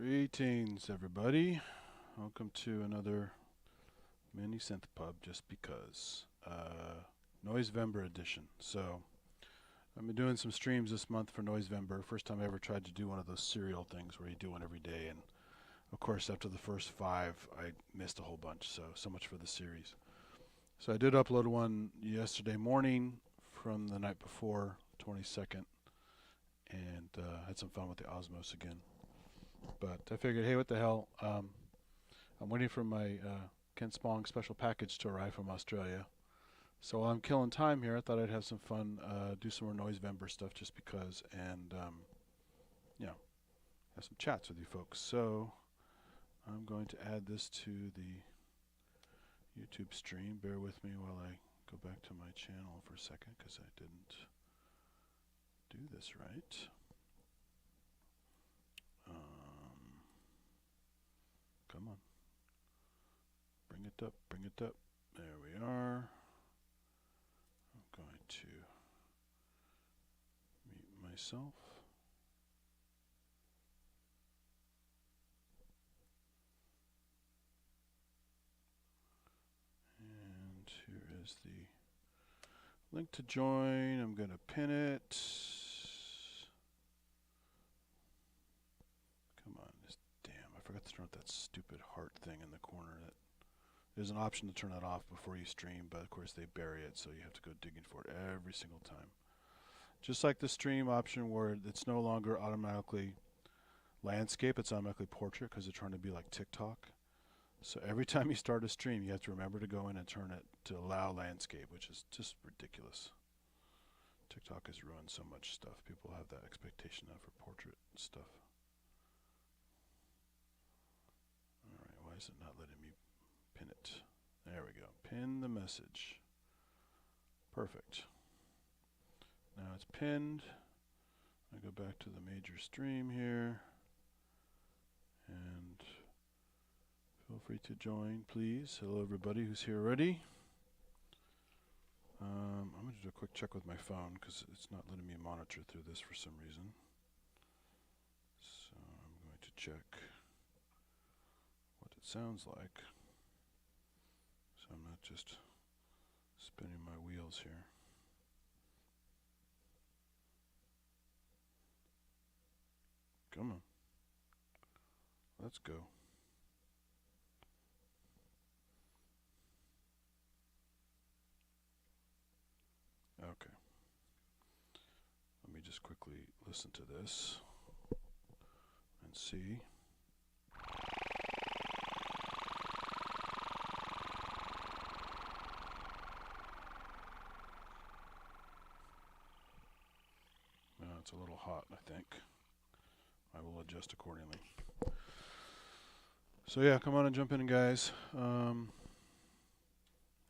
Greetings, everybody. Welcome to another mini synth pub, just because. Noisevember edition. So, I've been doing some streams this month for Noisevember. First time I ever tried to do one of those serial things where you do one every day, and of course, after the first 5, I missed a whole bunch. So much for the series. So I did upload one yesterday morning from the night before, 22nd, and had some fun with the Osmos again. But I figured, hey, what the hell? I'm waiting for my Kent Spong special package to arrive from Australia. So while I'm killing time here, I thought I'd have some fun, do some more Noisevember stuff just because, and you know, have some chats with you folks. So I'm going to add this to the YouTube stream. Bear with me while I go back to my channel for a second because I didn't do this right. Come on. Bring it up, bring it up. There we are. I'm going to mute myself. And here is the link to join. I'm going to pin it. Come on. Damn, I forgot to turn off that stupid heart thing in the corner. There's an option to turn that off before you stream, but of course they bury it, so you have to go digging for it every single time. Just like the stream option where it's no longer automatically landscape, it's automatically portrait because they're trying to be like TikTok. So every time you start a stream, you have to remember to go in and turn it to allow landscape, which is just ridiculous. TikTok has ruined so much stuff. People have that expectation now for portrait stuff. Alright, why is it not letting me pin it? There we go. Pin the message. Perfect. Now it's pinned. I go back to the major stream here. And feel free to join, please. Hello, everybody who's here already. I'm going to do a quick check with my phone because it's not letting me monitor through this for some reason. So I'm going to check what it sounds like. So I'm not just spinning my wheels here. Come on. Let's go. Okay. Let me just quickly listen to this and see. It's a little hot, I think. I will adjust accordingly. So yeah, come on and jump in, guys.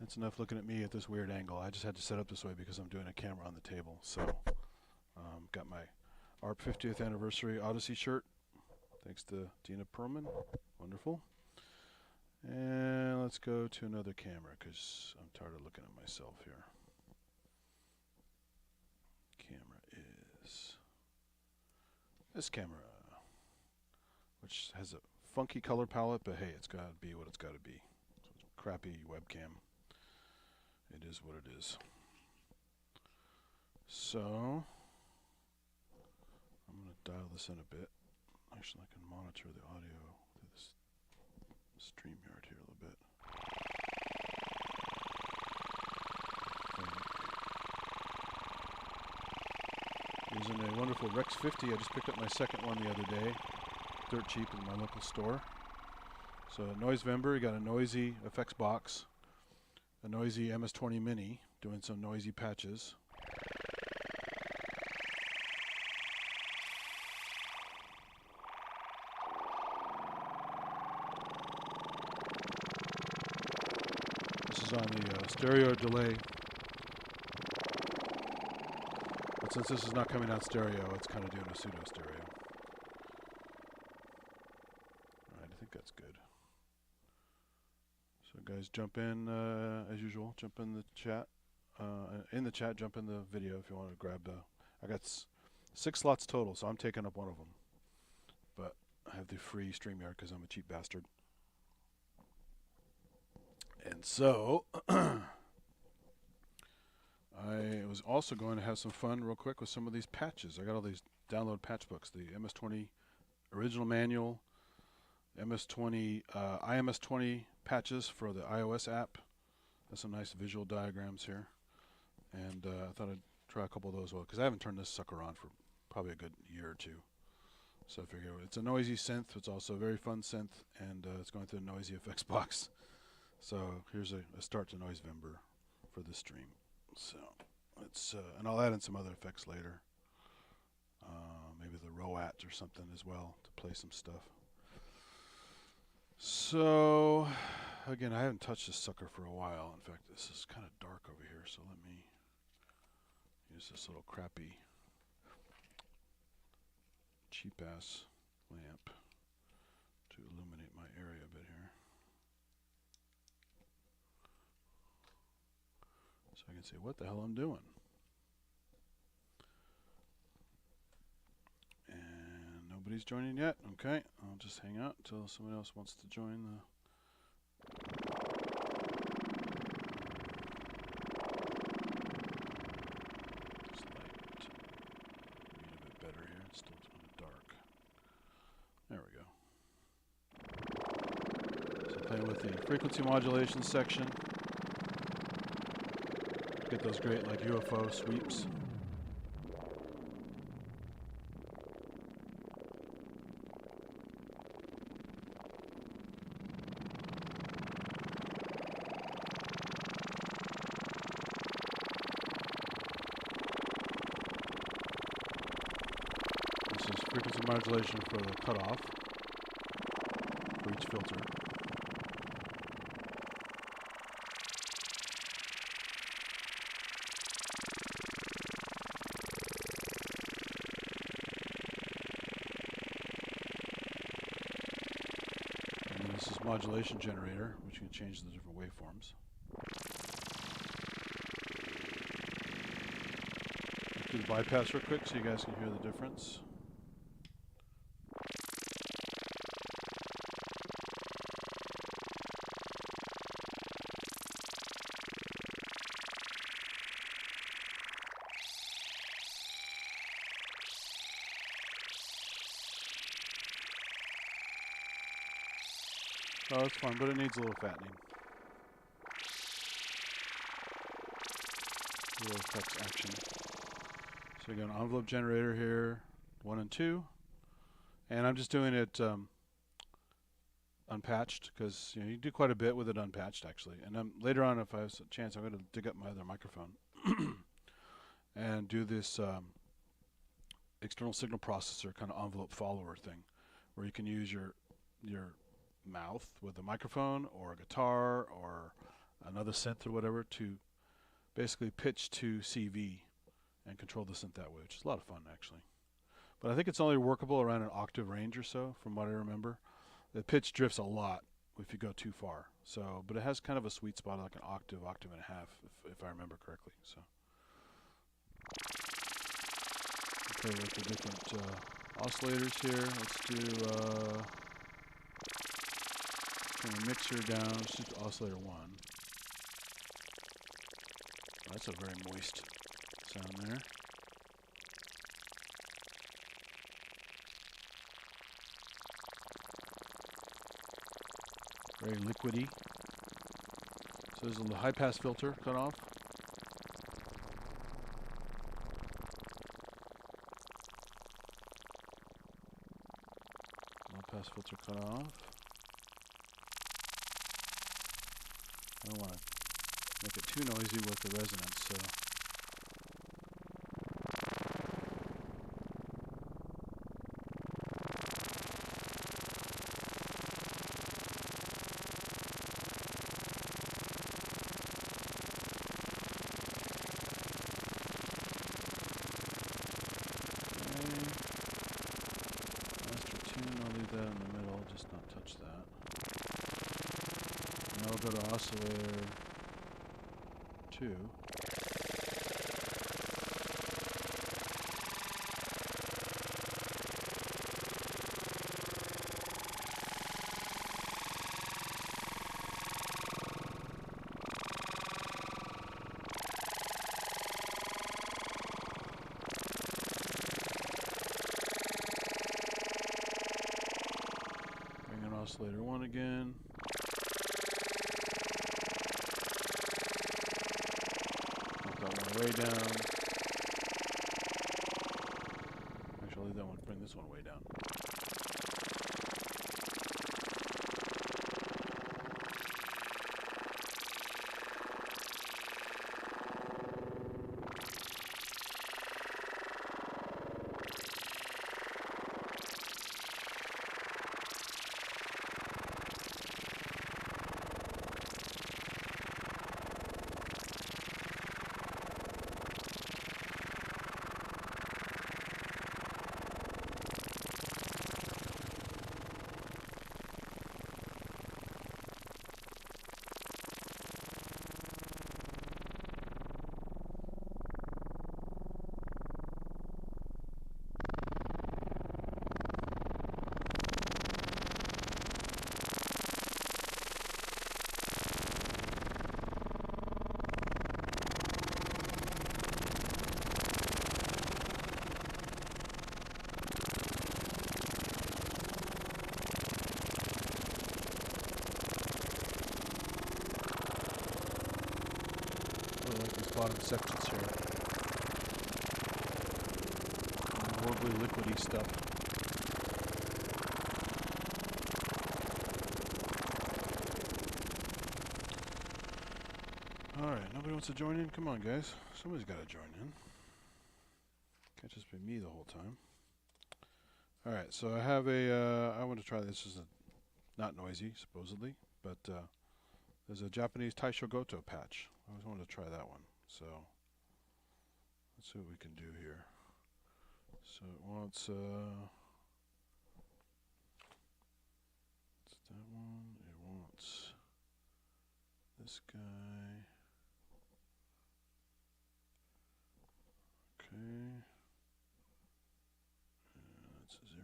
That's enough looking at me at this weird angle. I just had to set up this way because I'm doing a camera on the table. So, got my ARP 50th anniversary Odyssey shirt. Thanks to Dina Perlman. Wonderful. And let's go to another camera because I'm tired of looking at myself here. Camera is this camera, which has a funky color palette, but hey, it's got to be what it's got to be. So it's a crappy webcam. It is what it is. So I'm going to dial this in a bit. Actually, I can monitor the audio through this StreamYard here a little bit. Using a wonderful Rex 50. I just picked up my second one the other day. Dirt cheap in my local store. So Noisevember, you got a noisy effects box, a noisy MS20 mini, doing some noisy patches. This is on the stereo delay. But since this is not coming out stereo, it's kind of doing a pseudo stereo. Alright, I think that's good. So guys, jump in as usual. Jump in the chat. Jump in the video if you want to grab the. I got 6 slots total, so I'm taking up one of them. But have the free StreamYard because I'm a cheap bastard. And so I was also going to have some fun real quick with some of these patches. I got all these download patch books, the MS20 original manual, MS20 IMS20 patches for the iOS app. There's some nice visual diagrams here. And I thought I'd try a couple of those because I haven't turned this sucker on for probably a good year or two. So I figure it's a noisy synth. It's also a very fun synth, and it's going through the noisy effects box. So here's a start to Noisevember for this stream. So let's, and I'll add in some other effects later. Maybe the RoAT or something as well to play some stuff. So again, I haven't touched this sucker for a while. In fact, this is kind of dark over here, so let me use this little crappy cheap ass lamp to illuminate my area a bit here. So I can see what the hell I'm doing. And nobody's joining yet. Okay, I'll just hang out until someone else wants to join the... With the frequency modulation section, get those great like UFO sweeps. This is frequency modulation for the cutoff for each filter. This is modulation generator, which you can change the different waveforms. Let's do the bypass real quick so you guys can hear the difference. Oh, it's fun, but it needs a little fattening. A little effects action. So we got an envelope generator here, 1 and 2. And I'm just doing it unpatched because you do quite a bit with it unpatched actually. And later on, if I have a chance, I'm going to dig up my other microphone and do this external signal processor kind of envelope follower thing, where you can use your mouth with a microphone or a guitar or another synth or whatever to basically pitch to CV and control the synth that way, which is a lot of fun actually. But I think it's only workable around an octave range or so, from what I remember. The pitch drifts a lot if you go too far. So, but it has kind of a sweet spot, like an octave, octave and a half, if I remember correctly. So, play with the different oscillators here. Let's do. Turn the mixer down. Let's do oscillator 1. Oh, that's a very moist sound there. Very liquidy. So there's a little high pass filter cut off. Low pass filter cut off. I don't want to make it too noisy with the resonance, so. Master tune, I'll leave that in the middle, just not touch that. Now we'll go to oscillator 2. oscillator 1 again. Put that one way down. Actually, I'll leave that one, bring this one way down. Bottom sections here. Horribly liquidy stuff. Alright, nobody wants to join in? Come on, guys. Somebody's got to join in. Can't just be me the whole time. Alright, so I have a, I want to try this. This is not noisy, supposedly, but there's a Japanese Taisho Goto patch. I always wanted to try that one. So let's see what we can do here. So it wants it's that one. It wants this guy. Okay. That's 0.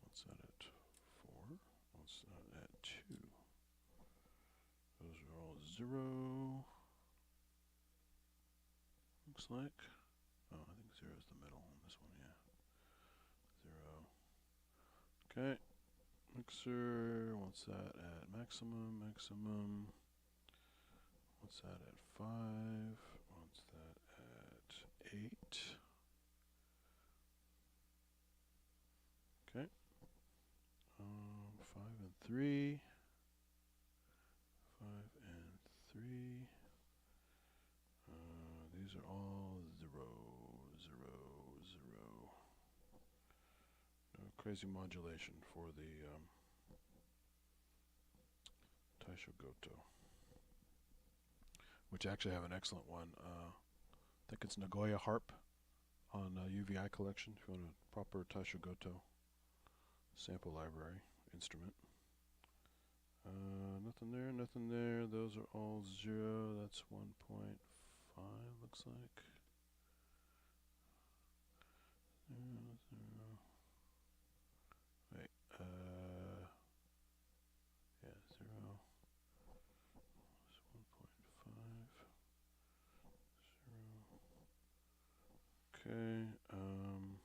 What's that at 4? What's that at 2? Those are all 0. Looks like. Oh, I think 0 is the middle on this one, yeah. 0. Okay. Mixer, what's that at maximum? Maximum. What's that at 5? What's that at 8? Okay. 5 and 3. 5 and 3. These are all 0, 0, 0. No crazy modulation for the Taisho Goto, which actually have an excellent one. I think it's Nagoya Harp on UVI collection. If you want a proper Taisho Goto sample library instrument. Nothing there, nothing there. Those are all 0. That's 1.5 looks like. 0, 0. Wait, yeah, 0. It's 1.5. 0. Okay, and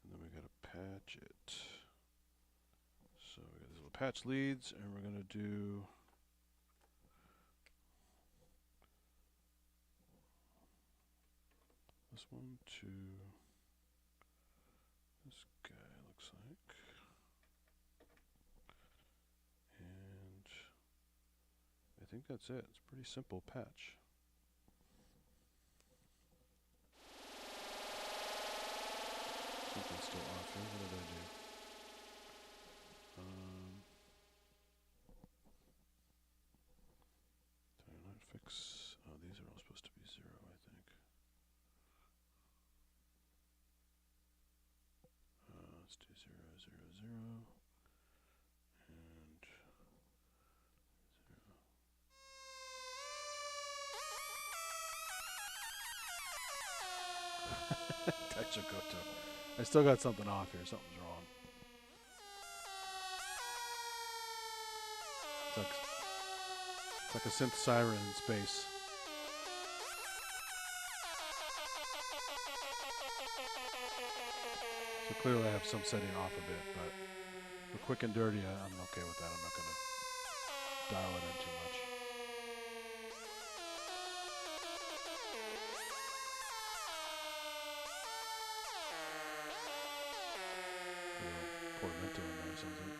then we gotta patch it. So we got these little patch leads, and we're gonna do this one to this guy, looks like. And I think that's it. It's a pretty simple patch. Something's still off here. What did I do? Did I not fix? Oh, these are all supposed to be 0, I think. Let's do 0, 0, 0. And 0. Taisho Goto. I still got something off here. Something's wrong. It's like a synth siren in space. Clearly I have some setting off a bit, but for quick and dirty, I'm okay with that. I'm not going to dial it in too much. A little portamento in there, sounds like.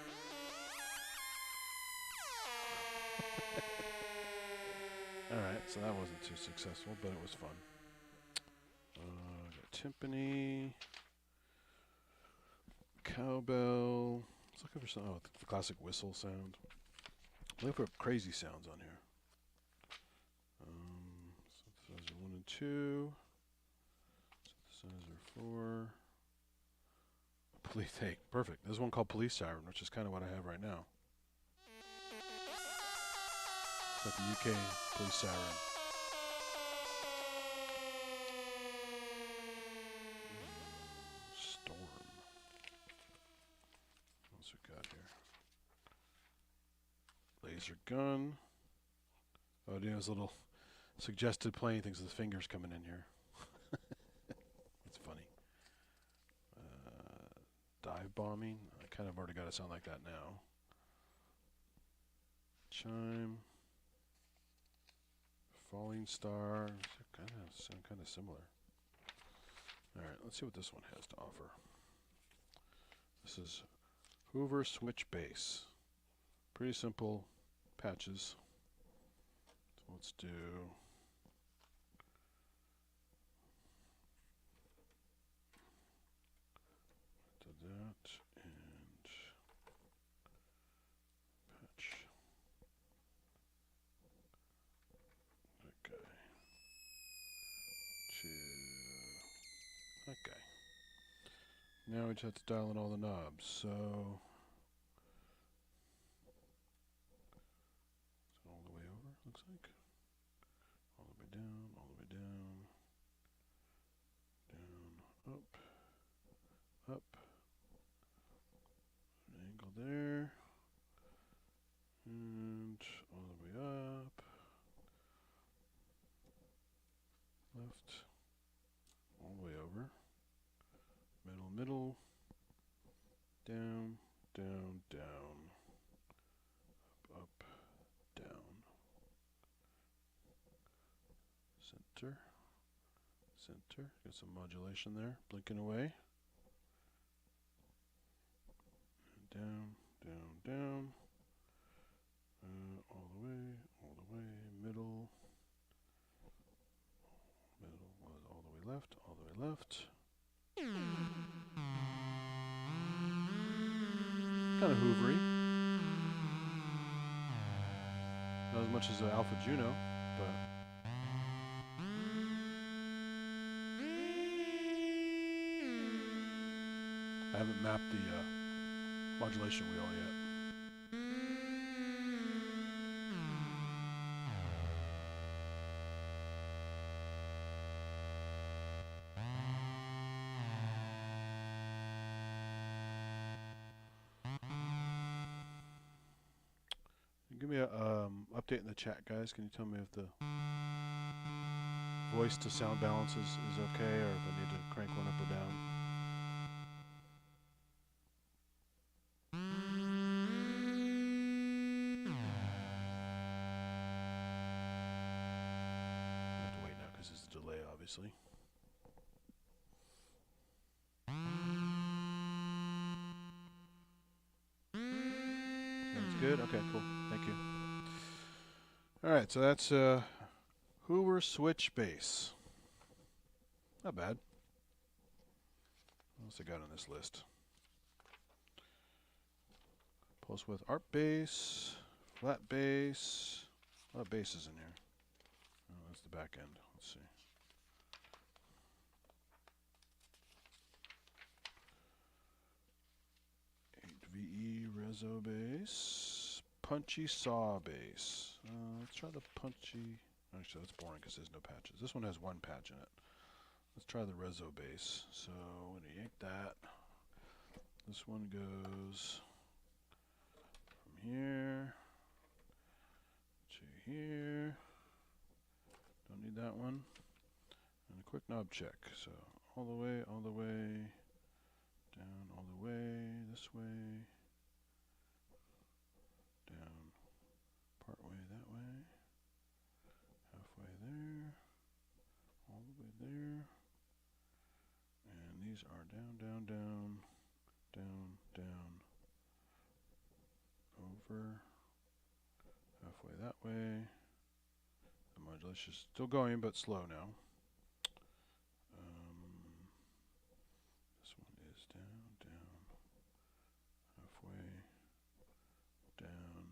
Alright, so that wasn't too successful, but it was fun. Got timpani, cowbell. I was looking for some, the classic whistle sound. I'm looking for crazy sounds on here. Synthesizer 1 and 2. Synthesizer 4. Police, hey, perfect. There's one called Police Siren, which is kind of what I have right now. It's like the UK Police Siren. Storm. What else we got here? Laser gun. Oh, doing this little suggested playing things with the fingers coming in here. That's funny. Dive bombing. I kind of already got a sound like that now. Chime. Falling star. Sound kind of similar. Alright, let's see what this one has to offer. This is Hoover switch bass. Pretty simple patches. So let's do that and patch that guy to that guy. Now we just have to dial in all the knobs. So all the way over, looks like. All the way down, all the way down, down, up, an angle there, and all the way up, left, all the way over, middle, down, down, down, up, down, center, get some modulation there, blinking away, down, down, down, all the way, middle, all the way left, kind of hoovery, not as much as Alpha Juno, but I haven't mapped the modulation wheel yet. Give me a update in the chat, guys. Can you tell me if the voice to sound balance is okay, or if I need to crank one up or down? I have to wait now because there's a delay, obviously. Sounds good. Okay, cool. Thank you. All right, so that's Hoover switch bass. Not bad. What else I got on this list? Pulse width art bass, flat bass. A lot of basses in here. Oh, that's the back end. Let's see. VE reso bass, punchy saw bass. Let's try the punchy. Actually, that's boring because there's no patches. This one has one patch in it. Let's try the reso bass. So I'm gonna yank that. This one goes from here to here. Don't need that one. And a quick knob check. So all the way down all the way, this way, down part way that way, halfway there, all the way there, and these are down, down, down, down, down, over, halfway that way. The modulation is still going, but slow now. This one is down, down, halfway, down.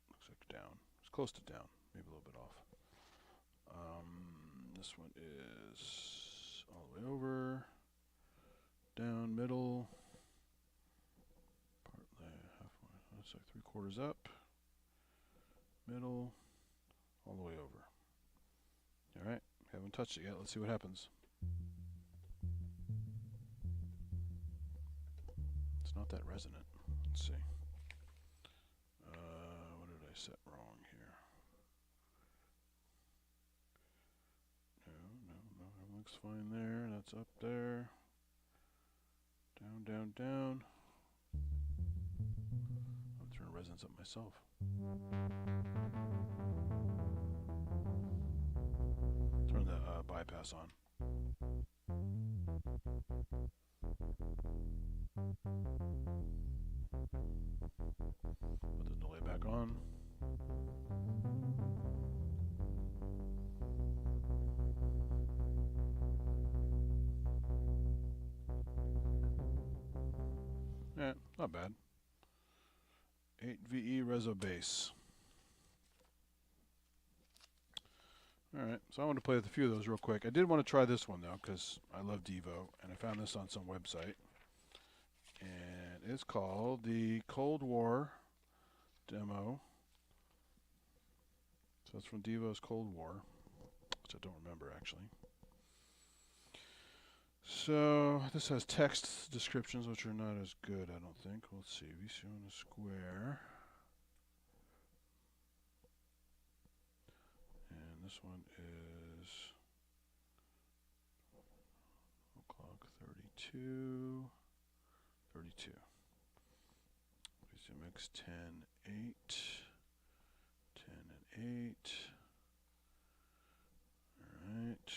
Looks like down. It's close to down, maybe a little bit off. This one is all the way over, down, middle, partly halfway. That's like 3/4 up, middle, all the way over. All right, haven't touched it yet. Let's see what happens. It's not that resonant. Let's see. What did I set wrong here? No, everything looks fine there. That's up there. Down, down, down. I'm throwing resonance up myself. Turn the bypass on. Put the delay back on. Yeah, not bad. 8VE Reso bass. Alright, so I want to play with a few of those real quick. I did want to try this one though, because I love Devo, and I found this on some website. And it's called the Cold War Demo. So that's from Devo's Cold War, which I don't remember actually. So this has text descriptions, which are not as good, I don't think. Let's see, VCO on a square. And this one is o'clock 32. 32. VCO mix 10, 8. 10 and 8. Alright.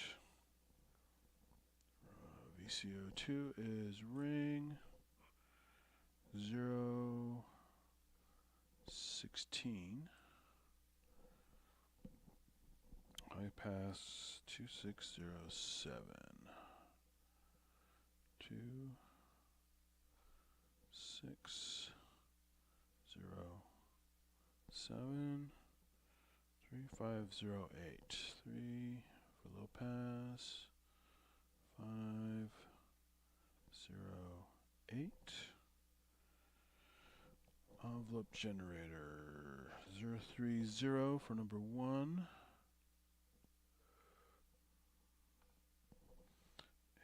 VCO2 is ring 0, 16. High pass 2607. 2, 6, 0, 7, 3, 5, 0, 8. 3 for low pass. 5, 0, 8. Envelope generator 030 for number 1.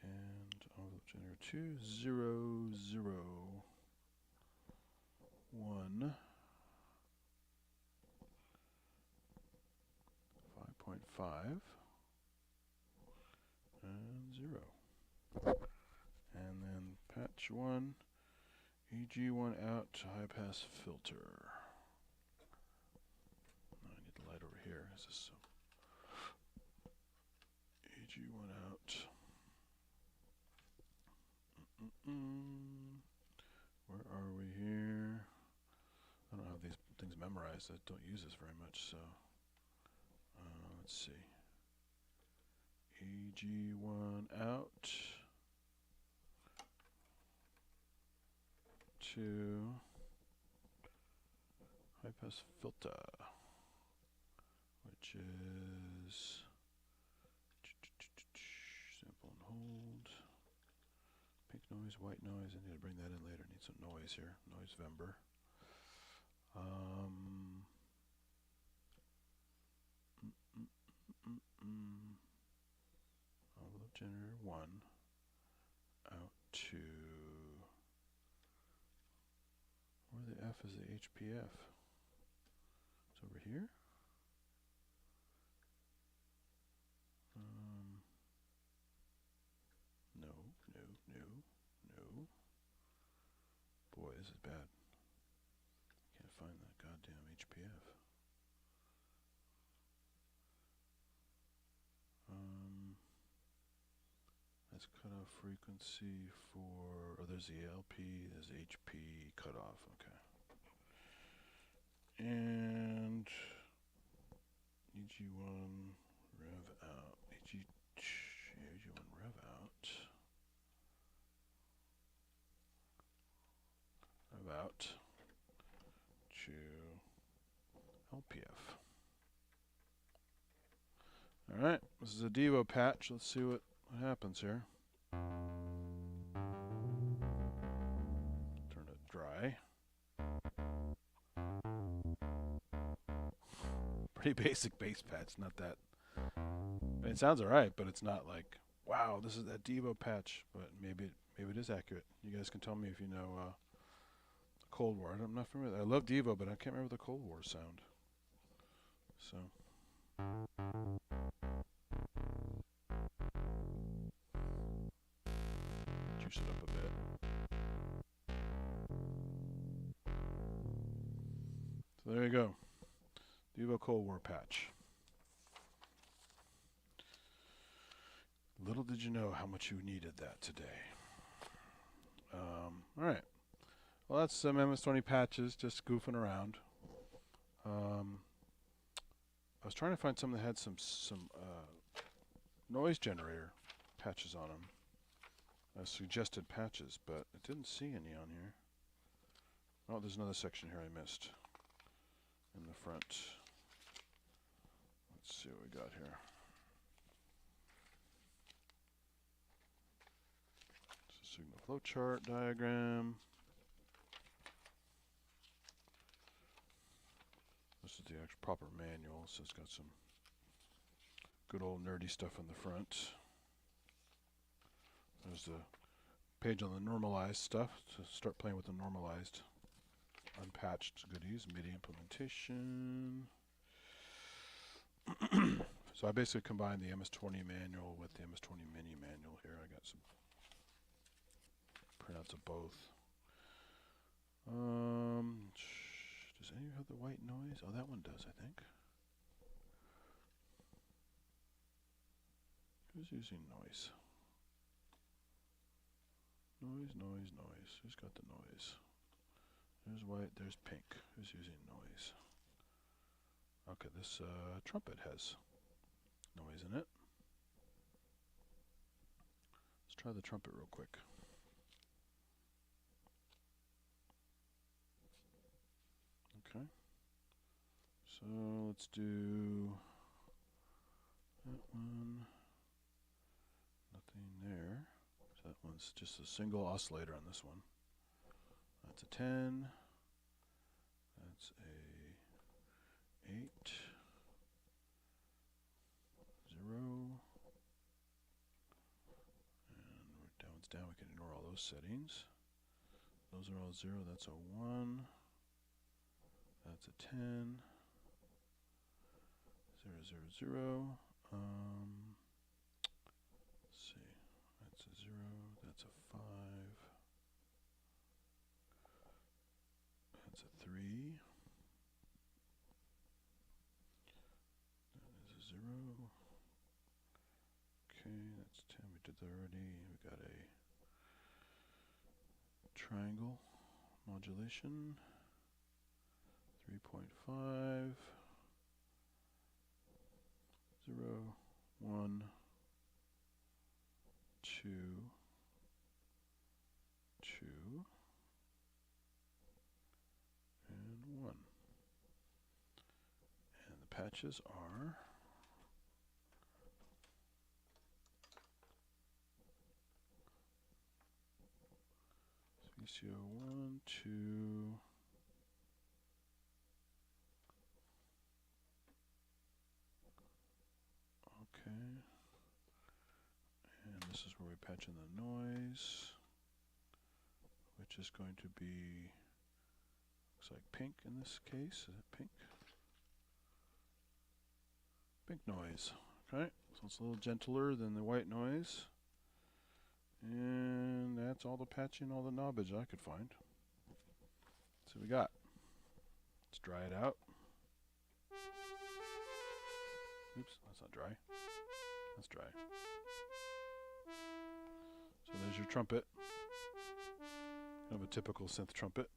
And envelope generator 2, 0, 0, 1. 5.5. And 0. And then patch 1, EG1 out to high pass filter. I need the light over here. Is this so? EG1 out. Where are we here? I don't have these things memorized. I don't use this very much, so let's see. EG1 out to high pass filter, which is sample and hold, pink noise, white noise. I need to bring that in later. Need some noise here. Noisevember. Envelope generator 1 out to, where the F is the HPF? It's over here. No. this is bad. Can't find that goddamn HPF. That's cutoff frequency for, oh, there's the LP, there's HP cutoff, okay. And EG1 rev out, EG1 rev out, to LPF. Alright, this is a Devo patch. Let's see what happens here. Turn it dry. Pretty basic bass patch, not that. It sounds alright, but it's not like, wow, this is that Devo patch. But maybe it is accurate. You guys can tell me if you know Cold War. I'm not familiar. I love Devo, but I can't remember the Cold War sound. So. Juice it up a bit. So there you go. Devo Cold War patch. Little did you know how much you needed that today. Alright. Well, that's some MS20 patches, just goofing around. I was trying to find some that had some noise generator patches on them. Suggested patches, but I didn't see any on here. Oh, there's another section here I missed. In the front. Let's see what we got here. It's a signal flowchart diagram. This is the actual proper manual, so it's got some good old nerdy stuff in the front. There's the page on the normalized stuff to start playing with the normalized unpatched goodies, MIDI implementation. So I basically combined the MS20 manual with the MS20 mini manual here. I got some printouts of both. Does any have the white noise? Oh, that one does, I think. Who's using noise? Noise. Who's got the noise? There's white, there's pink. Who's using noise? Okay, this trumpet has noise in it. Let's try the trumpet real quick. Okay. So let's do that one. Nothing there. So that one's just a single oscillator on this one. That's a 10. That's a 8. 0. And down, we can ignore all those settings. Those are all 0. That's a 1. That's a 10. 0, 0, 0. Let's see. That's a 0. That's a 5. That's a 3. That is a 0. Okay, that's 10. We did that already. We got a triangle modulation. 3.5. 0, 1, 2, 2, and 1. And the patches are VCO 1, 2, okay, and this is where we patch in the noise, which is going to be, looks like pink in this case. Is it pink? Pink noise. Okay, so it's a little gentler than the white noise. And that's all the patching, all the knobbage I could find. So we got. Let's dry it out. Oops, that's not dry. That's dry. So there's your trumpet. Kind of a typical synth trumpet.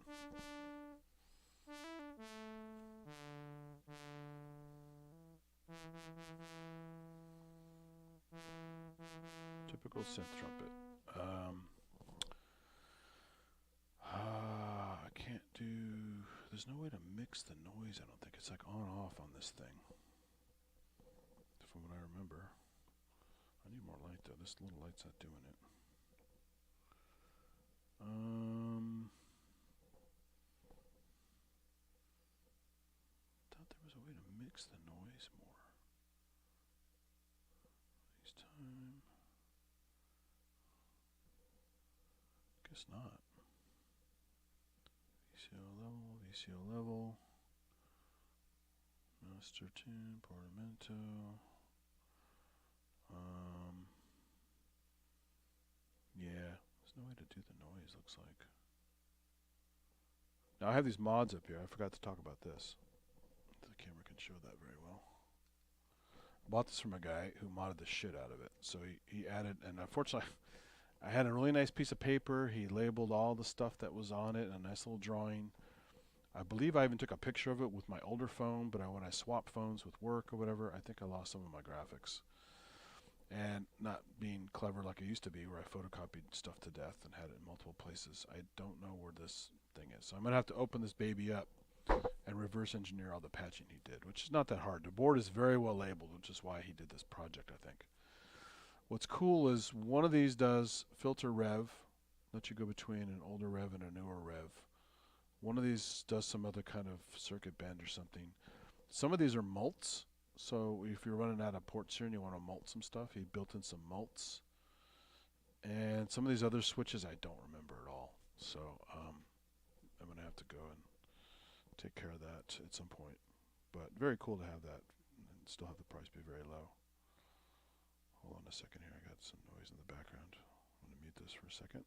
Typical synth trumpet. I can't do. There's no way to mix the noise. I don't think it's like on off on this thing. From what I remember. I need more light though. This little light's not doing it. Thought there was a way to mix the noise more. This time. Guess not. VCO level. Master tune, portamento. Yeah, there's no way to do the noise, looks like. Now I have these mods up here. I forgot to talk about this. The camera can show that very well. I bought this from a guy who modded the shit out of it. So he added, and unfortunately, I had a really nice piece of paper. He labeled all the stuff that was on it, a nice little drawing. I believe I even took a picture of it with my older phone, but when I swapped phones with work or whatever, I think I lost some of my graphics. And not being clever like I used to be, where I photocopied stuff to death and had it in multiple places, I don't know where this thing is. So I'm going to have to open this baby up and reverse engineer all the patching he did, which is not that hard. The board is very well labeled, which is why he did this project, I think. What's cool is one of these does filter rev, let you go between an older rev and a newer rev. One of these does some other kind of circuit bend or something. Some of these are mults. So if you're running out of ports here and you want to mult some stuff, he built in some mults. And some of these other switches I don't remember at all. So I'm going to have to go and take care of that at some point. But very cool to have that and still have the price be very low. Hold on a second here. I got some noise in the background. I'm going to mute this for a second.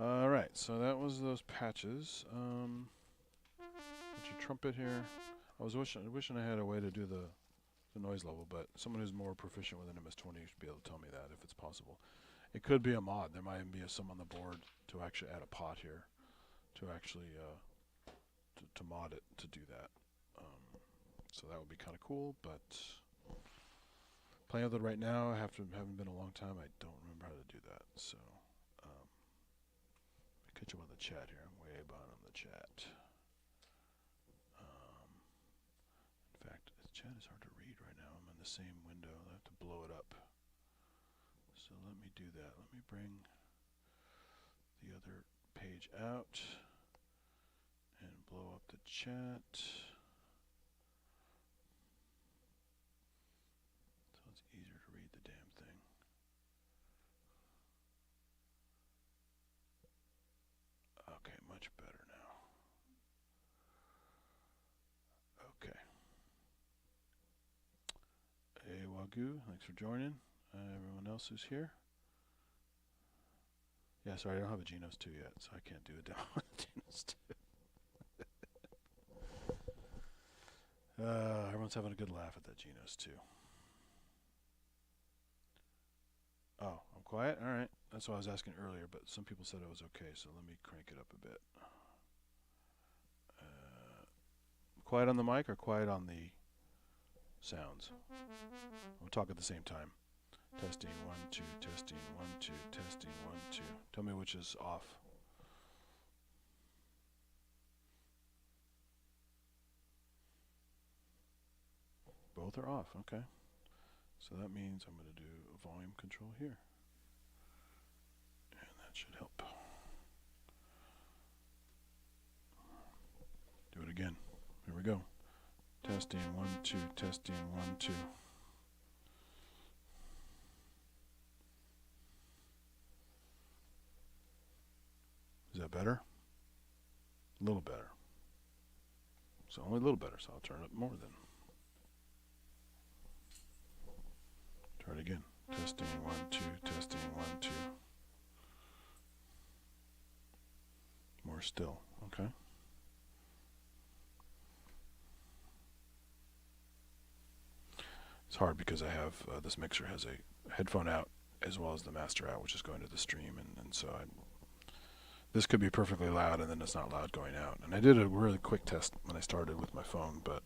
Alright, so that was those patches. Put your trumpet here. I was wishing I had a way to do the noise level, but someone who's more proficient with an MS20 should be able to tell me that if it's possible. It could be a mod. There might even be some on the board to actually add a pot here to actually to mod it to do that. So that would be kind of cool, but playing with it right now, haven't been a long time. I don't remember how to do that. So catch up on the chat here. I'm way behind on the chat. In fact, the chat is hard to read right now. I'm in the same window. I have to blow it up. So let me do that. Let me bring the other page out and blow up the chat. So it's easier to read the damn thing. Okay, much better now. Okay. Hey Wagyu, thanks for joining. Everyone else who's here. Yeah, sorry, I don't have a Genos 2 yet, so I can't do a demo with Genos 2. Everyone's having a good laugh at that Genos 2. Oh, I'm quiet? Alright. That's what I was asking earlier, but some people said it was okay, so let me crank it up a bit. Quiet on the mic or quiet on the sounds? We'll talk at the same time. Testing 1 2, testing 1 2, testing 1 2. Tell me which is off. Both are off, okay. So that means I'm going to do a volume control here. And that should help. Do it again. Here we go. Testing, 1, 2, testing, 1, 2. Is that better? A little better. So only a little better, so I'll turn it up more then. Try it again. Testing, 1, 2, testing, 1, 2. More still, okay. It's hard because I have, this mixer has a headphone out as well as the master out, which is going to the stream, and so this could be perfectly loud and then it's not loud going out. And I did a really quick test when I started with my phone, but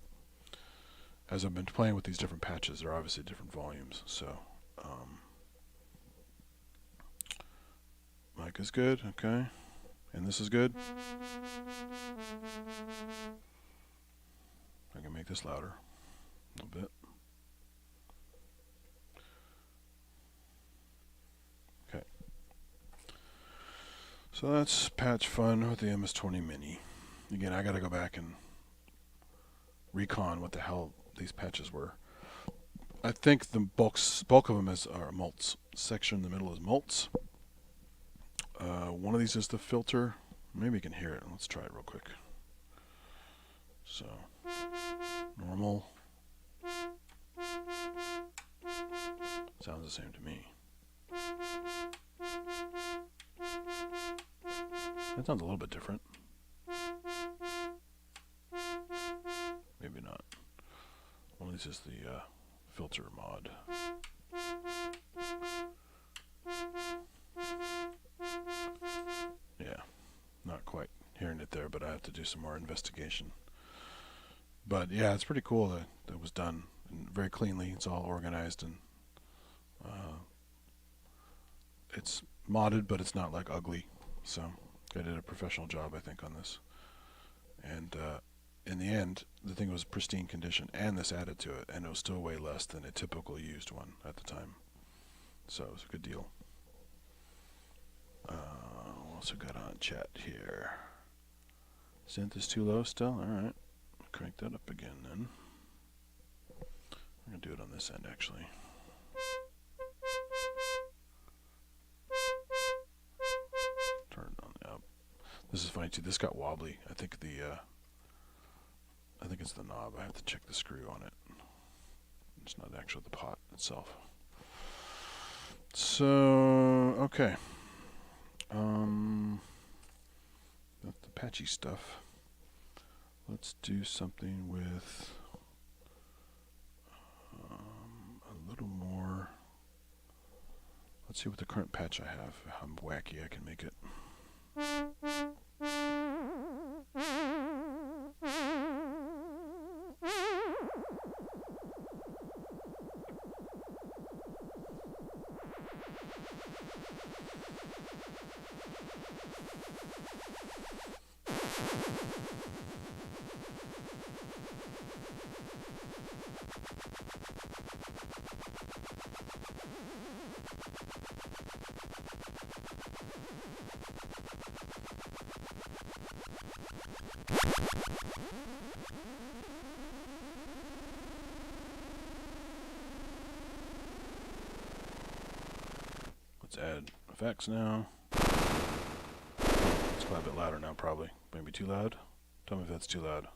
as I've been playing with these different patches, they're obviously different volumes, so mic is good, okay, and this is good. I can make this louder a little bit. Okay, so that's patch fun with the MS20 Mini. Again, I gotta go back and recon what the hell these patches were. I think the bulk of them are mults. Section in the middle is mults. One of these is the filter. Maybe you can hear it. Let's try it real quick. So, normal. Sounds the same to me. That sounds a little bit different. Maybe not. One of these is the filter mod. Yeah, not quite hearing it there, but I have to do some more investigation. But yeah, it's pretty cool that it was done and very cleanly. It's all organized and it's modded, but it's not like ugly. So I did a professional job, I think, on this. And in the end, the thing was pristine condition, and this added to it, and it was still way less than a typical used one at the time. So it was a good deal. What else we got on chat here? Synth is too low still? Alright. Crank that up again then. I'm going to do it on this end actually. Turn it on up. This is funny too. This got wobbly. I think it's the knob. I have to check the screw on it. It's not actually the pot itself. So, okay. That's the patchy stuff. Let's do something with a little more. Let's see what the current patch I have, how wacky I can make it. Let's add effects now. It's quite a bit louder now, probably. Maybe too loud? Tell me if that's too loud,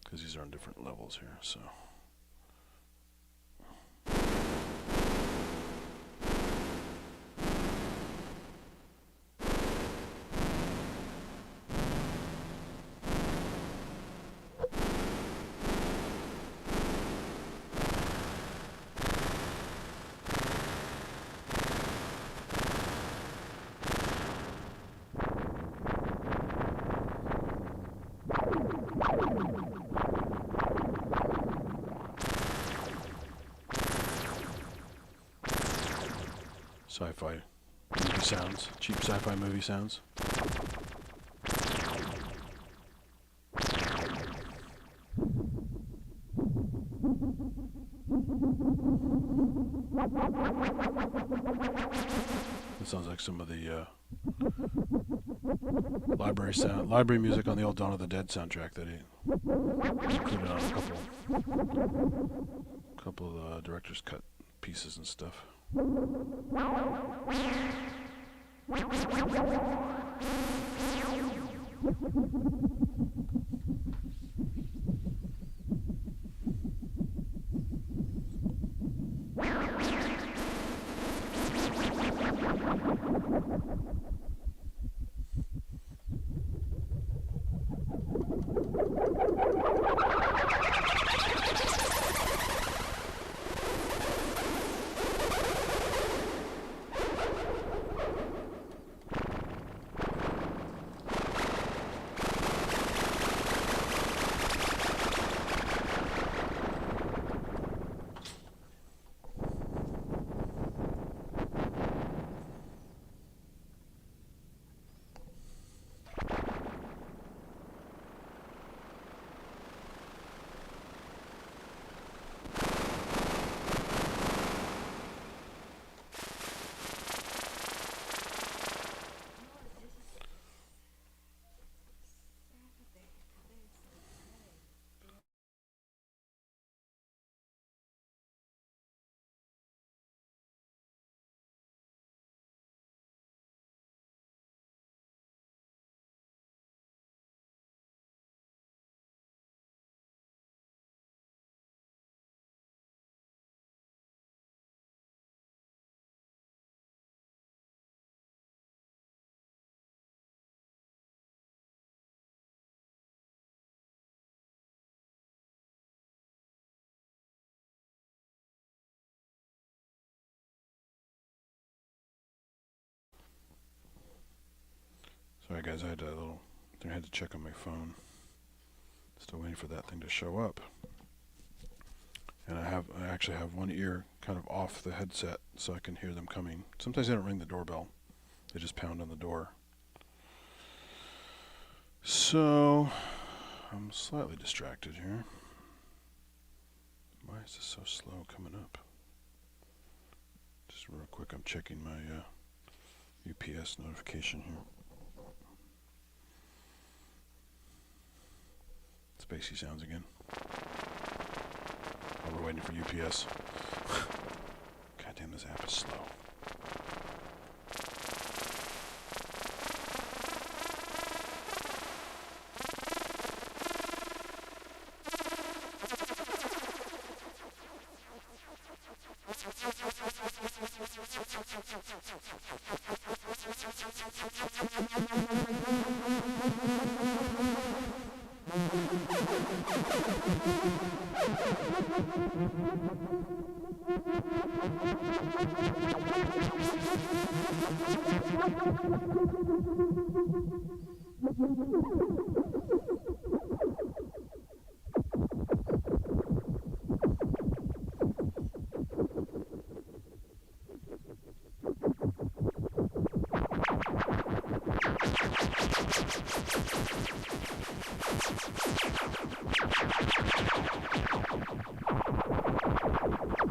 because these are on different levels here, so. Sci-fi movie sounds, cheap sci-fi movie sounds. It sounds like some of the library music on the old Dawn of the Dead soundtrack that he included on a couple of director's cut pieces and stuff. Sorry guys, I had to check on my phone. Still waiting for that thing to show up. And I actually have one ear kind of off the headset so I can hear them coming. Sometimes they don't ring the doorbell. They just pound on the door. So I'm slightly distracted here. Why is this so slow coming up? Just real quick, I'm checking my UPS notification here. Spacey sounds again. Oh, we're waiting for UPS. God damn, this app is slow.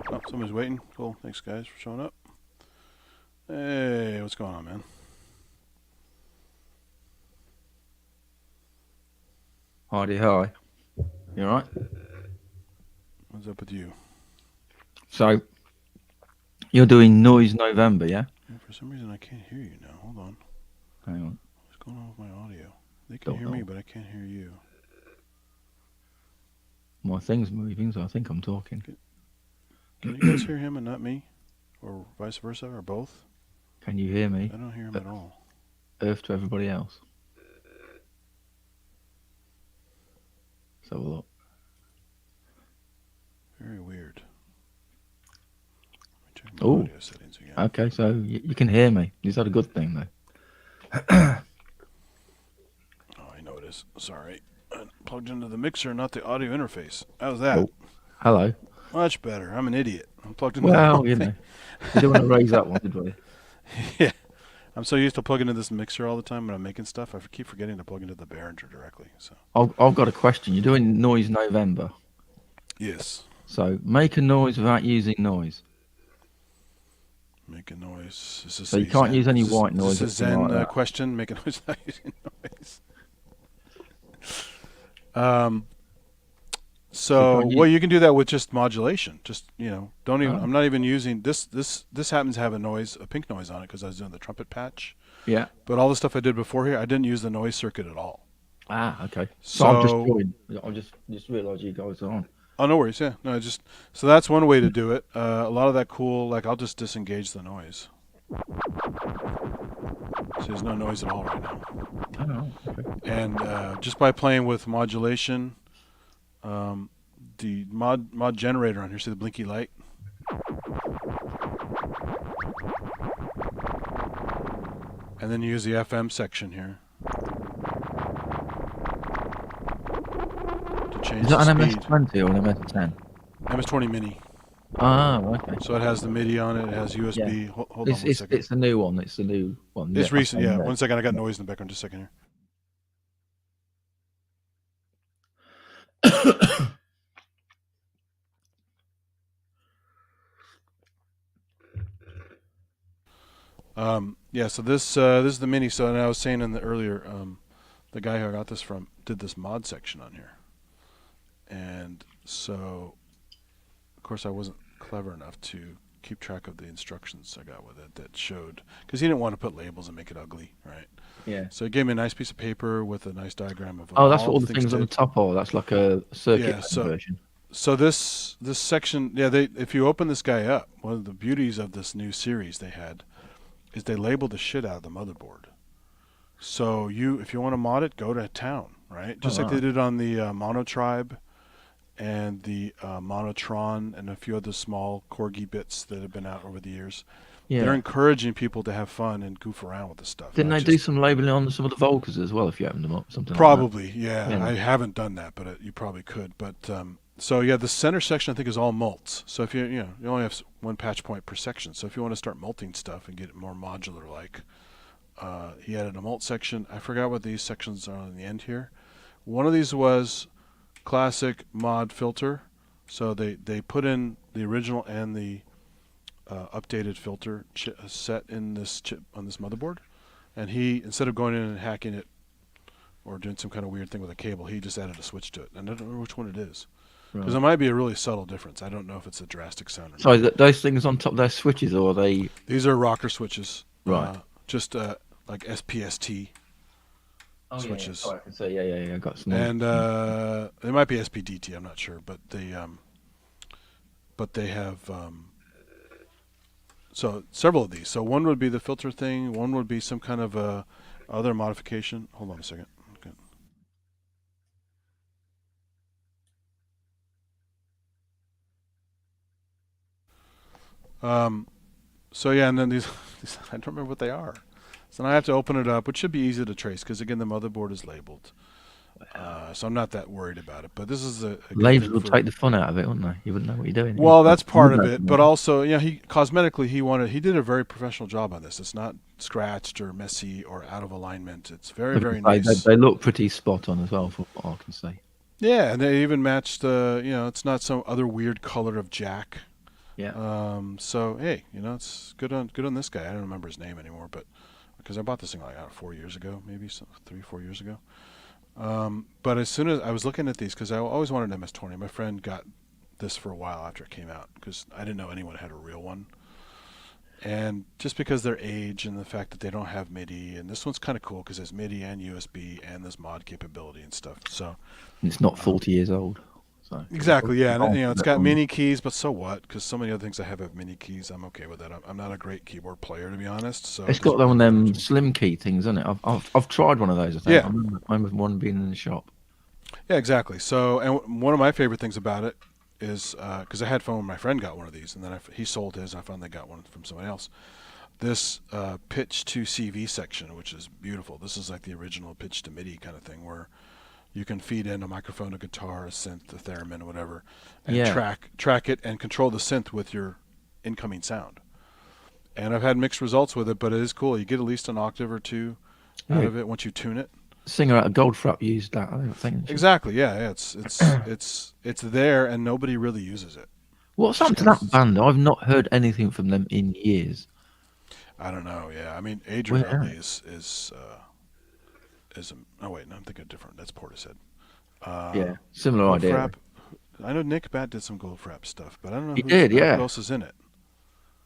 Oh, somebody's waiting. Cool. Thanks, guys, for showing up. Hey, what's going on, man? Hardy, hi. You alright? What's up with you? So, you're doing Noisevember, yeah? Yeah, for some reason, I can't hear you now. Hold on. Hang on. What's going on with my audio? They can hear me, but I can't hear you. My thing's moving, so I think I'm talking. Can you guys hear him and not me? Or vice versa, or both? Can you hear me? I don't hear him at all. Earth to everybody else. So look. Very weird. Let me check my audio settings again. Okay, so you can hear me. Is that a good thing, though? Oh, I know it is. Sorry. I plugged into the mixer, not the audio interface. How's that? Oh, hello. Much better. I'm an idiot. I'm plugged into Well, you know. We don't want to raise that one, did we? Yeah. I'm so used to plugging into this mixer all the time when I'm making stuff. I keep forgetting to plug into the Behringer directly. So. I've got a question. You're doing Noisevember. Yes. So make a noise without using noise. Make a noise. Is this So you can't use any white noise. Is this a Zen like question? Make a noise without using noise. So well, you can do that with just modulation. Just don't even. I'm not even using this. This happens to have a pink noise on it because I was doing the trumpet patch. Yeah. But all the stuff I did before here, I didn't use the noise circuit at all. Ah, okay. So I'm just joined. I just realised you guys are on. Oh, no worries. Yeah, no, so that's one way to do it. A lot of that cool, like I'll just disengage the noise. So there's no noise at all right now. Oh, okay. And just by playing with modulation, the mod generator on here, see the blinky light? And then you use the FM section here to change the speed. Is that an MS20 or an MS10? MS20 Mini. Ah, okay. So it has the MIDI on it. It has USB. Yeah. Hold on 1 second. It's the new one. It's the new one. It's recent. Yeah. 1 second. I got noise in the background. Just a second here. Yeah, so this is the Mini. So, and I was saying in the earlier, the guy who I got this from did this mod section on here, and so of course I wasn't clever enough to keep track of the instructions I got with it that showed, because he didn't want to put labels and make it ugly, right? Yeah. So he gave me a nice piece of paper with a nice diagram of. Oh, that's what all the things on the top are. That's like a circuit version. So this section, yeah, if you open this guy up, one of the beauties of this new series they had is they labeled the shit out of the motherboard. So if you want to mod it, go to town, right? Just like they did on the Mono Tribe and the Monotron and a few other small Corgi bits that have been out over the years. Yeah. They're encouraging people to have fun and goof around with this stuff. Didn't they do some labeling on some of the Volkers as well if you opened them up? Something probably, like that? Yeah. I haven't done that, but you probably could. But so yeah, the center section I think is all mults. So if you only have one patch point per section. So if you want to start multing stuff and get it more modular like, he added a mult section. I forgot what these sections are on the end here. One of these was classic mod filter. So they put in the original and the updated filter set in this chip on this motherboard, and he, instead of going in and hacking it or doing some kind of weird thing with a cable, he just added a switch to it. And I don't know which one it is. Because it might be a really subtle difference. I don't know if it's a drastic sound or not. So those things on top, they're switches, or are they? These are rocker switches. Right. Just like SPST switches. Yeah. Oh, I can see. Yeah. I got some. And they might be SPDT. I'm not sure, but they have so several of these. So one would be the filter thing. One would be some kind of other modification. Hold on a second. So yeah, and then these I don't remember what they are. So now I have to open it up, which should be easy to trace because again the motherboard is labeled. So I'm not that worried about it. But this is a labels will take the fun out of it, wouldn't they? You wouldn't know what you're doing. Well, that's part of it, but also he cosmetically he did a very professional job on this. It's not scratched or messy or out of alignment. It's very nice. They look pretty spot on as well, for what I can say. Yeah, and they even matched it's not some other weird color of jack. Yeah. So hey, it's good on this guy. I don't remember his name anymore, but because I bought this thing like 4 years ago, maybe 3-4 years ago. But as soon as I was looking at these, because I always wanted an MS20, my friend got this for a while after it came out because I didn't know anyone had a real one. And just because their age and the fact that they don't have MIDI, and this one's kind of cool because there's MIDI and USB and there's mod capability and stuff. So it's not 40 years old. So exactly, yeah, and it's got mini keys, but so what? Because so many other things I have mini keys. I'm okay with that. I'm not a great keyboard player, to be honest. So it's got one of them slim key things, isn't it? I've tried one of those. I think. Yeah, I remember one being in the shop. Yeah, exactly. So, and one of my favorite things about it is because I had fun when my friend got one of these, and then he sold his. And I finally got one from someone else. This pitch to CV section, which is beautiful. This is like the original pitch to MIDI kind of thing, where you can feed in a microphone, a guitar, a synth, a theremin, whatever, and track it and control the synth with your incoming sound. And I've had mixed results with it, but it is cool. You get at least an octave or two out of it once you tune it. Singer out of Goldfrapp used that, I think. Exactly, yeah. It's there, and nobody really uses it. What's happened to that band? I've not heard anything from them in years. I don't know. Yeah, I mean, Adrian Where? Utley is oh wait, no, I'm thinking different. That's Portishead. Yeah, similar idea. Goldfrapp. I know Nick Bat did some Goldfrapp stuff, but I don't know He did, who yeah. else is in it.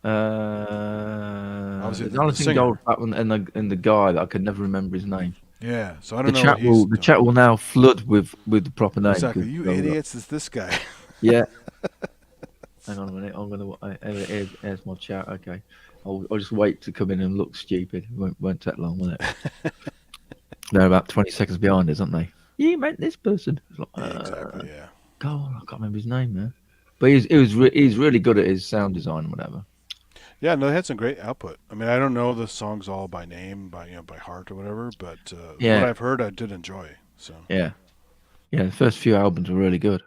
Obviously, The the only thing singer. Goldfrapp and the guy that I could never remember his name. Yeah, so I The don't know what he's doing. chat will now flood with the proper name. Exactly, you idiots! It's this guy. Yeah. Hang on a minute. I'm gonna. Here's my chat. Okay. I'll just wait to come in and look stupid. It won't take long, will it? They're about 20 seconds behind us, aren't they? You meant this person. Like, Exactly. Yeah. God, I can't remember his name now. But he's really good at his sound design and whatever. Yeah, no, they had some great output. I mean, I don't know the songs all by name, by heart or whatever, but what I've heard, I did enjoy. So yeah, the first few albums were really good.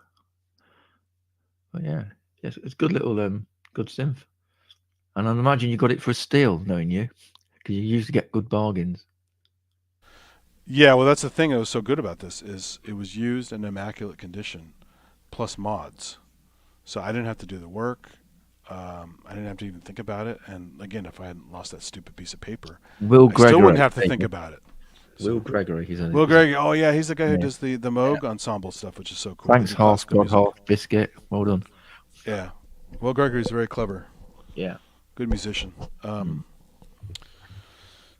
But yeah, it's good little good synth. And I imagine you got it for a steal, knowing you, because you used to get good bargains. yeah, well, that's the thing that was so good about this is it was used in immaculate condition, plus mods. So I didn't have to do the work. I didn't have to even think about it. And again, if I hadn't lost that stupid piece of paper, I still wouldn't have to think about it. So, Will Gregory, he's in it. Will Gregory, oh yeah, he's the guy who does the Moog ensemble stuff, which is so cool. Thanks, half God, half biscuit. Well done. Yeah, Will Gregory's very clever. Yeah, good musician.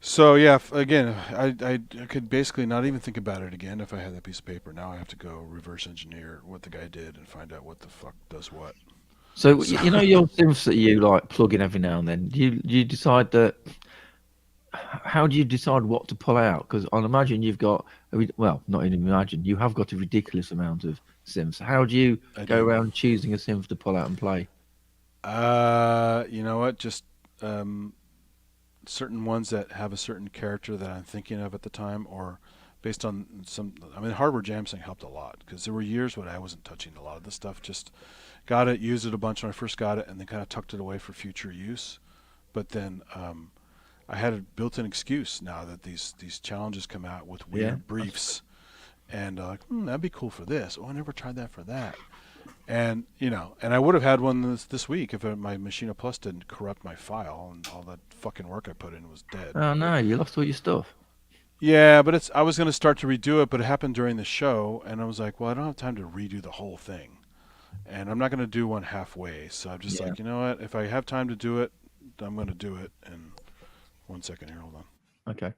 So yeah, again, I could basically not even think about it again if I had that piece of paper. Now I have to go reverse engineer what the guy did and find out what the fuck does what. So you know your synths that you like plug in every now and then. Do you decide that? How do you decide what to pull out? Because I imagine you've got not even imagine you have got a ridiculous amount of synths. How do you go around choosing a synth to pull out and play? You know what? Just certain ones that have a certain character that I'm thinking of at the time, or based on some. I mean, hardware jam sync helped a lot because there were years when I wasn't touching a lot of this stuff. Just got it, used it a bunch when I first got it, and then kind of tucked it away for future use. But then I had a built-in excuse now that these challenges come out with weird briefs, and like that'd be cool for this. Oh, I never tried that for that. And and I would have had one this week if my Machina Plus didn't corrupt my file and all that fucking work I put in was dead. Oh no, you lost all your stuff. Yeah, but I was going to start to redo it, but it happened during the show, and I was like, well, I don't have time to redo the whole thing, and I'm not going to do one halfway. So I'm just like, you know what? If I have time to do it, I'm going to do it. And 1 second here, hold on. Okay.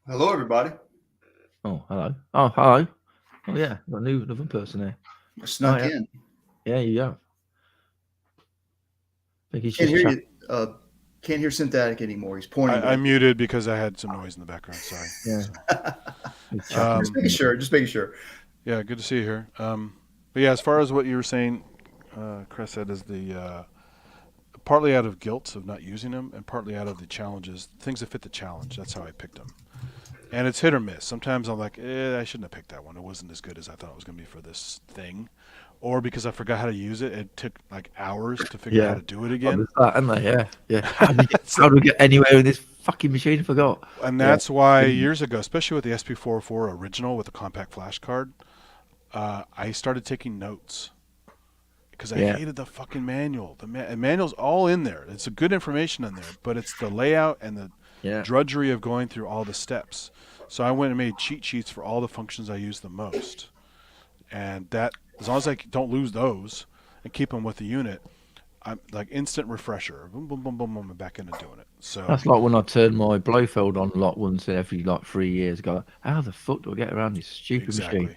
Hello, everybody. Oh, hello. Oh, hello. Oh, yeah. Got another person here. I snuck in. Yeah, you go. Can't hear you. Can't hear Synthetic anymore. He's pointing. I muted because I had some noise in the background. Sorry. Yeah. Just making sure. Yeah, good to see you here. But yeah, as far as what you were saying, Chris said, is the partly out of guilt of not using them, and partly out of the challenges, things that fit the challenge. That's how I picked them. And it's hit or miss. Sometimes I'm like, I shouldn't have picked that one. It wasn't as good as I thought it was going to be for this thing. Or because I forgot how to use it, it took like hours to figure out how to do it again. Yeah. How do we get anywhere with this fucking machine? I forgot. And that's why years ago, especially with the SP404 original with the compact flash card, I started taking notes. Because I hated the fucking manual. The manual's all in there. It's a good information in there, but it's the layout and the drudgery of going through all the steps. So I went and made cheat sheets for all the functions I use the most. And that, as long as I don't lose those and keep them with the unit, I'm like instant refresher. Boom, boom, boom, boom, boom, I'm back into doing it. So that's like when I turned my Blofeld on lot once every 3 years ago. How the fuck do I get around this stupid machine?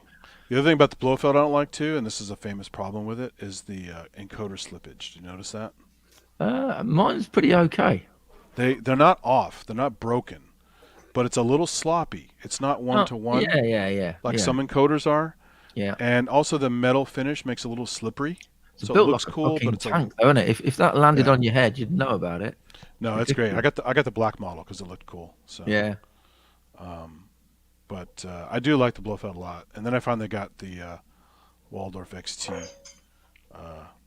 The other thing about the Blofeld I don't like too, and this is a famous problem with it, is the encoder slippage. Do you notice that? Mine's pretty okay. They're not off. They're not broken. But it's a little sloppy. It's not one-to-one. Yeah. Like some encoders are. Yeah. And also the metal finish makes it a little slippery. It's so built it looks like cool, a but it's tank, though, isn't it? If that landed on your head, you'd know about it. No, it's great. I got the black model because it looked cool. So yeah. But I do like the Blofeld a lot. And then I finally got the Waldorf XT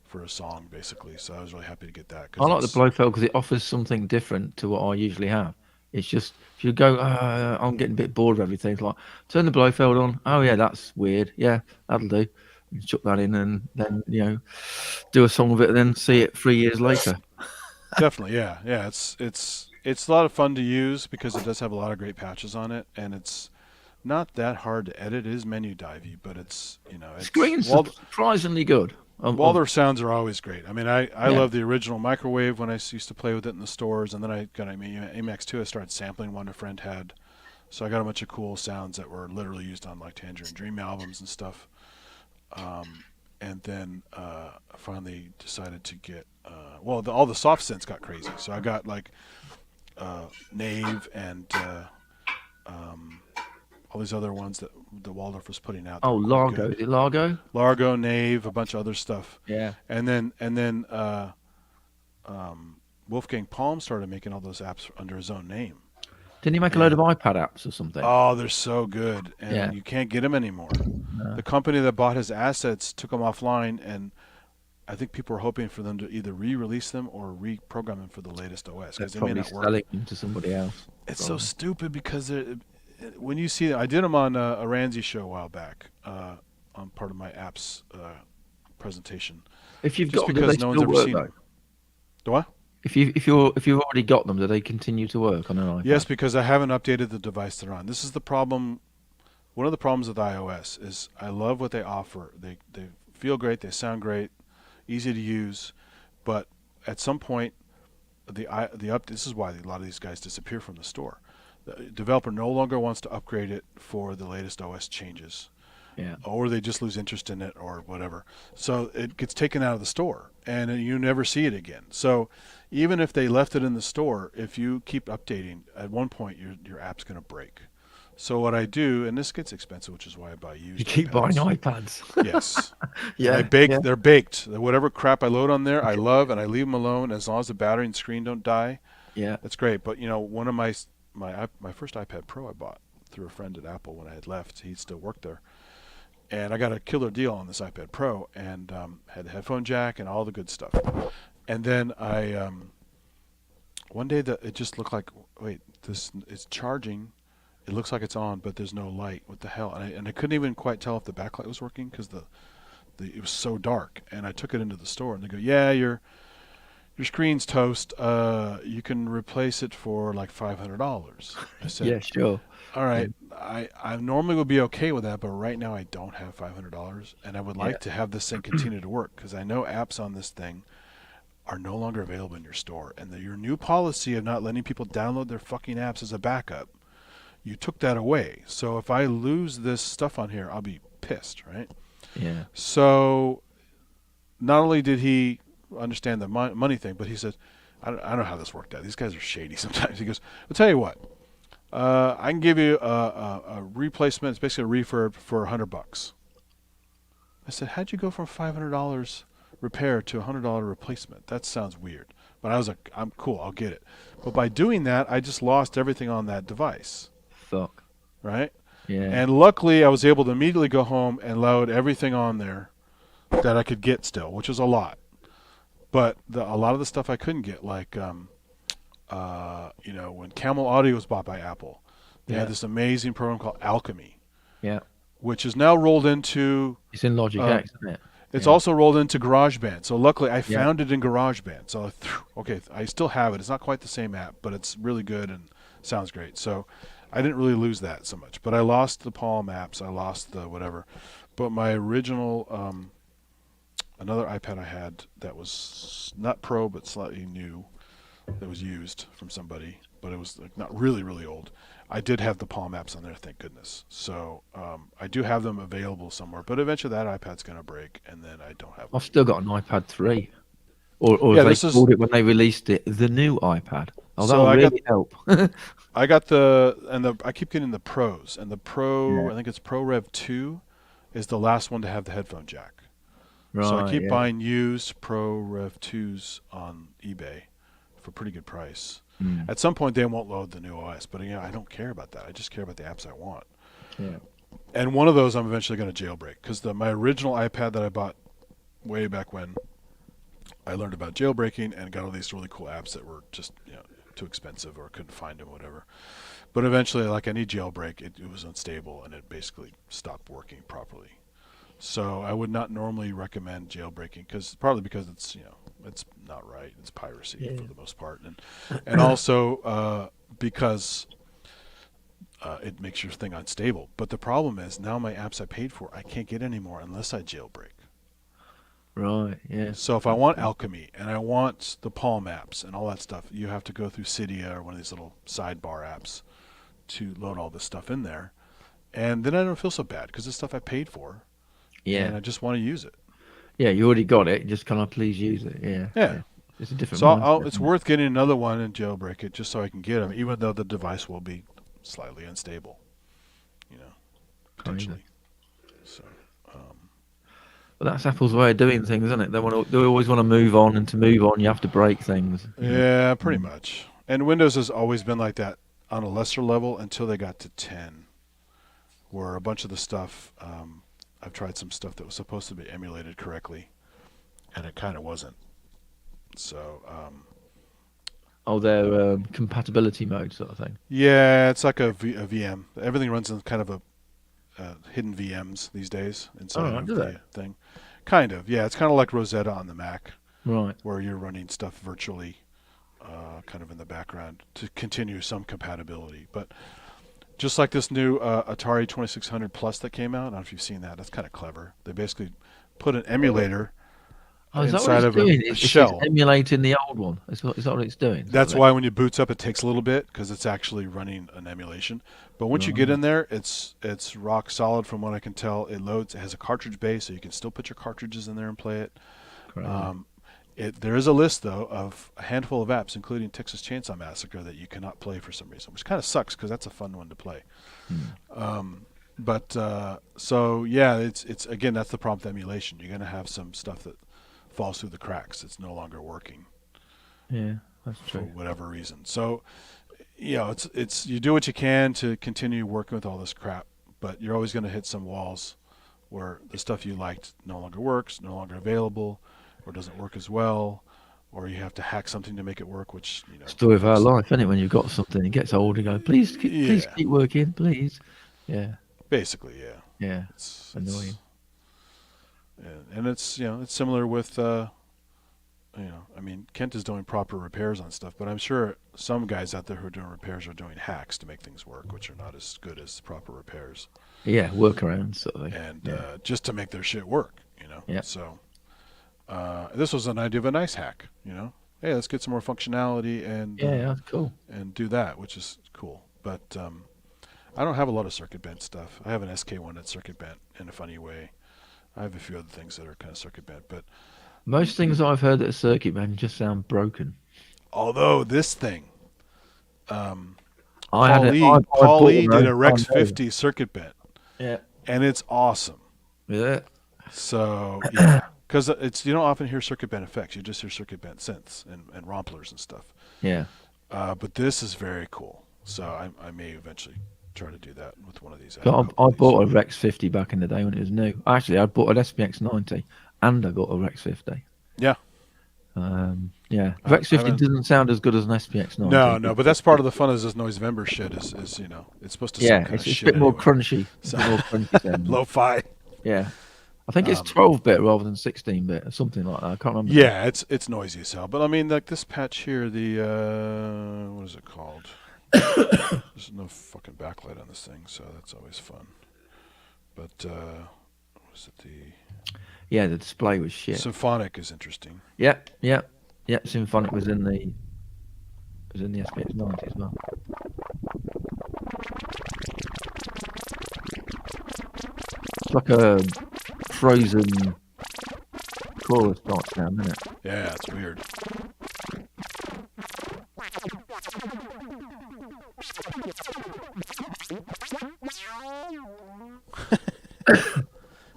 for a song, basically. So I was really happy to get that. I like the Blofeld because it offers something different to what I usually have. It's just if you go, I'm getting a bit bored of everything. It's like turn the Blofeld on. Oh yeah, that's weird. Yeah, that'll do. And chuck that in, and then do a song of it, and then see it 3 years later. Definitely, yeah, yeah. It's a lot of fun to use because it does have a lot of great patches on it, and it's not that hard to edit. It is menu divey, but it's Screen's surprisingly good. Waldorf sounds are always great. I mean, I Yeah. love the original microwave when I used to play with it in the stores, and then I got MX2. I started sampling one a friend had, so I got a bunch of cool sounds that were literally used on like Tangerine Dream albums and stuff. And then I finally decided to get all the soft synths got crazy, so I got like Nave and all these other ones that the Waldorf was putting out. Oh, Largo. Is it Largo? Largo, Nave, a bunch of other stuff. Yeah. And then Wolfgang Palm started making all those apps under his own name. Didn't he make a load of iPad apps or something? Oh, they're so good, and you can't get them anymore. The company that bought his assets took them offline, and I think people were hoping for them to either re-release them or reprogram them for the latest OS because they may not work. Selling them to somebody else. It's so stupid because when you see, I did them on a Ramsey show a while back on part of my apps presentation. If you've just got because them, no one's ever seen them. Do what? If you've already got them, do they continue to work on an iPad? Yes, because I haven't updated the device they're on. This is the problem. One of the problems with iOS is I love what they offer. They feel great, they sound great, easy to use, but at some point, this is why a lot of these guys disappear from the store. The developer no longer wants to upgrade it for the latest OS changes. Yeah. Or they just lose interest in it or whatever. So it gets taken out of the store and you never see it again. So even if they left it in the store, if you keep updating, at one point your app's going to break. So what I do, and this gets expensive, which is why I buy used. You keep buying iPads. Yes. Yeah. They're baked. Whatever crap I load on there, I love, and I leave them alone as long as the battery and screen don't die. Yeah. That's great. But one of my first iPad Pro I bought through a friend at Apple when I had left. He still worked there. And I got a killer deal on this iPad Pro and had the headphone jack and all the good stuff. And then I one day it just looked like, wait, this is charging. It looks like it's on, but there's no light. What the hell? And I couldn't even quite tell if the backlight was working because it was so dark. And I took it into the store and they go, yeah, your screen's toast. You can replace it for like $500. I said, yeah, sure. All right. I normally would be okay with that, but right now I don't have $500, and I would like to have this thing continue to work because I know apps on this thing are no longer available in your store, and your new policy of not letting people download their fucking apps as a backup, you took that away. So if I lose this stuff on here, I'll be pissed, right? Yeah. So not only did he understand the money thing, but he said, I don't know how this worked out. These guys are shady sometimes. He goes, I'll tell you what. I can give you a replacement. It's basically a refurb for $100. I said, how'd you go from $500 repair to $100 replacement? That sounds weird. But I was like, I'm cool. I'll get it. But by doing that, I just lost everything on that device. Fuck. Right? Yeah. And luckily, I was able to immediately go home and load everything on there that I could get still, which is a lot. But a lot of the stuff I couldn't get, like when Camel Audio was bought by Apple, they had this amazing program called Alchemy. Yeah. Which is now rolled into. It's in Logic X, isn't it? It's also rolled into GarageBand. So luckily, I found it in GarageBand. So I still have it. It's not quite the same app, but it's really good and sounds great. So I didn't really lose that so much. But I lost the Palm apps. I lost the whatever. But my original, another iPad I had that was not Pro but slightly new, that was used from somebody, but it was like not really, really old. I did have the Palm apps on there, thank goodness. So I do have them available somewhere, but eventually that iPad's going to break, and then I don't have. I've still got an iPad 3, or they called it when they released it the new iPad. Oh, that'll really help. I got I keep getting the Pros, and the Pro, I think it's Pro Rev 2, is the last one to have the headphone jack. Right. So I keep buying used Pro Rev 2s on eBay for a pretty good price. At some point they won't load the new OS, but I don't care about that. I just care about the apps I want. Yeah. And one of those I'm eventually going to jailbreak because my original iPad that I bought way back when, I learned about jailbreaking and got all these really cool apps that were just too expensive or couldn't find them, whatever. But eventually, like any jailbreak, it was unstable and it basically stopped working properly. So I would not normally recommend jailbreaking partly because it's it's not right. It's piracy for the most part, and also because it makes your thing unstable. But the problem is now my apps I paid for I can't get anymore unless I jailbreak. Right. Yeah. So if I want Alchemy and I want the Palm apps and all that stuff, you have to go through Cydia or one of these little sidebar apps to load all this stuff in there. And then I don't feel so bad because it's stuff I paid for. Yeah. And I just want to use it. Yeah, you already got it. Just can I please use it? Yeah. Yeah. It's a different. So it's worth getting another one and jailbreak it just so I can get them, even though the device will be slightly unstable. Potentially. So. But that's Apple's way of doing things, isn't it? They always want to move on, and to move on, you have to break things. Yeah, pretty much. And Windows has always been like that on a lesser level until they got to 10, where a bunch of the stuff, I've tried some stuff that was supposed to be emulated correctly, and it kind of wasn't. So. Their compatibility mode sort of thing. Yeah, it's like a VM. Everything runs in kind of a hidden VMs these days inside of the thing. Kind of, yeah. It's kind of like Rosetta on the Mac, right? Where you're running stuff virtually, kind of in the background to continue some compatibility. But just like this new Atari 2600 Plus that came out, I don't know if you've seen that. That's kind of clever. They basically put an emulator inside of a shell. It's emulating the old one. Is that what it's doing? That's why when you boots up, it takes a little bit because it's actually running an emulation. But once you get in there, it's rock solid from what I can tell. It loads. It has a cartridge bay, so you can still put your cartridges in there and play it. There is a list, though, of a handful of apps, including Texas Chainsaw Massacre, that you cannot play for some reason, which kind of sucks because that's a fun one to play. So yeah, it's again, that's the problem with emulation. You're going to have some stuff that falls through the cracks. It's no longer working. Yeah, that's true. For whatever reason. So, it's you do what you can to continue working with all this crap, but you're always going to hit some walls where the stuff you liked no longer works, no longer available, or doesn't work as well, or you have to hack something to make it work, which story of our life, isn't it? When you've got something, it gets old. You go, please keep working, please. Yeah. Basically, yeah. Yeah. It's annoying. And it's it's similar with I mean, Kent is doing proper repairs on stuff, but I'm sure some guys out there who are doing repairs are doing hacks to make things work, which are not as good as proper repairs. Yeah, workarounds sort of thing. And just to make their shit work, Yeah. So this was an idea of a nice hack, Hey, let's get some more functionality and that's cool. And do that, which is cool. But I don't have a lot of circuit bent stuff. I have an SK1 that's circuit bent in a funny way. I have a few other things that are kind of circuit bent, but most things I've heard that are circuit bent just sound broken. Although this thing, Paul Lee did a Rex 50 circuit bent. Yeah, and it's awesome. Yeah. So yeah, because you don't often hear circuit bent effects. You just hear circuit bent synths and romplers and stuff. Yeah. But this is very cool. So I may eventually try to do that with one of these. I bought a Rex 50 back in the day when it was new. Actually, I bought an SPX 90 and I got a Rex 50. Yeah. Rex 50 doesn't sound as good as an SPX 90. No, but that's part of the fun of this Noisevember shit is it's supposed to sound kind of it's shit a bit more anyway. crunchy. So, more crunchy sound. Lo-fi. Yeah. I think it's 12-bit rather than 16-bit or something like that. I can't remember. Yeah, it's noisy as hell. But I mean, like this patch here, the what is it called? There's no fucking backlight on this thing, so that's always fun. But what is it? Yeah, the display was shit. Symphonic is interesting. Yeah. Symphonic was in the SPX 90 as well. It's like a frozen chorus start sound, isn't it? Yeah, it's weird.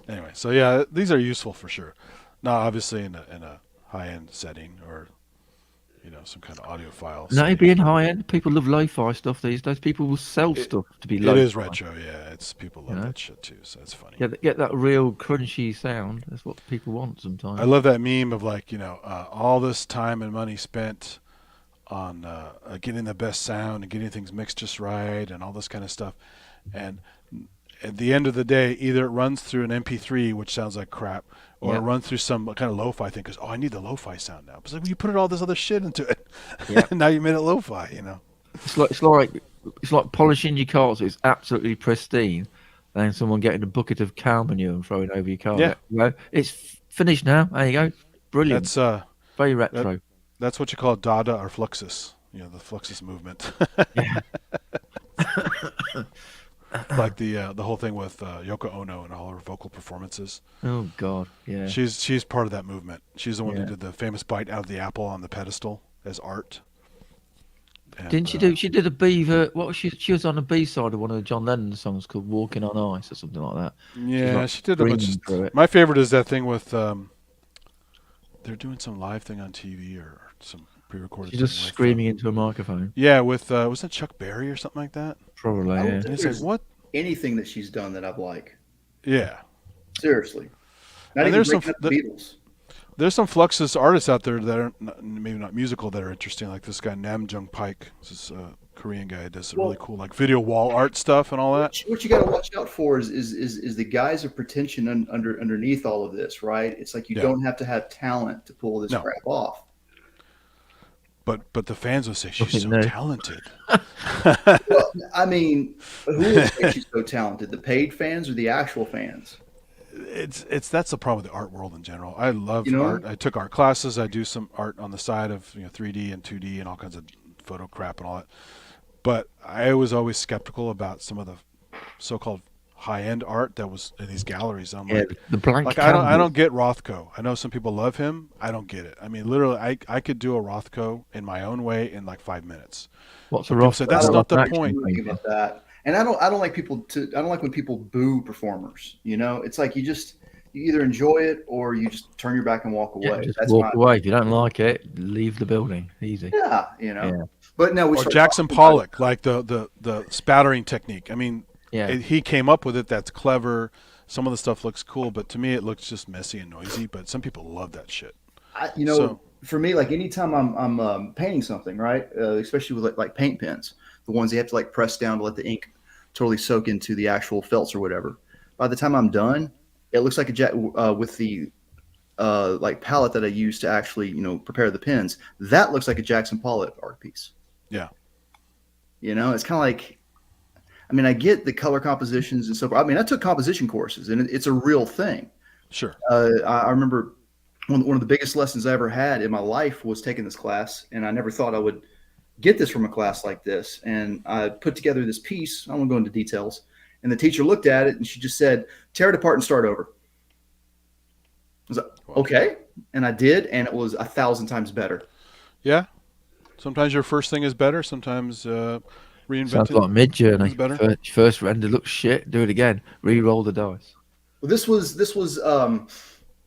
Anyway, so yeah, these are useful for sure. Not obviously in a high-end setting or some kind of audiophile. No, being high-end, people love lo-fi stuff these days. People will sell stuff to be lo-fi. It is retro, yeah. It's people love that shit too, so it's funny. Get that real crunchy sound. That's what people want sometimes. I love that meme of all this time and money spent getting the best sound and getting things mixed just right and all this kind of stuff. And at the end of the day, either it runs through an MP3, which sounds like crap, or it runs through some kind of lo-fi thing because, I need the lo-fi sound now. It's like, well, you put all this other shit into it. Yeah. Now you made it lo-fi, It's like polishing your car so it's absolutely pristine, and then someone getting a bucket of cow manure and throwing over your car. Yeah. It's finished now. There you go. Brilliant. That's very retro. That's what you call Dada or Fluxus. The Fluxus movement. Yeah. Like the whole thing with Yoko Ono and all her vocal performances. Oh God, yeah. She's part of that movement. She's the one who did the famous bite out of the apple on the pedestal as art. And, Didn't she do? She did a beaver. What was she? She was on the B side of one of the John Lennon songs called "Walking on Ice" or something like that. Yeah, she did a bunch of. My favorite is that thing with. They're doing some live thing on TV or some pre-recorded. She's just screaming into a microphone. Yeah, with was it Chuck Berry or something like that? Probably. Yeah. And it's like, what? Anything that she's done that I've liked. Yeah. Seriously. Not and even the Beatles. There's some Fluxus artists out there that are maybe not musical that are interesting, like this guy Nam Jung Paik. This is a Korean guy who does really cool like video wall art stuff and all that. What you got to watch out for is the guise of pretension underneath all of this, right? It's like you don't have to have talent to pull this crap off. But the fans will say she's so talented. Well, I mean, who will say she's so talented? The paid fans or the actual fans? That's the problem with the art world in general. I love art. I took art classes. I do some art on the side of 3D and 2D and all kinds of photo crap and all that. But I was always skeptical about some of the so-called high-end art that was in these galleries. I'm like, the blank I don't get Rothko. I know some people love him. I don't get it. I mean, literally, I could do a Rothko in my own way in like 5 minutes. What's a Rothko? That's not the point. About that. And I don't like when people boo performers. It's like you either enjoy it or you just turn your back and walk away. Yeah, just walk away. If you don't like it, leave the building. Easy. Yeah, But no, or Jackson Pollock, like the spattering technique. I mean, he came up with it. That's clever. Some of the stuff looks cool, but to me, it looks just messy and noisy. But some people love that shit. For me, like anytime I'm painting something, right, especially with like paint pens, the ones you have to like press down to let the ink totally soak into the actual felts or whatever. By the time I'm done, it looks like with the like palette that I use to actually prepare the pens. That looks like a Jackson Pollock art piece. Yeah. It's kind of like, I mean, I get the color compositions and so forth. I mean, I took composition courses, and it's a real thing. Sure. I remember one of the biggest lessons I ever had in my life was taking this class, and I never thought I would get this from a class like this. And I put together this piece. I won't go into details. And the teacher looked at it, and she just said, "Tear it apart and start over." I was like, okay. And I did, and it was 1,000 times better. Yeah. Sometimes your first thing is better. Sometimes reinventing. Sounds like Mid-Journey. First render looks shit. Do it again. Re-roll the dice. Well, this was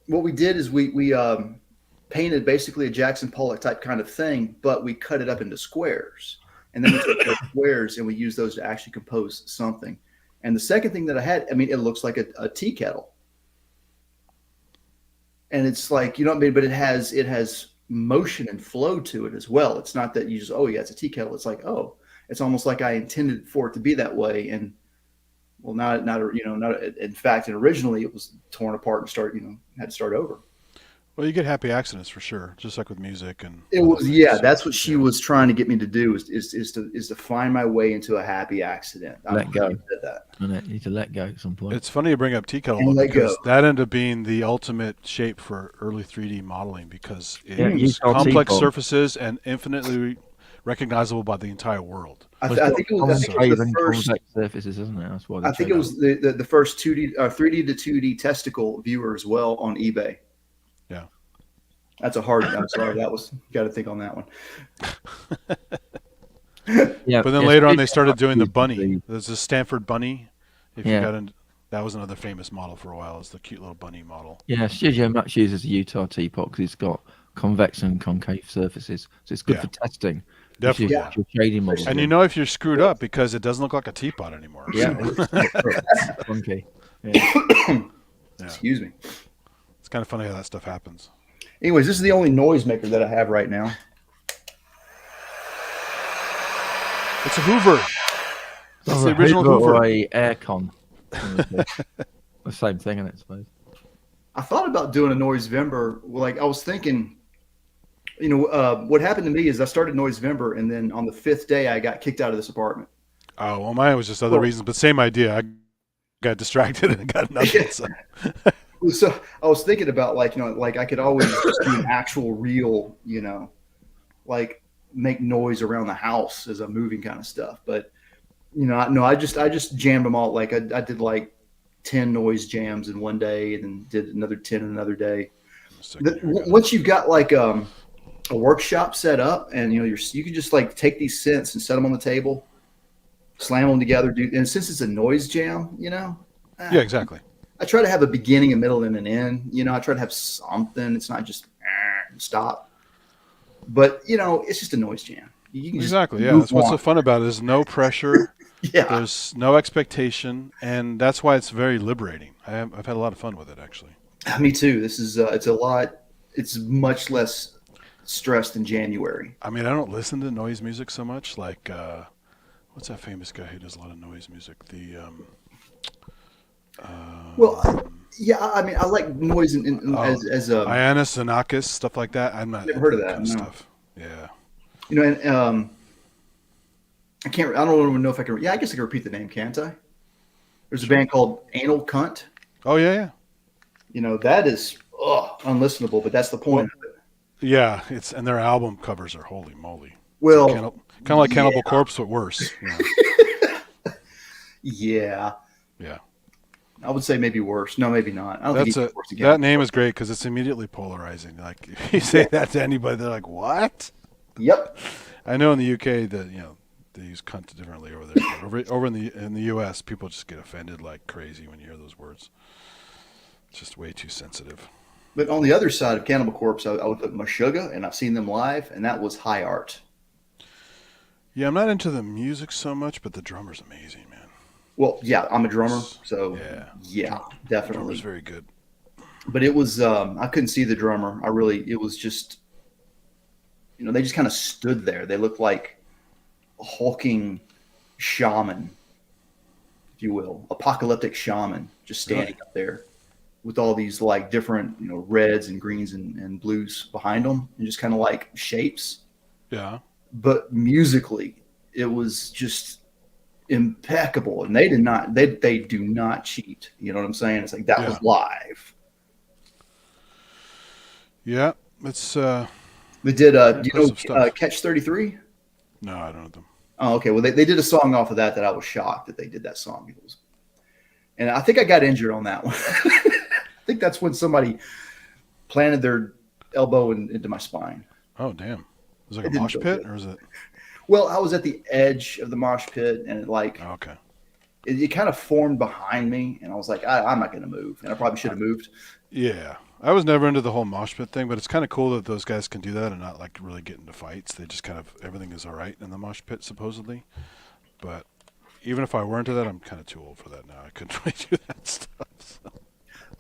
what we did is we painted basically a Jackson Pollock type kind of thing, but we cut it up into squares, and then we took those squares and we used those to actually compose something. And the second thing that I had, I mean, it looks like a tea kettle, and it's like, you know what I mean, but it has motion and flow to it as well. It's not that you just, oh yeah, it's a tea kettle. It's like, oh, it's almost like I intended for it to be that way. And well, not in fact, and originally it was torn apart and had to start over. Well, you get happy accidents for sure, just like with music and. It was that's what she was trying to get me to do is to find my way into a happy accident. Let go. You need to let go at some point. It's funny you bring up tea kettle because that ended up being the ultimate shape for early 3D modeling because it was complex surfaces and infinitely recognizable by the entire world. I think it was the first surfaces, isn't it? That's why I think it was the first 3D to 2D testicle viewer as well on eBay. Yeah. That's a hard. I'm sorry. That was got to think on that one. Yeah. But then later on, they started doing the bunny. There's a Stanford bunny. If you got into, that was another famous model for a while. It's the cute little bunny model. Yeah, Studio Max uses a Utah teapot because it's got convex and concave surfaces, so it's good for testing. Definitely. Shading models. And you know if you're screwed up because it doesn't look like a teapot anymore. Yeah. Funky. Excuse me. It's kind of funny how that stuff happens. Anyways, this is the only noisemaker that I have right now. It's a Hoover. That's the a original Hoover Hoover. or a aircon. The same thing, isn't it, I suppose? I thought about doing a Noisevember. Like I was thinking, what happened to me is I started Noisevember, and then on the 5th day, I got kicked out of this apartment. Oh, well, mine was just other Well, reasons, but same idea. I got distracted and got nothing. So. So I was thinking about like I could always just do an actual real, like make noise around the house as I'm moving kind of stuff. But no, I just jammed them all. Like I did like 10 noise jams in one day, and then did another 10 in another day. Once you've got like a workshop set up, and you can just like take these synths and set them on the table, slam them together, and since it's a noise jam, Yeah, exactly. I try to have a beginning, a middle, and an end. I try to have something. It's not just stop. But it's just a noise jam. You can exactly. Yeah, that's what's so fun about it. There's no pressure. Yeah. There's no expectation, and that's why it's very liberating. I've had a lot of fun with it, actually. Me too. This is it's a lot. It's much less stress than January. I mean, I don't listen to noise music so much. Like, what's that famous guy who does a lot of noise music? Yeah, I mean, I like noise as Iana Xenakis, stuff like that. I'm not never heard of that. kind of No. stuff. Yeah. And I can't. I don't even know if I can. Yeah, I guess I can repeat the name, can't I? There's a band called Anal Cunt. Oh yeah. That is unlistenable, but that's the point of it. Yeah, and their album covers are holy moly. Well, kind of like Cannibal Corpse, but worse. Yeah. Yeah. I would say maybe worse. No, maybe not. I don't think it's worse again. That name is great because it's immediately polarizing. Like if you say that to anybody, they're like, "What?" Yep. I know in the UK that they use cunt differently over there. Over in the US, people just get offended like crazy when you hear those words. It's just way too sensitive. But on the other side of Cannibal Corpse, I would put Meshuggah, and I've seen them live, and that was high art. Yeah, I'm not into the music so much, but the drummer's amazing, man. Well, yeah, I'm a drummer, so yeah, definitely. The drummer's very good. But it was I couldn't see the drummer. It was just they just kind of stood there. They looked like a hulking shaman, if you will, apocalyptic shaman, just standing up there with all these like different reds and greens and blues behind them, and just kind of like shapes. Yeah. But musically, it was just impeccable, and they do not cheat. You know what I'm saying? It's like that was live. Yeah, it's they did Catch 33. No, I don't know them. Oh, okay. Well, they did a song off of that I was shocked that they did that song. And I think I got injured on that one. I think that's when somebody planted their elbow into my spine. Oh, damn. Was it like a mosh pit, or is it? Well, I was at the edge of the mosh pit, and it kind of formed behind me, and I was like, I'm not going to move, and I probably should have moved. Yeah, I was never into the whole mosh pit thing, but it's kind of cool that those guys can do that and not like really get into fights. They just kind of everything is all right in the mosh pit supposedly. But even if I were into that, I'm kind of too old for that now. I couldn't really do that stuff. So.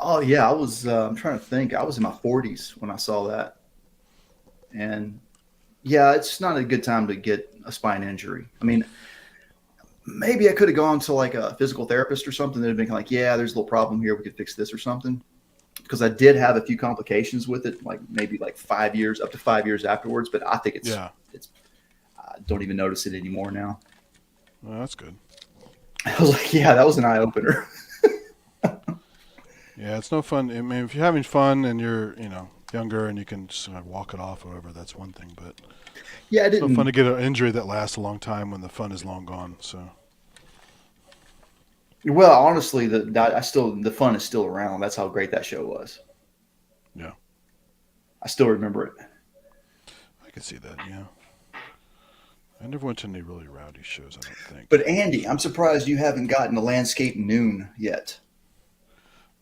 Oh yeah, I was. I'm trying to think. I was in my 40s when I saw that, and yeah, it's not a good time to get a spine injury. I mean, maybe I could have gone to like a physical therapist or something that had been like, yeah, there's a little problem here. We could fix this or something. Because I did have a few complications with it, like maybe like 5 years, up to 5 years afterwards. But I think it's I don't even notice it anymore now. Well, that's good. I was like, yeah, that was an eye opener. Yeah, it's no fun. I mean, if you're having fun and you're, younger and you can just walk it off or whatever, that's one thing. But yeah, it's no fun to get an injury that lasts a long time when the fun is long gone. So. Well, honestly, the fun is still around. That's how great that show was. Yeah. I still remember it. I can see that, yeah. I never went to any really rowdy shows, I don't think. But Andy, I'm surprised you haven't gotten a Landscape Noon yet.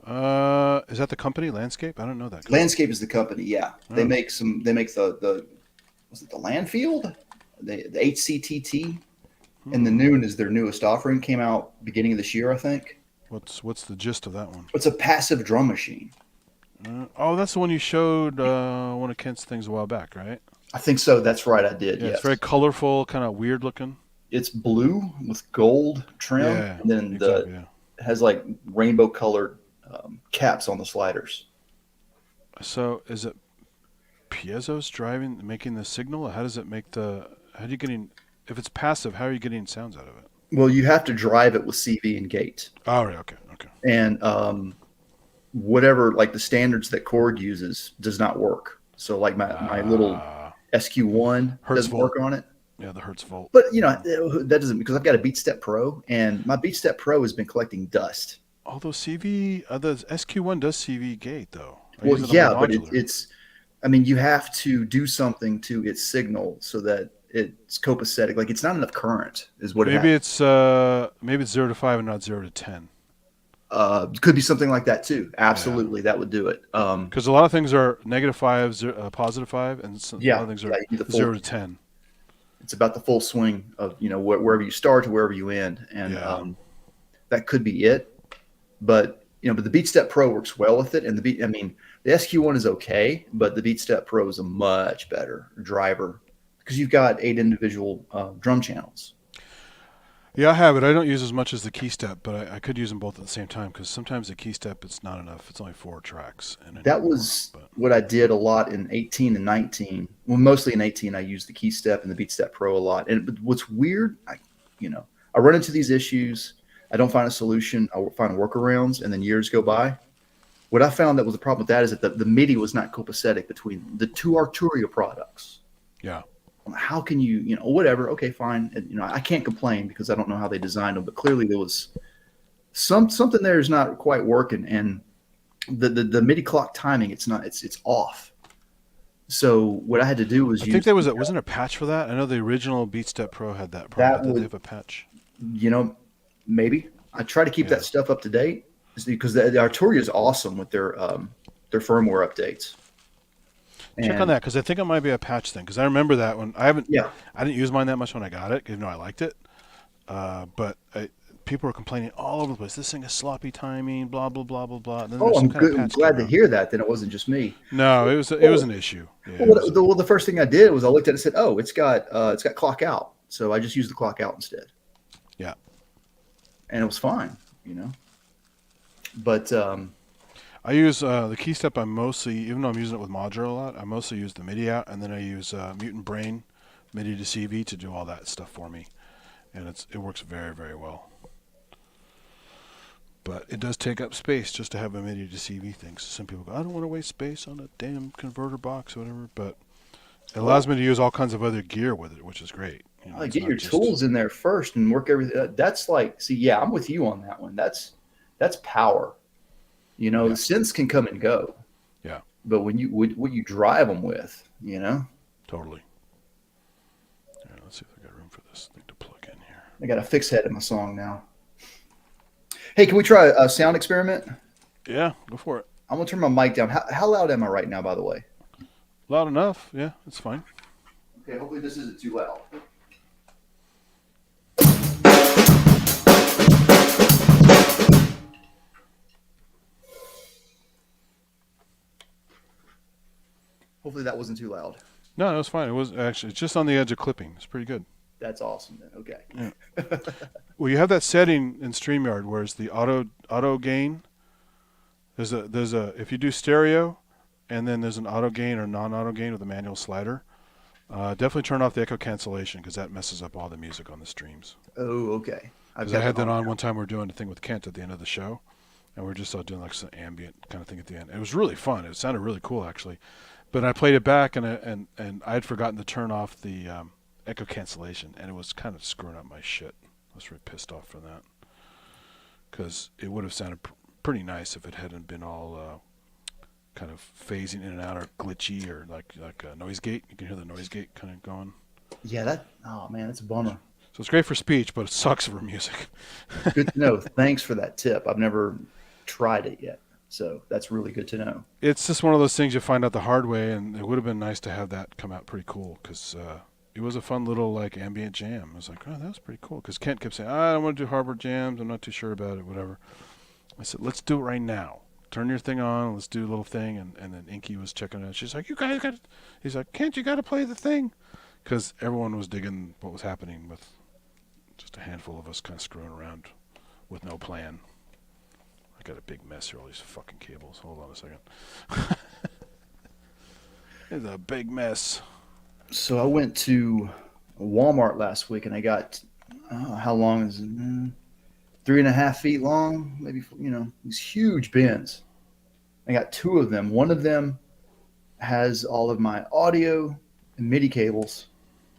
Is that the company, Landscape? I don't know that. Landscape is the company, yeah. Oh. They make the was it the Landfield? The HCTT? And the Noon is their newest offering. Came out beginning of this year, I think. What's the gist of that one? It's a passive drum machine. That's the one you showed one of Kent's things a while back, right? I think so. That's right. I did. Yeah, yes. It's very colorful, kind of weird looking. it's blue with gold trim, Yeah, and then exactly. Yeah. it has like rainbow colored caps on the sliders. So is it piezo's making the signal? How does it make the? How do you getting? If it's passive, how are you getting sounds out of it? Well, you have to drive it with CV and gate, Oh, right. Okay. Okay. and whatever like the standards that Cord uses does not work. So like my little SQ1 Hertz doesn't volt. work on it. Yeah, the Hertz volt. But that doesn't, because I've got a BeatStep Pro, and my BeatStep Pro has been collecting dust. Although CV, the SQ1 does CV gate though. I Well, use it on yeah, my but modular. it's I mean, you have to do something to its signal so that it's copacetic. Like it's not enough current, is what it maybe has. it's 0 to 5 and not 0 to 10. Could be something like that too. Yeah. Absolutely, that would do it. Because a lot of things are -5, positive 5, and a lot of things are you need the 0 to 10. It's about the full swing of wherever you start to wherever you end, and that could be it. But but the BeatStep Pro works well with it, and the SQ1 is okay, but the BeatStep Pro is a much better driver because you've got 8 individual drum channels. Yeah, I have it. I don't use as much as the key step, but I could use them both at the same time because sometimes the key step it's not enough. It's only 4 tracks. And That was what I did a lot in 18 and 19. Well, mostly in 18, I used the key step and the BeatStep Pro a lot. And what's weird, I run into these issues. I don't find a solution. I find workarounds, and then years go by. What I found that was the problem with that is that the MIDI was not copacetic between the two Arturia products. Yeah. How can you, whatever. Okay, fine. And, I can't complain because I don't know how they designed them, but clearly there was something there is not quite working. And the MIDI clock timing, it's off. So what I had to do was I think there wasn't a patch for that. I know the original BeatStep Pro had that problem. Did they have a patch? Maybe. I try to keep that stuff up to date because the Arturia is awesome with their firmware updates. Check on that because I think it might be a patch thing because I remember that one. I didn't use mine that much when I got it, even though I liked it. But people were complaining all over the place. This thing is sloppy timing, blah blah blah blah blah. And then I'm glad to hear that. Then it wasn't just me. No, it was an issue. Yeah, well, the first thing I did was I looked at it and said, "Oh, it's got clock out." So I just used the clock out instead. Yeah, and it was fine, But I use the key step. I mostly, even though I'm using it with modular a lot, I mostly use the MIDI out, and then I use Mutant Brain MIDI to CV to do all that stuff for me, and it works very very well. But it does take up space just to have a MIDI to CV thing. So some people go, I don't want to waste space on a damn converter box or whatever. But it allows me to use all kinds of other gear with it, which is great. Get your tools in there first and work everything. That's like, I'm with you on that one. That's power. The synths can come and go. Yeah. But what you drive them with, Totally. All right, let's see if I got room for this thing to plug in here. I got a fix head in my song now. Hey, can we try a sound experiment? Yeah, go for it. I'm going to turn my mic down. How loud am I right now, by the way? Loud enough. Yeah, it's fine. Okay, hopefully this isn't too loud. Hopefully that wasn't too loud. No, it was fine. It was actually just on the edge of clipping. It's pretty good. That's awesome then. Okay. Yeah. Well, you have that setting in StreamYard where it's the auto gain. There's a if you do stereo, and then there's an auto gain or non-auto gain with a manual slider. Definitely turn off the echo cancellation because that messes up all the music on the streams. Oh, okay. Because I had that on one time. We were doing a thing with Kent at the end of the show, and we're just doing like some ambient kind of thing at the end. It was really fun. It sounded really cool actually. But I played it back, and I had forgotten to turn off the echo cancellation, and it was kind of screwing up my shit. I was really pissed off for that because it would have sounded pretty nice if it hadn't been all kind of phasing in and out or glitchy or like a noise gate. You can hear the noise gate kind of going. Yeah, oh man, that's a bummer. So it's great for speech, but it sucks for music. Good to know. Thanks for that tip. I've never tried it yet. So that's really good to know. It's just one of those things you find out the hard way, and it would have been nice to have that come out pretty cool because it was a fun little like ambient jam. I was like, oh, that was pretty cool because Kent kept saying, I don't want to do Harvard jams. I'm not too sure about it, whatever. I said, let's do it right now. Turn your thing on. Let's do a little thing. And then Inky was checking it out. She's like, you guys got he's like, Kent, you got to play the thing because everyone was digging what was happening with Just a handful of us kind of screwing around with no plan. I got a big mess here, all these fucking cables. Hold on a second. It's a big mess. So I went to Walmart last week and I got, how long is it? 3.5 feet long, maybe, these huge bins. I got 2 of them. One of them has all of my audio and MIDI cables.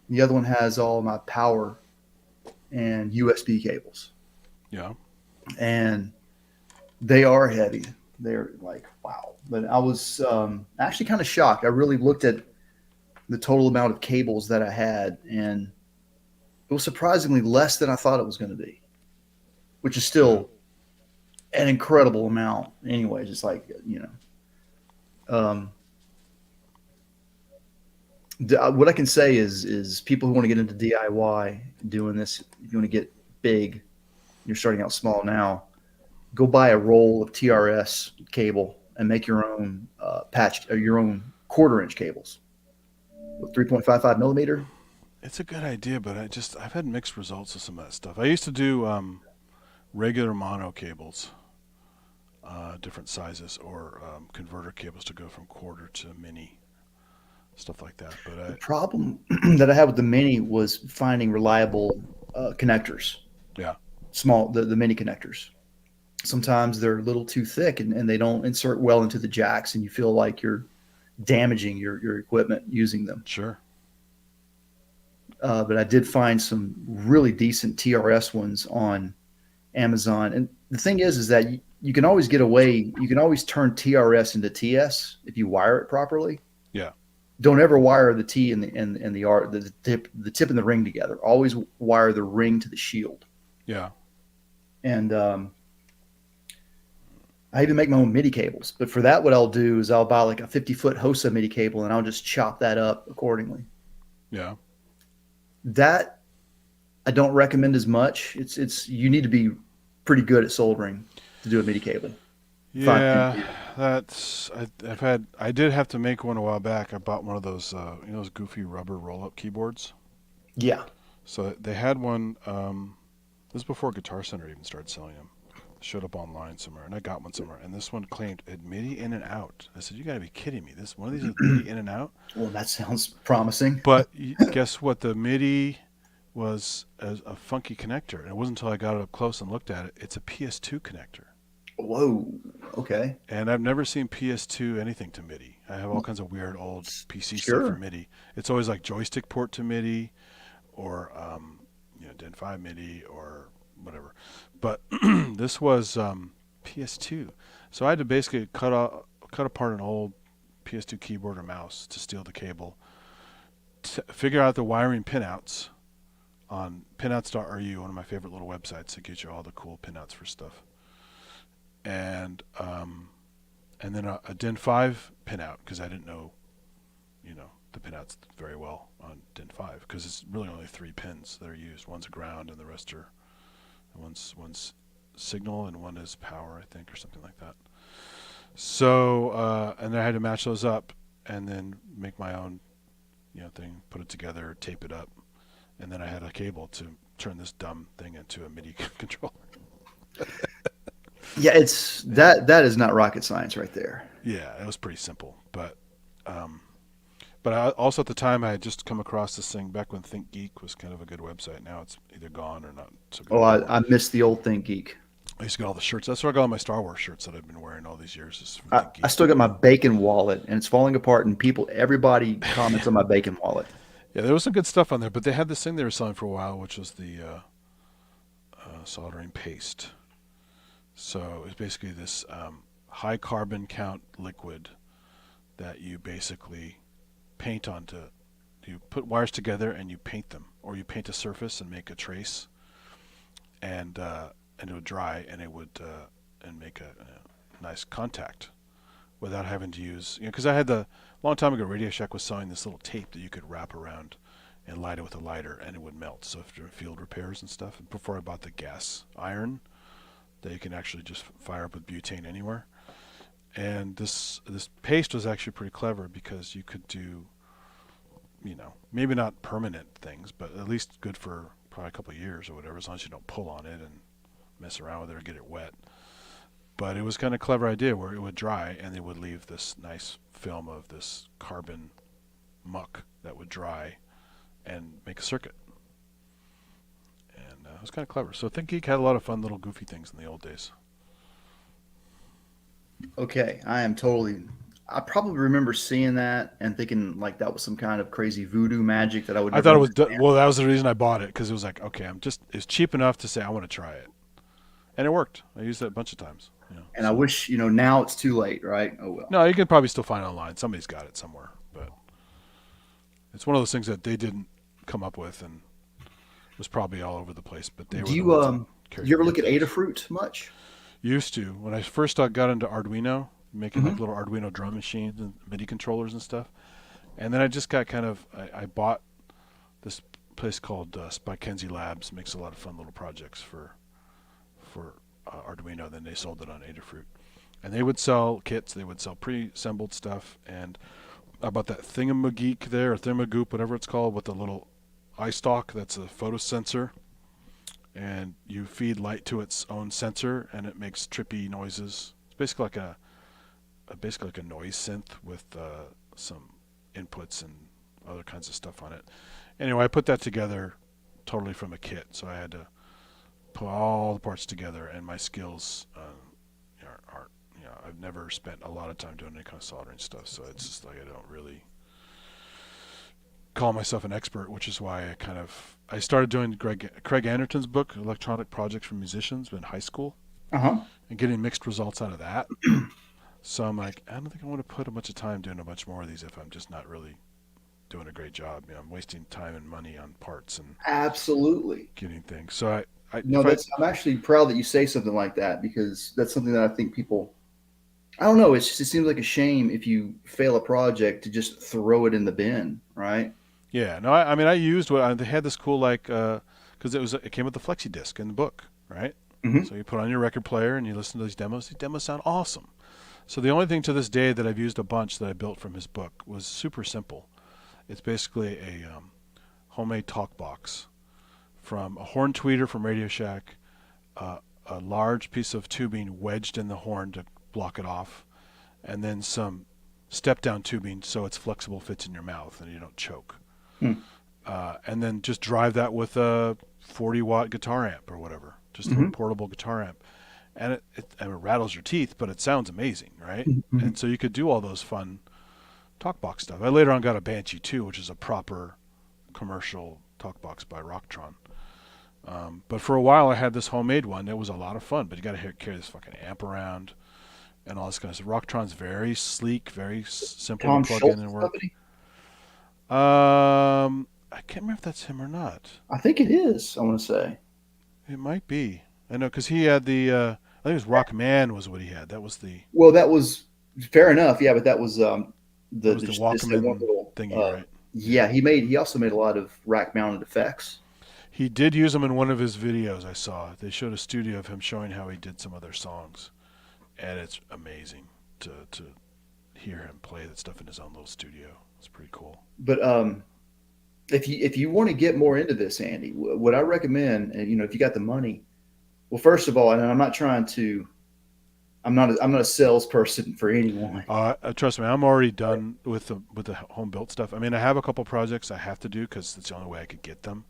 The other one has all my power and USB cables. Yeah. And they are heavy. They're like, wow. But I was actually kind of shocked. I really looked at the total amount of cables that I had, and it was surprisingly less than I thought it was going to be, which is still an incredible amount. Anyways, it's like, what I can say is people who want to get into DIY doing this, if you want to get big, you're starting out small now, go buy a roll of TRS cable and make your own patch or your own 1/4-inch cables with 3.55 millimeter. It's a good idea, but I've had mixed results with some of that stuff. I used to do regular mono cables, different sizes, or converter cables to go from 1/4 to mini, stuff like that. But The problem that I had with the mini was finding reliable connectors. Yeah. The mini connectors. Sometimes they're a little too thick and they don't insert well into the jacks, and you feel like you're damaging your equipment using them. Sure. But I did find some really decent TRS ones on Amazon. And the thing is that you can always get away. You can always turn TRS into TS if you wire it properly. Yeah. Don't ever wire the T and the tip and the ring together. Always wire the ring to the shield. Yeah. And I even make my own MIDI cables. But for that, what I'll do is I'll buy like a 50-foot HOSA MIDI cable, and I'll just chop that up accordingly. Yeah. That I don't recommend as much. It's you need to be pretty good at soldering to do a MIDI cable. Yeah, I did have to make one a while back. I bought one of those those goofy rubber roll-up keyboards. Yeah. So they had one. This was before Guitar Center even started selling them. Showed up online somewhere, and I got one somewhere. And this one claimed it MIDI in and out. I said, "You got to be kidding me! This one of these is MIDI in and out." Well, that sounds promising. But guess what? The MIDI was a funky connector, and it wasn't until I got it up close and looked at it. It's a PS2 connector. Whoa. Okay. And I've never seen PS2 anything to MIDI. I have all kinds of weird old PC Sure. stuff for MIDI. It's always like joystick port to MIDI, or DIN 5 MIDI or whatever. But this was PS2, so I had to basically cut apart an old PS2 keyboard or mouse to steal the cable, figure out the wiring pinouts on pinouts.ru, one of my favorite little websites that gets you all the cool pinouts for stuff. And then a DIN 5 pinout, because I didn't know, the pinouts very well on DIN 5, because it's really only 3 pins that are used. One's a ground, and the rest are one's signal, and one is power, I think, or something like that. So and I had to match those up, and then make my own, thing, put it together, tape it up, and then I had a cable to turn this dumb thing into a MIDI controller. Yeah, it's that is not rocket science right there. Yeah, it was pretty simple, but I also at the time I had just come across this thing back when ThinkGeek was kind of a good website. Now it's either gone or not so good. Oh, I miss the old ThinkGeek. I used to get all the shirts. That's where I got all my Star Wars shirts that I've been wearing all these years. Is from I ThinkGeek. still got my bacon wallet, and it's falling apart, and everybody comments on my bacon wallet. Yeah, there was some good stuff on there, but they had this thing they were selling for a while, which was the soldering paste. So it was basically this high carbon count liquid that you basically paint onto. You put wires together and you paint them, or you paint a surface and make a trace, and it would dry, and it would and make a nice contact without having to use, because I had a long time ago Radio Shack was selling this little tape that you could wrap around and light it with a lighter, and it would melt. So if you're doing field repairs and stuff, and before I bought the gas iron that you can actually just fire up with butane anywhere. And this paste was actually pretty clever, because you could do, maybe not permanent things, but at least good for probably a couple of years or whatever, as long as you don't pull on it and mess around with it or get it wet. But it was kind of a clever idea where it would dry and it would leave this nice film of this carbon muck that would dry and make a circuit. And it was kind of clever. So ThinkGeek had a lot of fun little goofy things in the old days. Okay, I probably remember seeing that and thinking like that was some kind of crazy voodoo magic that I would I never thought it was understand. well. That was the reason I bought it, because it was like, okay, it's cheap enough to say I want to try it, and it worked. I used it a bunch of times. And I wish, now it's too late, right? Oh well. No, you can probably still find it online. Somebody's got it somewhere, but it's one of those things that they didn't come up with, and it was probably all over the place. But they were Do the ones that carried you ever the look at things. Adafruit much? Used to, when I first got into Arduino, making like Mhm. little Arduino drum machines and MIDI controllers and stuff, and then I just got I bought this place called Kenzie Labs. Makes a lot of fun little projects for Arduino. Then they sold it on Adafruit, and they would sell kits. They would sell pre-assembled stuff, and I bought that thingamageek there, or thingamagoop, whatever it's called, with the little eye stalk. That's a photo sensor, and you feed light to its own sensor, and it makes trippy noises. It's basically like a noise synth with some inputs and other kinds of stuff on it. Anyway, I put that together totally from a kit, so I had to put all the parts together, and my skills are I've never spent a lot of time doing any kind of soldering stuff, so it's just like I don't really call myself an expert, which is why I started doing Craig Anderton's book, Electronic Projects for Musicians, in high school, Uh-huh. and getting mixed results out of that. So I'm like, I don't think I want to put a bunch of time doing a bunch more of these if I'm just not really doing a great job. I'm wasting time and money on parts and Absolutely. getting things. So No, I'm actually proud that you say something like that because that's something that I think people. I don't know. It seems like a shame if you fail a project to just throw it in the bin, right? yeah, no, I mean, I used they had this cool because it came with the flexi disc in the book, right? Mhm. So you put on your record player and you listen to these demos. These demos sound awesome. So the only thing to this day that I've used a bunch that I built from his book was super simple. It's basically a homemade talk box from a horn tweeter from Radio Shack, a large piece of tubing wedged in the horn to block it off, and then some step-down tubing so it's flexible, fits in your mouth, and you don't choke. Hmm. And then just drive that with a 40-watt guitar amp or whatever, just a Mhm. little portable guitar amp. And it rattles your teeth, but it sounds amazing, right? Mhm. And so you could do all those fun talkbox stuff. I later on got a Banshee 2, which is a proper commercial talkbox by Rocktron. But for a while, I had this homemade one. It was a lot of fun, but you got to carry this fucking amp around and all this kind of stuff. Rocktron's very sleek, very simple Tom to plug Schultz in and work. company? I can't remember if that's him or not. I think it is. I want to say. It might be. I know because he had I think it was Rockman was what he had. That was Well, that was fair enough. Yeah, but that was that was the just that one Walkman little. thingy, right? Yeah, he also made a lot of rack mounted effects. He did use them in one of his videos I saw. They showed a studio of him showing how he did some of their songs, and it's amazing to hear him play that stuff in his own little studio. It's pretty cool. But if you want to get more into this, Andy, what I recommend, and if you got the money, well, first of all, and I'm not trying to, I'm not a salesperson for anyone. Trust me, I'm already done with the home built stuff. I mean, I have a couple projects I have to do because it's the only way I could get them.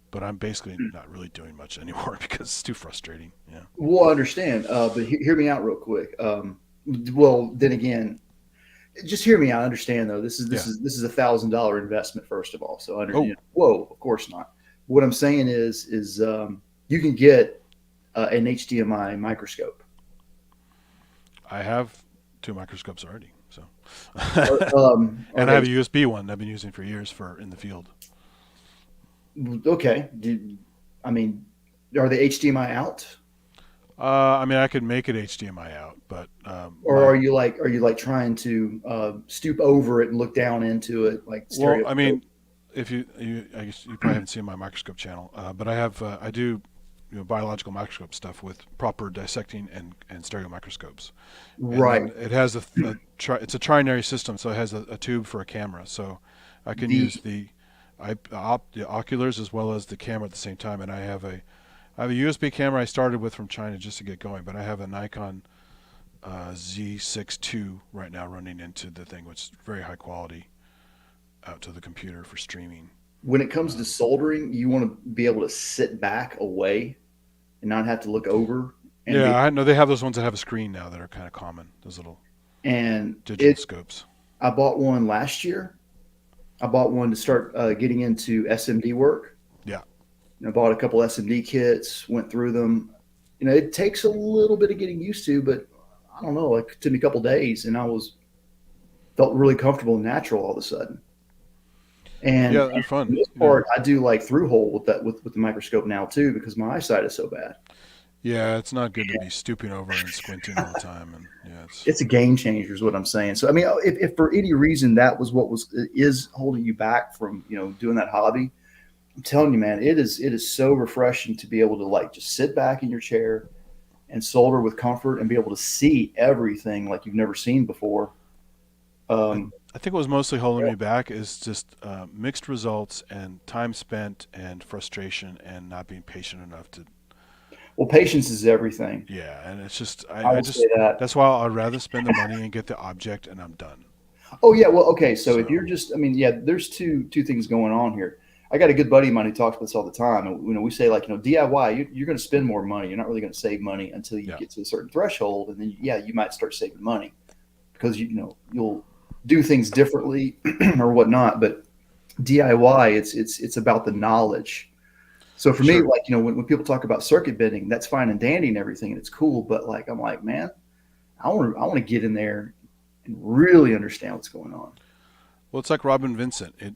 But I'm basically not really doing much anymore because it's too frustrating. Yeah. Well, I understand, but hear me out real quick. Well, then again, just hear me out. I understand though. This is $1,000 investment first of all. So whoa, of course not. What I'm saying is you can get an HDMI microscope. I have 2 microscopes already, so and I have a USB one I've been using for years in the field. Okay. I mean, are they HDMI out? I mean, I could make it HDMI out, but or are you like trying to stoop over it and look down into it like stereo? Well, I mean, if I guess you probably haven't seen my microscope channel, but I do biological microscope stuff with proper dissecting and stereo microscopes. Right. And it has it's a trinary system, so it has a tube for a camera, so I can use the oculars as well as the camera at the same time, and I have a USB camera I started with from China just to get going, but I have a Nikon Z6 II right now running into the thing, which is very high quality out to the computer for streaming. When it comes to soldering, you want to be able to sit back away and not have to look over. And Yeah, I know they have those ones that have a screen now that are kind of common. Those little digital scopes. I bought one last year. I bought one to start getting into SMD work. Yeah. And I bought a couple SMD kits, went through them. It takes a little bit of getting used to, but I don't know, it took me a couple days, and felt really comfortable and natural all of a sudden. And yeah, they're fun. For this part, I do like through hole with the microscope now too, because my eyesight is so bad. Yeah, it's not good to be stooping over and squinting all the time, and yeah, it's a game changer, is what I'm saying. So I mean, if for any reason that was what is holding you back from doing that hobby, I'm telling you, man, it is so refreshing to be able to like just sit back in your chair and solder with comfort and be able to see everything like you've never seen before. I think what was mostly holding me back is just mixed results and time spent and frustration and not being patient enough to. Well, patience is everything. Yeah, and it's just I just that's why I'd rather spend the money and get the object, and I'm done. Oh yeah, well, okay. So if you're just, I mean, yeah, there's two things going on here. I got a good buddy of mine who talks about this all the time, and we say like, DIY, you're going to spend more money. You're not really going to save money until you get to a certain threshold, and then you might start saving money because you'll do things differently or whatnot. But DIY, it's about the knowledge. So for me, like, when people talk about circuit bending, that's fine and dandy and everything, and it's cool. But like, I'm like, man, I want to get in there and really understand what's going on. Well, it's like Robin Vincent.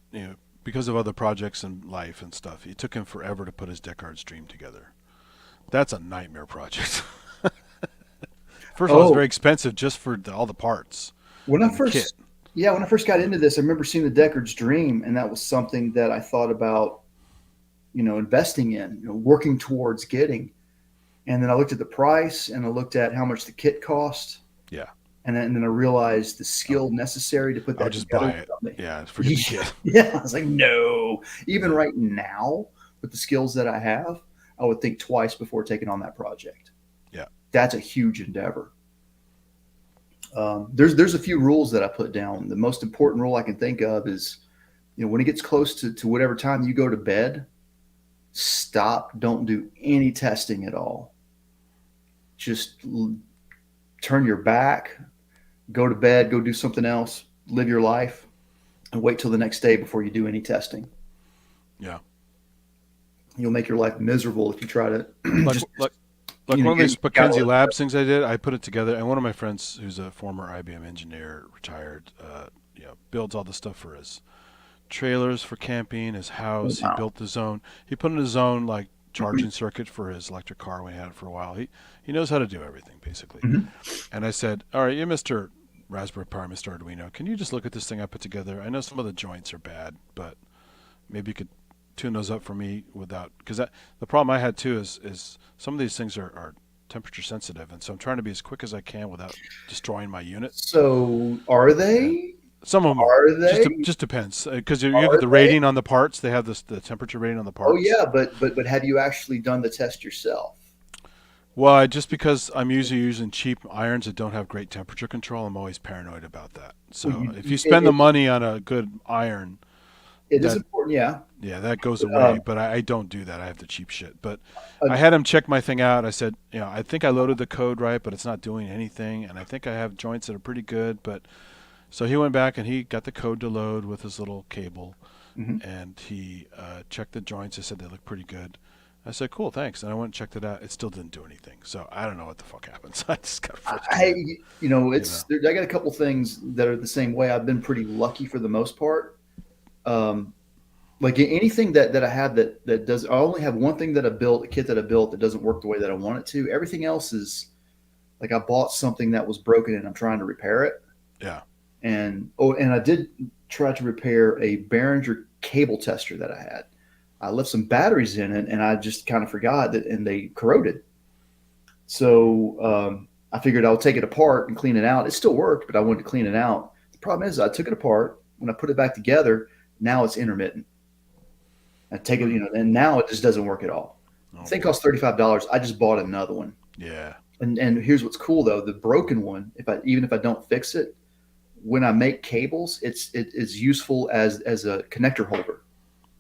Because of other projects in life and stuff, it took him forever to put his Deckard stream together. That's a nightmare project. First of all, it's very expensive just for all the parts. When I first got into this, I remember seeing the Deckard's Dream, and that was something that I thought about, investing in, working towards getting. And then I looked at the price, and I looked at how much the kit cost. Yeah. And then I realized the skill necessary to put that together. I'll just buy it. Yeah, forget the kit. Yeah, I was like, no. Even right now, with the skills that I have, I would think twice before taking on that project. Yeah. That's a huge endeavor. There's a few rules that I put down. The most important rule I can think of is, when it gets close to whatever time you go to bed, stop. Don't do any testing at all. Just turn your back, go to bed, go do something else, live your life, and wait till the next day before you do any testing. Yeah. You'll make your life miserable if you try to like one of these Mackenzie Labs things I did. I put it together, and one of my friends, who's a former IBM engineer, retired, builds all the stuff for his trailers for camping, his house. Wow. He built his own. He put in his own like charging circuit for his electric car when he had it for a while. He knows how to do everything basically. Mm-hmm. And I said, all right, you Mr. Raspberry Pi, Mr. Arduino, can you just look at this thing I put together? I know some of the joints are bad, but maybe you could tune those up for me without, because the problem I had too is some of these things are temperature sensitive, and so I'm trying to be as quick as I can without destroying my unit. So are they? Some of them are they? Just depends, because you have the rating on the parts. They have the temperature rating on the parts. Oh yeah, but have you actually done the test yourself? Well, just because I'm usually using cheap irons that don't have great temperature control, I'm always paranoid about that. So if you spend the money on a good iron, it is important, yeah. Yeah, that goes away, but I don't do that. I have the cheap shit. But I had him check my thing out. I said, I think I loaded the code right, but it's not doing anything, and I think I have joints that are pretty good, but... So he went back and he got the code to load with his little cable, and he checked the joints. I said they look pretty good. I said, cool, thanks. And I went and checked it out. It still didn't do anything. So I don't know what the fuck happens. I just got frustrated. I got a couple things that are the same way. I've been pretty lucky for the most part. Like anything that I have that does, I only have one thing that I built, a kit that I built that doesn't work the way that I want it to. Everything else is like I bought something that was broken and I'm trying to repair it. Yeah. And I did try to repair a Behringer cable tester that I had. I left some batteries in it, and I just kind of forgot that, and they corroded. So I figured I'll take it apart and clean it out. It still worked, but I wanted to clean it out. The problem is I took it apart. When I put it back together, now it's intermittent. I take it, and now it just doesn't work at all. The thing costs $35. I just bought another one. Yeah. And here's what's cool though: the broken one, even if I don't fix it, when I make cables, it is useful as a connector holder.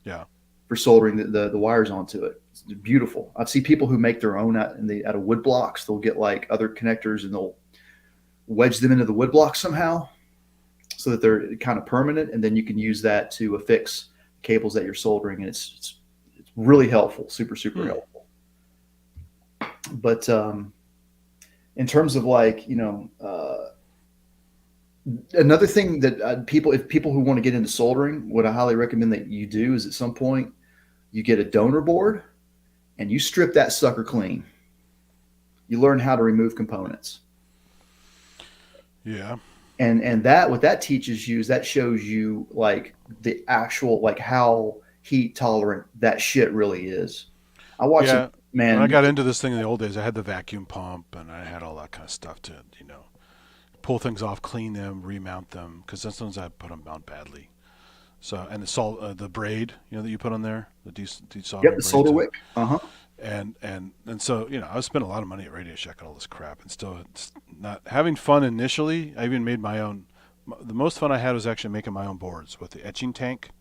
Yeah. For soldering the wires onto it. It's beautiful. I've seen people who make their own out of wood blocks. They'll get like other connectors and they'll wedge them into the wood block somehow so that they're kind of permanent, and then you can use that to affix cables that you're soldering, and it's really helpful, super helpful. But in terms of like another thing that if people who want to get into soldering, what I highly recommend that you do is at some point you get a donor board and you strip that sucker clean. You learn how to remove components. Yeah. And that what that teaches you is that shows you like the actual like how heat tolerant that shit really is. I watched it, man. When I got into this thing in the old days, I had the vacuum pump and I had all that kind of stuff to, pull things off, clean them, remount them, because sometimes I put them out badly. So, and the braid, that you put on there, the desoldering. Yep, the solder wick. And so, I was spending a lot of money at Radio Shack on all this crap, and still it's not having fun initially. I even made my own. The most fun I had was actually making my own boards with the etching tank.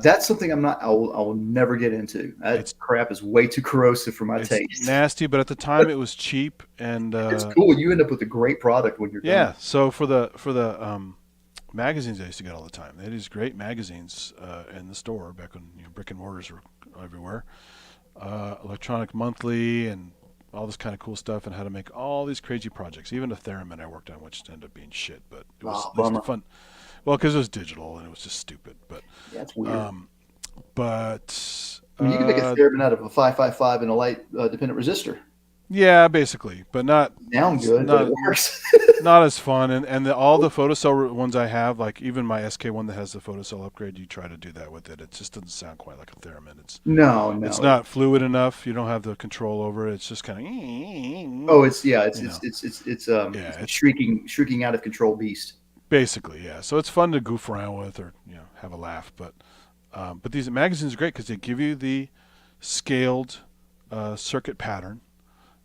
That's something I will never get into. That crap is way too corrosive for my taste. It's nasty, but at the time it was cheap, and it's cool. You end up with a great product when you're done. Yeah. So for the magazines I used to get all the time, they had these great magazines in the store back when brick and mortars were everywhere. Electronic Monthly and all this kind of cool stuff, and how to make all these crazy projects. Even a theremin I worked on, which ended up being shit, but it was at least fun. Well, because it was digital and it was just stupid. But yeah, it's weird. You can make a theremin out of a 555 and a light dependent resistor. Yeah, basically, but not sound good. But it works. Not as fun. And all the photocell ones I have, like even my SK one that has the photocell upgrade, you try to do that with it. It just doesn't sound quite like a theremin. It's not fluid enough. You don't have the control over it. It's just kind of. Oh, it's a shrieking out of control beast. Basically, yeah. So it's fun to goof around with or have a laugh, but these magazines are great because they give you the scaled circuit pattern.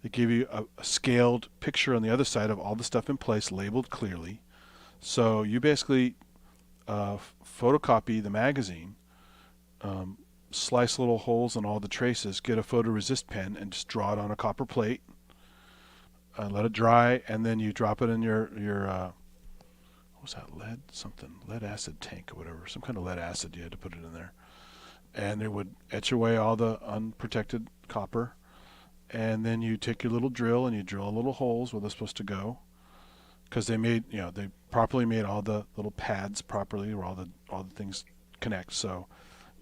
They give you a scaled picture on the other side of all the stuff in place, labeled clearly. So you basically photocopy the magazine, slice little holes in all the traces, get a photoresist pen, and just draw it on a copper plate. Let it dry, and then you drop it in your what was that, lead acid tank or whatever, some kind of lead acid. You had to put it in there, and it would etch away all the unprotected copper. And then you take your little drill and you drill little holes where they're supposed to go, because they properly made all the little pads properly where all the things connect. So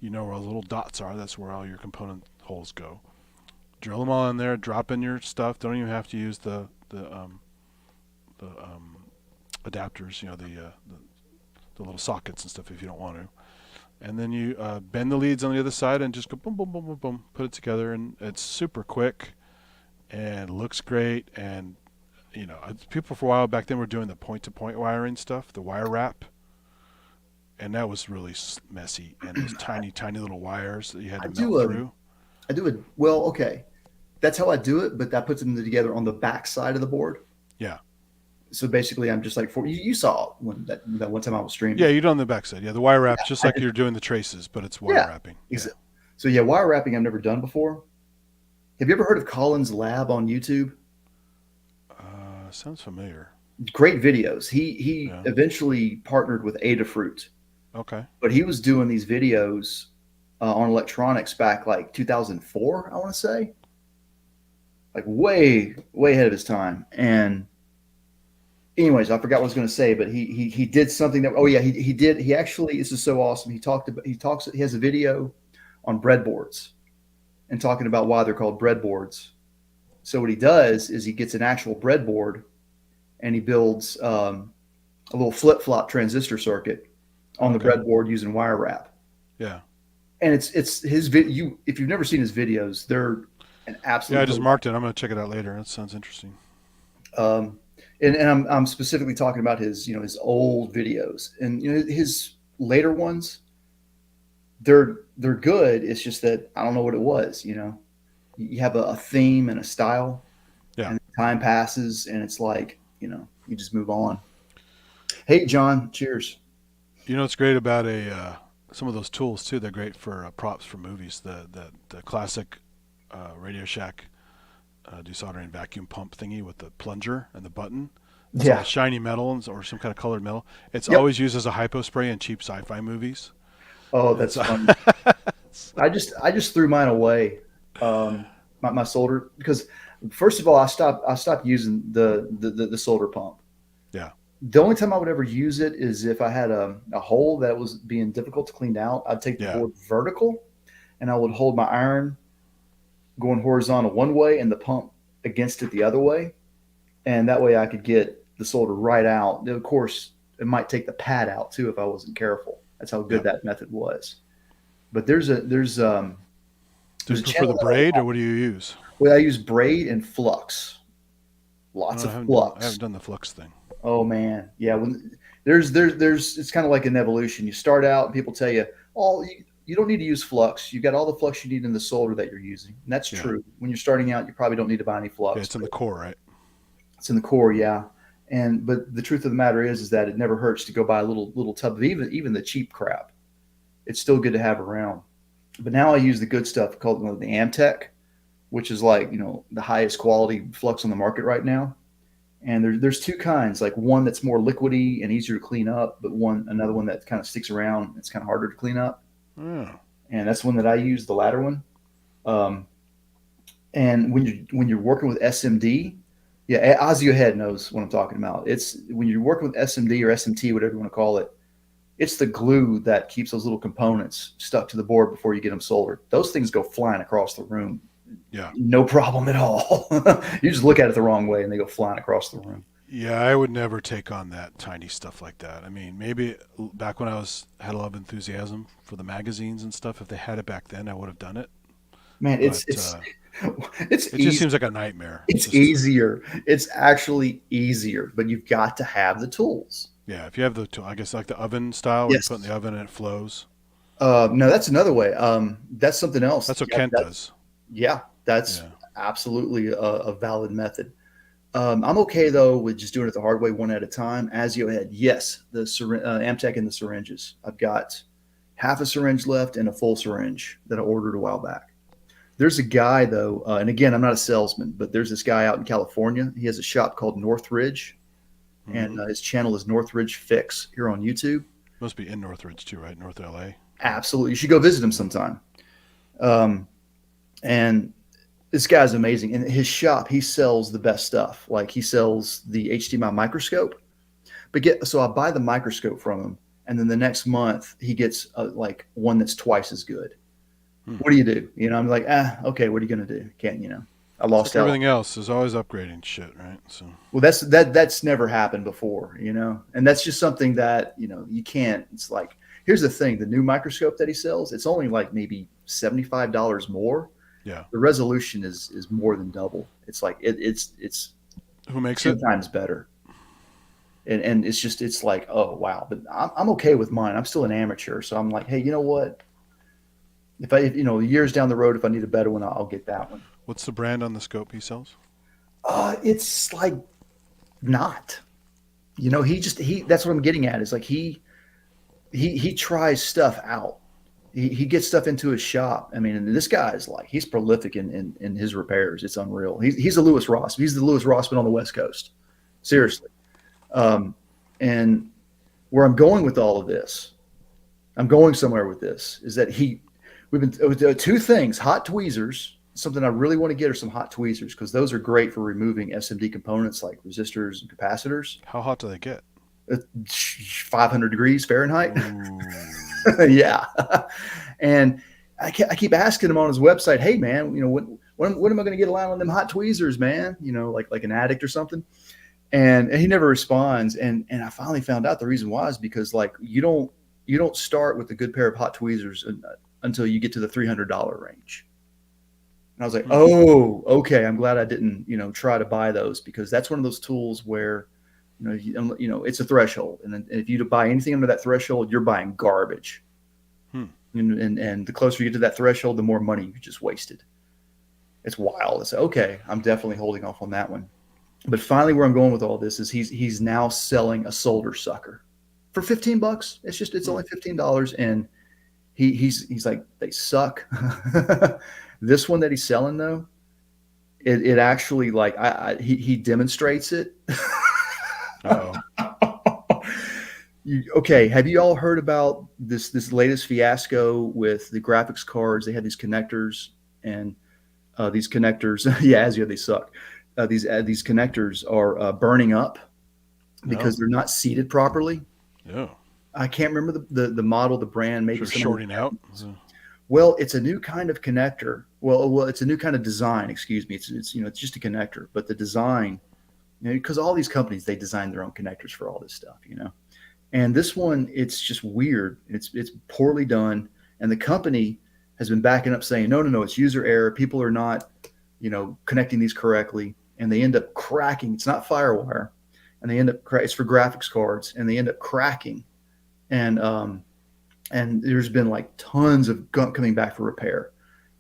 where all the little dots are. That's where all your component holes go. Drill them all in there. Drop in your stuff. Don't even have to use the adapters. The little sockets and stuff if you don't want to. And then you bend the leads on the other side and just go boom, boom, boom, boom, boom. Put it together, and it's super quick. And looks great, and people for a while back then were doing the point-to-point wiring stuff, the wire wrap, and that was really messy. And those tiny little wires that you had to melt through. I do it well. Okay, that's how I do it, but that puts them together on the back side of the board. Yeah. So basically, I'm just like you saw that one time I was streaming. Yeah, you do it on the back side. Yeah, the wire wrap, just like you're doing the traces, but it's wire wrapping. Exactly. So wire wrapping I've never done before. Have you ever heard of Colin's Lab on YouTube? Sounds familiar. Great videos. He eventually partnered with Adafruit. Okay. But he was doing these videos on electronics back like 2004, I want to say. Like way ahead of his time. And anyways, I forgot what I was going to say, but he did something that he actually, this is so awesome. He has a video on breadboards and talking about why they're called breadboards. So what he does is he gets an actual breadboard and he builds a little flip-flop transistor circuit on the breadboard using wire wrap. Yeah. And it's his video. If you've never seen his videos, they're an absolute. Yeah, I just marked it. I'm going to check it out later. That sounds interesting. And I'm specifically talking about his old videos, and his later ones. they're good. It's just that I don't know what it was. You have a theme and a style, Yeah. and time passes, and it's like you just move on. Hey, John, cheers. You know what's great about some of those tools too? They're great for props for movies. The classic Radio Shack desoldering vacuum pump thingy with the plunger and the button. It's all Yeah. shiny metal or some kind of colored metal. It's Yep. always used as a hypo spray in cheap sci-fi movies. Oh, that's It's funny. I just threw mine away, my solder, because first of all, I stopped using the solder pump. Yeah. The only time I would ever use it is if I had a hole that was being difficult to clean out. I'd take the Yeah. board vertical, and I would hold my iron going horizontal one way and the pump against it the other way, and that way I could get the solder right out. Of course, it might take the pad out too if I wasn't careful. That's how good Yeah. that method was. But there's a Do you channel prefer the that braid or what do you use? I use braid and flux. Lots I of haven't flux. done the flux thing. Oh man, yeah. When there's it's kind of like an evolution. You start out and people tell you, oh, you don't need to use flux. You got all the flux you need in the solder that you're using. And that's Yeah. true. When you're starting out, you probably don't need to buy any flux. Yeah, it's in the core, right? It's in the core, yeah. But the truth of the matter is that it never hurts to go buy a little tub of even the cheap crap. It's still good to have around. But now I use the good stuff called the Amtech, which is like the highest quality flux on the market right now. And there's two kinds, like one that's more liquidy and easier to clean up, but another one that kind of sticks around. It's kind of harder to clean up, Oh. and that's one that I use, the latter one. Um, and when you're working with SMD, yeah, Ozzy your head knows what I'm talking about. It's when you're working with SMD or SMT, whatever you want to call it. It's the glue that keeps those little components stuck to the board before you get them soldered. Those things go flying across the room. Yeah. No problem at all. You just look at it the wrong way and they go flying across the room. Yeah, I would never take on that tiny stuff like that. I mean, maybe back when I had a lot of enthusiasm for the magazines and stuff, if they had it back then, I would have done it. Man, But it's it just seems like a nightmare. It's just, easier. It's actually easier, but you've got to have the tools. Yeah, if you have the tool, I guess like the oven style, where Yes. you put in the oven and it flows. No, that's another way. That's something else. That's what Yeah, Kent does. Yeah, that's Yeah. absolutely a valid method. I'm okay though with just doing it the hard way, one at a time. As you had, yes, the Amtech and the syringes. I've got half a syringe left and a full syringe that I ordered a while back. There's a guy though, and again, I'm not a salesman, but there's this guy out in California. He has a shop called Northridge, and Mhm. his channel is Northridge Fix here on YouTube. Must be in Northridge too, right? North LA. Absolutely, you should go visit him sometime. And this guy's amazing. In his shop, he sells the best stuff. Like he sells the HDMI microscope. So I buy the microscope from him, and then the next month he gets like one that's twice as good. What do you do? I'm like, okay, what are you gonna do? Can't I It's lost like out. everything else is always upgrading shit, right? So Well, that's never happened before, and that's just something that you can't. It's like, here's the thing: the new microscope that he sells, it's only like maybe $75 more. yeah. The resolution is more than double. It's like it's Who makes 10 it? times better. And it's like, oh wow. But I'm okay with mine. I'm still an amateur, so I'm like, hey, you know what? If years down the road, if I need a better one, I'll get that one. What's the brand on the scope he sells? It's like not. That's what I'm getting at. Is like he tries stuff out. He gets stuff into his shop. I mean, and this guy is like, he's prolific in his repairs. It's unreal. He's a Lewis Ross. He's the Lewis Rossman on the West Coast. Seriously. And where I'm going with all of this, I'm going somewhere with this, is that we've been two things: hot tweezers. Something I really want to get are some hot tweezers, because those are great for removing SMD components like resistors and capacitors. How hot do they get? 500 degrees Fahrenheit. Ooh. Yeah. And I keep asking him on his website, hey man, when am I going to get a line on them hot tweezers, man? Like an addict or something. And he never responds. And I finally found out the reason why is because like you don't start with a good pair of hot tweezers until you get to the $300 range. And I was like, oh, okay. I'm glad I didn't, try to buy those, because that's one of those tools where, it's a threshold. And then if you buy anything under that threshold, you're buying garbage. And the closer you get to that threshold, the more money you just wasted. It's wild. It's okay. I'm definitely holding off on that one. But finally, where I'm going with all this is he's now selling a solder sucker for $15. It's only $15, and he's like, they suck. This one that he's selling though, it actually, like, he demonstrates it. Oh, Okay, have you all heard about this latest fiasco with the graphics cards? They had these connectors, and these connectors, yeah, as you they suck. These connectors are burning up because they're not seated properly. yeah. I can't remember the model, the brand, maybe Sort of shorting out. Well, it's a new kind of connector. Well, it's a new kind of design. Excuse me. It's it's just a connector, but the design, because all these companies, they design their own connectors for all this stuff, And this one, it's just weird. It's poorly done, and the company has been backing up, saying, no, it's user error. People are not, connecting these correctly, and they end up cracking. It's not FireWire, and they end up it's for graphics cards, and they end up cracking, and there's been like tons of gunk coming back for repair,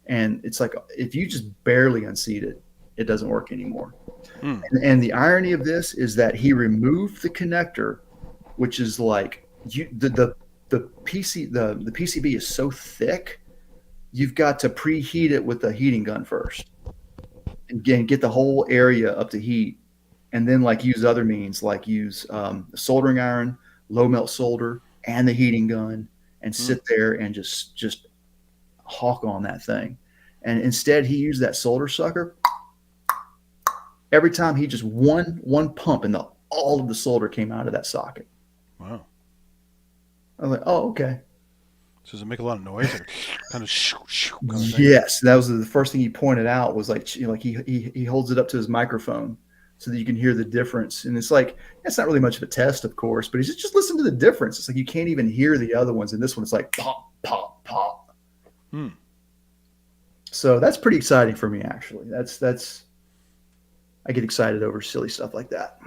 and it's like if you just barely unseat it, it doesn't work anymore. And the irony of this is that he removed the connector, which is like the PCB is so thick, you've got to preheat it with a heating gun first, and get the whole area up to heat, and then like use other means, like use a soldering iron, low melt solder, and the heating gun, and sit there and just hawk on that thing. And instead, he used that solder sucker. Every time he just one pump, and all of the solder came out of that socket. Wow. I was like, oh, okay. So does it make a lot of noise? Or kind of Yes, that was the first thing he pointed out, was like he holds it up to his microphone so that you can hear the difference. And it's like, it's not really much of a test, of course, but he's just listen to the difference. It's like you can't even hear the other ones, and this one, it's like pop, pop, pop. So that's pretty exciting for me, actually. That's I get excited over silly stuff like that.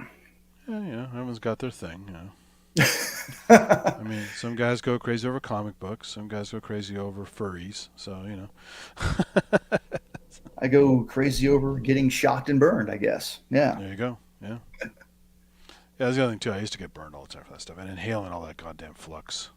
Yeah, everyone's got their thing. I mean, some guys go crazy over comic books. Some guys go crazy over furries. So, I go crazy over getting shocked and burned, I guess. Yeah. There you go. Yeah. Yeah, that's the other thing, too. I used to get burned all the time for that stuff. And inhaling all that goddamn flux.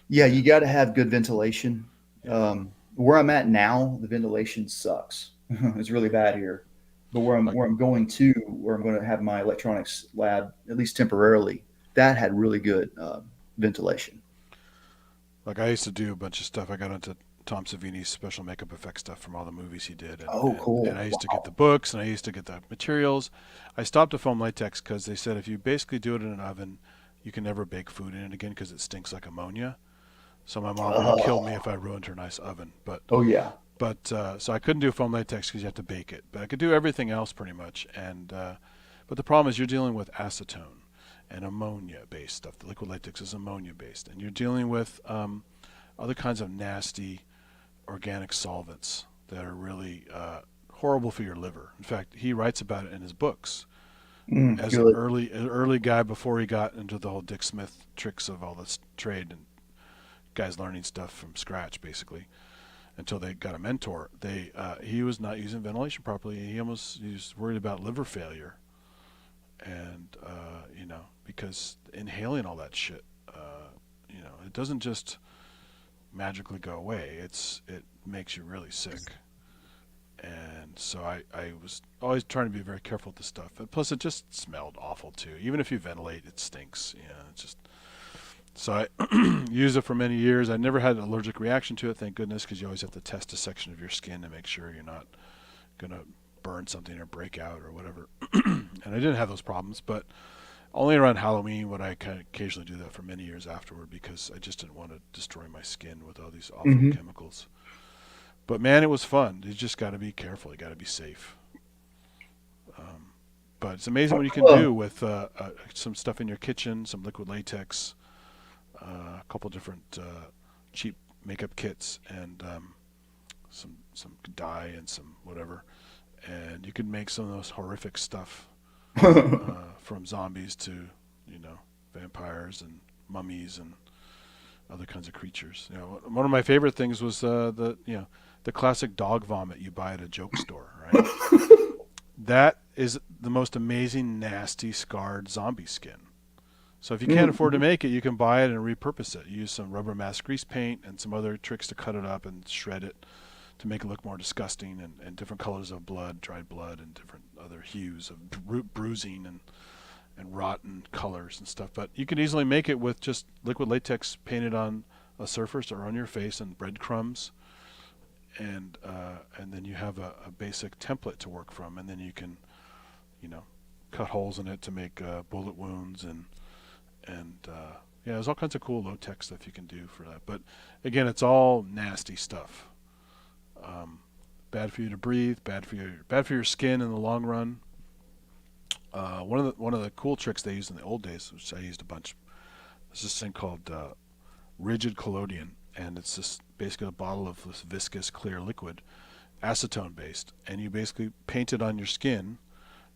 Yeah, you got to have good ventilation. Where I'm at now, the ventilation sucks. It's really bad here. But where I'm going to have my electronics lab, at least temporarily, that had really good ventilation. Like, I used to do a bunch of stuff. I got into Tom Savini's special makeup effects stuff from all the movies he did. Cool. And I used to get the books, and I used to get the materials. I stopped the foam latex because they said if you basically do it in an oven, you can never bake food in it again because it stinks like ammonia. So my mom would kill me if I ruined her nice oven. But so I couldn't do foam latex because you have to bake it. But I could do everything else pretty much. And but the problem is you're dealing with acetone and ammonia-based stuff. The liquid latex is ammonia-based, and you're dealing with other kinds of nasty organic solvents that are really horrible for your liver. In fact, he writes about it in his books. As an early guy, before he got into the whole Dick Smith tricks of all this trade and guys learning stuff from scratch, basically, until they got a mentor. He was not using ventilation properly. He was worried about liver failure, and because inhaling all that shit, it doesn't just magically go away. It makes you really sick. And so I was always trying to be very careful with this stuff. And plus, it just smelled awful too. Even if you ventilate, it stinks. It's just. So I used it for many years. I never had an allergic reaction to it, thank goodness, because you always have to test a section of your skin to make sure you're not going to burn something or break out or whatever. And I didn't have those problems, but only around Halloween would I kind of occasionally do that for many years afterward, because I just didn't want to destroy my skin with all these awful chemicals. But man, it was fun. You just got to be careful. You got to be safe. But it's amazing what you can do with some stuff in your kitchen, some liquid latex, a couple different cheap makeup kits, and some dye and some whatever, and you can make some of those horrific stuff from zombies to vampires and mummies and other kinds of creatures. One of my favorite things was the classic dog vomit you buy at a joke store, right? That is the most amazing, nasty, scarred zombie skin. So if you can't afford to make it, you can buy it and repurpose it. You use some rubber mask grease paint and some other tricks to cut it up and shred it to make it look more disgusting, and different colors of blood, dried blood, and different other hues of bruising and rotten colors and stuff. But you can easily make it with just liquid latex painted on a surface or on your face and breadcrumbs, and then you have a basic template to work from, and then you can, cut holes in it to make bullet wounds and there's all kinds of cool low-tech stuff you can do for that. But again, it's all nasty stuff. Bad for you to breathe, bad for your skin in the long run. One of the cool tricks they used in the old days, which I used a bunch, is this thing called rigid collodion, and it's just basically a bottle of this viscous clear liquid, acetone based, and you basically paint it on your skin.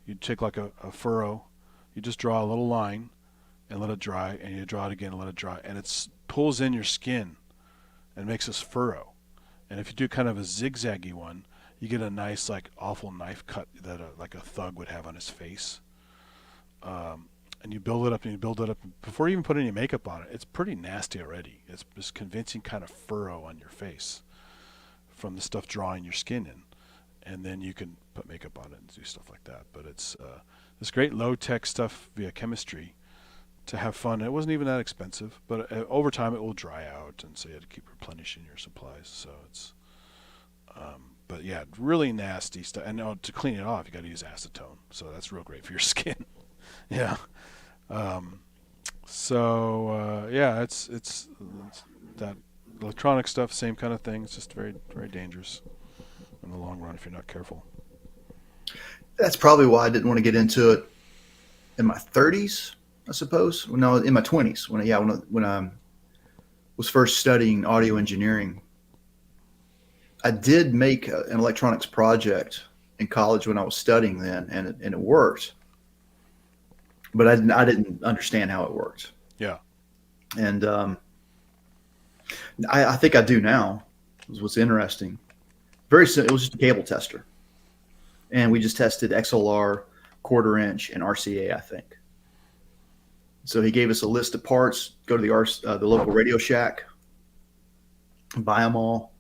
You take like a furrow, you just draw a little line and let it dry, and you draw it again and let it dry, and it pulls in your skin and makes this furrow. And if you do kind of a zigzaggy one, you get a nice, like, awful knife cut that like a thug would have on his face. And you build it up and you build it up. Before you even put any makeup on it, it's pretty nasty already. It's this convincing kind of furrow on your face from the stuff drawing your skin in. And then you can put makeup on it and do stuff like that. But it's this great low-tech stuff via chemistry to have fun. It wasn't even that expensive, but over time it will dry out, and so you have to keep replenishing your supplies. So it's, but yeah, really nasty stuff. And to clean it off, you got to use acetone. So that's real great for your skin. Yeah. It's that electronic stuff, same kind of thing. It's just very, very dangerous in the long run if you're not careful. That's probably why I didn't want to get into it in my 30s. I suppose when I was in my 20s, when I was first studying audio engineering, I did make an electronics project in college when I was studying then, and it worked, but I didn't understand how it worked. Yeah, and I think I do now. Is what's interesting. Very simple. It was just a cable tester, and we just tested XLR, quarter inch, and RCA, I think. So he gave us a list of parts, go to the local Radio Shack, buy them all.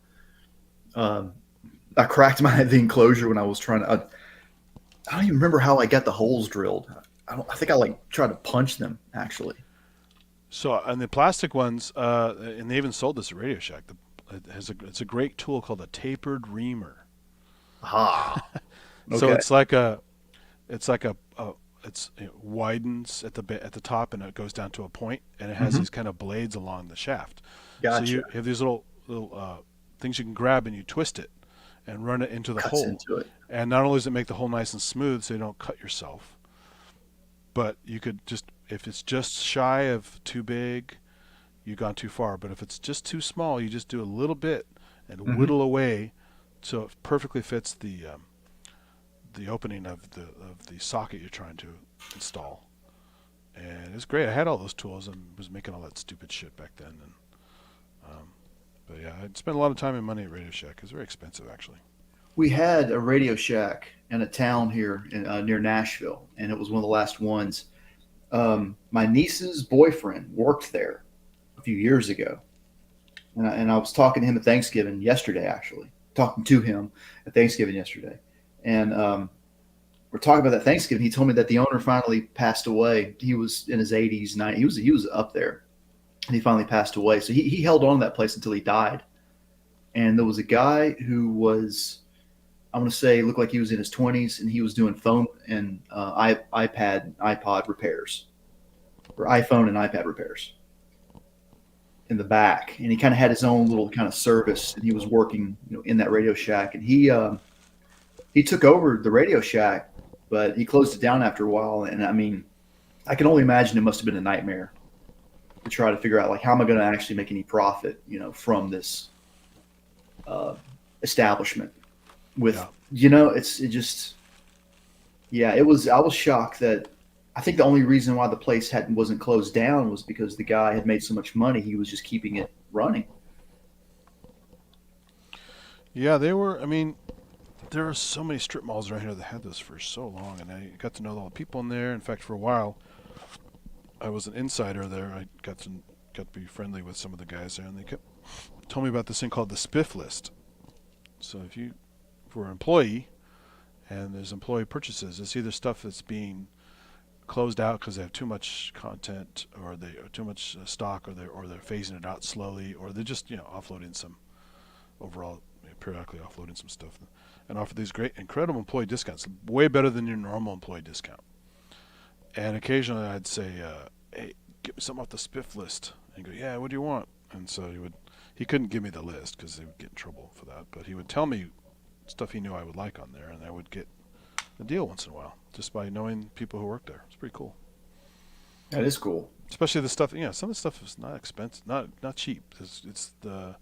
I cracked the enclosure when I was trying to, I don't even remember how I got the holes drilled. I think I tried to punch them actually. So on the plastic ones, and they even sold this at Radio Shack, it's a great tool called a tapered reamer. Ah. Okay. So it widens at the top, and it goes down to a point, and it has these kind of blades along the shaft. Gotcha. So you have these little things you can grab, and you twist it and run it into the hole. Into it. And not only does it make the hole nice and smooth so you don't cut yourself, but you could just, if it's just shy of too big, you've gone too far. But if it's just too small, you just do a little bit and whittle away so it perfectly fits the opening of the socket you're trying to install. And it's great. I had all those tools and was making all that stupid shit back then. And but yeah, I spent a lot of time and money at Radio Shack. It's very expensive, actually. We had a Radio Shack in a town here near Nashville, and it was one of the last ones. My niece's boyfriend worked there a few years ago, and I was talking to him at Thanksgiving yesterday, actually. Talking to him at Thanksgiving yesterday. And we're talking about that Thanksgiving. He told me that the owner finally passed away. He was in his 80s, 90s. He was up there, and he finally passed away. So he held on to that place until he died. And there was a guy who was, I want to say, looked like he was in his 20s, and he was doing phone and iPad and iPod repairs, or iPhone and iPad repairs in the back. And he kind of had his own little kind of service, and he was working, in that Radio Shack. And he took over the Radio Shack, but he closed it down after a while. And I mean, I can only imagine it must have been a nightmare to try to figure out, how am I going to actually make any profit, from this establishment with, I was shocked that I think the only reason why the place wasn't closed down was because the guy had made so much money, he was just keeping it running. Yeah, they were. I mean, there were so many strip malls around here that had this for so long, and I got to know all the people in there. In fact, for a while, I was an insider there. I got to be friendly with some of the guys there, and they kept told me about this thing called the spiff list. So if you were an employee and there's employee purchases, it's either stuff that's being closed out because they have too much content, or they are too much stock, or they're phasing it out slowly, or they're just offloading some overall, periodically offloading some stuff, and offer these great, incredible employee discounts, way better than your normal employee discount. And occasionally I'd say, "Hey, get me something off the spiff list." And he'd go, "Yeah, what do you want?" And so he couldn't give me the list because they would get in trouble for that, but he would tell me stuff he knew I would like on there, and I would get a deal once in a while just by knowing people who work there. It's pretty cool. That is cool. Especially the stuff, some of the stuff is not expensive, not cheap. It's the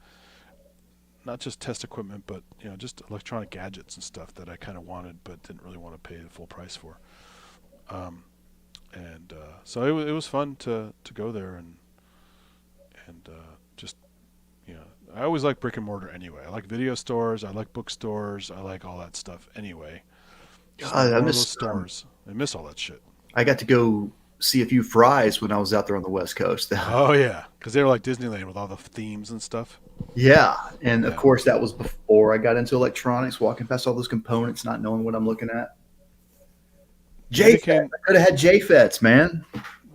not just test equipment, but just electronic gadgets and stuff that I kind of wanted, but didn't really want to pay the full price for. And so it was fun to go there and just I always like brick and mortar anyway. I like video stores, I like bookstores, I like all that stuff anyway. God, I Those miss stores. I miss all that shit. I got to go see a few fries when I was out there on the West Coast. Oh yeah, because they were like Disneyland with all the themes and stuff. Yeah, and of Yeah. course that was before I got into electronics, walking past all those components, not knowing what I'm looking at. They JFETs. I could have had JFETs, man.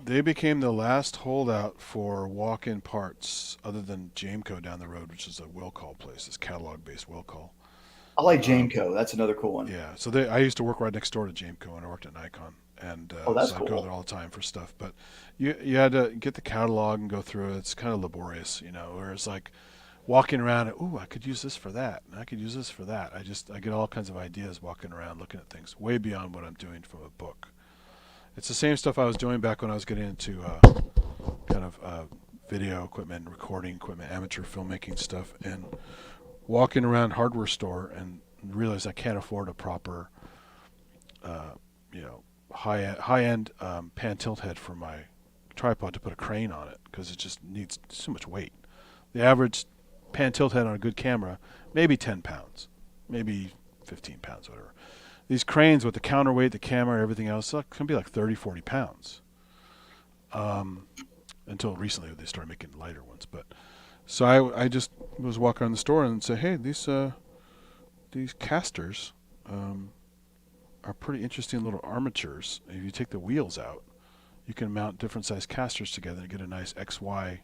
They became the last holdout for walk-in parts, other than Jameco down the road, which is a will call place. It's catalog-based will call. I like Jameco. That's another cool one. Yeah, so I used to work right next door to Jameco, and I worked at Nikon, and that's so I'd go cool. there all the time for stuff. But you had to get the catalog and go through it. It's kind of laborious, whereas like walking around, ooh, I could use this for that, and I could use this for that. I get all kinds of ideas walking around looking at things way beyond what I'm doing from a book. It's the same stuff I was doing back when I was getting into kind of video equipment, recording equipment, amateur filmmaking stuff, and walking around hardware store and realize I can't afford a proper, high end pan tilt head for my tripod to put a crane on it because it just needs too much weight. The average pan tilt head on a good camera, maybe 10 pounds, maybe 15 pounds, whatever. These cranes with the counterweight, the camera, everything else, can be like 30, 40 pounds. Until recently they started making lighter ones. But so I just was walking around the store and say, hey, these casters are pretty interesting little armatures. If you take the wheels out, you can mount different size casters together and get a nice XY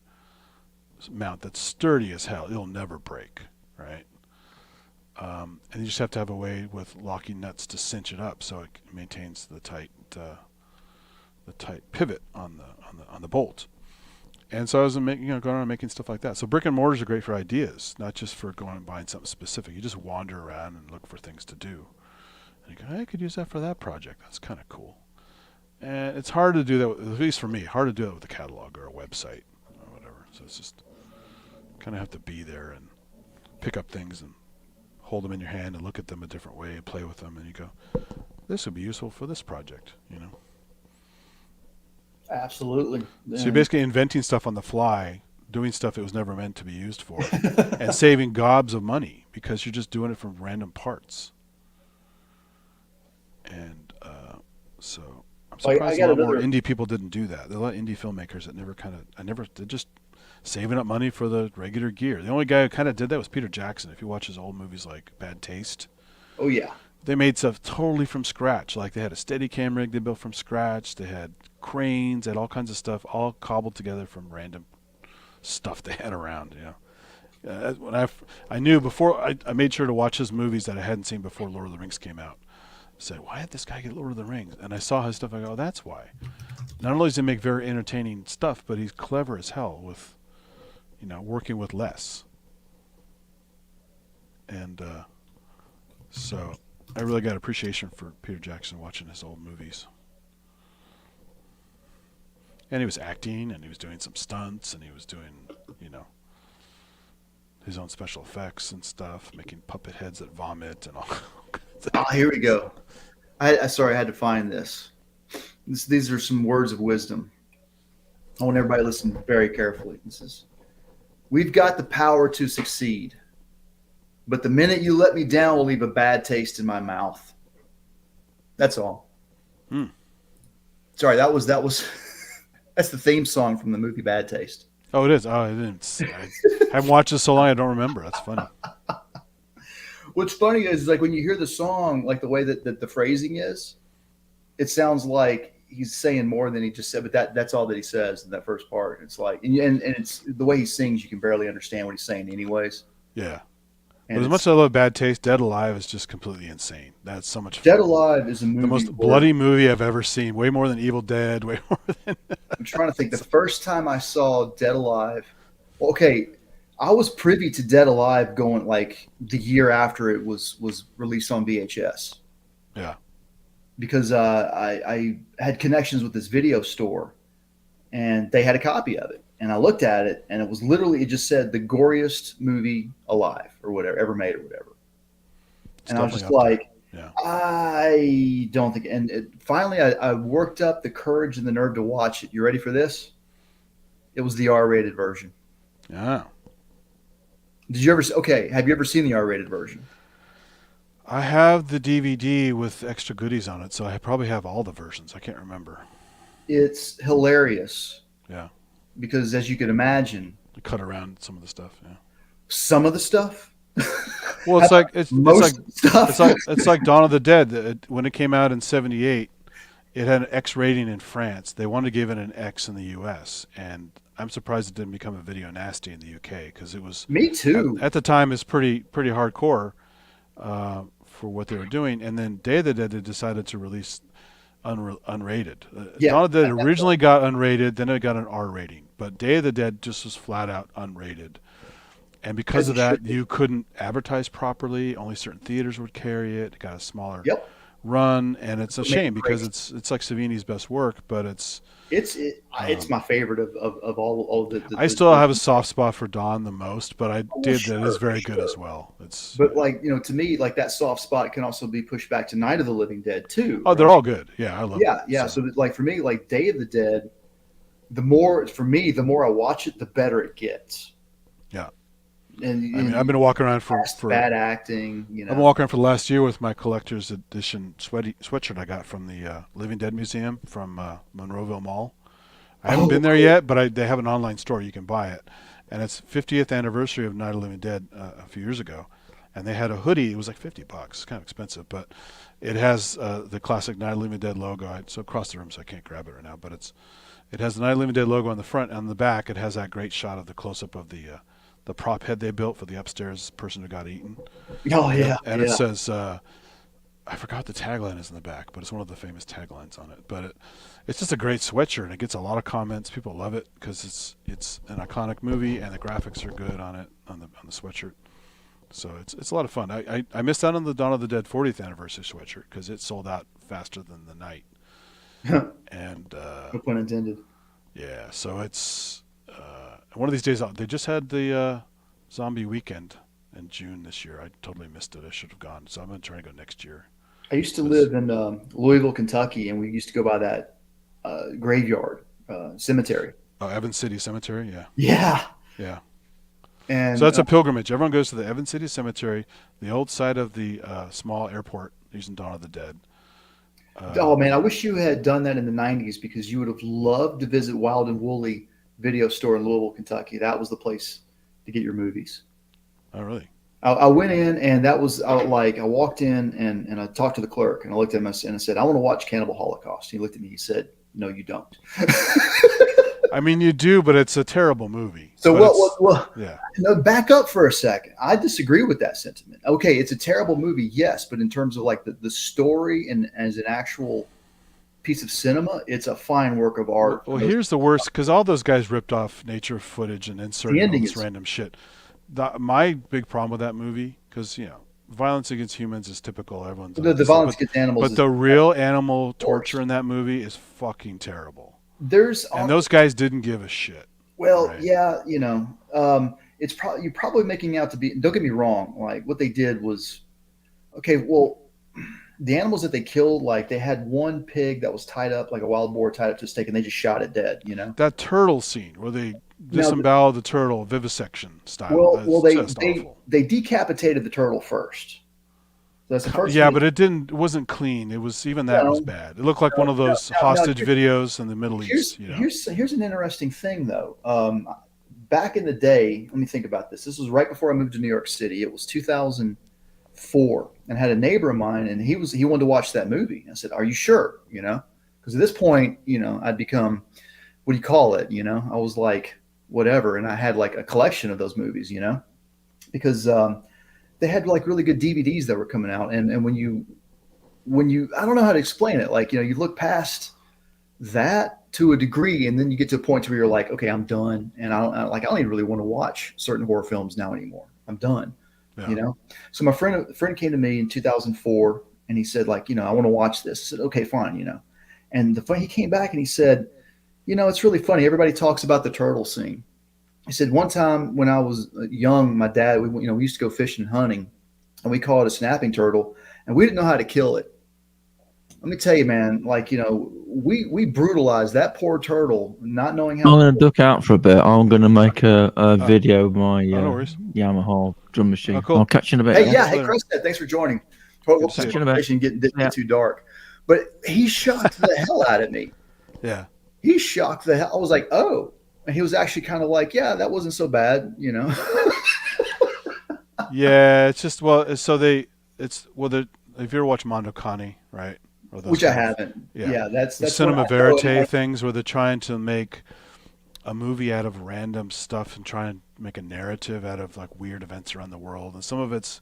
mount that's sturdy as hell. It'll never break, right? And you just have to have a way with locking nuts to cinch it up so it maintains the tight pivot on the bolt. And so I was going around making stuff like that. So brick and mortars are great for ideas, not just for going and buying something specific. You just wander around and look for things to do. And you go, hey, I could use that for that project. That's kind of cool. And it's hard to do that, at least for me, hard to do that with a catalog or a website or whatever. So it's just kind of have to be there and pick up things and hold them in your hand and look at them a different way and play with them. And you go, this would be useful for this project, Absolutely. So you're basically inventing stuff on the fly, doing stuff it was never meant to be used for, and saving gobs of money because you're just doing it from random parts. And so I'm surprised a lot more indie people didn't do that. There are a lot of indie filmmakers that they're just saving up money for the regular gear. The only guy who kind of did that was Peter Jackson. If you watch his old movies like Bad Taste. Oh, yeah. They made stuff totally from scratch. Like they had a Steadicam rig they built from scratch. They had cranes, they had all kinds of stuff, all cobbled together from random stuff they had around. When I knew before, I made sure to watch his movies that I hadn't seen before Lord of the Rings came out. I said, why did this guy get Lord of the Rings? And I saw his stuff. I go, oh, that's why. Not only does he make very entertaining stuff, but he's clever as hell with, working with less. And so I really got appreciation for Peter Jackson watching his old movies. And he was acting, and he was doing some stunts, and he was doing, his own special effects and stuff, making puppet heads that vomit and all kinds of here we go. Sorry, I had to find this. These are some words of wisdom. I want everybody to listen very carefully. This is, we've got the power to succeed, but the minute you let me down will leave a bad taste in my mouth. That's all. Sorry, that was that's the theme song from the movie Bad Taste. Oh, it is. Oh, I haven't watched this so long. I don't remember. That's funny. What's funny is like when you hear the song, like the way that the phrasing is, it sounds like he's saying more than he just said. But that's all that he says in that first part. It's like, and it's the way he sings, you can barely understand what he's saying, anyways. Yeah. And But as much as I love Bad Taste, Dead Alive is just completely insane. That's so much fun. Dead Alive is a movie. The most bloody movie I've ever seen. Way more than Evil Dead. Way more than. I'm trying to think. The first time I saw Dead Alive, okay, I was privy to Dead Alive going like the year after it was released on VHS. Yeah. Because I had connections with this video store, and they had a copy of it. And I looked at it, and it was literally, it just said the goriest movie alive or whatever, ever made or whatever. And I was just like, I don't think. And finally, I worked up the courage and the nerve to watch it. You ready for this? It was the R-rated version. Yeah. Did you ever? Okay, have you ever seen the R-rated version? I have the DVD with extra goodies on it, so I probably have all the versions. I can't remember. It's hilarious. Yeah. Because as you can imagine, I cut around some of the stuff. Yeah. Some of the stuff. Well, it's like it's like Dawn of the Dead. When it came out in '78, it had an X rating in France. They wanted to give it an X in the U.S., and I'm surprised it didn't become a video nasty in the U.K. because it was. Me too. At the time, it's pretty hardcore for what they were doing. And then Day of the Dead, they decided to release unrated. Dawn of the Dead originally got unrated, then it got an R rating. But Day of the Dead just was flat out unrated. And because of that, you couldn't advertise properly. Only certain theaters would carry it. It got a smaller run, and it's a shame because it's like Savini's best work, but it's my favorite of all the I still have a soft spot for Dawn the most, but that is very good as well. But like, to me, like that soft spot can also be pushed back to Night of the Living Dead too. Oh, right? They're all good. Yeah, I love it. Yeah. So like for me, like Day of the Dead, the more I watch it, the better it gets. Yeah. And I mean, I've been walking around for bad acting. I've been walking around for the last year with my collector's edition sweatshirt I got from the Living Dead Museum from Monroeville Mall. I haven't been there yet, but they have an online store. You can buy it. And it's 50th anniversary of Night of the Living Dead a few years ago. And they had a hoodie. It was like $50. It's kind of expensive, but it has the classic Night of the Living Dead logo. It's across the room, so I can't grab it right now. But it has the Night of the Living Dead logo on the front. And on the back, it has that great shot of the close-up of the prop head they built for the upstairs person who got eaten. Oh, yeah. And it says, I forgot what the tagline is in the back, but it's one of the famous taglines on it. But it's just a great sweatshirt, and it gets a lot of comments. People love it because it's an iconic movie, and the graphics are good on it, on the sweatshirt. So it's a lot of fun. I missed out on the Dawn of the Dead 40th anniversary sweatshirt because it sold out faster than the night. And no pun intended. Yeah, so it's one of these days. They just had the zombie weekend in June this year. I totally missed it. I should have gone. So I'm going to try to go next year. I used to live in Louisville, Kentucky, and we used to go by that graveyard cemetery. Oh, Evans City Cemetery? Yeah. Yeah. Yeah. And so that's a pilgrimage. Everyone goes to the Evans City Cemetery, the old site of the small airport using Dawn of the Dead. Oh, man, I wish you had done that in the 90s because you would have loved to visit Wild and Woolly video store in Louisville, Kentucky. That was the place to get your movies. Oh, really? I went in, and that was I walked in and I talked to the clerk, and I looked at him and I said, I want to watch Cannibal Holocaust. He looked at me. He said, no, you don't. I mean, you do, but it's a terrible movie. So yeah. No, back up for a second. I disagree with that sentiment. Okay, it's a terrible movie, yes, but in terms of like the story and as an actual piece of cinema, it's a fine work of art. Well, here's the worst, because all those guys ripped off nature footage and inserted all this random shit. My big problem with that movie, because violence against humans is typical. Everyone's the violence against animals, but the real animal torture in that movie is fucking terrible. And those guys didn't give a shit. Well, right? Yeah, it's probably you're probably making out to be. Don't get me wrong. Like what they did was, okay. Well, the animals that they killed, like they had one pig that was tied up, like a wild boar tied up to a stake, and they just shot it dead. That turtle scene where they Now, disembowel the turtle, vivisection style. well, That's just awful. they decapitated the turtle first. So that's the first Yeah, thing. but it wasn't clean. It was even that was No, bad. It looked like one of those now, hostage videos in the Middle East. here's an interesting thing though. Back in the day, let me think about this. This was right before I moved to New York City. It was 2004, and I had a neighbor of mine, and he wanted to watch that movie. I said, "Are you sure?" Because at this point, I'd become, what do you call it? I was like whatever, and I had like a collection of those movies. Because they had like really good DVDs that were coming out, and when you I don't know how to explain it. Like you look past that to a degree, and then you get to a point where you're like, okay, I'm done, and I don't even really want to watch certain horror films now anymore. I'm done. Yeah. So my friend came to me in 2004, and he said, like, I want to watch this. I said, okay, fine. And he came back and he said, it's really funny. Everybody talks about the turtle scene. He said, one time when I was young, my dad, we used to go fishing and hunting, and we caught a snapping turtle, and we didn't know how to kill it. Let me tell you, man, like, we brutalized that poor turtle, not knowing how. I'm going to duck out for a bit. I'm going to make a video of my no worries. Yamaha drum machine. Oh, cool. I'll catch you in a bit. Hey, yeah. Hey, Krista, thanks for joining. Hope see this you. conversation getting too dark. But he shocked the hell out of me. Yeah. He shocked the hell. I was like, oh. And he was actually kind of like, yeah, that wasn't so bad, Yeah, it's just if you ever watch Mondo Kani, right? Or those Which I kind of- haven't. Yeah. Yeah, that's cinema what I know. verite things where they're trying to make a movie out of random stuff and try and make a narrative out of like weird events around the world. And some of it's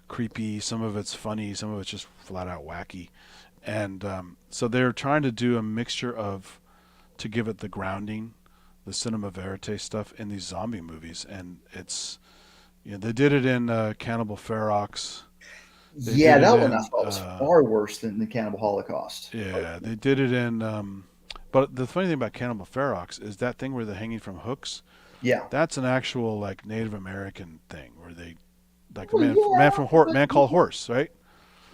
creepy, some of it's funny, some of it's just flat out wacky. And so they're trying to do a mixture to give it the grounding, the cinema verite stuff in these zombie movies. And it's, they did it in Cannibal Ferox. Yeah, that one I thought was far worse than the Cannibal Holocaust. Yeah, they did it in. But the funny thing about Cannibal Ferox is that thing where they're hanging from hooks. Yeah. That's an actual like Native American thing where they, like Well, man called horse, right?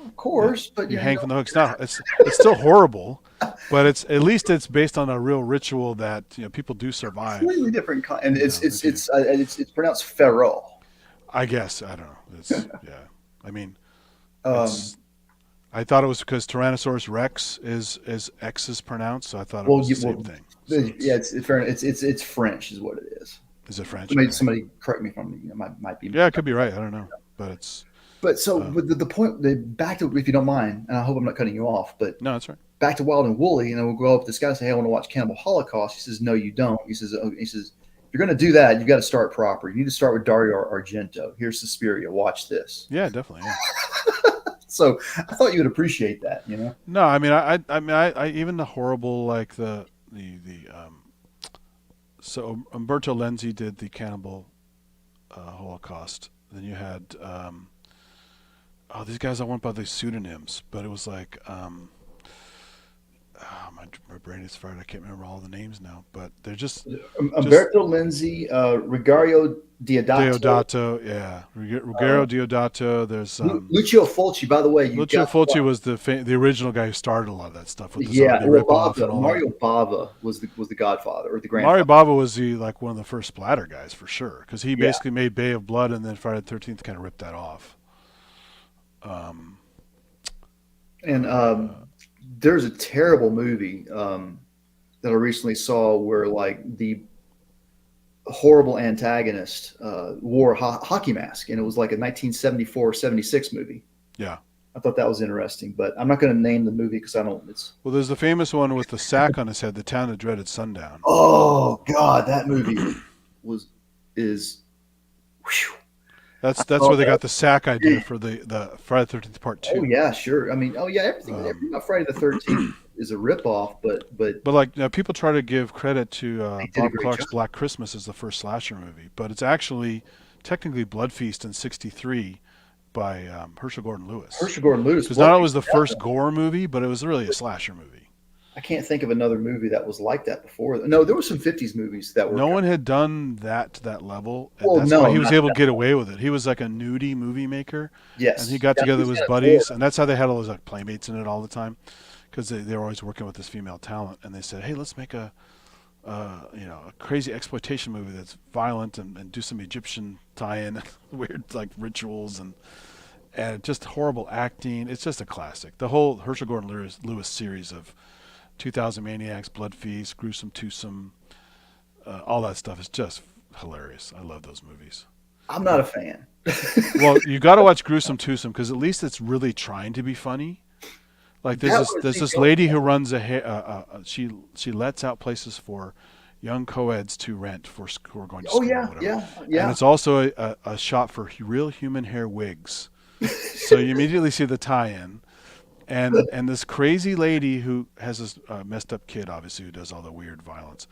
Of course, but you hang from the hooks. Now it's still horrible, but at least it's based on a real ritual that people do survive. Completely different, and it's pronounced Pharaoh. I guess I don't know. It's yeah. I mean, I thought it was because Tyrannosaurus Rex is X is pronounced, so I thought it was the same thing. So yeah, it's French, is what it is. Is it French? Somebody correct me if I'm might be. Yeah, it could be right. I don't know, but it's. But so the point, back to, if you don't mind, and I hope I'm not cutting you off, but no, that's right. Back to Wild and Woolly, and then we'll go up to this guy and say, hey, I want to watch Cannibal Holocaust. He says, no, you don't. He says, if you're going to do that, you've got to start proper. You need to start with Dario Argento. Here's Suspiria. Watch this. Yeah, definitely. Yeah. So I thought you would appreciate that, No, I mean, I even the horrible, like so Umberto Lenzi did the Cannibal Holocaust. Then you had these guys I went by these pseudonyms, but it was like my brain is fried. I can't remember all the names now, but they're just Umberto Lenzi, Ruggero Deodato, yeah, Ruggero Deodato. There's Lucio Fulci. By the way, Lucio Fulci was the original guy who started a lot of that stuff with the Mario Bava was the Godfather or the grandfather. Mario Bava was one of the first splatter guys for sure, because he basically made Bay of Blood, and then Friday the 13th kind of ripped that off. There's a terrible movie that I recently saw where like the horrible antagonist wore a hockey mask, and it was like a 1974-76 movie. Yeah. I thought that was interesting, but I'm not going to name the movie because I don't. Well, there's the famous one with the sack on his head, The Town That Dreaded Sundown. Oh God, that movie is. Whew. That's where they got the sack idea for the Friday the 13th Part 2. Oh yeah, sure. I mean, everything about Friday the 13th is a ripoff, but like people try to give credit to Bob Clark's Black Christmas as the first slasher movie, but it's actually technically Blood Feast in '63 by Herschel Gordon Lewis. Herschel Gordon Lewis, because not only was the first gore movie, but it was really a slasher movie. I can't think of another movie that was like that before. No, there were some '50s movies that were. No one had done that to that level, and Well, that's why no, he was not able to that. get away with it. He was like a nudie movie maker, and he Yes, got yeah, together he's with in his it more. buddies, and that's how they had all those like playmates in it all the time, because they were always working with this female talent, and they said, hey, let's make a a crazy exploitation movie that's violent and do some Egyptian tie-in, weird like rituals and just horrible acting. It's just a classic. The whole Herschel Gordon Lewis series of 2000 Maniacs, Blood Feast, Gruesome Twosome, all that stuff is just hilarious. I love those movies. I'm not a fan. Well, you got to watch Gruesome Twosome because at least it's really trying to be funny. Like That was there's the this only lady who one. runs she lets out places for young co-eds to rent who are going to Oh school or yeah, whatever. yeah, And yeah. it's also a shop for real human hair wigs. So you immediately see the tie-in. And this crazy lady who has this messed up kid, obviously, who does all the weird violence.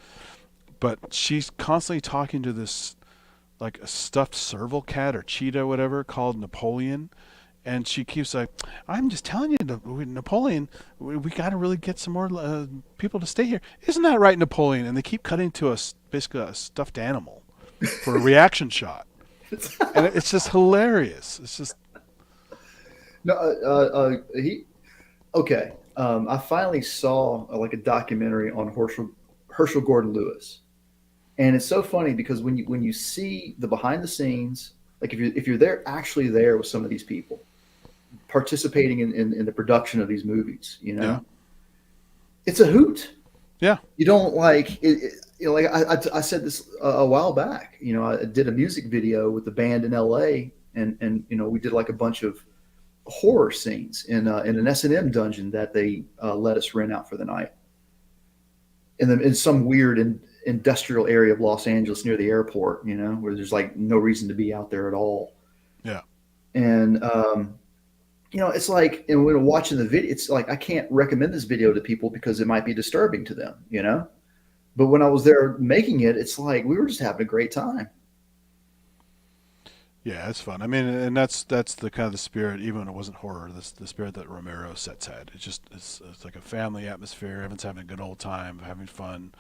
But she's constantly talking to this like a stuffed serval cat or cheetah, whatever, called Napoleon. And she keeps like, I'm just telling you, Napoleon, we got to really get some more people to stay here. Isn't that right, Napoleon? And they keep cutting to basically a stuffed animal for a reaction shot. And it's just hilarious. It's just, No, he. Okay, I finally saw like a documentary on Herschel Gordon Lewis, and it's so funny because when you see the behind the scenes, like if you're there actually there with some of these people participating in the production of these movies, yeah. it's a hoot. Yeah. You don't like it, like I said this a while back. I did a music video with the band in L.A. and we did like a bunch of horror scenes in an S&M dungeon that they let us rent out for the night in some weird industrial area of Los Angeles near the airport, where there's like no reason to be out there at all. Yeah. And it's like, and when watching the video, it's like I can't recommend this video to people because it might be disturbing to them. But when I was there making it, it's like we were just having a great time. Yeah, it's fun. I mean, and that's the kind of the spirit, even when it wasn't horror, the spirit that Romero's sets had. It's like a family atmosphere. Everyone's having a good old time, having fun.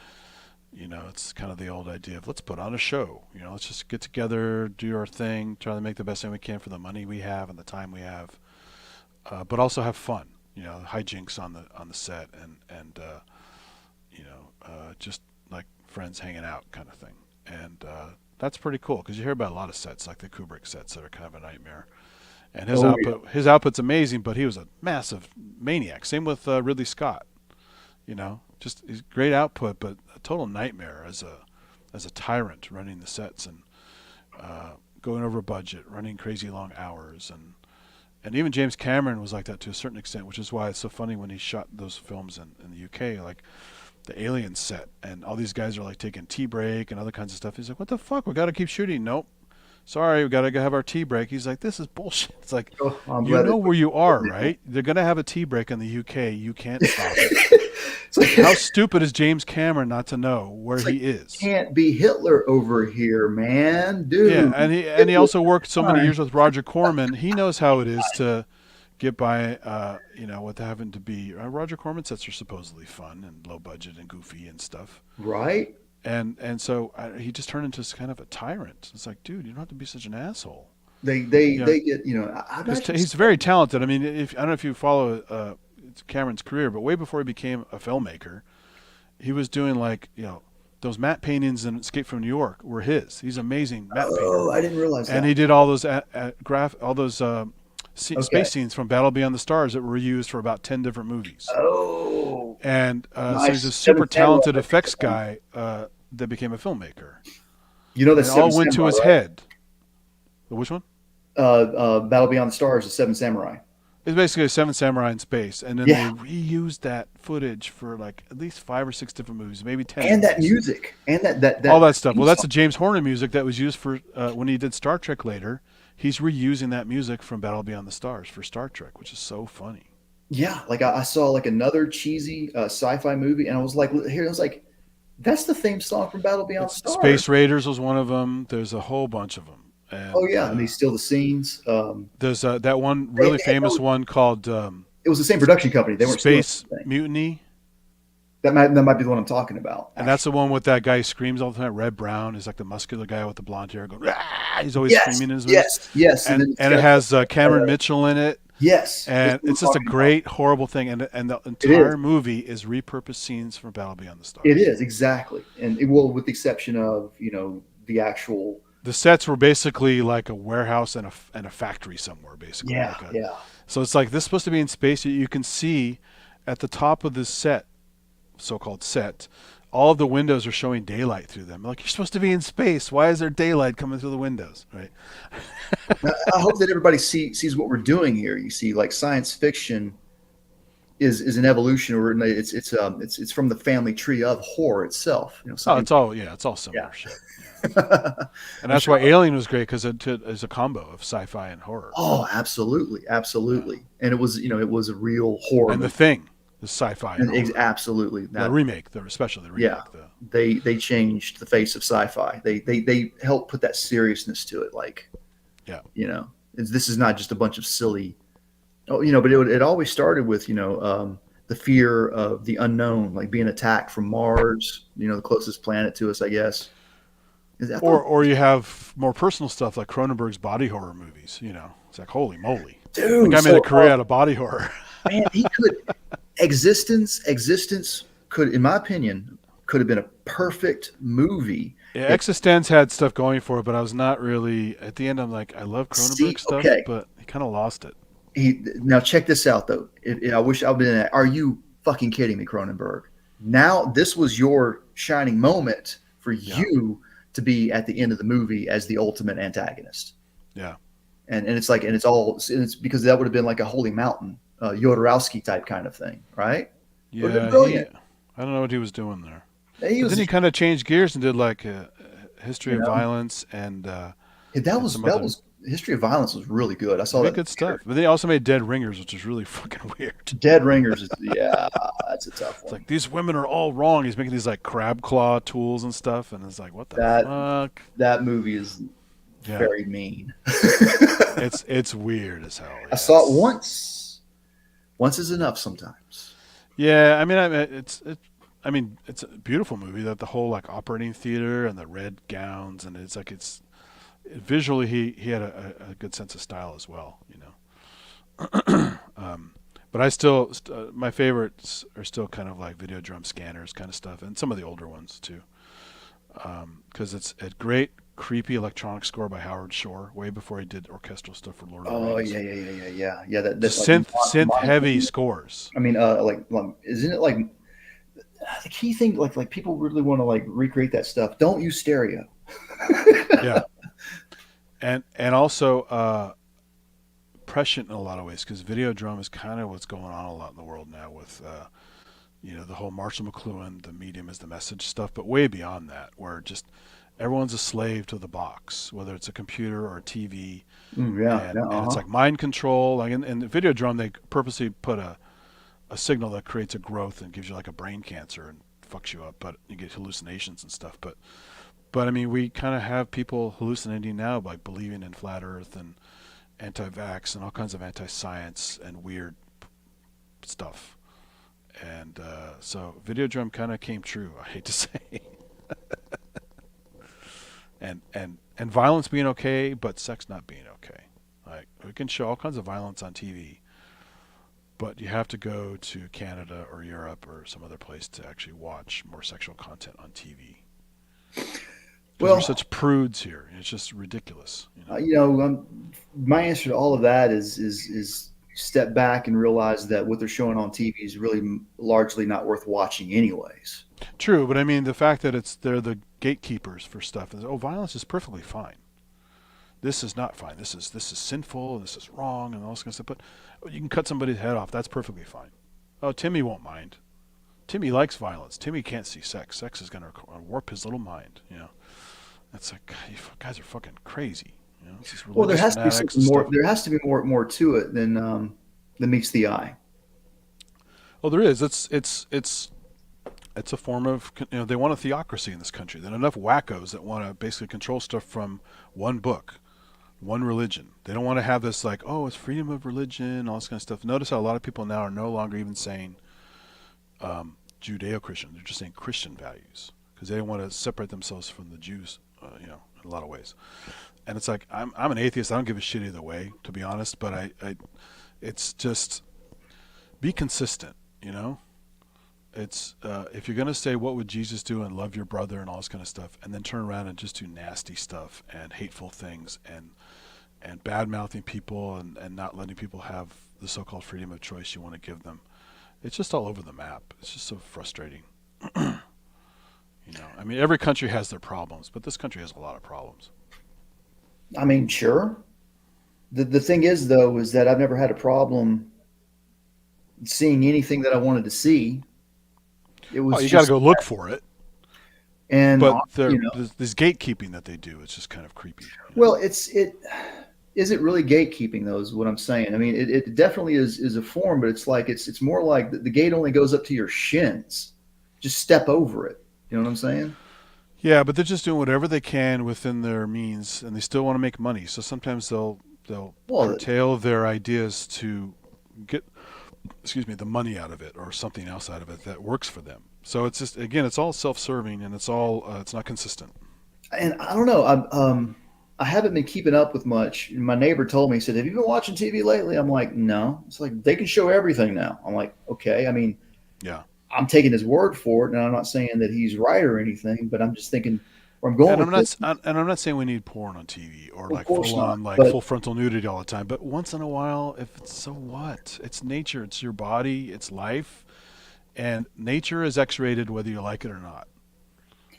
It's kind of the old idea of let's put on a show. Let's just get together, do our thing, try to make the best thing we can for the money we have and the time we have, but also have fun. Hijinks on the set and just like friends hanging out kind of thing. And that's pretty cool because you hear about a lot of sets like the Kubrick sets that are kind of a nightmare. And Oh yeah. his output's amazing, but he was a massive maniac. Same with Ridley Scott. Just his great output, but a total nightmare as a tyrant running the sets and going over budget, running crazy long hours, and even James Cameron was like that to a certain extent, which is why it's so funny when he shot those films in the UK, like the Alien set, and all these guys are like taking tea break and other kinds of stuff. He's like, "What the fuck? We got to keep shooting." Nope. Sorry, we got to have our tea break. He's like, "This is bullshit." It's like, Oh, I'm you glad know they where you put are, it right? They're gonna have a tea break in the UK. You can't stop it. it's like, How stupid is James Cameron not to know where it's he like is? can't be Hitler over here, man, dude. Yeah, and he also worked so many years with Roger Corman. He knows how it is to get by, with having to be. Roger Corman sets are supposedly fun and low budget and goofy and stuff. Right? And so he just turned into kind of a tyrant. It's like, dude, you don't have to be such an asshole. They You know, they get I've actually he's very talented. I mean, I don't know if you follow Cameron's career, but way before he became a filmmaker, he was doing like those matte paintings in Escape from New York were his. He's an amazing matte painter, I didn't realize and that. he did all those Okay. space scenes from Battle Beyond the Stars that were used for about 10 different movies. Oh, And so he's nice. a Seven super Samurai. talented effects guy that became a filmmaker, You know and that's it Seven all went to Samurai, his right? head. Which one? Battle Beyond the Stars, the Seven Samurai. It's basically a Seven Samurai in space, and then Yeah, they reused that footage for like at least 5 or 6 different movies, maybe 10 and that movies. music, and All that that stuff. theme Well, that's song. the James Horner music that was used for when he did Star Trek later. He's reusing that music from Battle Beyond the Stars for Star Trek, which is so funny. Yeah, like I saw like another cheesy sci-fi movie, and I was like, here, I was like, that's the theme song from Battle Beyond the It's Stars. Space Raiders was one of them. There's a whole bunch of them, Oh and yeah, and they steal the scenes. there's that one They, really they had famous no, one called it was the same production company. They weren't stealing Space anything. Mutiny. That might be the one I'm talking about. And that's the one with that guy who screams all the time. Red Brown is like the muscular guy with the blonde hair going. "Ah!" He's always Yes, screaming in his movies. yes. And then it's it got has Cameron Mitchell in it. yes. That's And what I'm it's just a talking about. great, horrible thing. And the It is. entire movie is repurposed scenes from Battle Beyond the Stars. It is exactly, and well, with the exception of the actual. The sets were basically like a warehouse and a factory somewhere, basically. Yeah, Like yeah. so it's like this is supposed to be in space. You can see at the top of this set, so-called set, all of the windows are showing daylight through them. Like, you're supposed to be in space. Why is there daylight coming through the windows? Right. I hope that everybody sees what we're doing here. You see, like science fiction is an evolution, or it's from the family tree of horror itself. Oh, it's all similar shit. And that's sure. why Alien was great, because it is a combo of sci-fi and horror. Oh, absolutely. And it was a real horror. And The movie. Thing, the sci-fi. And horror. Absolutely. The remake, especially the remake. Yeah, they changed the face of sci-fi. They helped put that seriousness to it. Like, this is not just a bunch of silly. Oh, but it always started with the fear of the unknown, like being attacked from Mars. The closest planet to us, I guess. Or you have more personal stuff like Cronenberg's body horror movies. It's like, holy moly, dude! The guy made a career out of body horror. Man, he could. Existence could, in my opinion, could have been a perfect movie. Yeah, Existence had stuff going for it, but I was not really at the end. I'm like, I love Cronenberg stuff, but he kind of lost it. Now check this out though. I wish I'd been in that. Are you fucking kidding me, Cronenberg? Now this was your shining moment for you to be at the end of the movie as the ultimate antagonist. Yeah. And it's like, and it's because that would have been like a Holy Mountain, Jodorowsky type kind of thing, right? Yeah. I don't know what he was doing there. Then he kind of changed gears and did like a history of violence and that was History of Violence was really good. I saw that. Good stuff. But they also made Dead Ringers, which is really fucking weird. Dead Ringers is that's a tough one. It's like, these women are all wrong. He's making these like crab claw tools and stuff, and it's like, what the fuck? That movie is very mean. It's weird as hell. I saw it once. Once is enough sometimes. Yeah, it's a beautiful movie. That the whole like operating theater and the red gowns, and it's visually he had a good sense of style as well, but I still my favorites are still kind of like Videodrome Scanners kind of stuff, and some of the older ones too, because it's a great creepy electronic score by Howard Shore, way before he did orchestral stuff for Lord of the Rings. Yeah. That's synth heavy scores. I mean, isn't it like the key thing? Like people really want to like recreate that stuff. Don't use stereo. Yeah. And also prescient in a lot of ways, because Videodrome is kind of what's going on a lot in the world now with the whole Marshall McLuhan, the medium is the message stuff, but way beyond that, where just everyone's a slave to the box, whether it's a computer or a TV. And it's like mind control. Like in the Videodrome, they purposely put a signal that creates a growth and gives you like a brain cancer and fucks you up, but you get hallucinations and stuff. But I mean, we kind of have people hallucinating now, like believing in flat Earth and anti-vax and all kinds of anti-science and weird stuff. And so Videodrome kind of came true, I hate to say. and violence being okay, but sex not being okay. Like, we can show all kinds of violence on TV, but you have to go to Canada or Europe or some other place to actually watch more sexual content on TV. Well, we're such prudes here. It's just ridiculous. My answer to all of that is step back and realize that what they're showing on TV is really largely not worth watching anyways. True, but I mean the fact that they're the gatekeepers for stuff. And violence is perfectly fine. This is not fine. This is sinful. And this is wrong, and all this kind of stuff. But you can cut somebody's head off. That's perfectly fine. Oh, Timmy won't mind. Timmy likes violence. Timmy can't see sex. Sex is going to warp his little mind. That's like, you guys are fucking crazy. Well, there has to be something more. There has to be more to it than meets the eye. Well, there is. It's a form of, they want a theocracy in this country. There are enough wackos that want to basically control stuff from one book, one religion. They don't want to have this like, oh, it's freedom of religion, all this kind of stuff. Notice how a lot of people now are no longer even saying Judeo-Christian. They're just saying Christian values because they want to separate themselves from the Jews, in a lot of ways. And it's like I'm an atheist. I don't give a shit either way, to be honest. But it's just be consistent. It's if you're gonna say what would Jesus do and love your brother and all this kind of stuff, and then turn around and just do nasty stuff and hateful things and bad mouthing people and not letting people have the so-called freedom of choice you want to give them. It's just all over the map. It's just so frustrating. I mean, every country has their problems, but this country has a lot of problems. I mean, sure. The thing is, though, is that I've never had a problem seeing anything that I wanted to see. It was you got to go look for it. And but this gatekeeping that they do, it's just kind of creepy. Well, is it really gatekeeping though? Is what I'm saying. I mean, it definitely is a form, but it's like it's more like the gate only goes up to your shins. Just step over it. You know what I'm saying? Yeah, but they're just doing whatever they can within their means, and they still want to make money. So sometimes they'll curtail their ideas to get, the money out of it or something else out of it that works for them. So it's just, again, it's all self-serving, and it's not consistent. And I don't know. I haven't been keeping up with much. My neighbor told me, he said, "Have you been watching TV lately?" I'm like, "No." It's like they can show everything now. I'm like, okay. I mean, yeah. I'm taking his word for it, and I'm not saying that he's right or anything, but I'm just thinking where I'm going. And I'm not saying we need porn on TV or like full frontal nudity all the time. But once in a while, so what? It's nature. It's your body. It's life, and nature is X-rated whether you like it or not.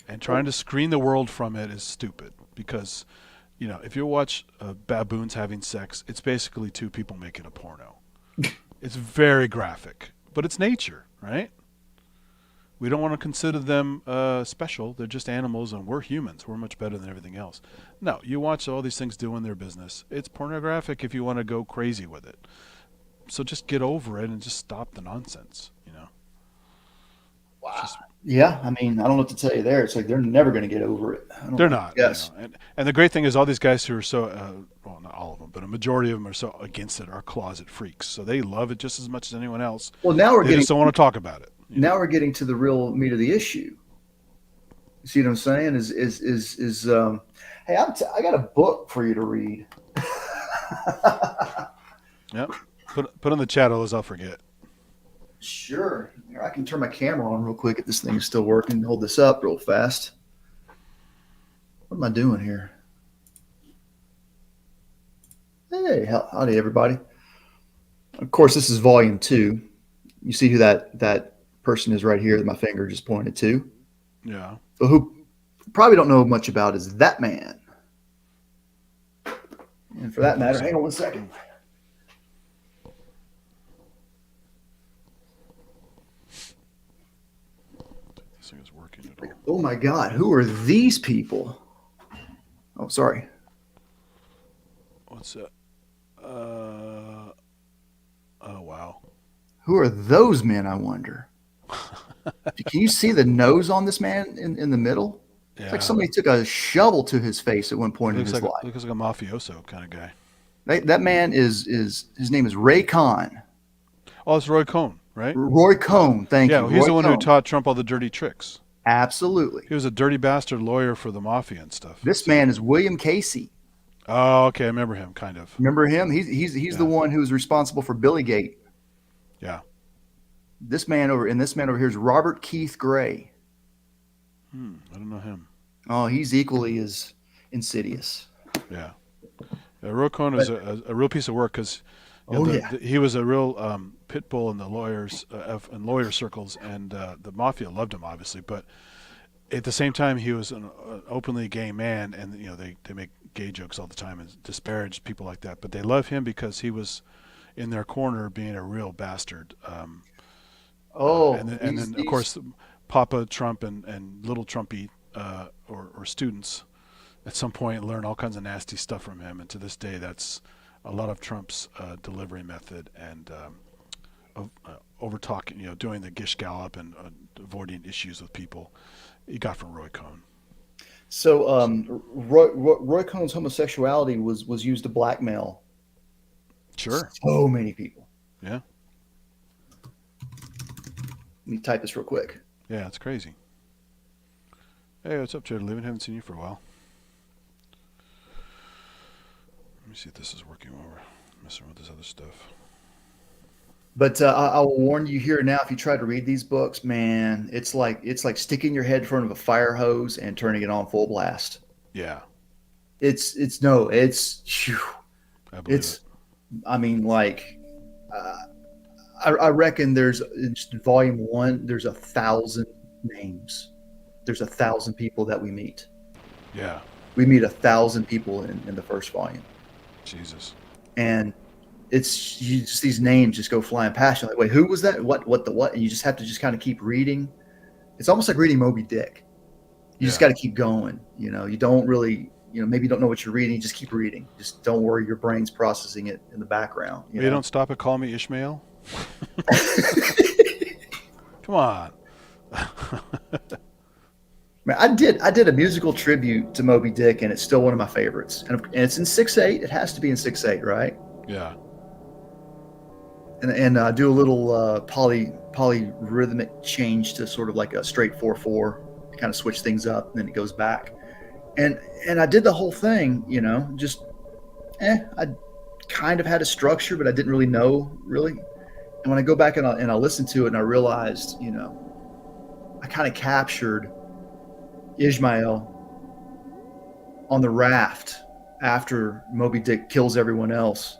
And trying to screen the world from it is stupid because, if you watch baboons having sex, it's basically two people making a porno. It's very graphic, but it's nature, right? We don't want to consider them special. They're just animals, and we're humans. We're much better than everything else. No, you watch all these things doing their business. It's pornographic if you want to go crazy with it. So just get over it and just stop the nonsense, Wow. Yeah, I mean, I don't know what to tell you there. It's like they're never going to get over it. They're not. Yes. And the great thing is all these guys who are so, well, not all of them, but a majority of them are so against it are closet freaks. So they love it just as much as anyone else. Well, now they just don't want to talk about it. Now we're getting to the real meat of the issue. You see what I'm saying? Hey, I got a book for you to read. Yep. Put in the chat, otherwise I'll forget. Sure. Here, I can turn my camera on real quick if this thing is still working. Hold this up real fast. What am I doing here? Hey, howdy everybody. Of course, this is volume 2. You see who that person is right here that my finger just pointed to. Yeah. So who probably don't know much about is that man. And for that matter, hang on one second. This thing is working at all. Oh my God, who are these people? Oh, sorry. What's that? Oh wow. Who are those men, I wonder? Can you see the nose on this man in the middle? Yeah. It's like somebody took a shovel to his face at one point in his life. Looks like a mafioso kind of guy. That man is his name is Ray Cohn. Oh, it's Roy Cohn, right? Roy Cohn, thank you. Yeah, he's the one who taught Trump all the dirty tricks. Absolutely. He was a dirty bastard lawyer for the mafia and stuff. This man is William Casey. Oh, okay, I remember him, kind of. Remember him? He's the one who was responsible for Billygate. Yeah. This man over here is Robert Keith Gray. I don't know him. Oh, he's equally as insidious. Yeah. Roy Cohn is a real piece of work because he was a real pit bull in the lawyers in lawyer circles, and the mafia loved him obviously. But at the same time, he was an openly gay man, and they make gay jokes all the time and disparage people like that. But they love him because he was in their corner being a real bastard. And then of course Papa Trump and little Trumpy or students at some point learn all kinds of nasty stuff from him, and to this day that's a lot of Trump's delivery method and over talking, doing the gish gallop and avoiding issues with people. He got from Roy Cohn. So Roy Cohn's homosexuality was used to blackmail. Sure. So many people. Yeah. me type this real quick. Yeah, it's crazy. Hey, what's up, Jared Living? Haven't seen you for a while. Let me see if this is working while we're messing with this other stuff. But I will warn you here now, if you try to read these books, man, it's like sticking your head in front of a fire hose and turning it on full blast. Yeah. It's phew. I believe it. I mean, like, I reckon there's just volume 1, there's 1,000 names. There's 1,000 people that we meet. Yeah. We meet 1,000 people in the first volume. Jesus. And it's just these names just go flying past you. Like, wait, who was that? What? And you just have to just kind of keep reading. It's almost like reading Moby Dick. You just got to keep going. You know, you don't really, maybe you don't know what you're reading. You just keep reading. Just don't worry, your brain's processing it in the background. You don't stop at Call Me Ishmael? Come on. Man, I did a musical tribute to Moby Dick, and it's still one of my favorites. And it's in 6/8. It has to be in 6/8, right? Yeah. And do a little polyrhythmic change to sort of like a straight 4/4, kind of switch things up, and then it goes back. And I did the whole thing, just I kind of had a structure, but I didn't really know really. And when I go back and I listened to it, and I realized, I kind of captured Ishmael on the raft after Moby Dick kills everyone else,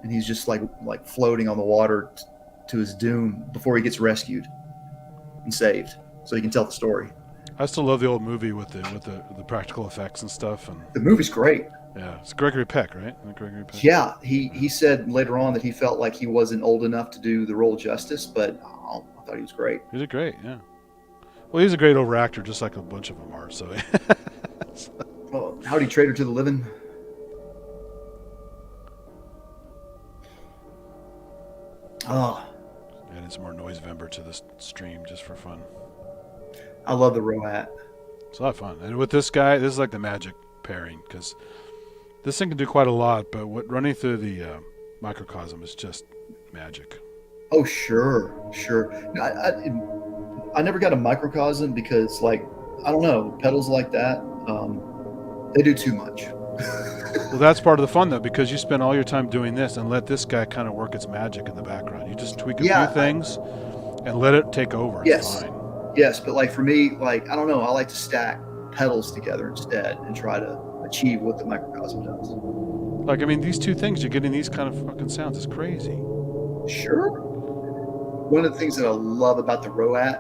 and he's just like floating on the water to his doom before he gets rescued and saved, so he can tell the story. I still love the old movie with the practical effects and stuff. And the movie's great. Yeah, it's Gregory Peck, right? Gregory Peck. Yeah, he said later on that he felt like he wasn't old enough to do the role justice, but I thought he was great. He did great, yeah. Well, he's a great over actor, just like a bunch of them are. So. Well, howdy, Trader to the Living. Oh. Adding some more Noisevember to this stream just for fun. I love the RoAT. It's a lot of fun. And with this guy, this is like the magic pairing, because this thing can do quite a lot, but running through the microcosm is just magic. Oh, sure. I never got a microcosm because, like, I don't know, pedals like that, they do too much. Well, that's part of the fun, though, because you spend all your time doing this and let this guy kind of work its magic in the background. You just tweak a few things and let it take over. Yes. Fine. Yes, but like for me, like, I don't know, I like to stack pedals together instead and try to achieve what the microcosm does. Like, I mean, these two things, you're getting these kind of fucking sounds. It's crazy. Sure. One of the things that I love about the RoAT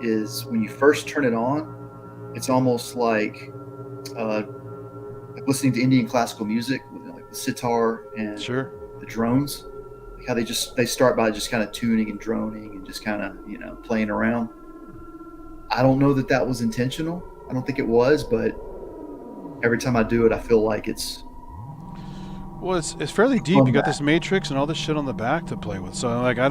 is when you first turn it on, it's almost like listening to Indian classical music with like the sitar and the drones. Like how they start by just kind of tuning and droning and just kind of playing around. I don't know that was intentional. I don't think it was, but every time I do it, I feel like it's. Well, it's fairly deep. You got this matrix and all this shit on the back to play with. So like, I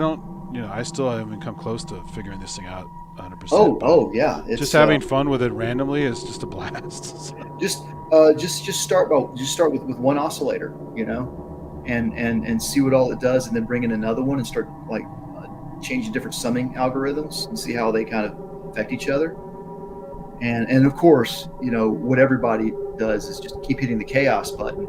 still haven't come close to figuring this thing out 100%. Oh yeah. It's, just having fun with it randomly is just a blast. So. Just start with one oscillator, and see what all it does, and then bring in another one and start like changing different summing algorithms and see how they kind of affect each other. And of course, what everybody does is just keep hitting the chaos button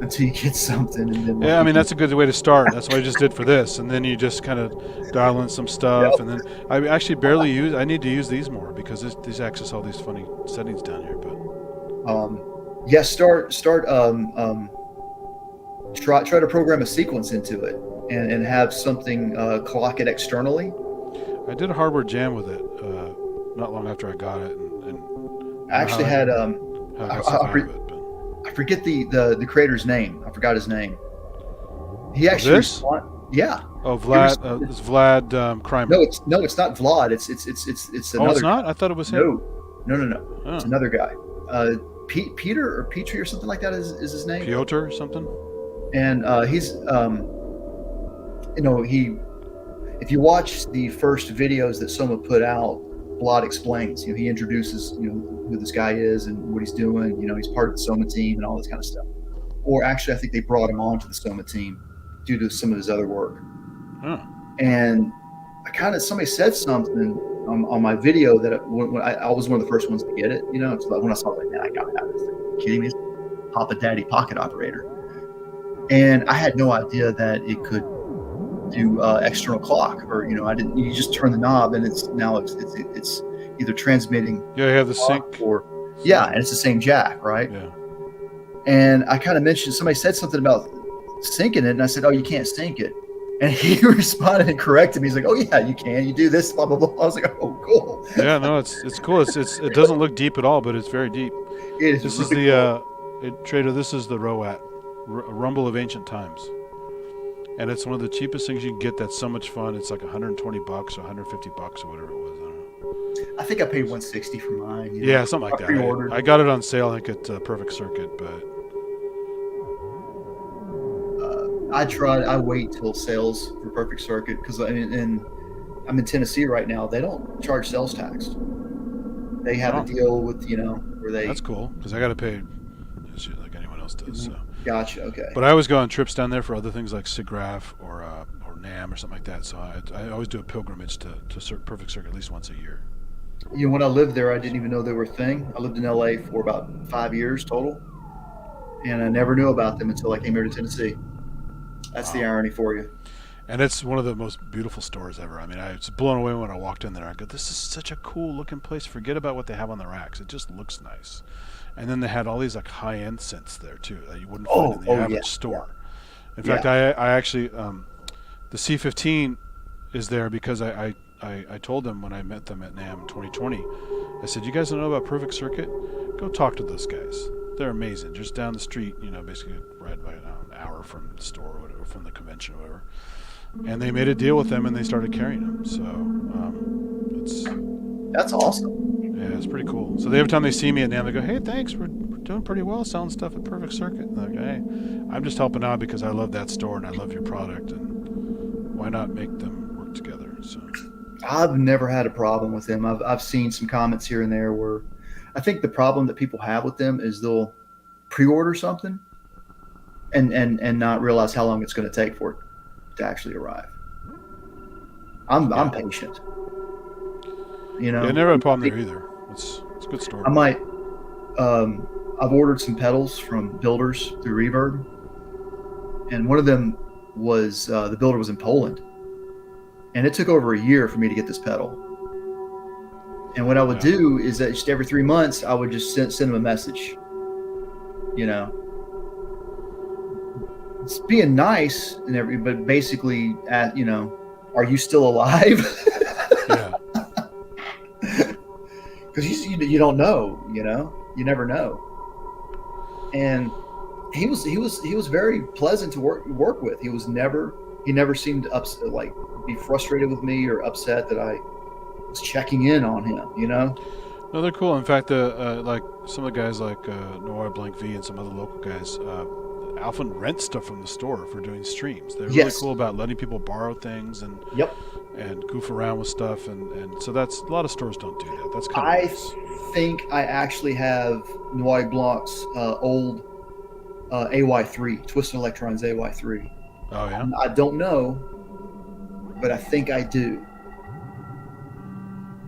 until you get something. And then I mean, that's a good way to start. That's what I just did for this. And then you just kind of dial in some stuff. Yep. And then I actually barely I need to use these more because these access all these funny settings down here. But try to program a sequence into it and have something clock it externally. I did a hardware jam with it not long after I got it. And I actually had I forget the creator's name. I forgot his name. He actually yeah. Oh, Vlad. It's Vlad Krimer. No, it's not Vlad. It's another. Oh, it's not. I thought it was him. No. Oh. It's another guy. Peter or Petrie or something like that is his name. Piotr or something. And he's if you watch the first videos that Soma put out, Vlad explains. He introduces who this guy is and what he's doing. He's part of the Soma team and all this kind of stuff. Or actually, I think they brought him onto the Soma team due to some of his other work. Huh. And somebody said something on my video that when I was one of the first ones to get it. You know, it's like when I saw it, like, man, I gotta have this thing. Are you kidding me? It's Papa Daddy pocket operator. And I had no idea that it could do external clock, or I didn't. You just turn the knob, and it's either transmitting. Yeah, you have the sync. Or yeah, and it's the same jack, right? Yeah. And I kind of mentioned, somebody said something about syncing it, and I said, "Oh, you can't sync it." And he responded and corrected me. He's like, "Oh yeah, you can. You do this, blah blah blah." I was like, "Oh, cool." Yeah, no, it's cool. It doesn't look deep at all, but it's very deep. It is. This really is cool. Trader. This is the RoAT, Rumble of Ancient Times, and it's one of the cheapest things you can get. That's so much fun. It's like $120 or $150 or whatever it was. I don't know. I think I paid $160 for mine. Yeah, something like that. Pre-ordered. I got it on sale, I think, at Perfect Circuit, but I wait till sales for Perfect Circuit because I'm in Tennessee right now. They don't charge sales tax. They have a deal with where they. That's cool because I got to pay like anyone else does. So. Gotcha. Okay. But I always go on trips down there for other things like SIGGRAPH or NAMM or something like that. So I always do a pilgrimage to Perfect Circuit at least once a year. When I lived there, I didn't even know they were a thing. I lived in LA for about 5 years total, and I never knew about them until I came here to Tennessee. That's the irony for you. And it's one of the most beautiful stores ever. I mean, I was blown away when I walked in there. I go, this is such a cool looking place. Forget about what they have on the racks. It just looks nice. And then they had all these like high end synths there too that you wouldn't find in the average store. In fact, I actually the C15 is there because I told them when I met them at NAMM 2020. I said, you guys don't know about Perfect Circuit? Go talk to those guys. They're amazing. Just down the street, basically right by an hour from the store or whatever, from the convention or whatever. And they made a deal with them and they started carrying them. So that's awesome. Yeah, it's pretty cool. So every time they see me at NAMM, they go, hey, thanks. We're doing pretty well selling stuff at Perfect Circuit. And I go, hey, I'm just helping out because I love that store and I love your product. And why not make them work together? So I've never had a problem with them. I've seen some comments here and there where I think the problem that people have with them is they'll pre-order something and not realize how long it's going to take for it to actually arrive. I'm patient. Yeah, never had a problem there either. It's a good story. I might. I've ordered some pedals from builders through Reverb, and one of them was the builder was in Poland, and it took over a year for me to get this pedal. And what I would do is that just every 3 months, I would just send them a message. It's being nice and but basically, are you still alive? Yeah. Because you don't know, you never know. And he was very pleasant to work with. He never seemed to be frustrated with me or upset that I was checking in on him. No, they're cool. In fact, like some of the guys like Noir Blank V and some other local guys, often rent stuff from the store for doing streams. They're really cool about letting people borrow things and goof around with stuff, and so that's a lot of stores don't do that. That's kind of nice. I think I actually have Noir Blanc's old AY3, Twisted Electrons AY3. Oh yeah. I don't know, but I think I do.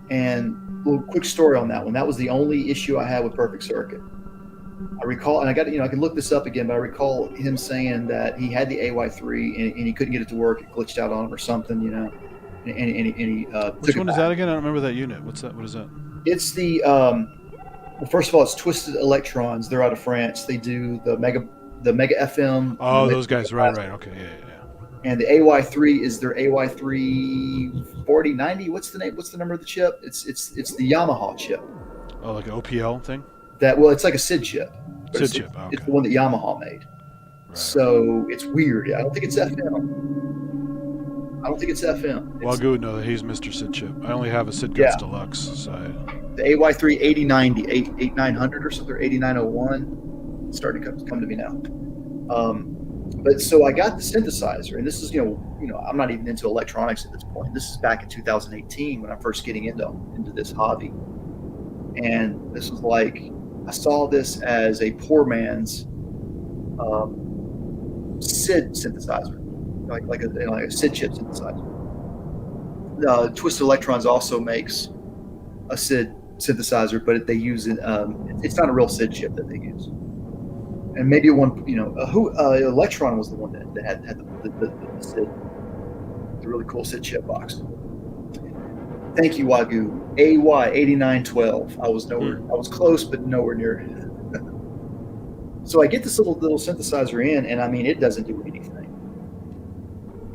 And a little quick story on that one. That was the only issue I had with Perfect Circuit. I recall, and I can look this up again, but I recall him saying that he had the AY3 and he couldn't get it to work. It glitched out on him or something, and he Which one is that again? I don't remember that unit. What's that? What is that? It's the well, first of all, it's Twisted Electrons. They're out of France. They do the Mega FM. Oh, those guys, right. Okay, yeah. And the AY3 is their AY3 4090. What's the name? What's the number of the chip? It's the Yamaha chip. Oh, like an OPL thing? It's like a SID chip. SID chip. Oh, okay. It's the one that Yamaha made. Right. So it's weird. I don't think it's FM. Well, good to know that he's Mr. SID chip. I only have a SID Guts Deluxe side. The AY3 8090, 8900 or something, or 8901. It's starting to come to me now. But so I got the synthesizer, and this is, I'm not even into electronics at this point. This is back in 2018 when I'm first getting into this hobby. And this was like, I saw this as a poor man's SID synthesizer, like a SID chip synthesizer. Twisted Electrons also makes a SID synthesizer, but they use it. It's not a real SID chip that they use. And maybe one, Electron was the one that had the SID, the really cool SID chip box. Thank you, Wagyu. AY8912. I was close, but nowhere near. So I get this little synthesizer in, and I mean, it doesn't do anything.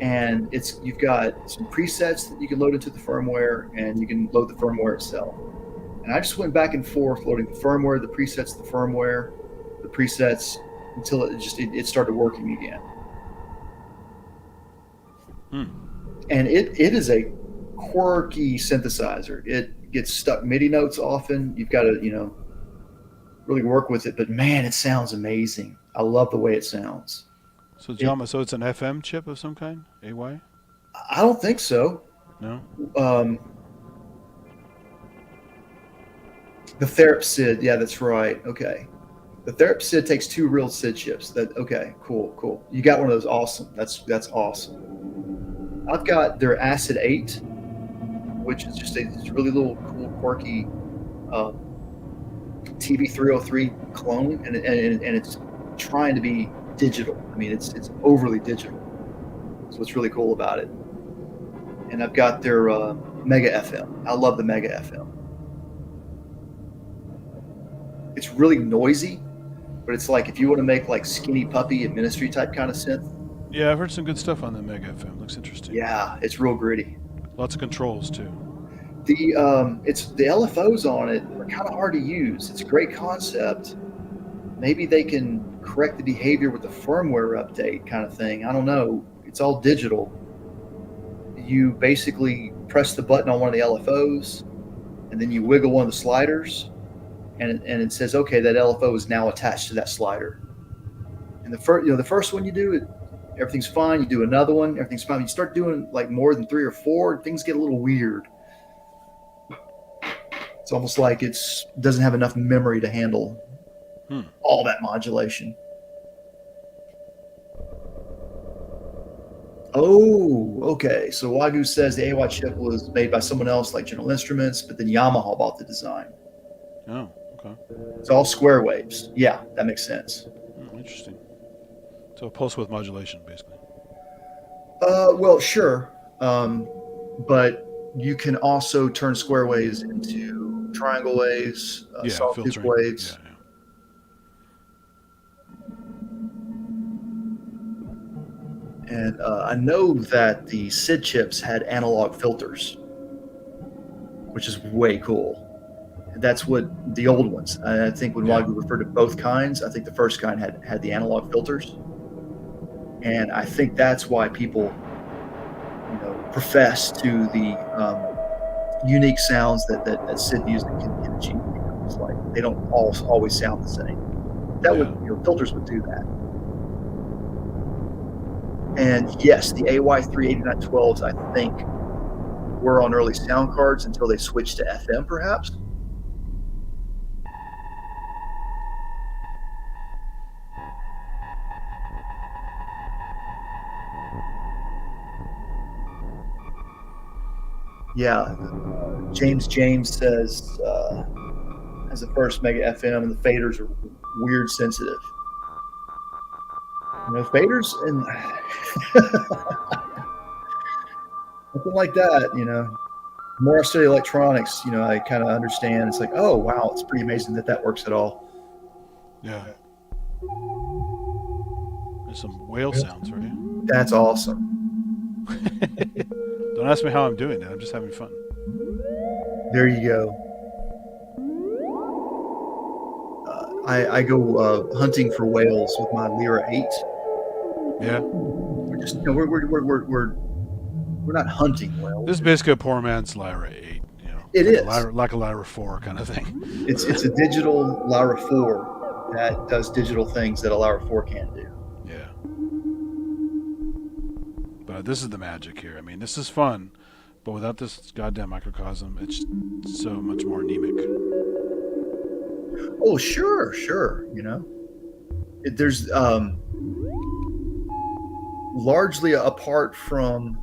And you've got some presets that you can load into the firmware, and you can load the firmware itself. And I just went back and forth loading the firmware, the presets, the firmware, the presets, until it started working again. And it is a quirky synthesizer. It gets stuck MIDI notes often. You've got to really work with it, but man, it sounds amazing. I love the way it sounds. So Jama, so it's an FM chip of some kind? AY? I don't think so. No? The Therap SID, yeah, that's right. Okay. The Therap SID takes 2 real SID chips. Okay, cool. You got one of those. Awesome. That's awesome. I've got their Acid 8, which is just a really little cool, quirky TV303 clone, and it's trying to be digital. I mean, it's overly digital. So what's really cool about it. And I've got their Mega FM. I love the Mega FM. It's really noisy, but it's like if you want to make like Skinny Puppy and Ministry type kind of synth. Yeah, I've heard some good stuff on the Mega FM. Looks interesting. Yeah, it's real gritty. Lots of controls too. The LFOs on it are kind of hard to use. It's a great concept. Maybe they can correct the behavior with the firmware update kind of thing. I don't know. It's all digital. You basically press the button on one of the LFOs, and then you wiggle one of the sliders, and it says, okay, that LFO is now attached to that slider. And the first one you do, everything's fine. You do another one, everything's fine. You start doing like more than 3 or 4, things get a little weird. It's almost like it doesn't have enough memory to handle all that modulation. Oh, okay. So Wagyu says the AY chip was made by someone else, like General Instruments, but then Yamaha bought the design. Oh, okay. It's all square waves. Yeah, that makes sense. Interesting. So pulse width modulation, basically. Well, sure. But you can also turn square waves into triangle waves, sawtooth waves. Yeah. And I know that the SID chips had analog filters, which is way cool. That's what the old ones. I think when Wagyu referred to both kinds, I think the first kind had the analog filters. And I think that's why people, profess to the unique sounds that SID music can achieve. It's like they don't always sound the same. That would filters would do that. And yes, the AY38912s, I think, were on early sound cards until they switched to FM, perhaps. Yeah, James says as the first Mega FM, and the faders are weird sensitive. Faders and something like that. More I study electronics, I kind of understand. It's like, oh wow, it's pretty amazing that works at all. Yeah. There's some whale sounds, right? That's awesome. Don't ask me how I'm doing that. I'm just having fun. There you go. I go hunting for whales with my Lyra 8. Yeah. We're just we're not hunting whales. This is basically a poor man's Lyra 8. It is like a Lyra 4 kind of thing. It's a digital Lyra 4 that does digital things that a Lyra 4 can't do. Yeah. But this is the magic here. I mean, this is fun, but without this goddamn microcosm, it's so much more anemic. Oh, sure. There's largely apart from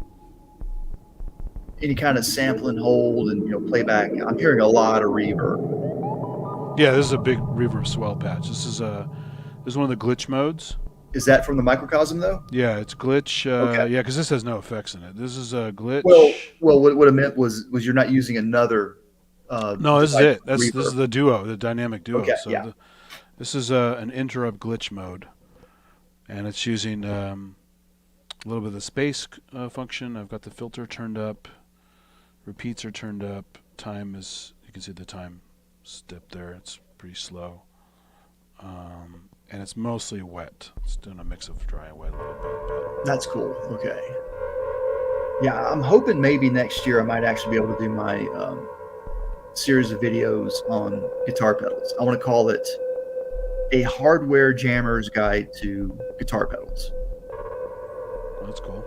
any kind of sample and hold and playback. I'm hearing a lot of reverb. Yeah, this is a big reverb swell patch. This is one of the glitch modes. Is that from the Microcosm though? Yeah, it's glitch. Okay. Yeah, because this has no effects in it. This is a glitch. Well, what I meant was you're not using another. No, this is it. This reverb. is the duo, the dynamic duo. Okay, So yeah. this is an interrupt glitch mode, and it's using a little bit of the space function. I've got the filter turned up, repeats are turned up. Time is, you can see the time step there. It's pretty slow, and it's mostly wet. It's doing a mix of dry and wet a little bit. But That's cool. Okay. Yeah, I'm hoping maybe next year I might actually be able to do my series of videos on guitar pedals. I want to call it a hardware jammer's guide to guitar pedals. that's cool.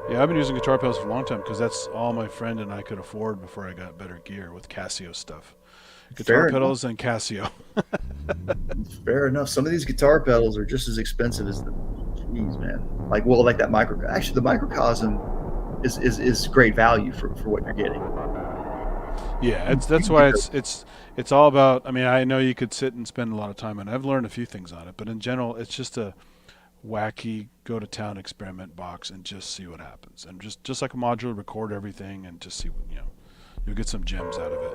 Yeah, I've been using guitar pedals for a long time because that's all my friend and I could afford before I got better gear with Casio stuff. Guitar pedals and Casio. Fair enough. Some of these guitar pedals are just as expensive as the jeez, man. Like that micro. Actually, the Microcosm is great value for what you're getting. Yeah, that's why it's all about. I mean, I know you could sit and spend a lot of time on it. I've learned a few things on it, but in general, it's just a wacky go to town experiment box and just see what happens. And just like a module, record everything and just see what you'll get some gems out of it.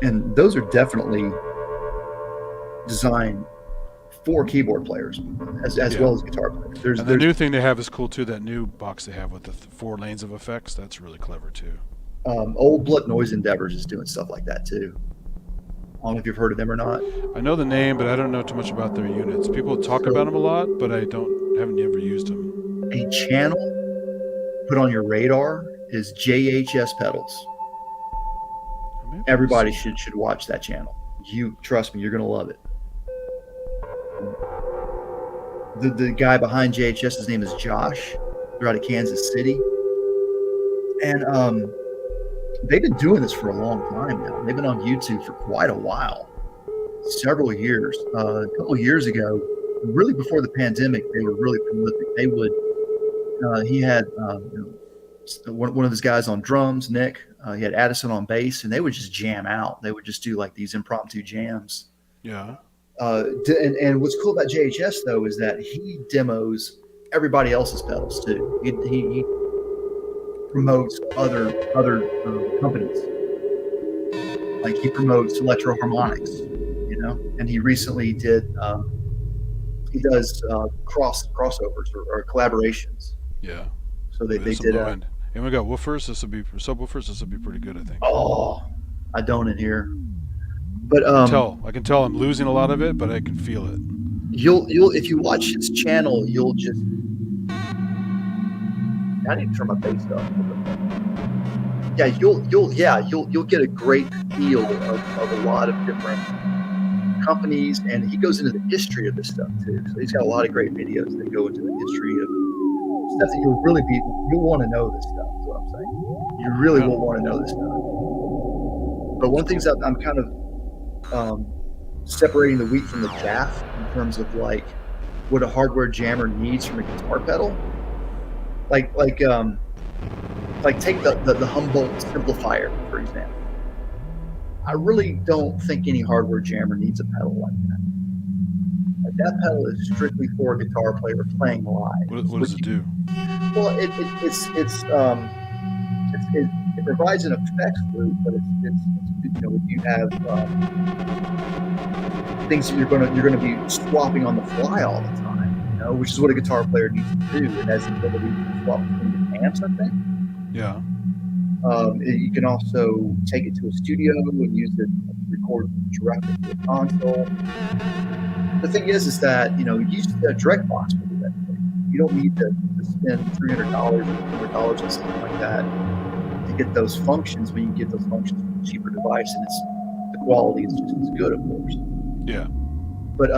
And those are definitely designed for keyboard players as well as guitar players. The new thing they have is cool too. That new box they have with the 4 lanes of effects, that's really clever too. Old Blood Noise Endeavors is doing stuff like that too. I don't know if you've heard of them or not. I know the name, but I don't know too much about their units. People talk about them a lot, but I haven't ever used them. A channel put on your radar is JHS pedals. Everybody should watch that channel. You trust me, you're gonna love it. The guy behind JHS, his name is Josh. They're out of Kansas City, and they've been doing this for a long time now. They've been on YouTube for quite a while, several years. A couple of years ago, really before the pandemic, they were really prolific. They would, he had one of his guys on drums, Nick. He had Addison on bass, and they would just jam out. They would just do like these impromptu jams. Yeah. And what's cool about JHS though is that he demos everybody else's pedals too. He promotes other companies. Like he promotes Electro Harmonics, and he recently did. He does crossovers or collaborations. Yeah. So they did. And we got woofers. This would be subwoofers. This would be pretty good, I think. Oh, I don't in here, but I can tell I'm losing a lot of it, but I can feel it. You'll if you watch his channel, you'll just. I need to turn my bass up. Yeah, you'll get a great feel of a lot of different companies, and he goes into the history of this stuff too. So he's got a lot of great videos that go into the history of stuff that you'll want to know this stuff. Is what I'm saying. You really will want to know this stuff. But one of the things that I'm kind of separating the wheat from the chaff in terms of like what a hardware jammer needs from a guitar pedal. Like take the Humboldt simplifier, for example. I really don't think any hardware jammer needs a pedal like that. Like that pedal is strictly for a guitar player playing live. What does it do? Well, it provides an effects loop, but it's if you have things that you're gonna be swapping on the fly all the time, which is what a guitar player needs to do. It has the ability to swap between the amps, I think. Yeah. You can also take it to a studio and use it to record directly to a console. The thing is that use the direct box will do that. You don't need to spend $300 or $400 on something like that to get those functions when you get those functions from a cheaper device, and the quality is just as good, of course. Yeah. But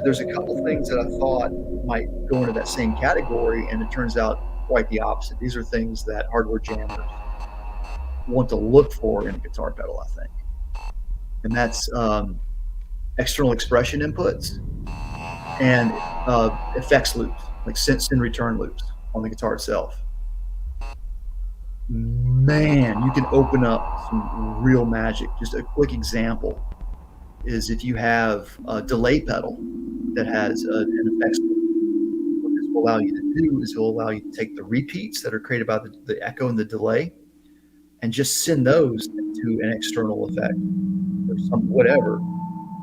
there's a couple things that I thought might go into that same category, and it turns out quite the opposite. These are things that hardware jammers want to look for in a guitar pedal, I think, and that's external expression inputs and effects loops, like synth and return loops on the guitar itself. man, you can open up some real magic. Just a quick example is if you have a delay pedal that has an effects, what this will allow you to do is it will allow you to take the repeats that are created by the echo and the delay and just send those to an external effect or some whatever,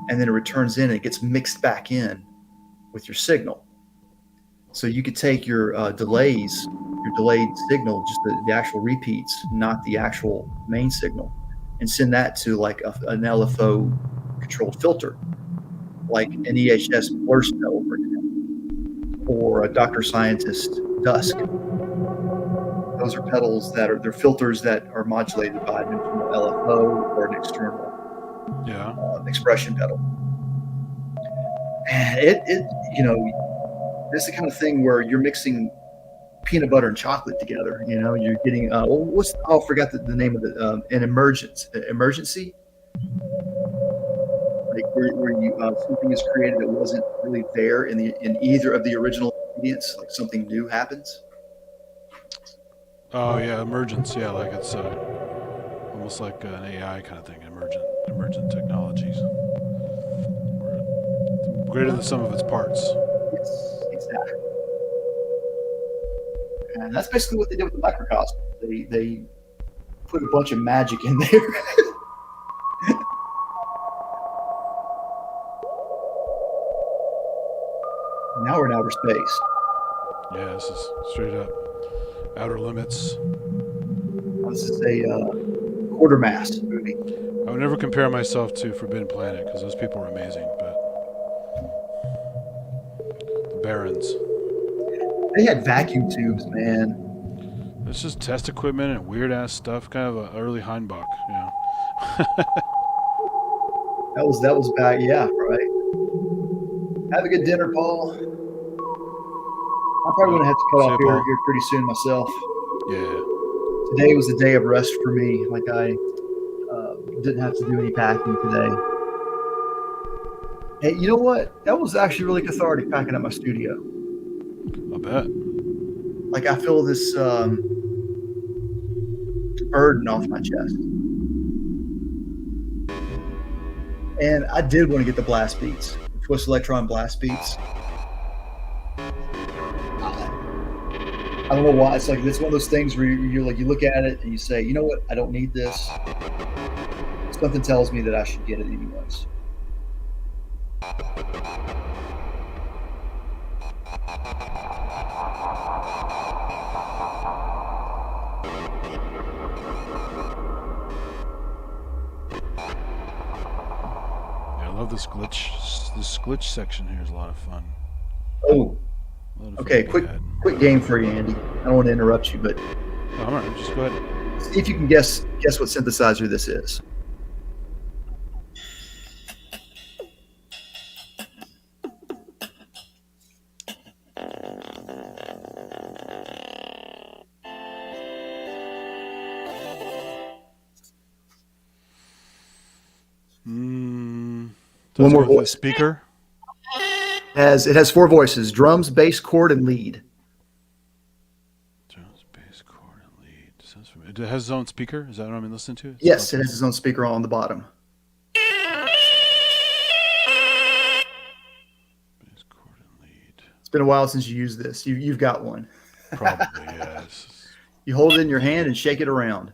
and then it returns in and it gets mixed back in with your signal. So you could take your delays, your delayed signal, just the actual repeats, not the actual main signal, and send that to like an LFO controlled filter, like an EHS blur spell, for example, or a Dr. Scientist Dusk. Those are pedals they're filters that are modulated by an internal LFO or an external expression pedal. And it's the kind of thing where you're mixing peanut butter and chocolate together. You're getting I forgot the name of an emergency, like where you something is created that wasn't really there in either of the original ingredients, like something new happens. Oh yeah, emergence. Yeah, like it's almost like an AI kind of thing. Emergent technologies. Greater than the sum of its parts. Yes, exactly. And that's basically what they did with the microcosm. They put a bunch of magic in there. Now we're in outer space. Yeah, this is straight up Outer Limits. This is a Quartermass movie. I would never compare myself to Forbidden Planet because those people are amazing, but the Barons. They had vacuum tubes, man. It's just test equipment and weird ass stuff, kind of an early Heinbach, you know. That was back, yeah, right. Have a good dinner, Paul. I'm probably going to have to cut off here pretty soon myself. Yeah. Today was a day of rest for me. Like I didn't have to do any packing today. Hey, you know what? That was actually really cathartic packing up my studio. I bet. Like I feel this burden off my chest. And I did want to get the blast beats, the Twist Electron blast beats. I don't know why. It's like it's one of those things where you look at it and you say, you know what? I don't need this. Something tells me that I should get it anyways. Yeah, I love this glitch. This glitch section here is a lot of fun. Oh, okay. Quick game for you, Andy. I don't want to interrupt you, but all right, just go ahead. See if you can guess what synthesizer this is. One more voice. Speaker. It has 4 voices: drums, bass, chord, and lead. Drums, bass, chord, and lead. Sounds familiar. It has its own speaker. Is that what I'm listening to? Yes, it has its own speaker on the bottom. Bass, chord, and lead. It's been a while since you used this. You've got one. Probably, yes. You hold it in your hand and shake it around.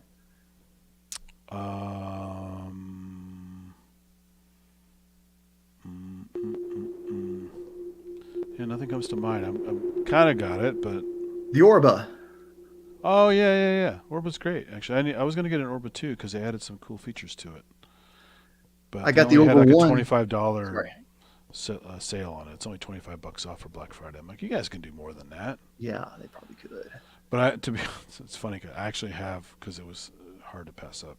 Yeah, nothing comes to mind. I'm kind of got it, but the Orba. Oh yeah. Orba's great. Actually, I was gonna get an Orba too because they added some cool features to it. But I got the Orba had like one. a $25 sale on it. It's only $25 off for Black Friday. I'm like, you guys can do more than that. Yeah, they probably could. But to be honest, it's funny. I actually have, because it was hard to pass up.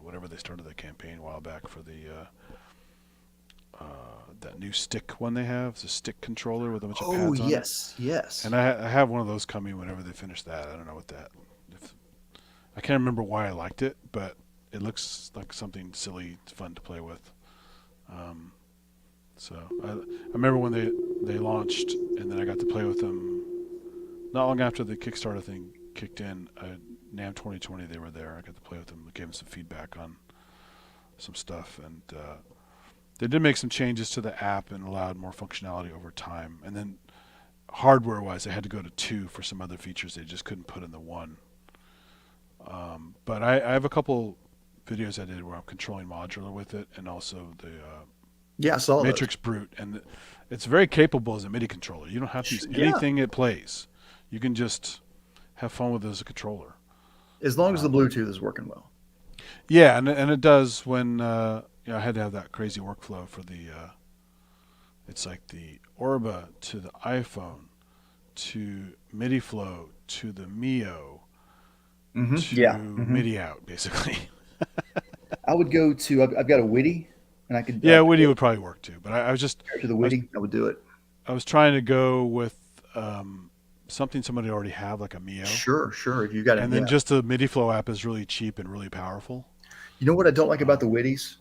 Whenever they started the campaign a while back for the that new stick one they have, it's a stick controller with a bunch of pads on it. Yes. And I have one of those coming whenever they finish that. I don't know what that. I can't remember why I liked it, but it looks like something silly, fun to play with. So I remember when they launched, and then I got to play with them. Not long after the Kickstarter thing kicked in, I NAMM 2020 they were there. I got to play with them. I gave them some feedback on some stuff, and they did make some changes to the app and allowed more functionality over time. And then hardware-wise, they had to go to 2 for some other features they just couldn't put in the 1. But I have a couple videos I did where I'm controlling modular with it, and also the Yeah, I saw Matrix Brute, and it's very capable as a MIDI controller. You don't have to use anything it plays. You can just have fun with it as a controller. As long as the Bluetooth is working well. Yeah, and it does when I had to have that crazy workflow for the. It's like the Orba to the iPhone, to MIDI flow to the Mio, to MIDI out, basically. I would go to. I've got a Witty, and I could. Yeah, Witty would probably work too, but I was just to the Witty. I would do it. I was trying to go with something somebody already have, like a Mio. Sure. If you got it, and then just the MIDI flow app is really cheap and really powerful. You know what I don't like about the Witties?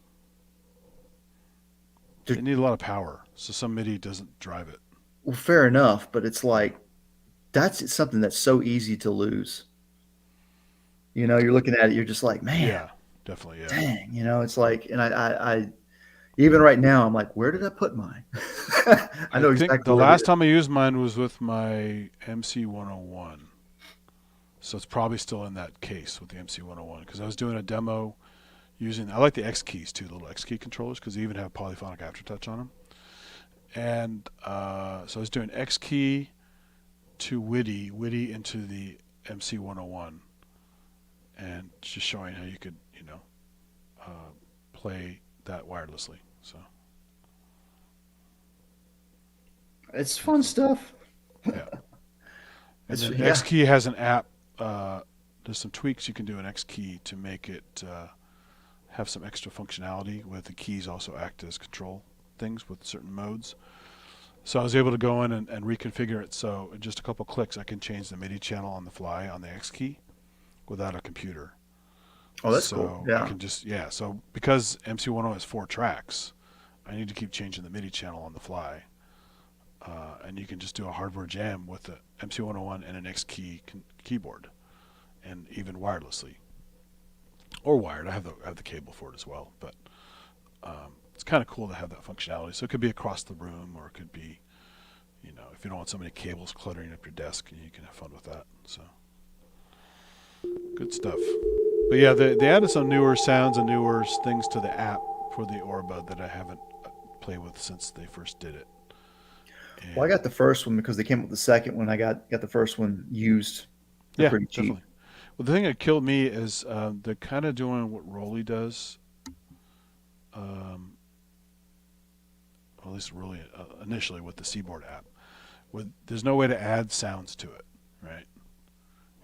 They need a lot of power, so some MIDI doesn't drive it. Well, fair enough, but it's like that's something that's so easy to lose. You're looking at it, you're just like, man, yeah, definitely, yeah. Dang, it's like, and I even right now, I'm like, where did I put mine? I know exactly. The last time I used mine was with my MC101, so it's probably still in that case with the MC101 because I was doing a demo. I like the X keys too, the little X key controllers, because they even have polyphonic aftertouch on them. And so I was doing X key to Witty into the MC101, and just showing how you could, play that wirelessly. So it's fun stuff. Yeah. And then X key has an app. There's some tweaks you can do in X key to make it. Have some extra functionality with the keys also act as control things with certain modes. So I was able to go in and reconfigure it so in just a couple clicks I can change the MIDI channel on the fly on the X key without a computer. Oh, that's cool. Yeah. I can just so because MC101 has 4 tracks, I need to keep changing the MIDI channel on the fly. And you can just do a hardware jam with the MC101 and an X key keyboard, and even wirelessly. Or wired. I have the cable for it as well, but it's kind of cool to have that functionality. So it could be across the room, or it could be, if you don't want so many cables cluttering up your desk, you can have fun with that. So good stuff. But yeah, they added some newer sounds and newer things to the app for the Orba that I haven't played with since they first did it. And well, I got the first one because they came up with the second one. I got the first one used. Yeah, pretty cheap. Definitely. Well, the thing that killed me is they're kind of doing what Rolly does. At least Rolly initially with the Seaboard app. There's no way to add sounds to it, right?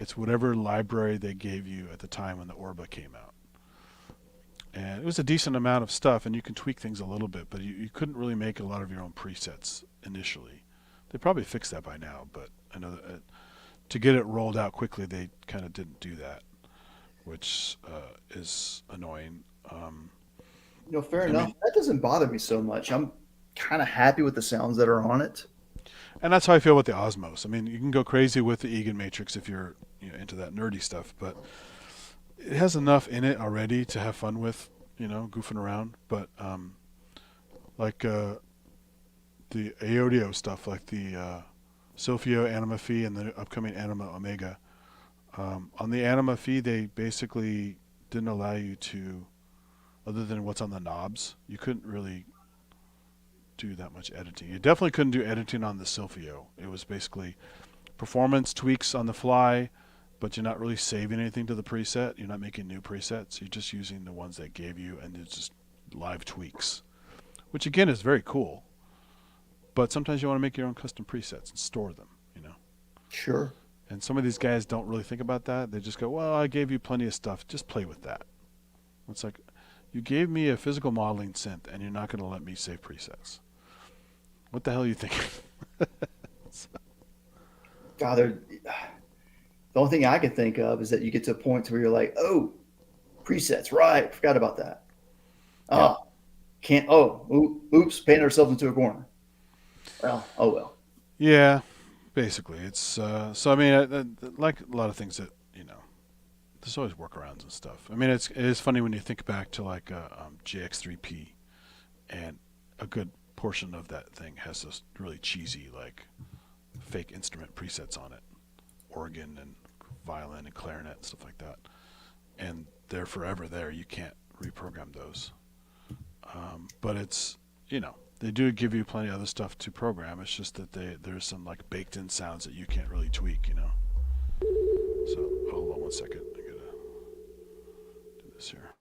It's whatever library they gave you at the time when the Orba came out. And it was a decent amount of stuff, and you can tweak things a little bit, but you couldn't really make a lot of your own presets initially. They probably fixed that by now, but I know that to get it rolled out quickly, they kind of didn't do that, which is annoying. Fair enough. That doesn't bother me so much. I'm kind of happy with the sounds that are on it. And that's how I feel with the Osmos. I mean, you can go crazy with the Egan Matrix if you're into that nerdy stuff, but it has enough in it already to have fun with, goofing around. But like the Aodio stuff, like the Sophio Anima Phi and the upcoming Anima Omega. On the Anima Phi, they basically didn't allow you to, other than what's on the knobs, you couldn't really do that much editing. You definitely couldn't do editing on the Sophio. It was basically performance tweaks on the fly, but you're not really saving anything to the preset. You're not making new presets. You're just using the ones they gave you, and it's just live tweaks, which again is very cool. But sometimes you want to make your own custom presets and store them, Sure. And some of these guys don't really think about that. They just go, well, I gave you plenty of stuff. Just play with that. It's like, you gave me a physical modeling synth, and you're not going to let me save presets. What the hell are you thinking? God, the only thing I can think of is that you get to a point where you're like, oh, presets, right. Forgot about that. Oops, painted ourselves into a corner. Well, oh well. Yeah, basically. It's so I mean, like a lot of things that there's always workarounds and stuff. I mean, it is funny when you think back to like JX3P, and a good portion of that thing has those really cheesy like fake instrument presets on it, organ and violin and clarinet and stuff like that, and they're forever there. You can't reprogram those. But it's, they do give you plenty of other stuff to program. It's just that there's some like baked in sounds that you can't really tweak. So hold on one second. I gotta do this here.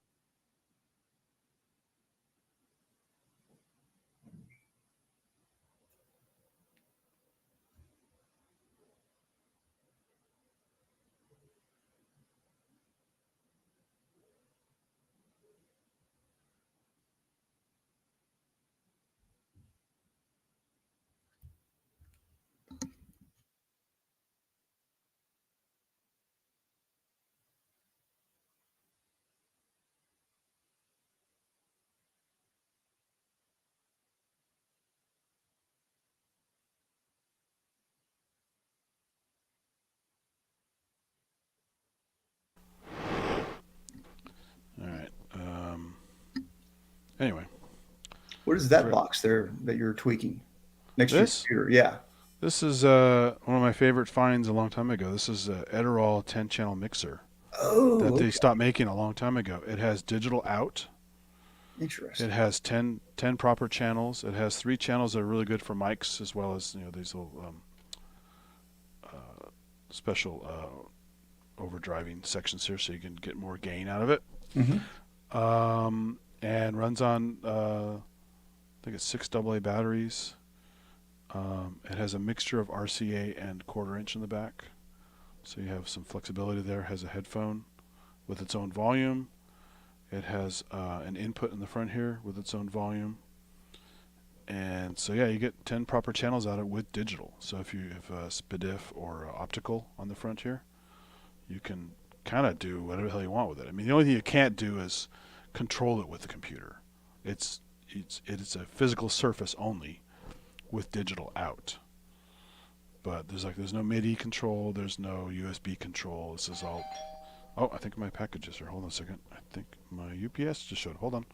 All right. Anyway. What is that box there that you're tweaking next to your computer? Yeah. This is one of my favorite finds a long time ago. This is a Edirol 10-channel mixer that they stopped making a long time ago. It has digital out. Interesting. It has 10 proper channels. It has 3 channels that are really good for mics, as well as these little special overdriving sections here, so you can get more gain out of it. Mm-hmm. And runs on I think it's 6 AA batteries. It has a mixture of RCA and 1/4 inch in the back, so you have some flexibility there. It has a headphone with its own volume. It has an input in the front here with its own volume. And so, yeah, you get 10 proper channels out of it with digital. So if you have SPDIF or optical on the front here, you can kind of do whatever the hell you want with it. I mean, the only thing you can't do is control it with the computer. It's a physical surface only with digital out. But there's no MIDI control. There's no USB control. This is all... Oh, I think my packages are... Hold on a second. I think my UPS just showed. Hold on.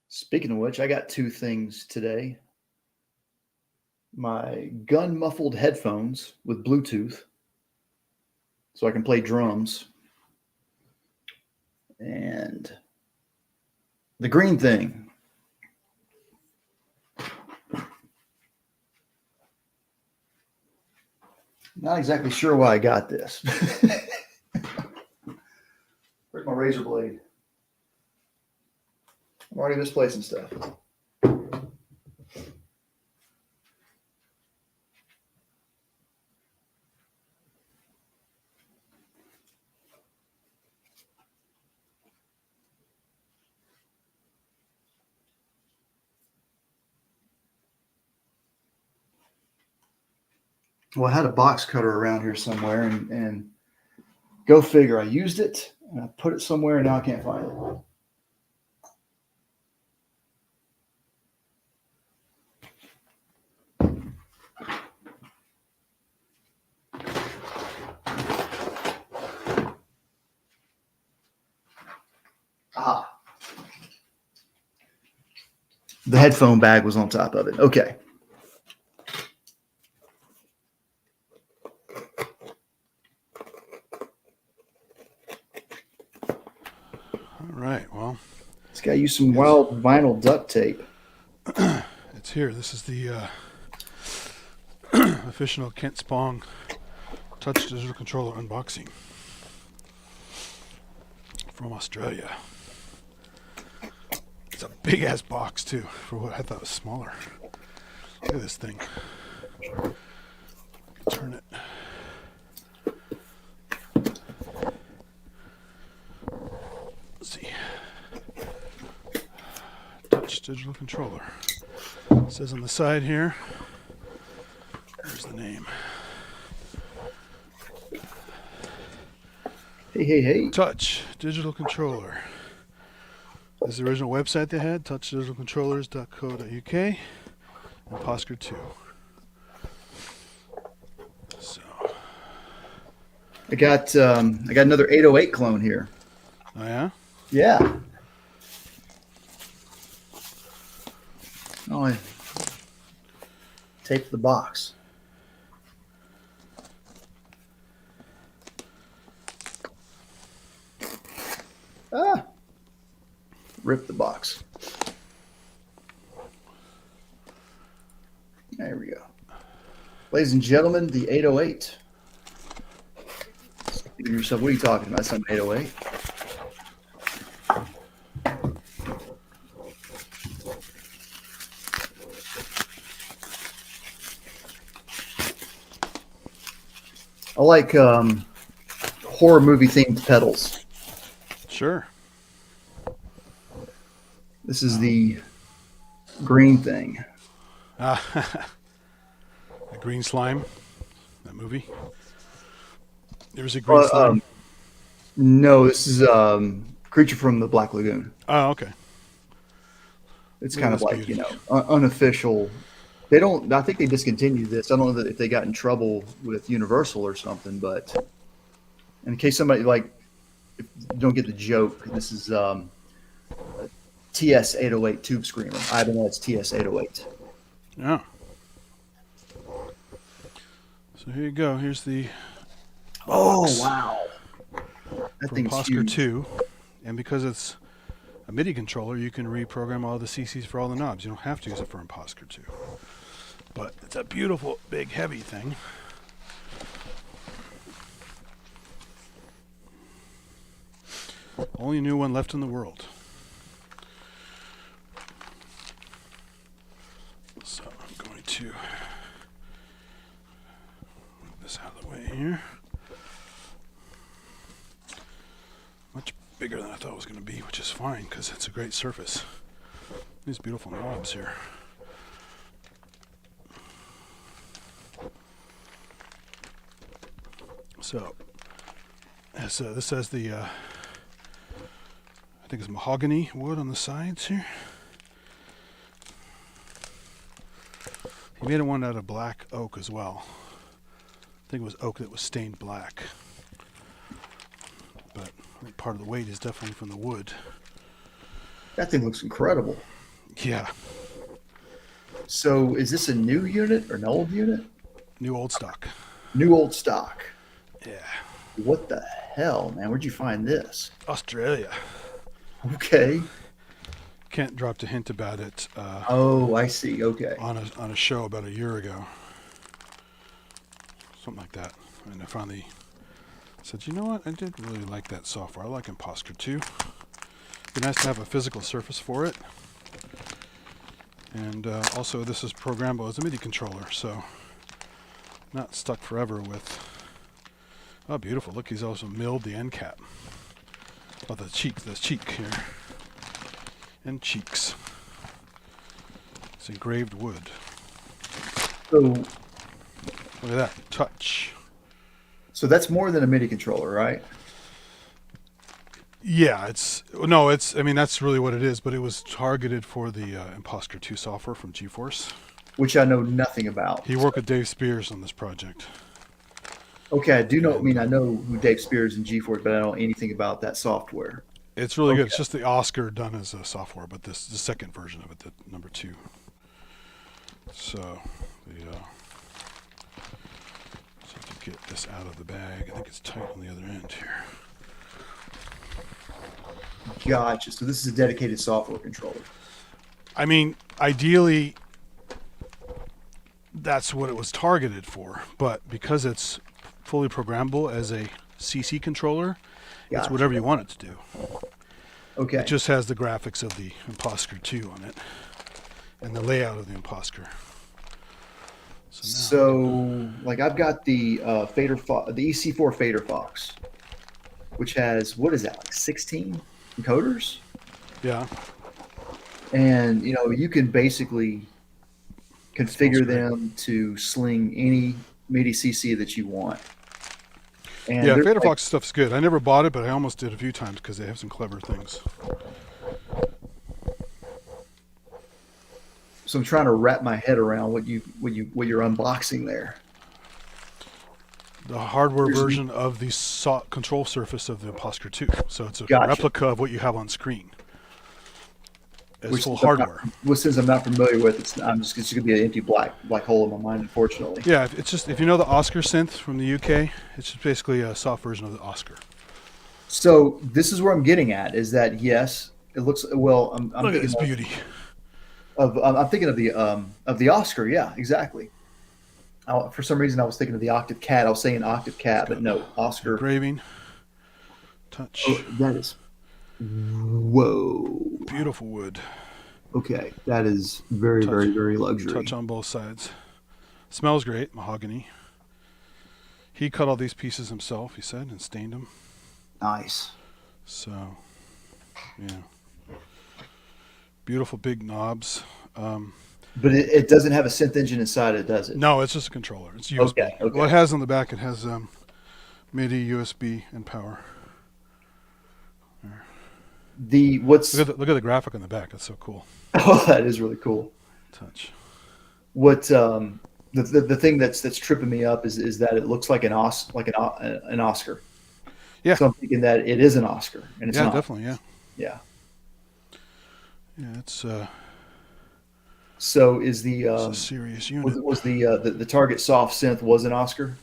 Speaking of which, I got 2 things today. My gun muffled headphones with Bluetooth, so I can play drums. And the green thing. Not exactly sure why I got this. Where's my razor blade? I'm already misplacing stuff. Well, I had a box cutter around here somewhere, and go figure, I used it and I put it somewhere and now I can't find it. Ah. The headphone bag was on top of it. Okay. All right, well. This guy used some wild vinyl duct tape. It's here. This is the official Kent Spong touch digital controller unboxing from Australia. It's a big ass box too, for what I thought was smaller. Look at this thing. Turn it. Let's see. Touch digital controller. It says on the side here. There's the name. Hey. Touch digital controller. This is the original website they had, touchdigitalcontrollers.co.uk, and ImpOSCar 2. I got another 808 clone here. Oh yeah. Yeah. Oh, I tape the box. Ah. Rip the box. There we go. Ladies and gentlemen, the 808. Think to yourself, what are you talking about? Some 808? I like horror movie themed pedals. Sure. This is the green thing. The green slime. That movie. There was a green slime. No, this is Creature from the Black Lagoon. Oh, okay. It's kind of like, you know, unofficial. They don't. I think they discontinued this. I don't know if they got in trouble with Universal or something. But in case somebody like if you don't get the joke, this is TS808 Tube Screamer. Ibanez TS808. Yeah. So here you go. Here's the. Oh wow! That thing's ImpOSCar huge. 2, and because it's a MIDI controller, you can reprogram all the CCs for all the knobs. You don't have to use it for ImpOSCar 2. But it's a beautiful, big, heavy thing. Only new one left in the world. So I'm going to move this out of the way here. Much bigger than I thought it was going to be, which is fine because it's a great surface. These beautiful knobs here. So, this has the, I think it's mahogany wood on the sides here. He made one out of black oak as well. I think it was oak that was stained black. But I think part of the weight is definitely from the wood. That thing looks incredible. Yeah. So is this a new unit or an old unit? New old stock. New old stock. Yeah. What the hell, man? Where'd you find this? Australia. Okay. Kent dropped a hint about it. Oh, I see. Okay. On a show about a year ago. Something like that. And I finally said, you know what? I did really like that software. I like ImpOSCar 2. It'd be nice to have a physical surface for it. And also, this is programmable as a MIDI controller, so not stuck forever with. Oh, beautiful! Look, he's also milled the end cap. Oh, the cheek here, and cheeks. It's engraved wood. So, look at that touch. So that's more than a MIDI controller, right? Yeah, I mean, that's really what it is, but it was targeted for the ImpOSCar 2 software from GeForce. Which I know nothing about. He worked with Dave Spears on this project. Okay, I do know. I mean, I know who Dave Spears and GeForce, but I don't know anything about that software. It's really good. It's just the Oscar done as a software, but this is the second version of it, the number 2. So, to get this out of the bag, I think it's tight on the other end here. Gotcha. So this is a dedicated software controller. I mean, ideally, that's what it was targeted for, but because it's fully programmable as a CC controller, it's whatever you want it to do. Okay. It just has the graphics of the ImpOSCar 2 on it, and the layout of the ImpOSCar. So like I've got the the EC4 Fader Fox, which has, what is that, like 16 encoders? Yeah. And you know, you can basically configure them to sling any MIDI CC that you want. And yeah, Fader Fox stuff's good. I never bought it, but I almost did a few times because they have some clever things. So I'm trying to wrap my head around what you're unboxing there. the hardware version of the control surface of the ImpOSCar 2. So it's a Gotcha. replica of what you have on screen. It's Which full hardware. Since I'm not familiar with it, it's just going to be an empty black hole in my mind, unfortunately. Yeah, it's just, if you know the Oscar synth from the UK, it's just basically a soft version of the Oscar. So this is where I'm getting at, is that yes, it looks well. I'm Look at thinking this beauty. I'm thinking of the Oscar. Yeah, exactly. For some reason, I was thinking of the Octave Cat. I was saying Octave Cat, but no, Oscar. Engraving. Touch. Oh, that is. Whoa. Beautiful wood. Okay, that is very, very, very luxury. Touch on both sides. Smells great, mahogany. He cut all these pieces himself, he said, and stained them. Nice. So, yeah. Beautiful big knobs. But it doesn't have a synth engine inside it, does it? No, it's just a controller. It's USB. Okay. Well, it has on the back, it has MIDI, USB, and power. Look at the graphic on the back. That's so cool. Oh, that is really cool. Touch. What the thing that's tripping me up is that it looks like an Oscar. Yeah. So I'm thinking that it is an Oscar, and it's not. Definitely. Yeah. Yeah. Yeah, it's So is the it's a serious unit. was the Target soft synth was an Oscar?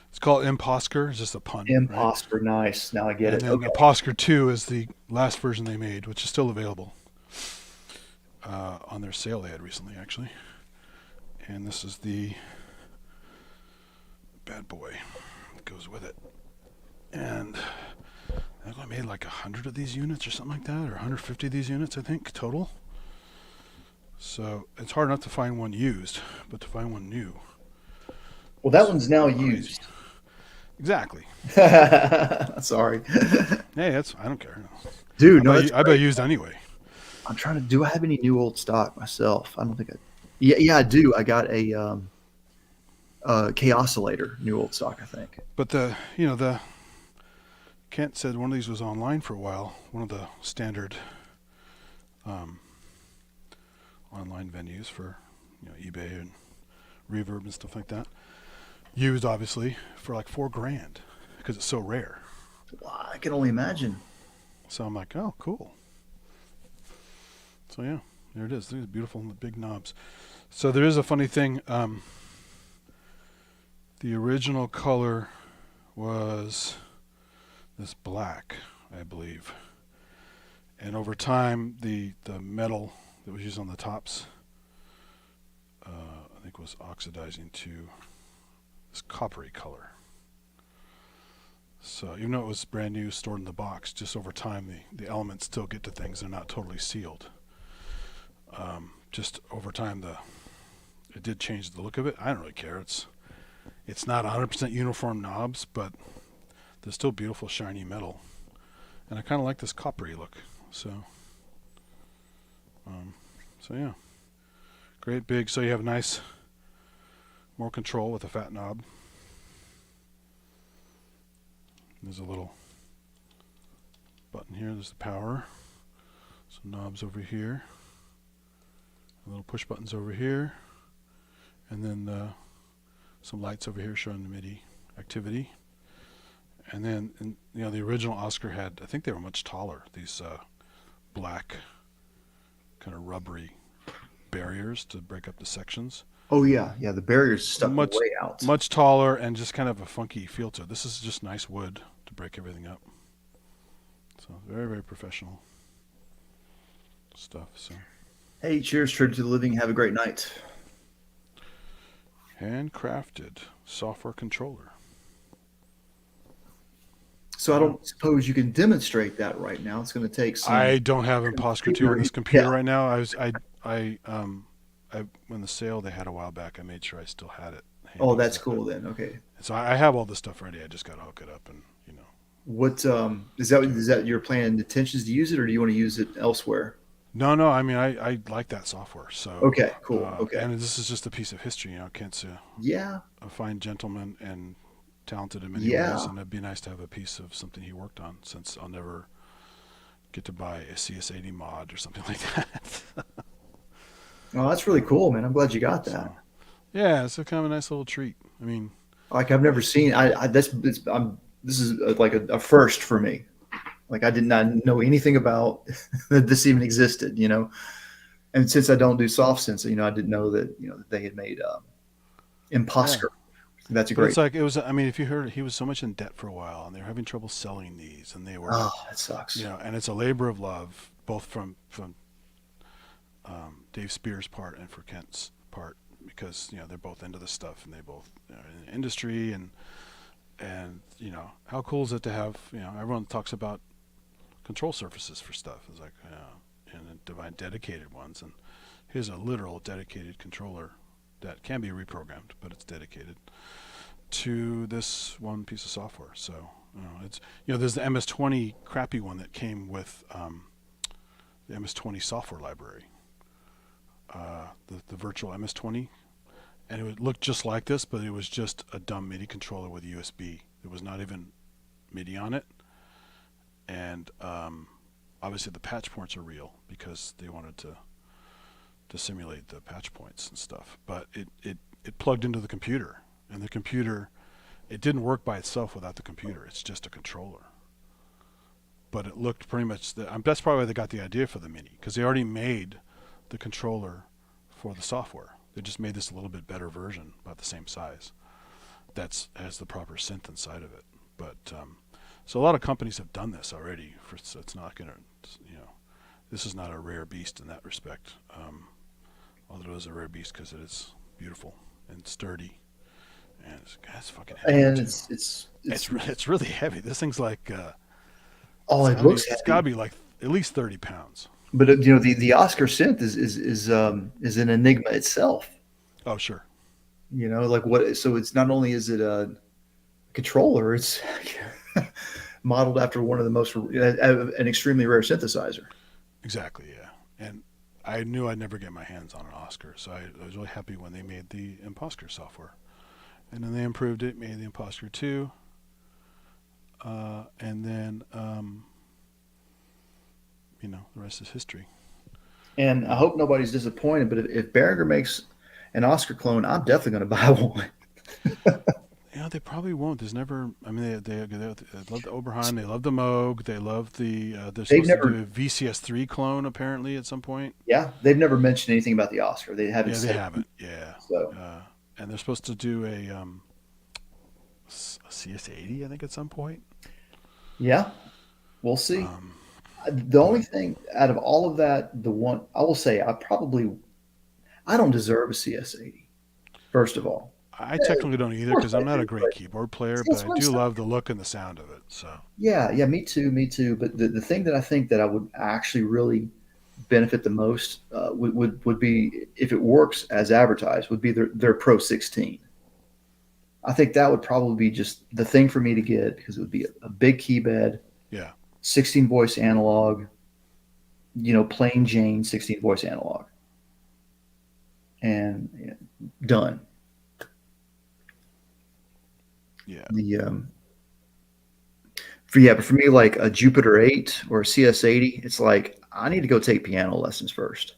It's called ImpOSCar. It's just a pun. ImpOSCar, right? Nice. Now I get and it. Then Okay. ImpOSCar 2 is the last version they made, which is still available on their sale they had recently, actually. And this is the bad boy that goes with it. And I made like 100 of these units or something like that, or 150 of these units, I think, total. So it's hard enough to find one used, but to find one new. Well, that one's now used. Exactly. Sorry. Hey, I don't care. Dude, I bet used anyway. I'm trying to. Do I have any new old stock myself? I don't think I. Yeah, I do. I got a K-oscillator, new old stock, I think. But Kent said one of these was online for a while. One of the standard online venues for eBay and Reverb and stuff like that. Used obviously for like $4,000 because it's so rare. Wow, I can only imagine. So I'm like, oh, cool. So yeah, there it is. These beautiful big knobs. So there is a funny thing. The original color was this black, I believe. And over time, the metal that was used on the tops, I think was oxidizing to this coppery color. So even though it was brand new, stored in the box, just over time, the elements still get to things. They're not totally sealed. Just over time, it did change the look of it. I don't really care. It's not 100% uniform knobs, but they're still beautiful, shiny metal. And I kind of like this coppery look. So yeah, great big. So you have nice, more control with a fat knob. There's a little button here. There's the power. Some knobs over here. Little push buttons over here, and then some lights over here showing the MIDI activity. And then, the original Oscar had, I think they were much taller. These black, kind of rubbery barriers to break up the sections. Oh yeah, the barriers stuck way out. Much taller and just kind of a funky feel to it. This is just nice wood to break everything up. So very, very professional stuff. So. Hey, cheers, True to the Living. Have a great night. Handcrafted software controller. So I don't suppose you can demonstrate that right now. It's going to take some. I don't have ImpOSCar 2 on this computer right now. When the sale they had a while back, I made sure I still had it. Oh, that's cool then. Okay. So I have all this stuff ready. I just got to hook it up and What is that your plan and intentions to use it, or do you want to use it elsewhere? No. I mean, I like that software. So okay, cool. Okay. And this is just a piece of history. Kent's a fine gentleman and talented in many ways, and it'd be nice to have a piece of something he worked on, since I'll never get to buy a CS80 mod or something like that. Oh, that's really cool, man. I'm glad you got that. So, yeah, it's a kind of a nice little treat. I mean, Like I've never seen. This is like a first for me. Like I did not know anything about that this even existed. And since I don't do soft synths, I didn't know that that they had made Yeah. ImpOSCar. That's a But great. it's like it was. I mean, if you heard, he was so much in debt for a while, and they were having trouble selling these, and they were, Oh, that sucks. and it's a labor of love, both from Dave Spears' part and for Kent's part, because they're both into this stuff, and they both are in the industry, and how cool is it to have everyone talks about control surfaces for stuff. It's like and divine dedicated ones, and here's a literal dedicated controller that can be reprogrammed, but it's dedicated to this one piece of software. So it's there's the MS20 crappy one that came with the MS20 software library, the virtual MS20, and it would look just like this, but it was just a dumb MIDI controller with USB. There was not even MIDI on it, and obviously the patch points are real because they wanted to simulate the patch points and stuff. But it plugged into the computer, and the computer, it didn't work by itself without the computer. It's just a controller. But it looked pretty much that's probably why they got the idea for the Mini, because they already made the controller for the software. They just made this a little bit better version, about the same size. That's has the proper synth inside of it. But so a lot of companies have done this already. So it's not gonna, this is not a rare beast in that respect. Although it is a rare beast because it is beautiful and sturdy, and it's fucking heavy. And too. It's really heavy. This thing's like oh, it looks it's got to be like at least 30 pounds. But the Oscar synth is an enigma itself. Oh sure. Like what? So it's not only is it a controller, it's modeled after one of the most an extremely rare synthesizer. Exactly, yeah. And I knew I'd never get my hands on an Oscar, so I was really happy when they made the ImpOSCar software, and then they improved it, made the ImpOSCar 2, and then the rest is history. And I hope nobody's disappointed, but if Behringer makes an Oscar clone, I'm definitely going to buy one. They probably won't. There's never. I mean, they love the Oberheim. They love the Moog. They love the. They're supposed to do a VCS3 clone apparently at some point. Yeah, they've never mentioned anything about the Oscar. They haven't. Yeah, they haven't. Yeah. So. And they're supposed to do a CS80, I think, at some point. Yeah, we'll see. The only thing out of all of that, the one I will say, I don't deserve a CS80. First of all. I technically don't either because I'm not a great keyboard player, but I do love the look and the sound of it. So yeah, me too. But the thing that I think that I would actually really benefit the most would be, if it works as advertised, would be their Pro 16. I think that would probably be just the thing for me to get, because it would be a big key bed, 16 voice analog, plain Jane 16 voice analog, and done. Yeah. But for me, like a Jupiter 8 or a CS80, it's like I need to go take piano lessons first.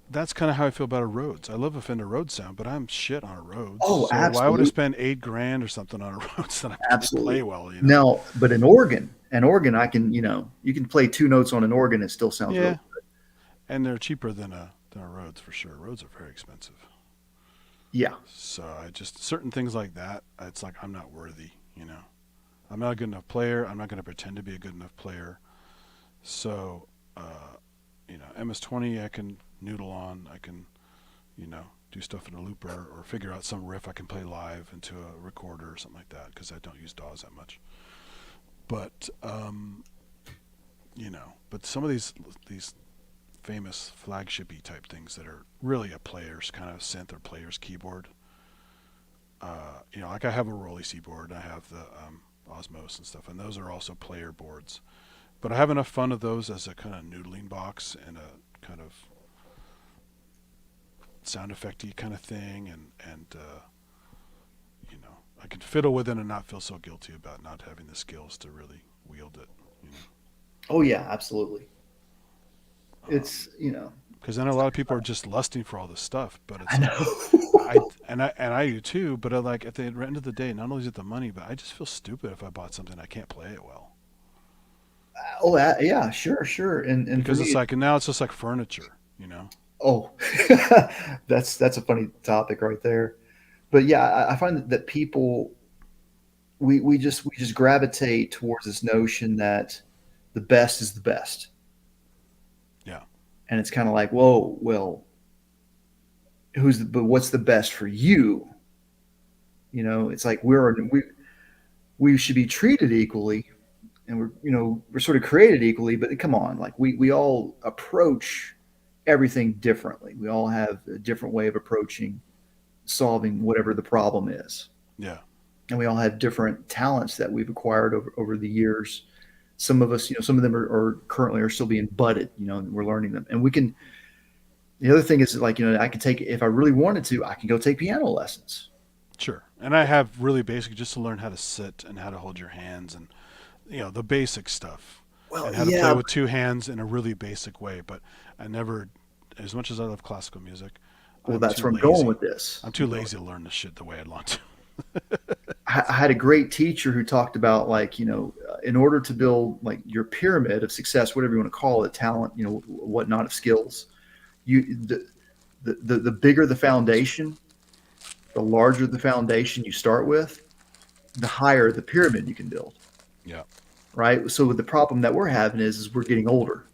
That's kind of how I feel about a Rhodes. I love a Fender Rhodes sound, but I'm shit on a Rhodes. Oh, so absolutely. Why would I spend $8,000 or something on a Rhodes that I can't play well? No, but an organ, I can, you can play two notes on an organ, it still sounds really good. And they're cheaper than a Rhodes for sure. Rhodes are very expensive. Yeah. So I just, certain things like that, it's like I'm not worthy, I'm not a good enough player. I'm not going to pretend to be a good enough player. So, MS20 I can noodle on. I can, do stuff in a looper or figure out some riff I can play live into a recorder or something like that, because I don't use DAWs that much. But, but some of these famous flagship-y type things that are really a player's kind of synth or player's keyboard. Like I have a Rolly C board, I have the Osmos and stuff, and those are also player boards. But I have enough fun of those as a kind of noodling box and a kind of sound effecty kind of thing, and I can fiddle with it and not feel so guilty about not having the skills to really wield it. Oh yeah, absolutely. It's because then a lot of people are just lusting for all this stuff, but it's I know. I do too. But like at the end of the day, not only is it the money, but I just feel stupid if I bought something I can't play it well. Oh, yeah, sure. And for Because it's me, like, and now it's just like furniture, you know? oh, that's a funny topic right there. But yeah, I find that people we just gravitate towards this notion that the best is the best, Yeah. and it's kind of like, whoa, well, but what's the best for you? It's like we should be treated equally, and we're sort of created equally. But come on, like we all approach everything differently. We all have a different way of approaching solving whatever the problem is. Yeah. And we all have different talents that we've acquired over the years. Some of us, some of them are currently are still being budded, and we're learning them. And the other thing is like, I could take, if I really wanted to, I can go take piano lessons. Sure. And I have really basic just to learn how to sit and how to hold your hands and, the basic stuff. Well, and how to yeah. play with two hands in a really basic way. But I never, as much as I love classical music, Well, I'm that's too where I'm lazy. going with this. I'm too lazy to learn this shit the way I'd want to. I had a great teacher who talked about like, in order to build like your pyramid of success, whatever you want to call it, talent, whatnot of skills, the bigger the foundation, the larger the foundation you start with, the higher the pyramid you can build. Yeah. Right. So the problem that we're having is we're getting older.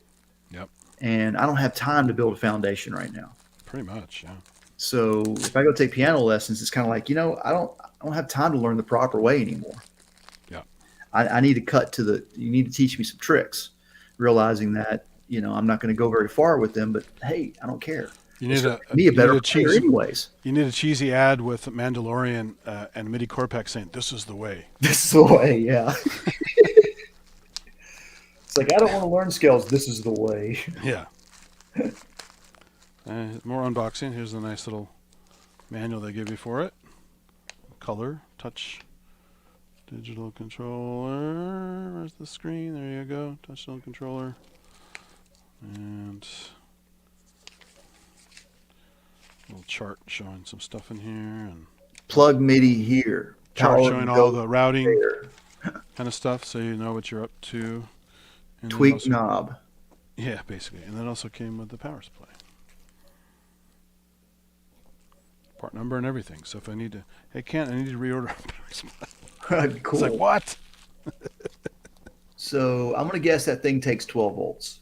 Yep. And I don't have time to build a foundation right now. Pretty much. Yeah. So if I go take piano lessons, it's kind of like, I don't have time to learn the proper way anymore. Yeah. I need to you need to teach me some tricks, realizing that, I'm not going to go very far with them, but hey, I don't care. You need a better player anyways. You need a cheesy ad with Mandalorian and MIDI Cortex saying, "This is the way." This is the way, yeah. It's like, I don't want to learn skills. This is the way. Yeah. More unboxing. Here's the nice little manual they give you for it. Color, touch, digital controller. Where's the screen? There you go. Touch tone controller. And a little chart showing some stuff in here. And plug MIDI here. Chart showing all the routing kind of stuff so you know what you're up to. And tweak also, knob. Yeah, basically. And then also came with the power supply. Part number and everything. So if I need to, hey Kent, I need to reorder a power supply. Cool. It's like, what? So I'm gonna guess that thing takes 12 volts.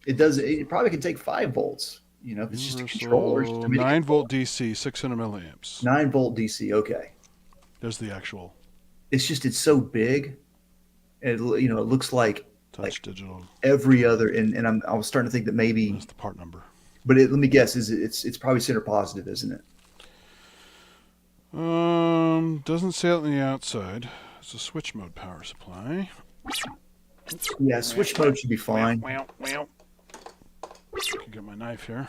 It does. It probably can take 5 volts. If it's just a controller. 9-volt DC, 600 milliamps. 9-volt DC. Okay. There's the actual. It's so big. It looks like Touch digital. Every other, and I was starting to think that maybe. That's the part number. But let me guess, it's probably center positive, isn't it? Doesn't say it on the outside. It's a switch mode power supply. Yeah, switch mode should be fine. I can get my knife here.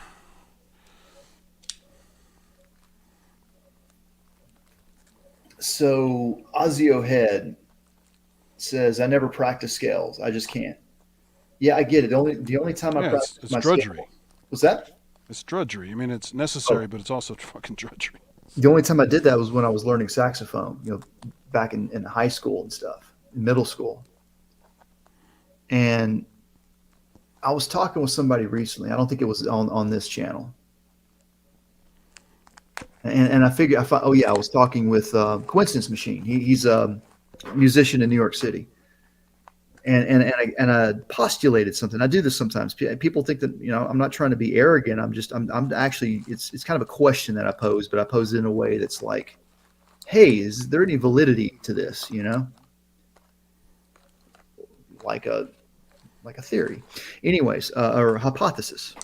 So Ozio Head says, "I never practice scales. I just can't." Yeah, I get it. The only time I practice it's my drudgery. scale, what's that? It's drudgery. I mean, it's necessary, but it's also fucking drudgery. The only time I did that was when I was learning saxophone, back in high school and stuff, in middle school. And I was talking with somebody recently. I don't think it was on this channel. And I was talking with Coincidence Machine. He's a musician in New York City. And I postulated something. I do this sometimes. People think that I'm not trying to be arrogant. I'm actually it's kind of a question that I pose, but I pose it in a way that's like, hey, is there any validity to this? Like a theory, anyways, or a hypothesis.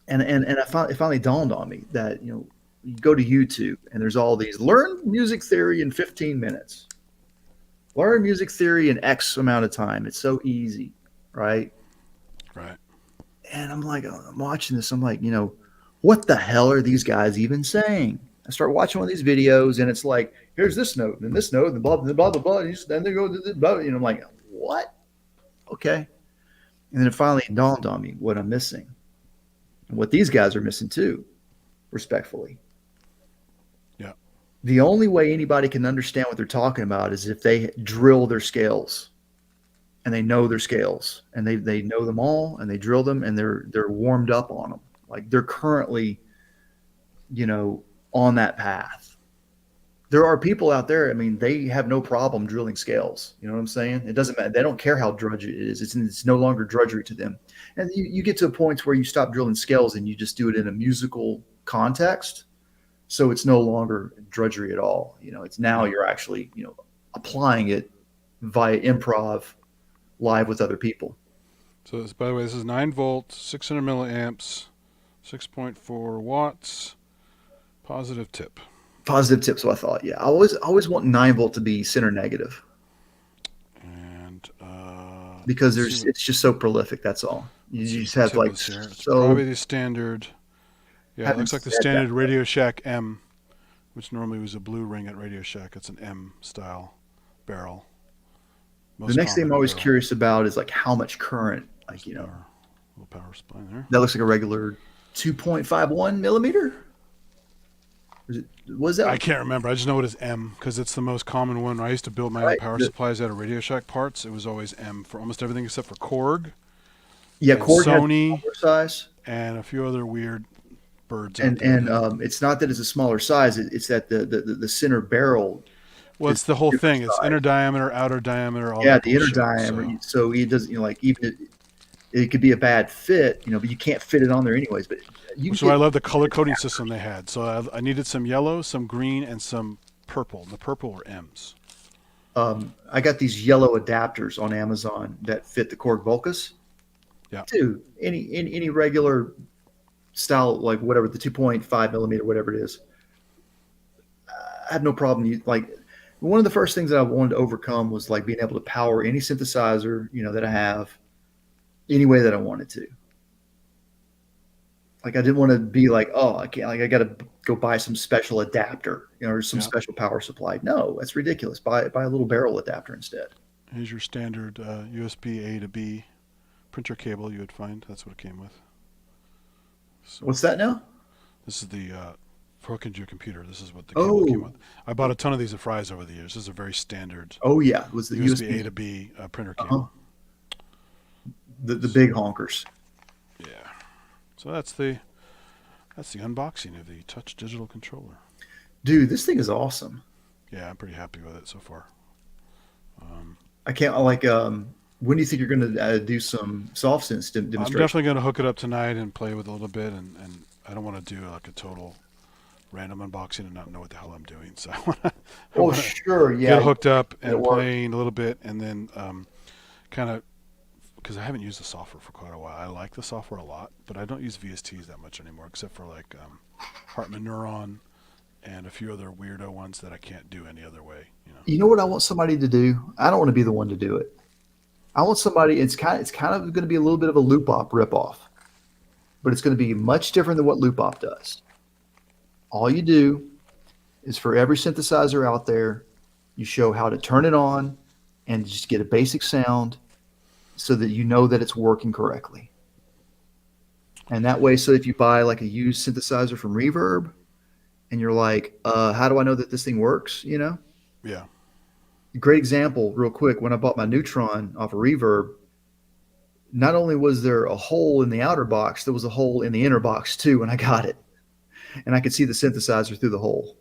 And it finally dawned on me that you go to YouTube and there's all these learn music theory in 15 minutes. Learn music theory in X amount of time. It's so easy, right? Right. And I'm like, I'm watching this. I'm like, what the hell are these guys even saying? I start watching one of these videos, and it's like, here's this note, and this note, and blah, blah, blah, blah, blah. And then they go, blah, I'm like, what? Okay. And then it finally dawned on me what I'm missing. And what these guys are missing too. respectfully. Yeah. The only way anybody can understand what they're talking about is if they drill their scales and they know their scales and they know them all and they drill them and they're warmed up on them. Like they're currently, on that path. There are people out there, I mean, they have no problem drilling scales. You know what I'm saying? It doesn't matter. They don't care how drudgy it is. It's no longer drudgery to them. And you get to a point where you stop drilling scales and you just do it in a musical context. So it's no longer drudgery at all. It's now you're actually, applying it via improv live with other people. So this, by the way, this is 9 volts, 600 milliamps, 6.4 watts, positive tip. Positive tip. So I thought, yeah, I always want 9 volt to be center negative. And because it's just so prolific. That's all. You just have like it's probably the standard. Yeah, it looks like the standard Radio Shack M, which normally was a blue ring at Radio Shack. It's an M style barrel. The next thing I'm always curious about is like how much current, like little power supply there. That looks like a regular 2.51 millimeter. Was that? I can't remember. I just know it is M because it's the most common one. I used to build my own power supplies out of Radio Shack parts. It was always M for almost everything except for Korg. Yeah, Korg, Sony, size, and a few other weird birds. And it's not that it's a smaller size. It's that the center barrel. Well, it's the whole thing. It's inner diameter, outer diameter. All the inner diameter. So it doesn't, even it could be a bad fit, but you can't fit it on there anyways. But I love the color coding system they had. So I needed some yellow, some green, and some purple. And the purple were M's. I got these yellow adapters on Amazon that fit the Korg Vulcas. Yeah. Dude, any regular style, like whatever, the 2.5 millimeter, whatever it is. I have no problem. One of the first things that I wanted to overcome was like being able to power any synthesizer, that I have any way that I wanted to. Like I didn't want to be like, oh, I can't, like I got to go buy some special adapter, or some special power supply. No, that's ridiculous. Buy a little barrel adapter instead. Here's your standard USB A to B printer cable you would find. That's what it came with. So what's that now? This is the for hooking to your computer. This is what the cable came with. I bought a ton of these at Fry's over the years. This is a very standard. Oh yeah, it was the USB A to B printer cable. The big honkers. Yeah. So that's the unboxing of the Touch Digital Controller. Dude, this thing is awesome. Yeah, I'm pretty happy with it so far. I can't when do you think you're going to do some soft synth demonstration? I'm definitely going to hook it up tonight and play with it a little bit, and I don't want to do like a total random unboxing and not know what the hell I'm doing. So I want to get hooked up and playing a little bit, and then kind of, because I haven't used the software for quite a while. I like the software a lot, but I don't use VSTs that much anymore, except for like Hartman Neuron and a few other weirdo ones that I can't do any other way. You know what I want somebody to do? I don't want to be the one to do it. I want somebody. It's kind of going to be a little bit of a loop-op ripoff, but it's going to be much different than what loop-op does. All you do is for every synthesizer out there, you show how to turn it on and just get a basic sound so that you know that it's working correctly. And that way, so if you buy like a used synthesizer from Reverb and you're like, how do I know that this thing works? Yeah. Great example, real quick. When I bought my Neutron off of Reverb, not only was there a hole in the outer box, there was a hole in the inner box too when I got it. And I could see the synthesizer through the hole.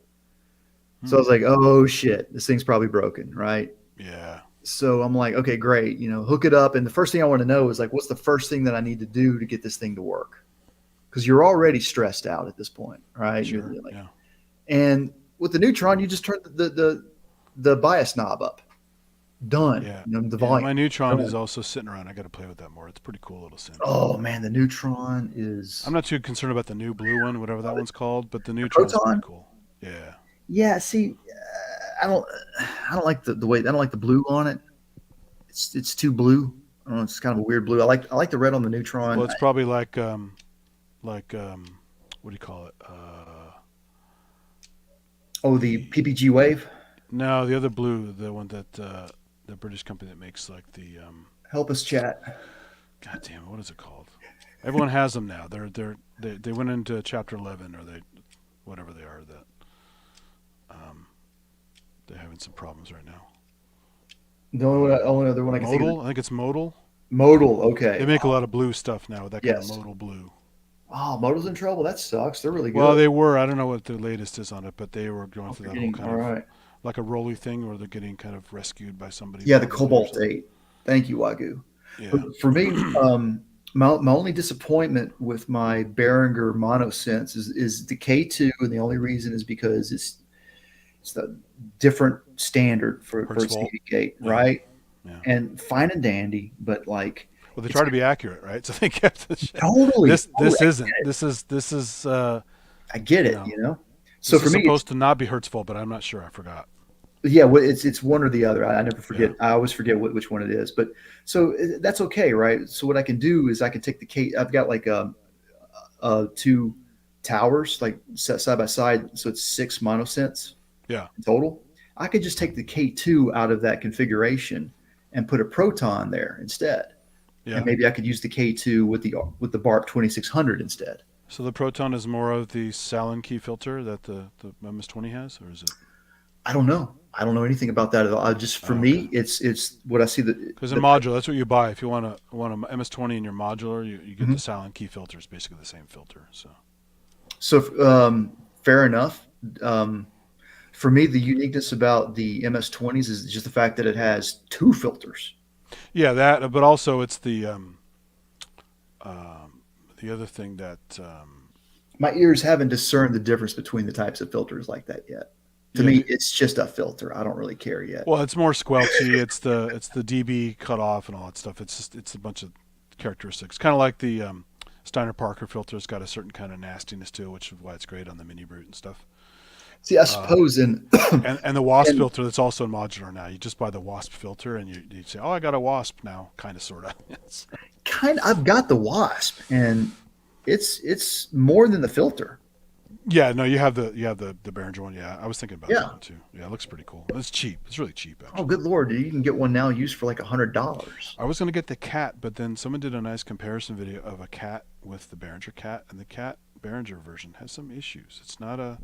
So I was like, oh shit, this thing's probably broken, right? Yeah. So I'm like, okay, great. Hook it up. And the first thing I want to know is like, what's the first thing that I need to do to get this thing to work? Because you're already stressed out at this point, right? Sure, And with the Neutron, you just turn the bias knob up. Done. Yeah. The volume. My Neutron is also sitting around. I got to play with that more. It's a pretty cool little synth. Oh man, the Neutron is. I'm not too concerned about the new blue one, whatever that one's called, but the Neutron is pretty cool. Yeah. Yeah. See, I don't like the way. I don't like the blue on it. It's too blue. I don't know. It's kind of a weird blue. I like the red on the Neutron. Well, it's probably like what do you call it? The PPG Wave. No, the other blue, the one that the British company that makes like the help us chat. God damn it, what is it called? Everyone has them now. They went into chapter 11, or whatever they are that they're having some problems right now. The only other one I can think Modal, of. I think it's modal. Modal, okay. They make a lot of blue stuff now with that kind of Yes. modal blue. Oh, Modal's in trouble. That sucks. They're really good. Well, they were. I don't know what the latest is on it, but they were going through that whole kind all of right. like a roly thing where they're getting kind of rescued by somebody. Yeah, the probably or Cobalt something. 8. Thank you, Wagyu. Yeah. But for me, my only disappointment with my Behringer mono synths is the K2, and the only reason is because it's the different standard for Hertz a volt. CD gate, Yeah. right? Yeah. And fine and dandy, but like Well, they try to be accurate, right? So they kept the shit. totally. This totally, isn't. This is. I get it, No. you know. This So is for me, supposed to not be Hertz volt, but I'm not sure. I forgot. yeah, well, it's one or the other. I never forget. Yeah. I always forget which one it is. But so that's okay, right? So what I can do is I can take the K. I've got like two towers like set side by side, so it's 6 monosynths Yeah. in total. I could just take the K2 out of that configuration and put a proton there instead, Yeah. and maybe I could use the K2 with the BARP 2600 instead. So the proton is more of the Salin key filter that the MS20 has, or is it? I don't know. I don't know anything about that at all. I just for me, it's what I see because in modular, that's what you buy if you want a MS20 in your modular. You get Mhm. the Salin key filter. It's basically the same filter. So fair enough. For me, the uniqueness about the MS20s is just the fact that it has 2 filters. Yeah, that. But also, it's the other thing that. My ears haven't discerned the difference between the types of filters like that yet. To me, it's just a filter. I don't really care yet. Well, it's more squelchy. it's the dB cutoff and all that stuff. It's a bunch of characteristics, kind of like the Steiner Parker filter. It's got a certain kind of nastiness to it, which is why it's great on the Mini Brute and stuff. See, I suppose and the Wasp filter that's also in modular now. You just buy the Wasp filter and you say, oh, I got a Wasp now, kind of, sort of. I've got the Wasp, and it's more than the filter. Yeah, no, you have the Behringer one. Yeah, I was thinking about that one too. Yeah, it looks pretty cool. It's cheap. It's really cheap, actually. Oh, good Lord. You can get one now used for like $100. I was going to get the cat, but then someone did a nice comparison video of a cat with the Behringer cat, and the cat Behringer version has some issues. It's not a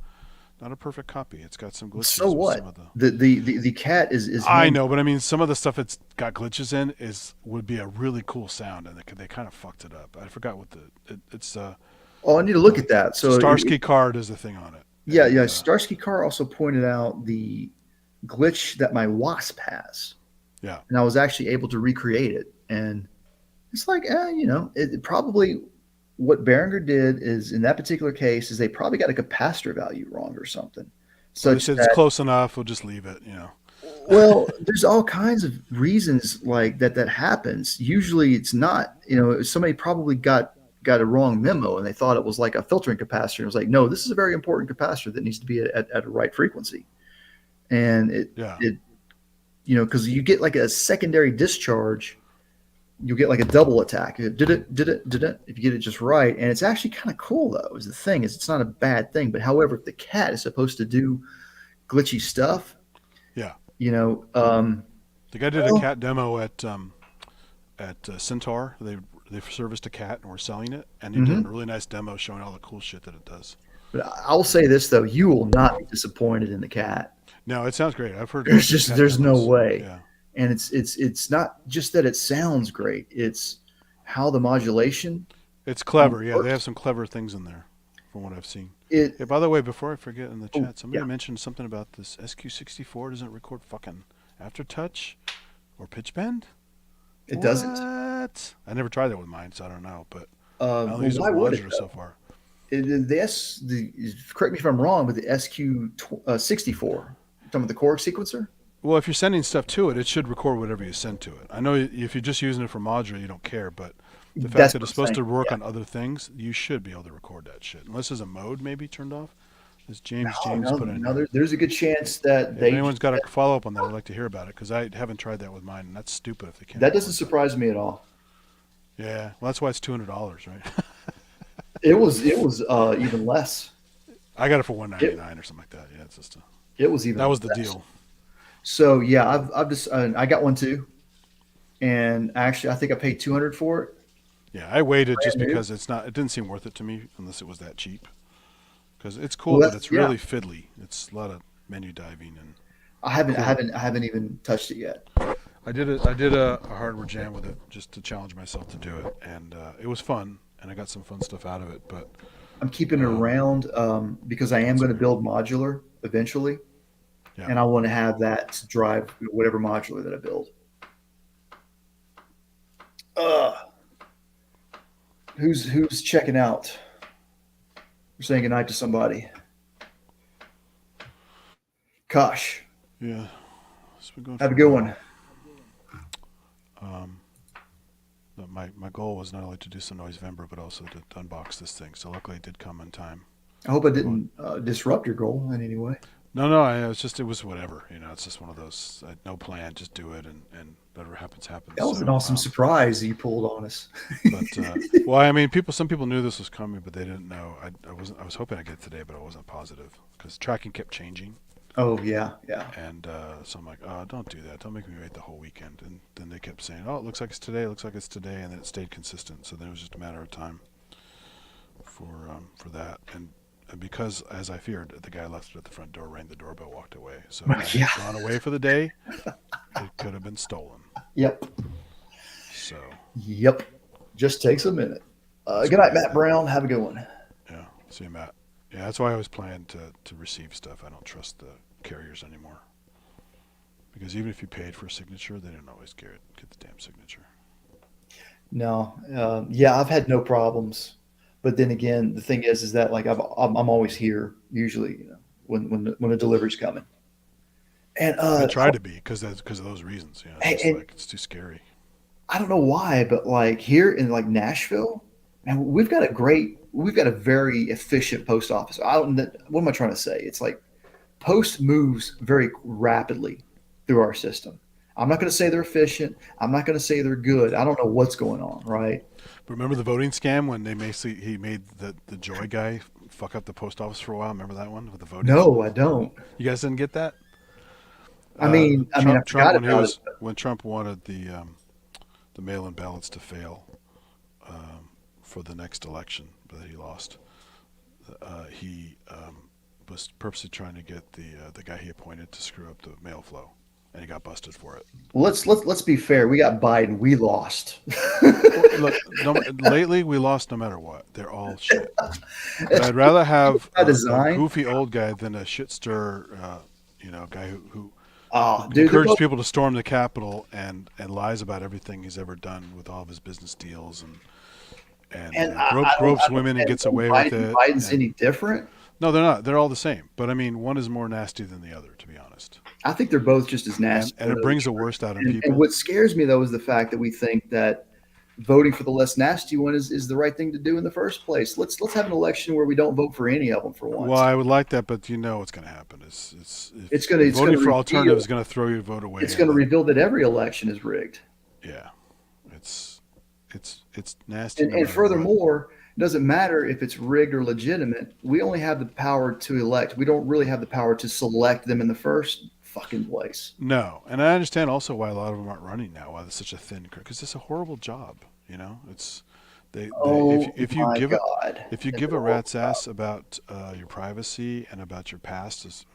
perfect copy. It's got some glitches. So what? Some of the cat is I know, but I mean, some of the stuff it's got glitches in would be a really cool sound, and they kind of fucked it up. I forgot what it's. Oh, I need to look at that. So Starsky Car does the thing on it. Yeah, yeah. Starsky Car also pointed out the glitch that my Wasp has. Yeah. And I was actually able to recreate it. And it's like, it probably what Behringer did is in that particular case is they probably got a capacitor value wrong or something. So it's close enough. We'll just leave it, Well, there's all kinds of reasons like that happens. Usually it's not, somebody probably got a wrong memo and they thought it was like a filtering capacitor. It was like, no, this is a very important capacitor that needs to be at a right frequency. And because you get like a secondary discharge, you'll get like a double attack. Did it, if you get it just right. And it's actually kind of cool though, is the thing is it's not a bad thing. But however, if the cat is supposed to do glitchy stuff, the guy did a cat demo at Centaur. They've serviced a cat and we're selling it, and he did a really nice demo showing all the cool shit that it does. But I'll say this though, you will not be disappointed in the cat. No, it sounds great. I've heard. There's no way. Yeah. And it's not just that it sounds great; it's how the modulation. It's clever. Yeah, they have some clever things in there, from what I've seen. By the way, before I forget in the chat, somebody mentioned something about this SQ64 doesn't record fucking aftertouch or pitch bend. It doesn't. What? I never tried that with mine, so I don't know. But why would it so far? Correct me if I'm wrong, but the SQ64, talking about the Korg sequencer. Well, if you're sending stuff to it, it should record whatever you send to it. I know if you're just using it for modular, you don't care, but the fact that it's supposed to work on other things, you should be able to record that shit. Unless there's a mode maybe turned off. As James put in. No, there's a good chance that if anyone's got a follow up on that, I'd like to hear about it because I haven't tried that with mine, and that's stupid if they can't. That doesn't surprise me at all. Yeah, well, that's why it's $200, right? It was even less. I got it for $199 or something like that. Yeah, it's just it was even. That was the less. deal. So yeah, I've just I got one too, and actually I think I paid $200 for it. Yeah, I waited just because it didn't seem worth it to me unless it was that cheap. because it's cool, Well, but it's really fiddly. It's a lot of menu diving, and I haven't cool. I haven't even touched it yet. I did a hardware jam with it just to challenge myself to do it, and it was fun, and I got some fun stuff out of it. But I'm keeping it around because I am going to build modular eventually, and I want to have that to drive whatever modular that I build. Who's checking out? We're saying goodnight to somebody. Kosh. Yeah. Have a good one. My goal was not only to do some Noisevember, but also to unbox this thing. So luckily it did come in time. I hope I didn't disrupt your goal in any way. No. It was whatever. It's just one of those. I had no plan. Just do it, and whatever happens, happens. That was an awesome surprise you pulled on us. But well, I mean, some people knew this was coming, but they didn't know. I was hoping I'd get it today, but I wasn't positive because tracking kept changing. Oh yeah. And so I'm like, oh, don't do that. Don't make me wait the whole weekend. And then they kept saying, oh, it looks like it's today. It looks like it's today, and then it stayed consistent. So then it was just a matter of time for that. And because, as I feared, the guy left it at the front door, rang the doorbell, walked away. So if it had gone away for the day, it could have been stolen. Yep. So. Yep. Just takes a minute. Good night, Matt Brown. Have a good one. Yeah. See you, Matt. Yeah, that's why I always plan to receive stuff. I don't trust the carriers anymore. Because even if you paid for a signature, they didn't always get the damn signature. No. I've had no problems. But then again, the thing is that like I'm always here usually, when a delivery's coming. And I try to be because of those reasons. It's too scary. I don't know why, but like here in like Nashville, and we've got a very efficient post office. What am I trying to say? It's like post moves very rapidly through our system. I'm not going to say they're efficient. I'm not going to say they're good. I don't know what's going on, right? But remember the voting scam when he made the Joy guy fuck up the post office for a while? Remember that one with the voting? No, I don't. You guys didn't get that? When Trump wanted the mail-in ballots to fail for the next election that he lost, he was purposely trying to get the guy he appointed to screw up the mail flow, and he got busted for it. Well, let's be fair. We got Biden. We lost. Look, lately we lost no matter what. They're all shit. But I'd rather have a goofy old guy than a shit stir, guy who encourages people to storm the Capitol and lies about everything he's ever done with all of his business deals and gropes women and gets away with it. Biden's any different? No, they're not. They're all the same. But I mean, one is more nasty than the other, to be honest. I think they're both just as nasty. And it brings the worst out in people. And what scares me, though, is the fact that we think that voting for the less nasty one is the right thing to do in the first place. Let's have an election where we don't vote for any of them for once. Well, I would like that, but what's going to happen. Voting for alternative is going to throw your vote away. It's going to reveal that every election is rigged. Yeah, it's nasty. And furthermore, it doesn't matter if it's rigged or legitimate. We only have the power to elect. We don't really have the power to select them in the first fucking place. No, and I understand also why a lot of them aren't running now. Why there's such a thin crew, because it's a horrible job. It's if you give a rat's ass about your privacy and about your past,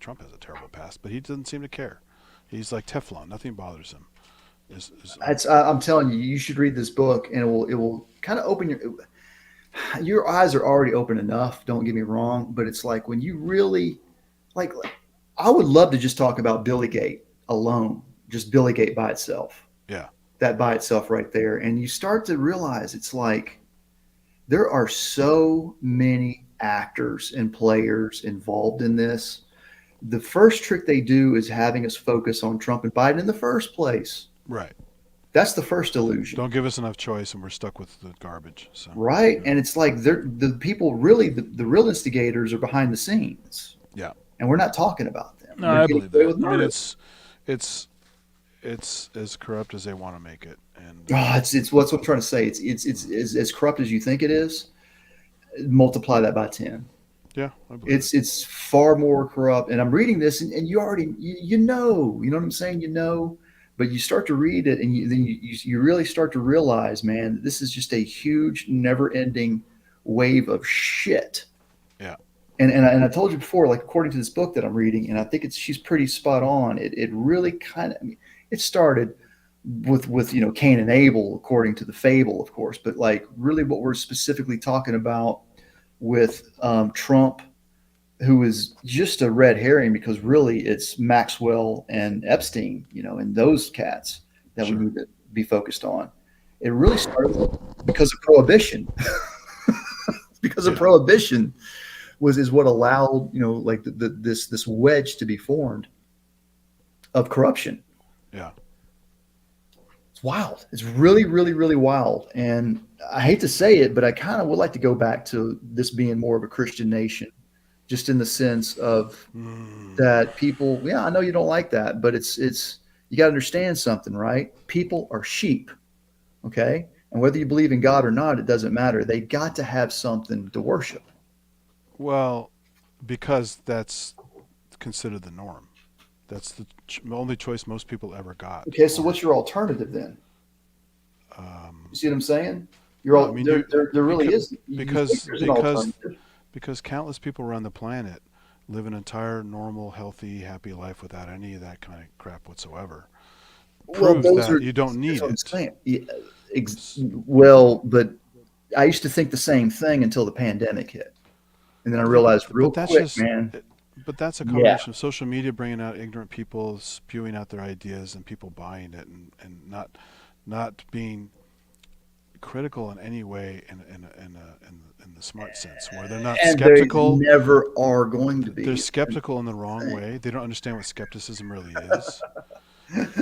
Trump has a terrible past, but he doesn't seem to care. He's like Teflon; nothing bothers him. I'm telling you, you should read this book, and it will kind of open your eyes are already open enough. Don't get me wrong, but it's like when you really like. I would love to just talk about Billygate alone, just Billygate by itself. Yeah. That by itself right there. And you start to realize it's like there are so many actors and players involved in this. The first trick they do is having us focus on Trump and Biden in the first place. Right. That's the first illusion. Don't give us enough choice and we're stuck with the garbage. So. Right. And it's like the people really, the real instigators are behind the scenes. Yeah. And we're not talking about them. No, I believe that. I mean, it's as corrupt as they want to make it, and it's what I'm trying to say. It's as corrupt as you think it is. Multiply that by 10. Yeah, I believe it's far more corrupt. And I'm reading this, and you already you know what I'm saying, but you start to read it, and you really start to realize, man, that this is just a huge, never-ending wave of shit. Yeah. and I told you before, like according to this book that I'm reading, and I think she's pretty spot on. It really kind of, I mean, it started with Cain and Abel according to the fable, of course, but like really what we're specifically talking about with Trump, who is just a red herring because really it's Maxwell and Epstein, and those cats that we Sure. need to be focused on. It really started because of prohibition. Because of Yeah. prohibition is what allowed like this wedge to be formed of corruption. Yeah. It's wild. It's really, really, really wild. And I hate to say it, but I kind of would like to go back to this being more of a Christian nation, just in the sense of that people. Yeah, I know you don't like that, but it's you got to understand something, right? People are sheep, okay? And whether you believe in God or not, it doesn't matter. They got to have something to worship. Well, because that's considered the norm. That's the only choice most people ever got. Okay, so what's your alternative then? Um, You see what I'm saying? well, I mean, There really because is. You because think there's an because alternative. because countless people around the planet live an entire normal, healthy, happy life without any of that kind of crap whatsoever. Well, Proves those that are. you don't That's need what I'm it. saying. Yeah, well, but I used to think the same thing until the pandemic hit, and then I Yeah, realized real that's quick, just. man. But that's a Yeah, combination of social media bringing out ignorant people, spewing out their ideas, and people buying it, and not being critical in any way in the smart sense, where they're not and they skeptical. never are going to They're be. skeptical in the wrong Thing. way. They don't understand what skepticism really is,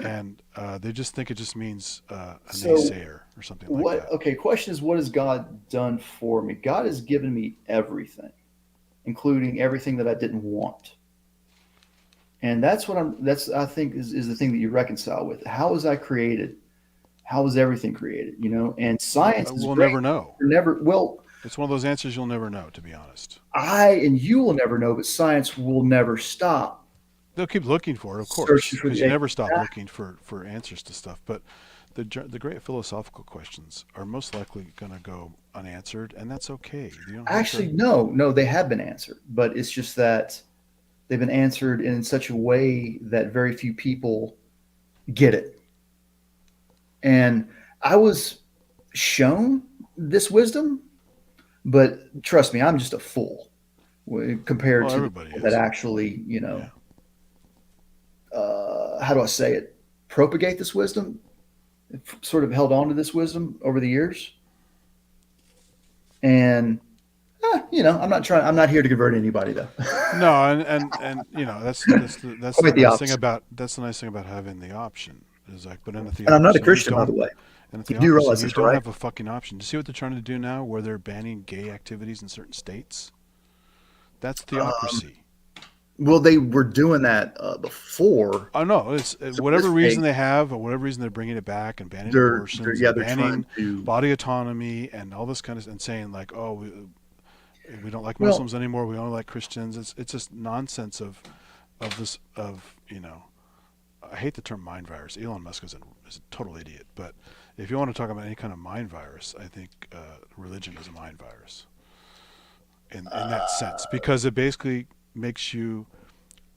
and they just think it just means a So naysayer or something like what? that. Okay, question is, what has God done for me? God has given me everything, including everything that I didn't want. And that's what that's I think is the thing that you reconcile with. How was I created? How was everything created? And science is We'll great. never know. You're never well. It's one of those answers you'll never know, to be honest. I and you will never know, but science will never stop They'll keep looking for it, of searching course, for because the you never stop looking for answers to stuff. But the great philosophical questions are most likely going to go unanswered, and that's okay. You don't have to. actually no, they have been answered, but it's just that they've been answered in such a way that very few people get it. And I was shown this wisdom, but trust me, I'm just a fool compared Well, to the everybody people that is. actually, Yeah. how do I say it, propagate this wisdom, sort of held on to this wisdom over the years. And I'm not here to convert anybody though. No, and that's the Quite the nice thing opposite. about having the option is like, but in a And I'm not a theocracy you Christian, by don't. the way. In a You do theocracy realize you this, don't right? have a fucking option. Do you see what they're trying to do now, where they're banning gay activities in certain states? That's Um, theocracy. well, they were doing that before. Oh no, it's So whatever this reason thing, they have, or whatever reason they're bringing it back and banning they're abortions yeah, and they're trying banning to. body autonomy and all this kind of, and saying like, oh, we don't like Well, Muslims anymore. We only like Christians. It's just nonsense of this of I hate the term mind virus. Elon Musk is a total idiot. But if you want to talk about any kind of mind virus, I think religion is a mind virus in that sense, because it basically makes you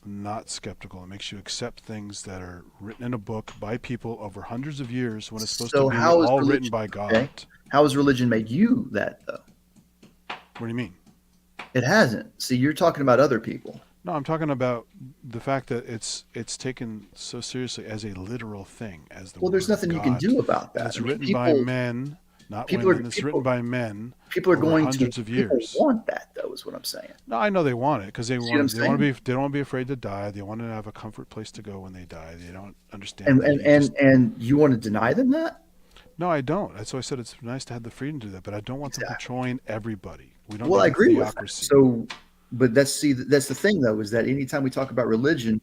not skeptical. It makes you accept things that are written in a book by people over hundreds of years when it's supposed to so be how is all written religion by God. okay? How has religion made you that though? What do you mean? It hasn't. See, you're talking about other people. No, I'm talking about the fact that it's taken so seriously as a literal thing, as the Well, there's word of nothing you can God, do about and that. it's I mean, written by men, not women. It's written by men people are over going to hundreds of people years. want that though, is what I'm saying. No, I know they want it because See what I'm they want to saying? be they don't want to be afraid to die. They want to have a comfort place to go when they die. They don't understand that you just. And you want to deny them that? No, I don't. That's why I said it's nice to have the freedom to do that, but I don't want them Exactly. controlling everybody. We don't Well, I need a agree with that. theocracy. So, but that's the thing though, is that anytime we talk about religion,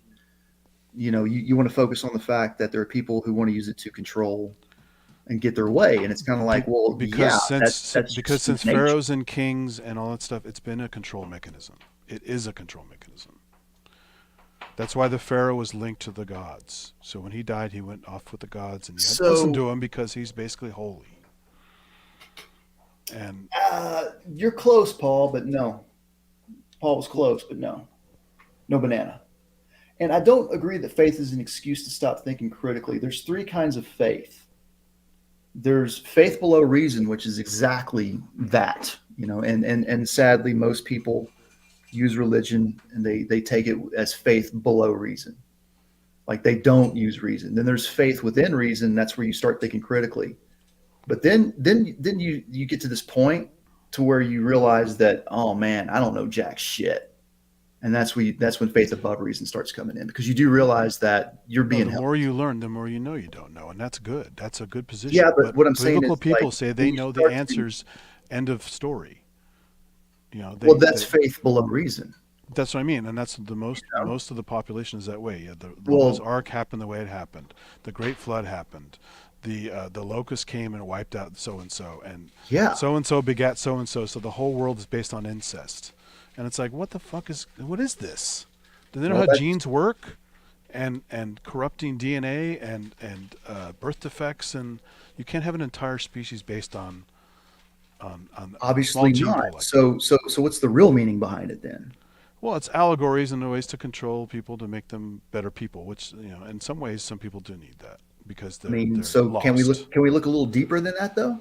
you want to focus on the fact that there are people who want to use it to control and get their way, and it's kind of Be- like, well, yeah, that's because just human since nature. pharaohs and kings and all that stuff, it's been a control mechanism. It is a control mechanism. That's why the pharaoh was linked to the gods. So when he died, he went off with the gods, and you had to listen So to him because he's basically holy. And you're close, Paul, but no. Paul was close, but no banana. And I don't agree that faith is an excuse to stop thinking critically. There's three kinds of faith. There's faith below reason, which is exactly that, and sadly, most people use religion and they take it as faith below reason. Like they don't use reason. Then there's faith within reason. That's where you start thinking critically. But then you get to this point to where you realize that, oh man, I don't know jack shit. And that's when faith above reason starts coming in, because you do realize that you're being the more you learn, the more you know you don't know, and that's good. That's a good position. Yeah, but what I'm saying is, biblical people say they know the answers. End of story. That's faith below reason. That's what I mean, and that's the most of the population is that way. Yeah, the Noah's Ark happened the way it happened. The Great Flood happened. The locust came and wiped out so and so begat so and so. So the whole world is based on incest. And it's like, what is this? Do they know how genes work, and corrupting DNA and birth defects, and you can't have an entire species based on obviously not. So what's the real meaning behind it then? Well, it's allegories and ways to control people to make them better people, which in some ways some people do need that because they're lost. Can we look a little deeper than that though?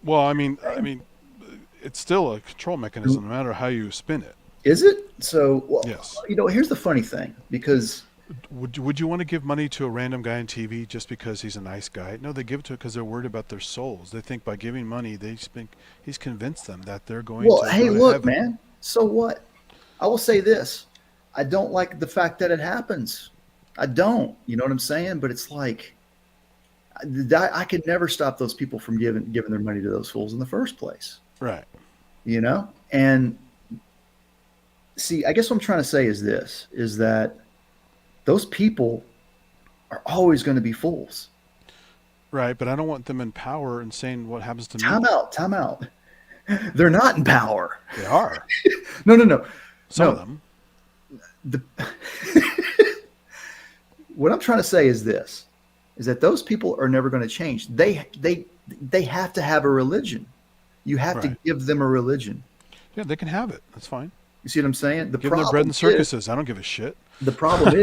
Well, I mean. It's still a control mechanism, no matter how you spin it. Is it? So, yes. Here's the funny thing, because would you want to give money to a random guy on TV just because he's a nice guy? No, they give it to it because they're worried about their souls. They think by giving money, they think he's convinced them that they're going to. Hey, go to look, heaven. Man. So what? I will say this: I don't like the fact that it happens. I don't. You know what I'm saying? But it's like I could never stop those people from giving their money to those fools in the first place. Right. And see, I guess what I'm trying to say is that those people are always going to be fools. Right. But I don't want them in power and saying what happens to me. Time out. They're not in power. They are. No. Some of them. What I'm trying to say is that those people are never going to change. They have to have a religion. You have to give them a religion. Yeah, they can have it. That's fine. You see what I'm saying? Give them their bread and circuses. I don't give a shit. The problem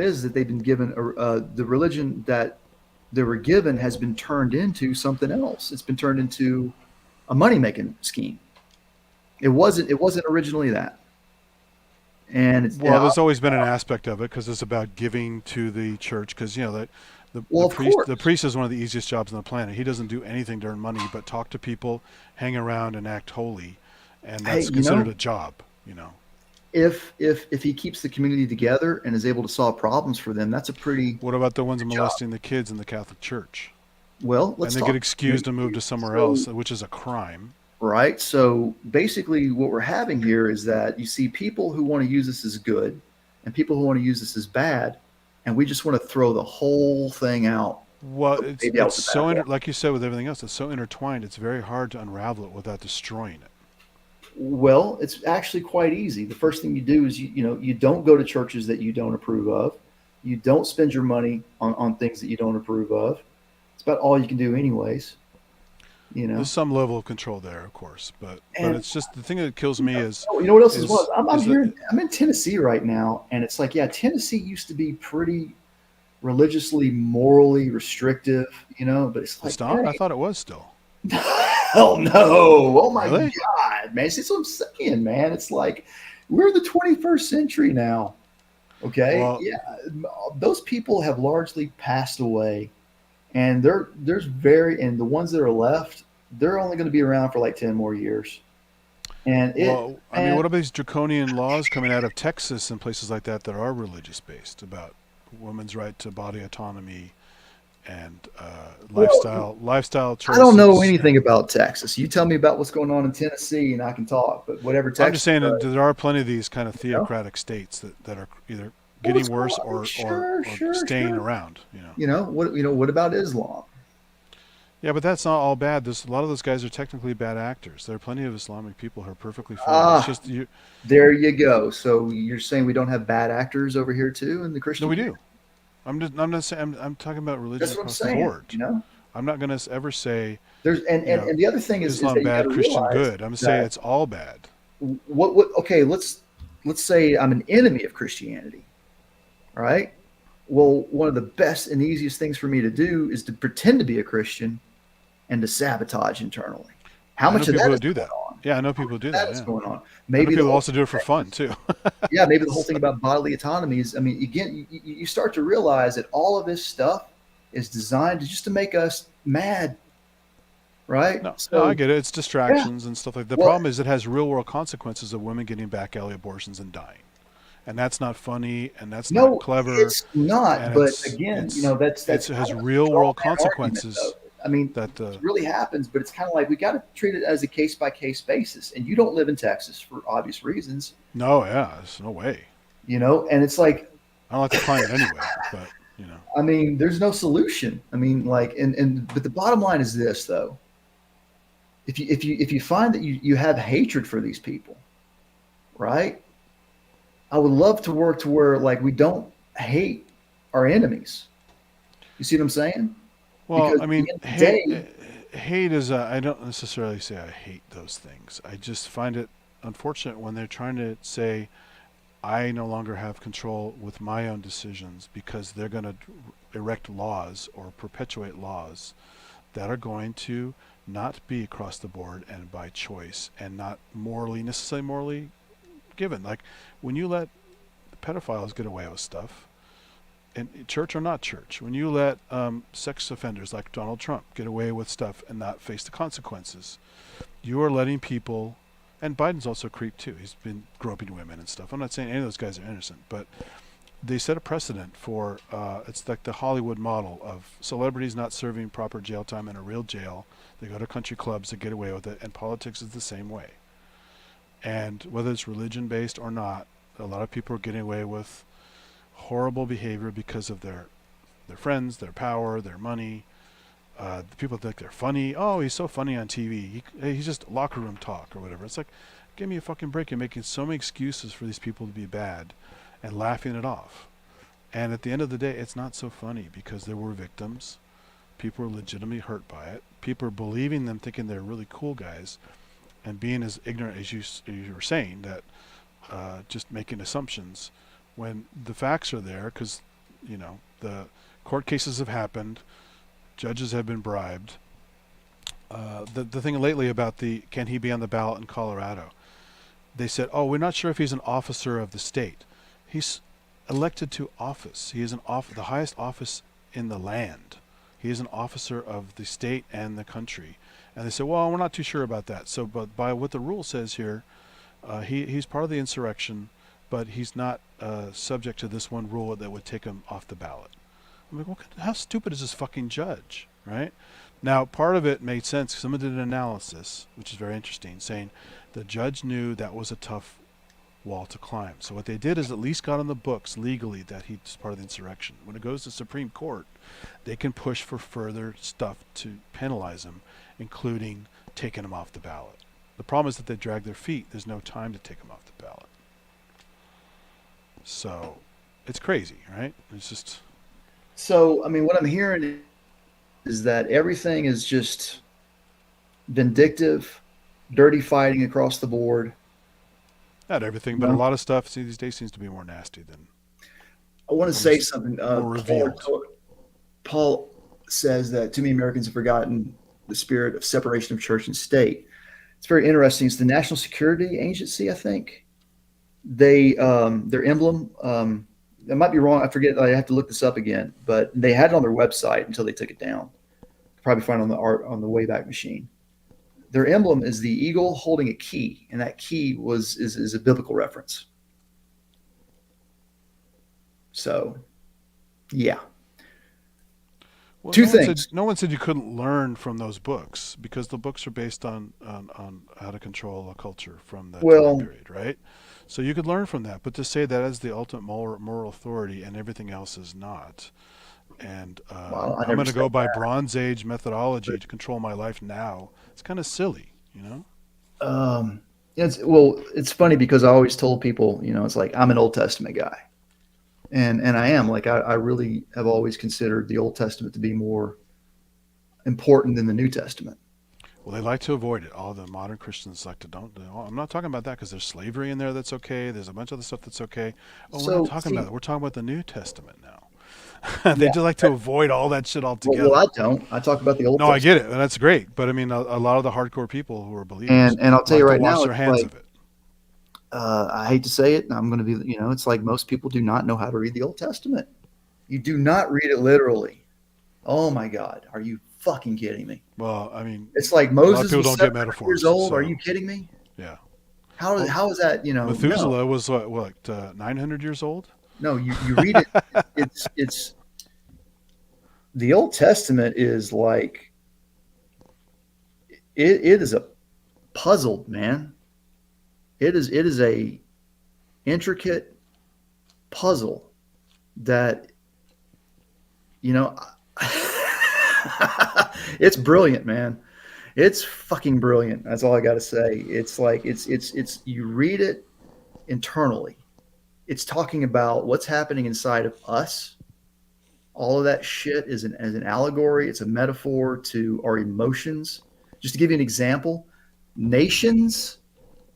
is that they've been given the religion that they were given has been turned into something else. It's been turned into a money-making scheme. It wasn't originally that. And there's always been an aspect of it because it's about giving to the church, because the priest is one of the easiest jobs on the planet. He doesn't do anything to earn money but talk to people, hang around, and act holy, and that's considered a job. If he keeps the community together and is able to solve problems for them, that's a pretty. What about the ones molesting the kids in the Catholic Church? Well, and they get excused and moved to somewhere else, which is a crime. Right. So basically, what we're having here is that you see people who want to use this as good, and people who want to use this as bad. And we just want to throw the whole thing out. Well, it's so like you said with everything else, it's so intertwined. It's very hard to unravel it without destroying it. Well, it's actually quite easy. The first thing you do is you don't go to churches that you don't approve of. You don't spend your money on things that you don't approve of. It's about all you can do, anyways. There's some level of control there, of course, but it's just the thing that kills me is. You know what else is was? I'm in Tennessee right now, and it's like, Tennessee used to be pretty religiously, morally restrictive, but it's like. It's not? I thought it was still. Hell no! Oh my really? God, man! See, that's what I'm saying, man. It's like we're in the 21st century now. Okay, well, those people have largely passed away. And the ones that are left, they're only going to be around for like 10 more years. And what about these draconian laws coming out of Texas and places like that are religious based about women's right to body autonomy and lifestyle choices? I don't know anything about Texas. You tell me about what's going on in Tennessee, and I can talk. But whatever Texas, I'm just saying that there are plenty of these kind of theocratic states that are either getting worse or staying around. What about Islam? Yeah, but that's not all bad. A lot of those guys are technically bad actors. There are plenty of Islamic people who are perfectly fine. It's just there you go. So you're saying we don't have bad actors over here too in the Christian? No, we do. I'm not saying. I'm talking about religion across the board. I'm not going to ever say, There's you know, and the other thing is Islam that you got bad, to Christian realize good. I'm going to say that it's all bad. what okay, let's say I'm an enemy of Christianity, right? Well, one of the best and easiest things for me to do is to pretend to be a Christian and to sabotage internally. How I know much of that people who is do going that. on? Yeah, I know How people much who do of that that. is Yeah. going on? I know Maybe the people who whole also do it for fun too. yeah, maybe the whole thing So, about bodily autonomy is, I mean, again, you start to realize that all of this stuff is designed just to make us mad, right? no, I So get it. It's yeah, distractions and stuff like that. The well, problem is it has real world consequences of women getting back alley abortions and dying. And that's not funny and that's not no, clever it's not. and But again, it that's kind has of a real straw world man argument, though. consequences I mean, that it really happens, but it's kind of like we got to treat it as a case by case basis. And you don't live in Texas for obvious reasons, no, yeah, there's no way. and it's like, I don't like the climate anyway, but I mean, there's no solution. I mean, like, but the bottom line is this, though. If you find that you have hatred for these people, right? I would love to work to where like we don't hate our enemies. You see what I'm saying? well, Because I at the mean, end of the day, hate is I don't necessarily say I hate those things. I just find it unfortunate when they're trying to say I no longer have control with my own decisions because they're going to erect laws or perpetuate laws that are going to not be across the board and by choice and not necessarily morally given. Like when you let pedophiles get away with stuff, in church or not church, when you let sex offenders like Donald Trump get away with stuff and not face the consequences, you are letting people, and Biden's also a creep too. He's been groping women and stuff. I'm not saying any of those guys are innocent, but they set a precedent for, it's like the Hollywood model of celebrities not serving proper jail time in a real jail. They go to country clubs to get away with it, and politics is the same way. And whether it's religion based or not, a lot of people are getting away with horrible behavior because of their friends, their power, their money. The people think they're funny. Oh, he's so funny on TV. He's just locker room talk or whatever. It's like, give me a fucking break. You're making so many excuses for these people to be bad and laughing it off. And at the end of the day, it's not so funny because there were victims. People were legitimately hurt by it. People are believing them, thinking they're really cool guys, and being as ignorant as you were saying, that just making assumptions when the facts are there, because the court cases have happened, judges have been bribed. The thing lately about can he be on the ballot in Colorado? They said, oh, we're not sure if he's an officer of the state. He's elected to office. He is the highest office in the land. He is an officer of the state and the country. And they said, well, we're not too sure about that. So, but by what the rule says here, he's part of the insurrection, but he's not subject to this one rule that would take him off the ballot. I'm like, how stupid is this fucking judge, right? Now, part of it made sense. Someone did an analysis, which is very interesting, saying the judge knew that was a tough wall to climb. So what they did is at least got on the books legally that he's part of the insurrection. When it goes to Supreme Court, they can push for further stuff to penalize him, including taking him off the ballot. The problem is that they drag their feet. There's no time to take him off the ballot. So it's crazy, right? It's just... so I mean, what I'm hearing is that everything is just vindictive, dirty fighting across the board. Not everything, but a lot of stuff these days seems to be more nasty than... I want to say something. More revealed. Paul says that too many Americans have forgotten the spirit of separation of church and state. It's very interesting. It's the National Security Agency, I think. They their emblem. I might be wrong. I forget. I have to look this up again. But they had it on their website until they took it down. Probably find it on the Wayback Machine. Their emblem is the eagle holding a key, and that key is a biblical reference. So, yeah. Well, Two things. No one said you couldn't learn from those books because the books are based on how to control a culture from that time period, right? So you could learn from that, but to say that as the ultimate moral authority and everything else is not, and I'm going to go by Bronze Age methodology to control my life now, it's kind of silly, It's funny because I always told people, it's like I'm an Old Testament guy. And I am, like, I really have always considered the Old Testament to be more important than the New Testament. Well, they like to avoid it. All the modern Christians like to don't. I'm not talking about that because there's slavery in there that's okay. There's a bunch of other stuff that's okay. Oh, we're not So, talking about see, that. We're talking about the New Testament now. They yeah, just like to avoid all that shit well, altogether. I don't. I talk about the Old No, I get Testament, it, and that's great. But I mean, a lot of the hardcore people who are believers and I'll tell you like to right wash now, their it's hands like of it. I hate to say it, and I'm going to be, it's like most people do not know how to read the Old Testament. You do not read it literally. Oh my God, are you fucking kidding me? Well, I mean, It's like a lot of Moses people was don't get 700 years metaphors. old. Are So you kidding me? yeah. How Well, how is that? No, Methuselah was what 900 years old. no. You read it. It's the Old Testament is like it is a puzzle, man. It is a intricate puzzle that you know it's brilliant, man. It's fucking brilliant. That's all I got to say. It's like it's you read it internally. It's talking about what's happening inside of us. All of that shit is as an allegory. It's a metaphor to our emotions. Just to give you an example, nations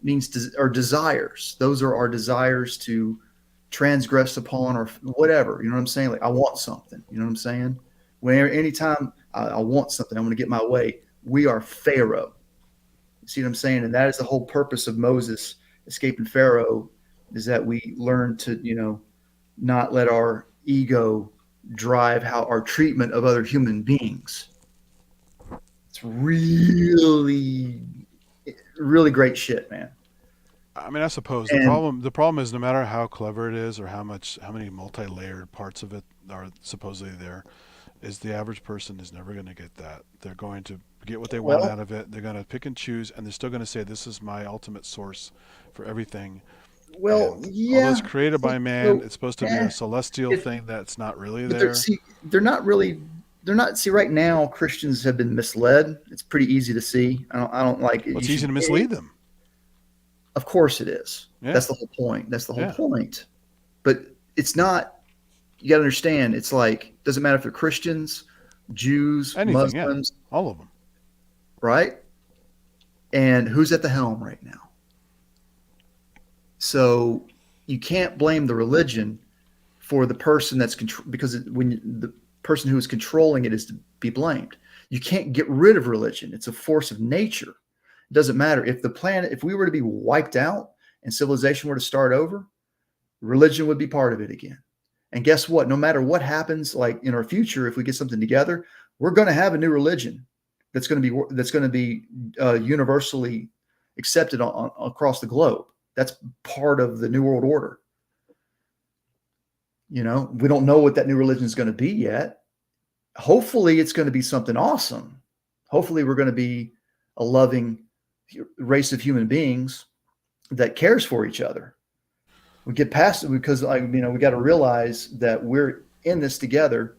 means or desires. Those are our desires to transgress upon or whatever. You know what I'm saying? Like I want something. You know what I'm saying? When anytime I want something, I'm going to get my way. We are Pharaoh. You see what I'm saying? And that is the whole purpose of Moses escaping Pharaoh, is that we learn to, not let our ego drive how our treatment of other human beings. It's really, really great shit, man. I mean, I suppose And the problem is no matter how clever it is or how many multi-layered parts of it are supposedly there, is the average person is never going to get that. They're going to get what they want well, out of it. They're going to pick and choose, and they're still going to say this is my ultimate source for everything. well, And although it's yeah. created by See, man, so, it's supposed to be eh, a celestial it, thing that's not really but they're there. see, they're not really. They're not. See, right now, Christians have been misled. It's pretty easy to see. I don't like it. Well, You it's easy should. to mislead them. Of course, it is. Yeah, That's the whole point. That's the whole yeah. point. But it's not. You got to understand. It's like doesn't matter if they're Christians, Jews, Anything, yeah. Muslims, All of them. right? And who's at the helm right now? So you can't blame the religion for the person that's because the person who is controlling it is to be blamed. You can't get rid of religion. It's a force of nature. It doesn't matter if the planet, if we were to be wiped out and civilization were to start over, religion would be part of it again. And guess what? No matter what happens, like in our future, if we get something together, we're going to have a new religion that's going to be universally accepted across the globe. That's part of the New World Order. We don't know what that new religion is going to be yet. Hopefully, it's going to be something awesome. Hopefully, we're going to be a loving race of human beings that cares for each other. We get past it because we got to realize that we're in this together,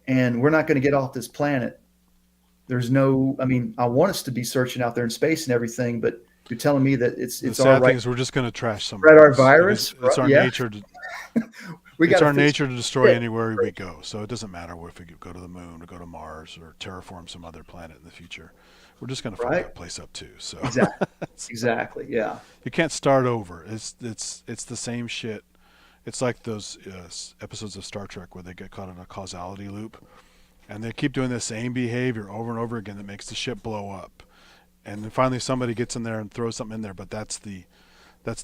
and we're not going to get off this planet. There's no. I mean, I want us to be searching out there in space and everything, but you're telling me that The it's our sad thing right is we're just going to trash to somebody spread our else. Like virus. it's our Yeah, nature to we got it's to our fix nature to destroy it. anywhere we go. So it doesn't matter if we go to the moon or go to Mars or terraform some other planet in the future. We're just going to fuck Right? that place up too. So Exactly. Exactly. Yeah. you can't start over. It's the same shit. It's like those episodes of Star Trek where they get caught in a causality loop, and they keep doing the same behavior over and over again that makes the ship blow up. And then finally somebody gets in there and throws something in there, but that's the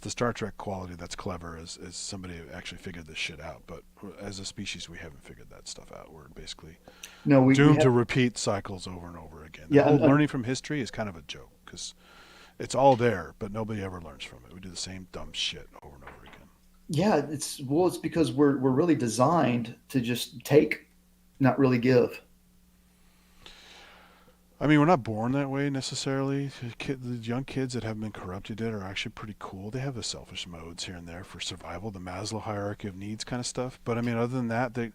Star Trek quality that's clever, is somebody actually figured this shit out. But as a species, we haven't figured that stuff out. We're basically No, we doomed have. to repeat cycles over and over again. The Yeah. whole learning from history is kind of a joke because it's all there, but nobody ever learns from it. We do the same dumb shit over and over again. Yeah. It's because we're really designed to just take, not really give. I mean, we're not born that way necessarily. The young kids that have been corrupted are actually pretty cool. They have the selfish modes here and there for survival, the Maslow hierarchy of needs kind of stuff. But I mean, other than that, You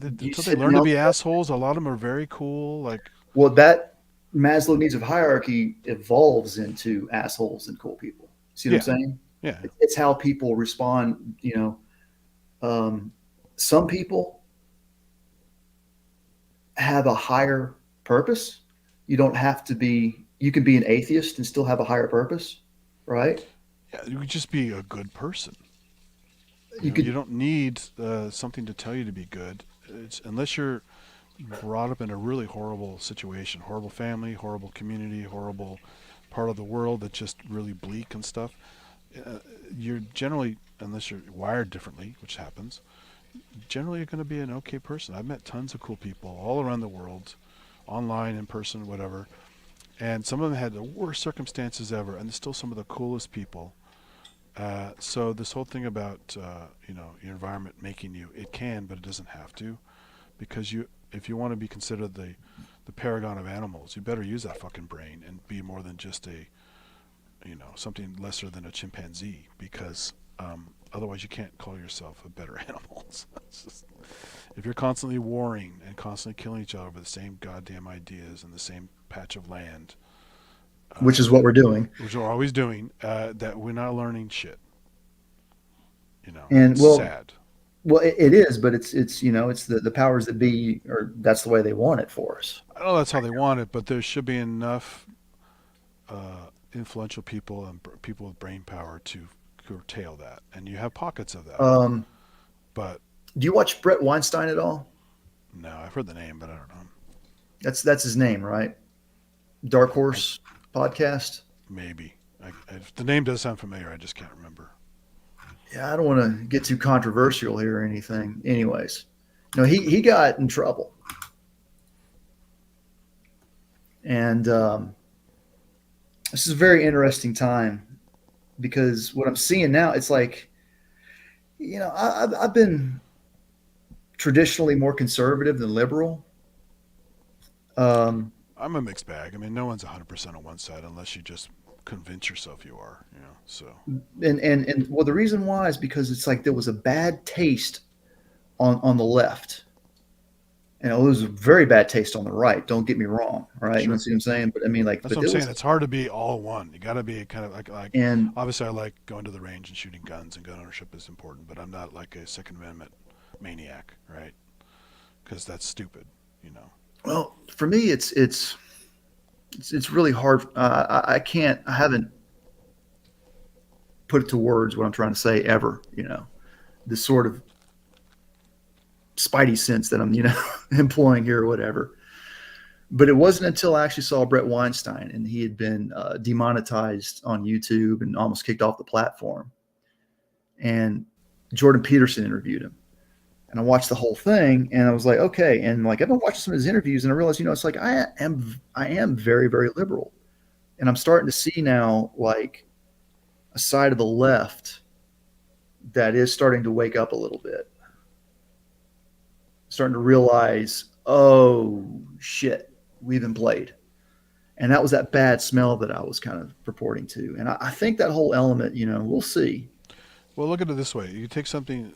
until they said learn to no. be assholes, a lot of them are very cool. Like, Well, that Maslow needs of hierarchy evolves into assholes and cool people. See what I'm yeah, saying? yeah, It's how people respond. Some people have a higher purpose. You don't have to be. You can be an atheist and still have a higher purpose, right? Yeah, you could just be a good person. You You could. don't need something to tell you to be good. Unless you're brought up in a really horrible situation, horrible family, horrible community, horrible part of the world that's just really bleak and stuff. Uh, you're generally, unless you're wired differently, which happens, generally you're going to be an okay person. I've met tons of cool people all around the world, online, in person, whatever, and some of them had the worst circumstances ever, and they're still some of the coolest people. So this whole thing about your environment making you, it can, but it doesn't have to, because if you want to be considered the paragon of animals, you better use that fucking brain and be more than just something lesser than a chimpanzee, because otherwise you can't call yourself a better animal. If you're constantly warring and constantly killing each other over the same goddamn ideas and the same patch of land, Which is what we're doing. which we're always doing, that we're not learning shit. And It's well, sad. it is, but it's it's the powers that be, or that's the way they want it for us. I know that's how they want it, but there should be enough influential people and people with brain power to curtail that, and you have pockets of that. Um, But do you watch Brett Weinstein at all? no, I've heard the name, but I don't know. That's his name, right? Dark I Horse podcast. maybe if the name does sound familiar. I just can't remember. Yeah, I don't want to get too controversial here or anything. Anyways, no, he got in trouble, and this is a very interesting time because what I'm seeing now, it's like, I've been traditionally more conservative than liberal. Um, I'm a mixed bag. I mean, no one's 100% on one side unless you just convince yourself you are. So and well, the reason why is because it's like there was a bad taste on the left, and it was a very bad taste on the right. Don't get me wrong, right? You know sure, what I'm saying? But I mean, like, that's but what I'm there saying. was, It's hard to be all one. You got to be kind of like. and Obviously, I like going to the range and shooting guns, and gun ownership is important. But I'm not like a Second Amendment maniac, right? Because that's stupid. You know. well, for me, it's really hard. I can't. I haven't put it to words what I'm trying to say ever. This sort of spidey sense that I'm employing here or whatever. But it wasn't until I actually saw Brett Weinstein and he had been demonetized on YouTube and almost kicked off the platform. And Jordan Peterson interviewed him. And I watched the whole thing and I was like, okay. And like I've been watching some of his interviews and I realized, it's like I am very, very liberal. And I'm starting to see now like a side of the left that is starting to wake up a little bit. Starting to realize, oh shit, we've been played. And that was that bad smell that I was kind of purporting to. And I think that whole element, we'll see. Well, look at it this way: you take something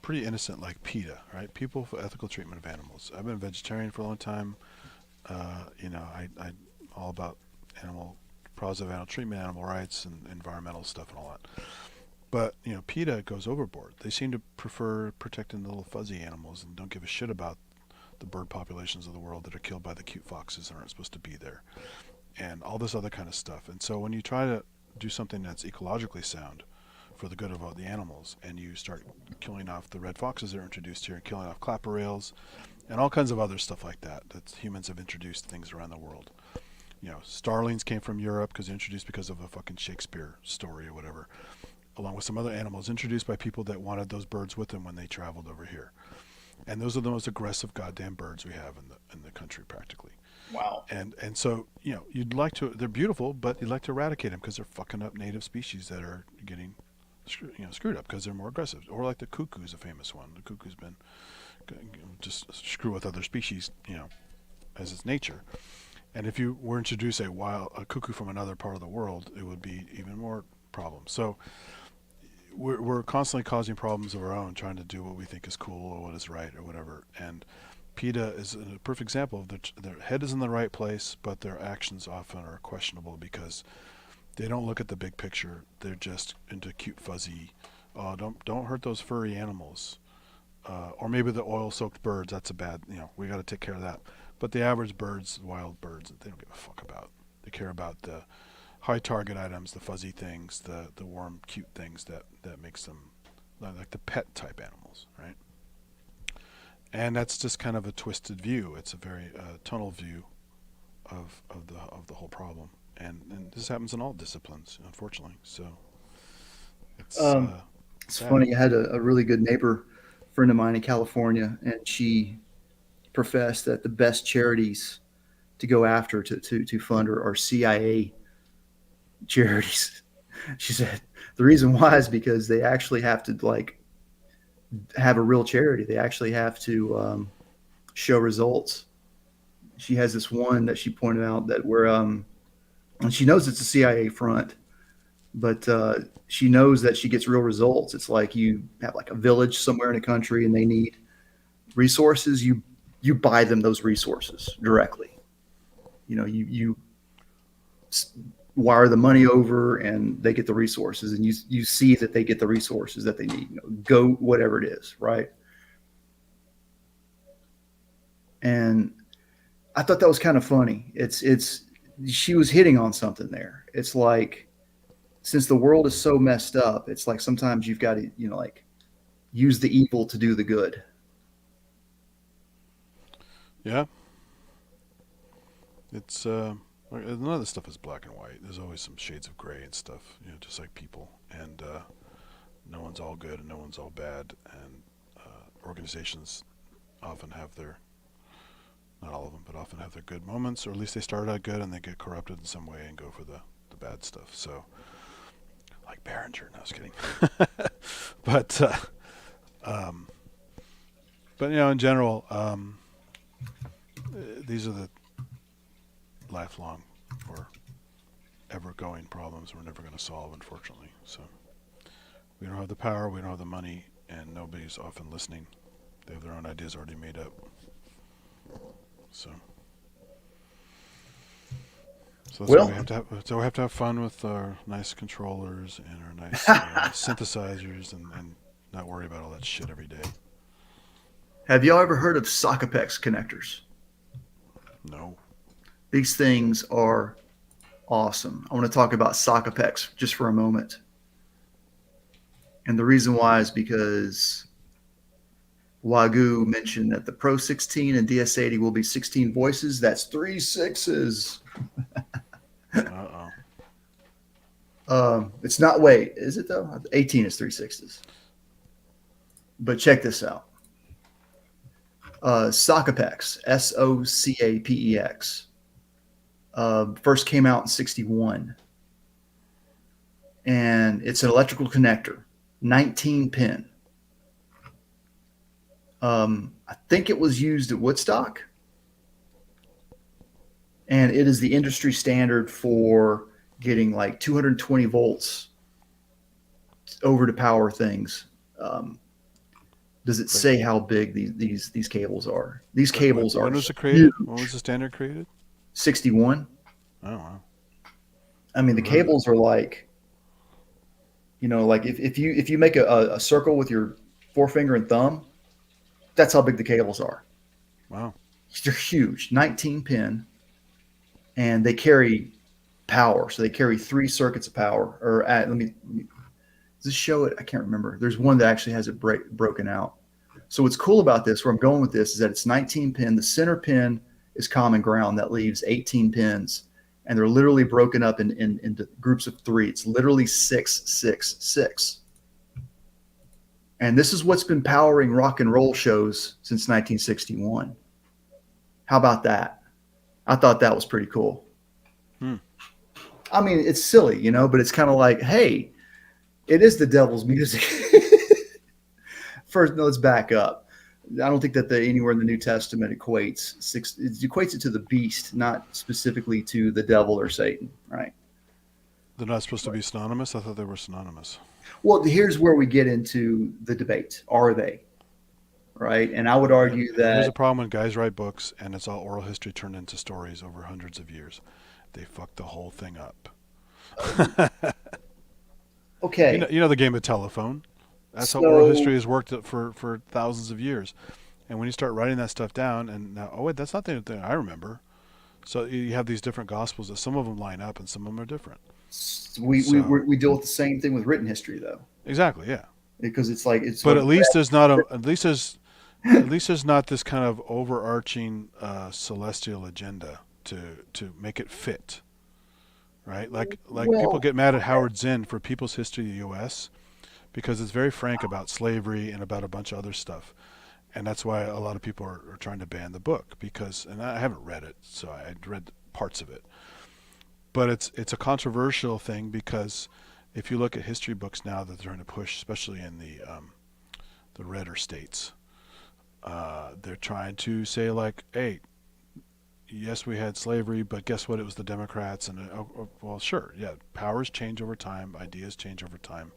pretty innocent like PETA, right? People for Ethical Treatment of Animals. I've been a vegetarian for a long time. I all about positive animal treatment, animal rights, and environmental stuff and all that. But PETA goes overboard. They seem to prefer protecting the little fuzzy animals and don't give a shit about the bird populations of the world that are killed by the cute foxes that aren't supposed to be there, and all this other kind of stuff. And so when you try to do something that's ecologically sound for the good of all the animals, and you start killing off the red foxes that are introduced here, and killing off clapper rails, and all kinds of other stuff like that humans have introduced things around the world. Starlings came from Europe because they're introduced because of a fucking Shakespeare story or whatever, along with some other animals introduced by people that wanted those birds with them when they traveled over here. And those are the most aggressive goddamn birds we have in the country practically. Wow. And so you'd like to, they're beautiful, but you'd like to eradicate them because they're fucking up native species that are getting screwed up because they're more aggressive. Or like the cuckoo is a famous one. The cuckoo's been just screw with other species, as its nature. And if you were to introduce a cuckoo from another part of the world, it would be even more problems. So we're constantly causing problems of our own, trying to do what we think is cool or what is right or whatever. And PETA is a perfect example of their head is in the right place, but their actions often are questionable because they don't look at the big picture. They're just into cute fuzzy. Don't hurt those furry animals, or maybe the oil-soaked birds. That's a bad. We got to take care of that. But the average birds, wild birds, they don't give a fuck about. They care about the high target items, the fuzzy things, the warm, cute things that makes them like the pet type animals, right? And that's just kind of a twisted view. It's a very tunnel view of the whole problem, and this happens in all disciplines, unfortunately. So it's It's sad. funny. I had a really good neighbor friend of mine in California, and she professed that the best charities to go after to fund are CIA charities. She said the reason why is because they actually have to like have a real charity. They actually have to show results. She has this one that she pointed out that where and she knows it's a CIA front, but she knows that she gets real results. It's like you have like a village somewhere in a country and they need resources. You buy them those resources directly. You know, you wire the money over and they get the resources, and you see that they get the resources that they need. You know, go whatever it is, right? And I thought that was kind of funny. It's she was hitting on something there. It's like since the world is so messed up, it's like sometimes you've got to, you know, like use the evil to do the good. Yeah, it's none of this stuff is black and white. There's always some shades of gray and stuff, you know, just like people. And no one's all good and no one's all bad. And organizations often have their, not all of them, but often have their good moments, or at least they start out good and they get corrupted in some way and go for the bad stuff. So, like Behringer, no, I was kidding. but um, but you know, in general, these are the lifelong or ever-going problems we're never going to solve, unfortunately. So we don't have the power, we don't have the money, and nobody's often listening. They have their own ideas already made up. So that's Well, why we have to have. So we have to have fun with our nice controllers and our nice synthesizers, and not worry about all that shit every day. have y'all ever heard of Sockapex connectors? No. These things are awesome. I want to talk about Sockapex just for a moment. And the reason why is because Wagyu mentioned that the Pro 16 and DS80 will be 16 voices. That's 3 sixes. It's not, wait, is it though? 18 is 3 sixes. But check this out. Sockapex, Socapex. First came out in 61. And it's an electrical connector, 19 pin. I think it was used at Woodstock. And it is the industry standard for getting like 220 volts over to power things. Does it say how big these cables are? These cables are. When was it created? Huge. When was the standard created? 61. Oh wow. I mean, the cables are like, you know, like if you make a circle with your forefinger and thumb, that's how big the cables are. Wow. They're huge, 19 pin, and they carry power. So they carry 3 circuits of power. Or let me does this show it? I can't remember. There's one that actually has it broken out. So what's cool about this, where I'm going with this, is that it's 19 pin. The center pin is common ground. That leaves 18 pins. And they're literally broken up into groups of 3. It's literally 6, 6, 6. And this is what's been powering rock and roll shows since 1961. How about that? I thought that was pretty cool. I mean, it's silly, you know, but it's kind of like, hey, it is the devil's music. First, no, let's back up. I don't think that anywhere in the New Testament it equates it to the beast, not specifically to the devil or Satan, right? They're not supposed to be synonymous? I thought they were synonymous. Well, here's where we get into the debate. Are they? Right? And I would argue that... There's a problem when guys write books and it's all oral history turned into stories over hundreds of years. They fuck the whole thing up. Okay. You know the game of telephone. That's how oral history has worked for thousands of years. And when you start writing that stuff down, and now, oh wait, that's not the thing I remember. So you have these different gospels that some of them line up and some of them are different. We deal with the same thing with written history though, Exactly, yeah. because it's like it's But what at least there's not a at least there's not this kind of overarching celestial agenda to make it fit, right? Like people get mad at Howard Zinn for People's History of the U.S. because it's very frank about slavery and about a bunch of other stuff. And that's why a lot of people are trying to ban the book because, and I haven't read it, so I read parts of it. But it's a controversial thing because if you look at history books now that they're trying to push, especially in the redder states, they're trying to say like, hey, yes, we had slavery, but guess what? It was the Democrats, and well, sure, yeah, powers change over time, ideas change over time,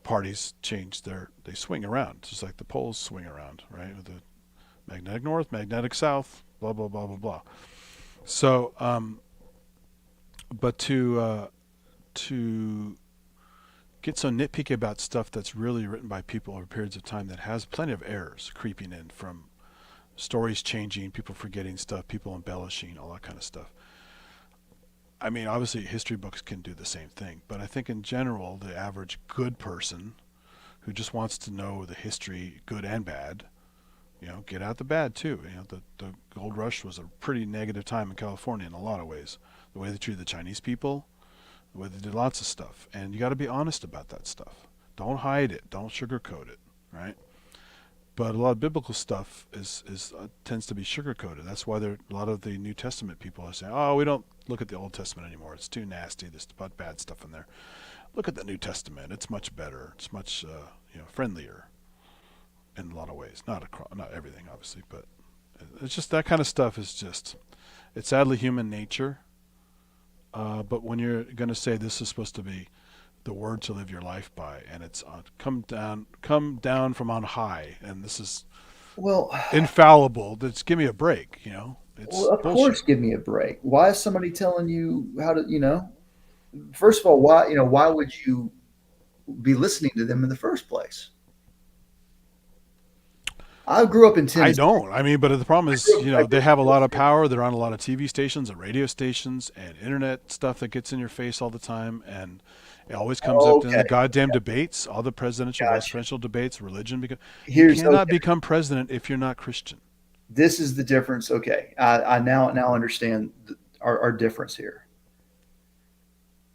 parties change they swing around, just like the poles swing around, right? With the magnetic north, magnetic south, blah blah blah blah blah. So, but to get so nitpicky about stuff that's really written by people over periods of time that has plenty of errors creeping in from stories changing, people forgetting stuff, people embellishing, all that kind of stuff. I mean, obviously history books can do the same thing, but I think in general, the average good person who just wants to know the history, good and bad, get out the bad too. The gold rush was a pretty negative time in California in a lot of ways. The way they treated the Chinese people, the way they did lots of stuff. And you got to be honest about that stuff. Don't hide it. Don't sugarcoat it, right? But a lot of biblical stuff tends to be sugarcoated. That's why a lot of the New Testament people are saying, "Oh, we don't look at the Old Testament anymore. It's too nasty. There's about bad stuff in there. Look at the New Testament. It's much better. It's much friendlier in a lot of ways. Not everything, obviously, but it's just that kind of stuff is just it's sadly human nature. But when you're going to say this is supposed to be the word to live your life by, and it's come down from on high, and this is infallible. Just give me a break, It's well, of bullshit. course, give me a break. Why is somebody telling you how to, First of all, why would you be listening to them in the first place? I grew up in Tennessee. I don't. I mean, but the problem is, they have a lot of power. They're on a lot of TV stations and radio stations and internet stuff that gets in your face all the time. And it always comes up in the goddamn debates, all the presidential, vice presidential debates, religion. Because you cannot become president if you're not Christian. This is the difference. Okay. I now understand our difference here.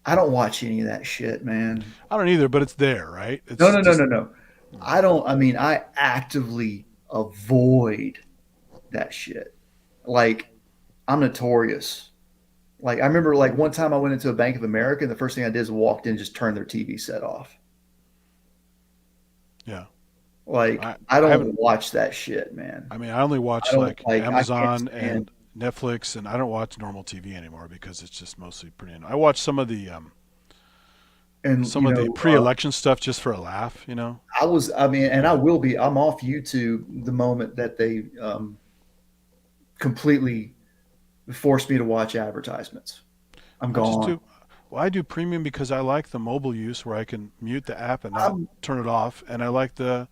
I don't watch any of that shit, man. I don't either, but it's there, right? No. I don't. I mean, I actively avoid that shit. Like, I'm notorious. Like, I remember like one time I went into a Bank of America and the first thing I did is walked in and just turned their TV set off. Yeah. Like, I don't watch that shit, man. I mean, I only watch like Amazon and Netflix, and I don't watch normal TV anymore because it's just mostly pretty. I watch some of the the pre-election stuff just for a laugh, and I will be. I'm off YouTube the moment that they completely forced me to watch advertisements. I'm gone. I do premium because I like the mobile use where I can mute the app and not turn it off, and I like the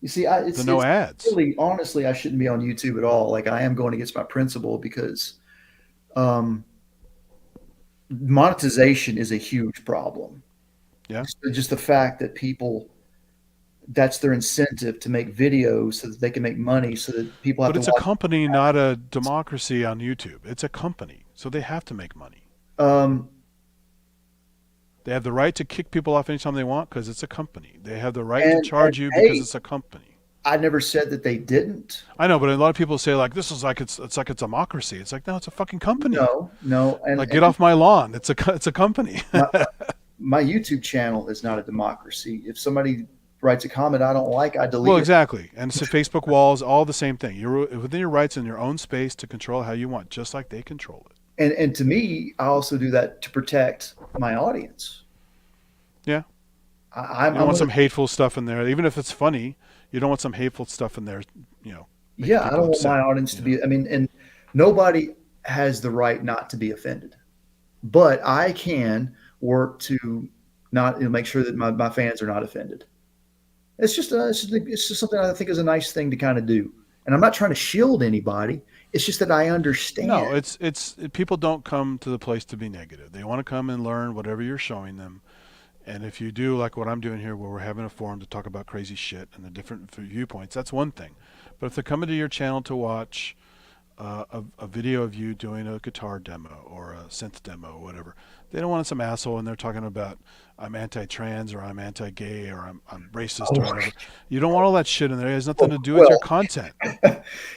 you see, it's no ads. Really, honestly, I shouldn't be on YouTube at all. Like, I am going against my principle because monetization is a huge problem. Yeah. Just the fact that people, that's their incentive to make videos so that they can make money so that people have to watch. But it's a company, not a democracy on YouTube. It's a company, so they have to make money. They have the right to kick people off anytime they want because it's a company. They have the right to charge you because it's a company. I never said that they didn't. I know, but a lot of people say like this is like it's like a democracy. It's like no, it's a fucking company. No, and get off my lawn. It's a company. my YouTube channel is not a democracy. If somebody writes a comment I don't like, I delete it. Well, exactly. And so Facebook walls, all the same thing. You're within your rights in your own space to control how you want, just like they control it. And to me, I also do that to protect my audience. Yeah. You don't want some hateful stuff in there, even if it's funny. You don't want some hateful stuff in there, Yeah, I don't want my audience to be. I mean, and nobody has the right not to be offended, but I can work to not make sure that my fans are not offended. it's just something I think is a nice thing to kind of do. And I'm not trying to shield anybody. It's just that I understand. No, it's people don't come to the place to be negative. They want to come and learn whatever you're showing them. And if you do like what I'm doing here, where we're having a forum to talk about crazy shit and the different viewpoints, that's one thing. But if they're coming to your channel to watch a video of you doing a guitar demo or a synth demo or whatever, they don't want some asshole and they're talking about I'm anti-trans or I'm anti-gay or I'm racist or Oh, whatever. You don't want all that shit in there. It has nothing to do with your well, content.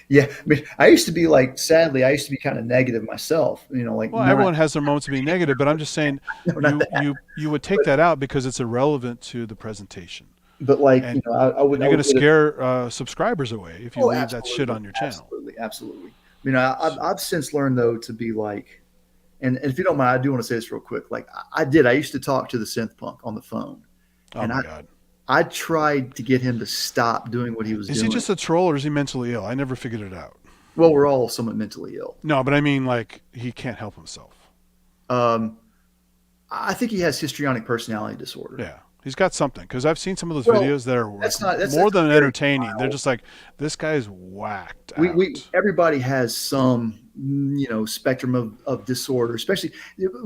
yeah. I mean, I used to be like, sadly, I used to be kind of negative myself. You know, like Well, not everyone has their moments of being negative, but I'm just saying no, not that. you would take that out because it's irrelevant to the presentation. But like, And I you're going would to get it. scare subscribers away if you Oh, leave that shit absolutely, on your channel. absolutely, absolutely. You know, I've since learned though to be like, and if you don't mind, I do want to say this real quick. Like I did, I used to talk to the synth punk on the phone, Oh and my God. I tried to get him to stop doing what he was Is he doing. just a troll or is he mentally ill? I never figured it out. Well, we're all somewhat mentally ill. No, but I mean, like, he can't help himself. Um, I think he has histrionic personality disorder. Yeah. He's got something because I've seen some of those Well, videos that are that's like not that's more than very entertaining. They're mild. just like, this guy's whacked out. We everybody has some spectrum of disorder, especially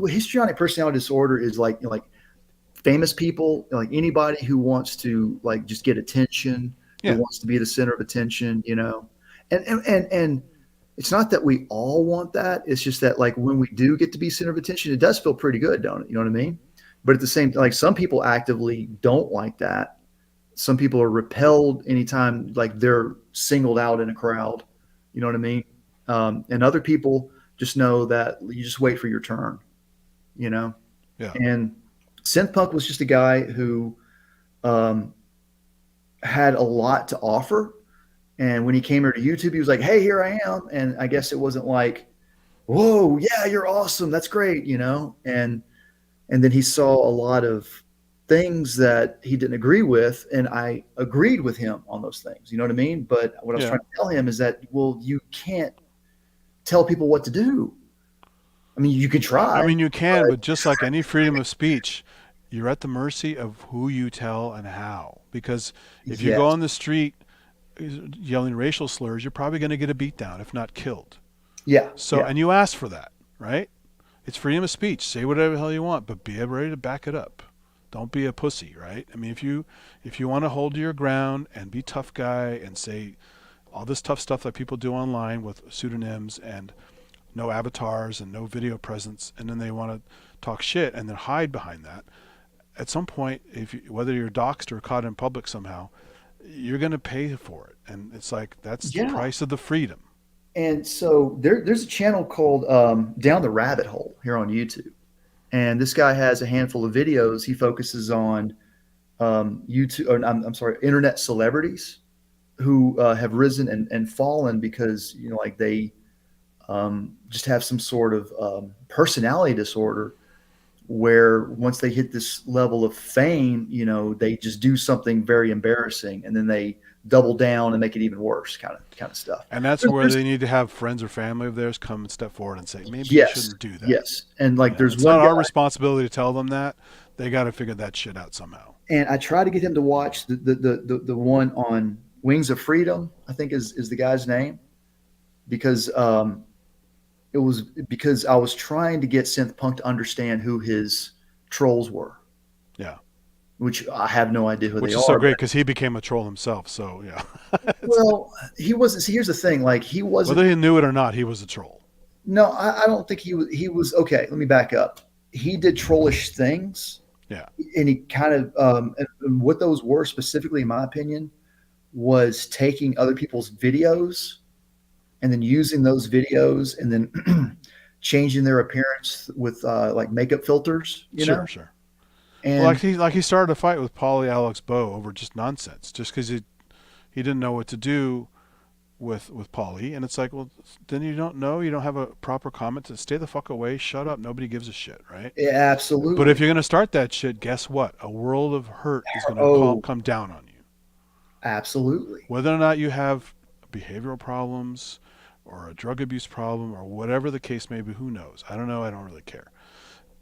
histrionic personality disorder is like like famous people, like anybody who wants to like just get attention, who Yeah. wants to be the center of attention, and it's not that we all want that. It's just that like when we do get to be center of attention, it does feel pretty good, don't it? You know what I mean? But at the same, like some people actively don't like that. Some people are repelled anytime like they're singled out in a crowd. You know what I mean? And other people just know that you just wait for your turn. You know, Yeah. and Synthpunk was just a guy who um, had a lot to offer. And when he came here to YouTube, he was like, "Hey, here I am." And I guess it wasn't like, "Whoa, yeah, you're awesome. That's great," And then he saw a lot of things that he didn't agree with, and I agreed with him on those things. You know what I mean? But what I was Yeah. trying to tell him is that, well, you can't tell people what to do. I mean, you could I try, mean, you can, but but just like any freedom of speech, you're at the mercy of who you tell and how. Because if you go yes, on the street yelling racial slurs, you're probably going to get a beat down, if not killed. yeah, So, yeah, and you asked for that, right? It's freedom of speech. Say whatever the hell you want, but be ready to back it up. Don't be a pussy, right? I mean, if you want to hold your ground and be tough guy and say all this tough stuff that people do online with pseudonyms and no avatars and no video presence, and then they want to talk shit and then hide behind that. At some point, whether you're doxxed or caught in public somehow, you're going to pay for it, and it's like that's the yeah. price of the freedom. And so there's a channel called Down the Rabbit Hole here on YouTube, and this guy has a handful of videos. He focuses on YouTube, or I'm sorry, internet celebrities who have risen and fallen because like they just have some sort of personality disorder where once they hit this level of fame, they just do something very embarrassing and then they double down and make it even worse, kind of stuff. And that's There's, where there's they need to have friends or family of theirs come and step forward and say, maybe you yes, shouldn't do that. yes, and like there's It's one not guy, our responsibility to tell them that. They got to figure that shit out somehow. and I try to get him to watch the one on Wings of Freedom. I think is the guy's name because it was because I was trying to get Synthpunk to understand who his trolls were, Yeah. which I have no idea who Which they is so are. great because he became a troll himself. So, yeah. Well, he wasn't. See, here's the thing: like he wasn't. Whether he knew it or not, he was a troll. No, I don't think he was. He was okay. Let me back up. He did trollish things, Yeah. and he kind of and what those were specifically, in my opinion, was taking other people's videos and then using those videos and then changing their appearance with like makeup filters, Sure, sure. Well, And like he started a fight with Paulie Alex Bow over just nonsense, just because he didn't know what to do with Paulie, and it's like, well, then you don't know, you don't have a proper comment to stay the fuck away, shut up, nobody gives a shit, right? yeah, absolutely. But if you're gonna start that shit, guess what? A world of hurt is gonna Oh, come down on you. absolutely. Whether or not you have behavioral problems or a drug abuse problem or whatever the case may be, who knows? I don't know. I don't really care.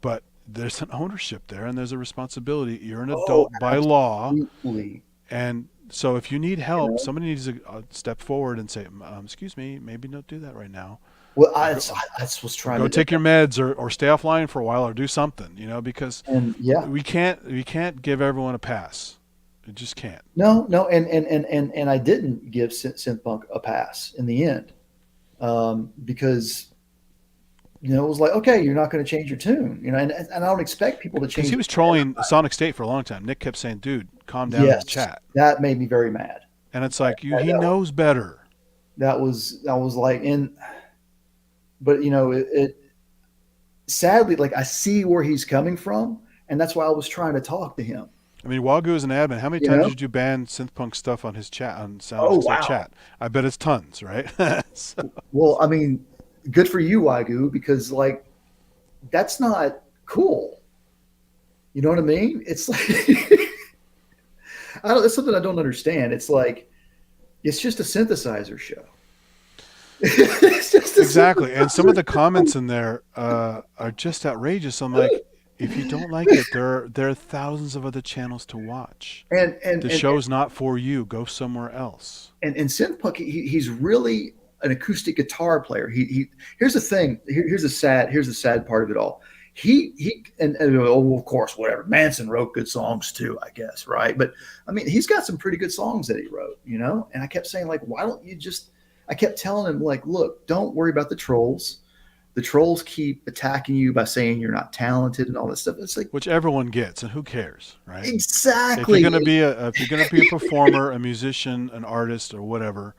But there's an ownership there and there's a responsibility. You're an Oh, adult by law, absolutely. And so if you need You help, know? somebody needs to step forward and say, excuse me, maybe don't do that right now. Well, Or I was or trying go to, take your meds, or stay offline for a while, or do something, because and yeah, we can't give everyone a pass. We just can't. no, and I didn't give synthpunk a pass in the end, because it was like, okay, you're not going to change your tune, and I don't expect people to Because change he it. was trolling Sonic State for a long time. Nick kept saying, dude, calm down in the Yes, chat. that made me very mad. And it's like, That, he that, knows better. that was like, but it sadly, like, I see where he's coming from, and that's why I was trying to talk to him. I mean, Wagyu is an admin. How many You times know? did you ban synthpunk stuff on his chat, on Oh Sonic State wow. chat? I bet it's tons, right? So, Well, I mean, good for you, Wagyu, because like that's not cool. You know what I mean? It's like I don't. It's something I don't understand. It's like it's just a synthesizer show. It's just a exactly. And some of the synthesizer. comments in there are just outrageous. I'm like, if you don't like it, there are thousands of other channels to watch. And and The and show's not for you. Go somewhere else. and synthpunk, he's really an acoustic guitar player. He here's the thing. Here's the sad part of it all. He and oh, of course, whatever. Manson wrote good songs too, I guess, right? But I mean, he's got some pretty good songs that he wrote. And I kept saying, like, why don't you just? I kept telling him, like, look, don't worry about the trolls. The trolls keep attacking you by saying you're not talented and all this stuff. It's like, Which everyone gets, and who cares, right? If exactly. you're gonna be a performer, a musician, an artist, or whatever,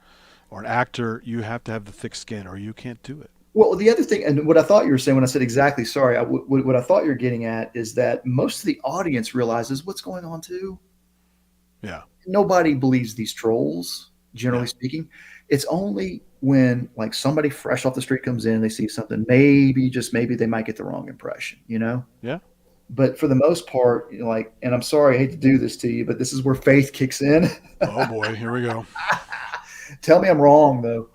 or an actor, you have to have the thick skin, or you can't do it. Well, the other thing, and what I thought you were saying when I said exactly, sorry, what I thought you're getting at is that most of the audience realizes what's going on too. Yeah. Nobody believes these trolls, generally Yeah. speaking. It's only when like somebody fresh off the street comes in, they see something, maybe, just maybe, they might get the wrong impression. Yeah. But for the most part, like, and I'm sorry, I hate to do this to you, but this is where faith kicks in. Oh boy, here we go. Tell me I'm wrong, though.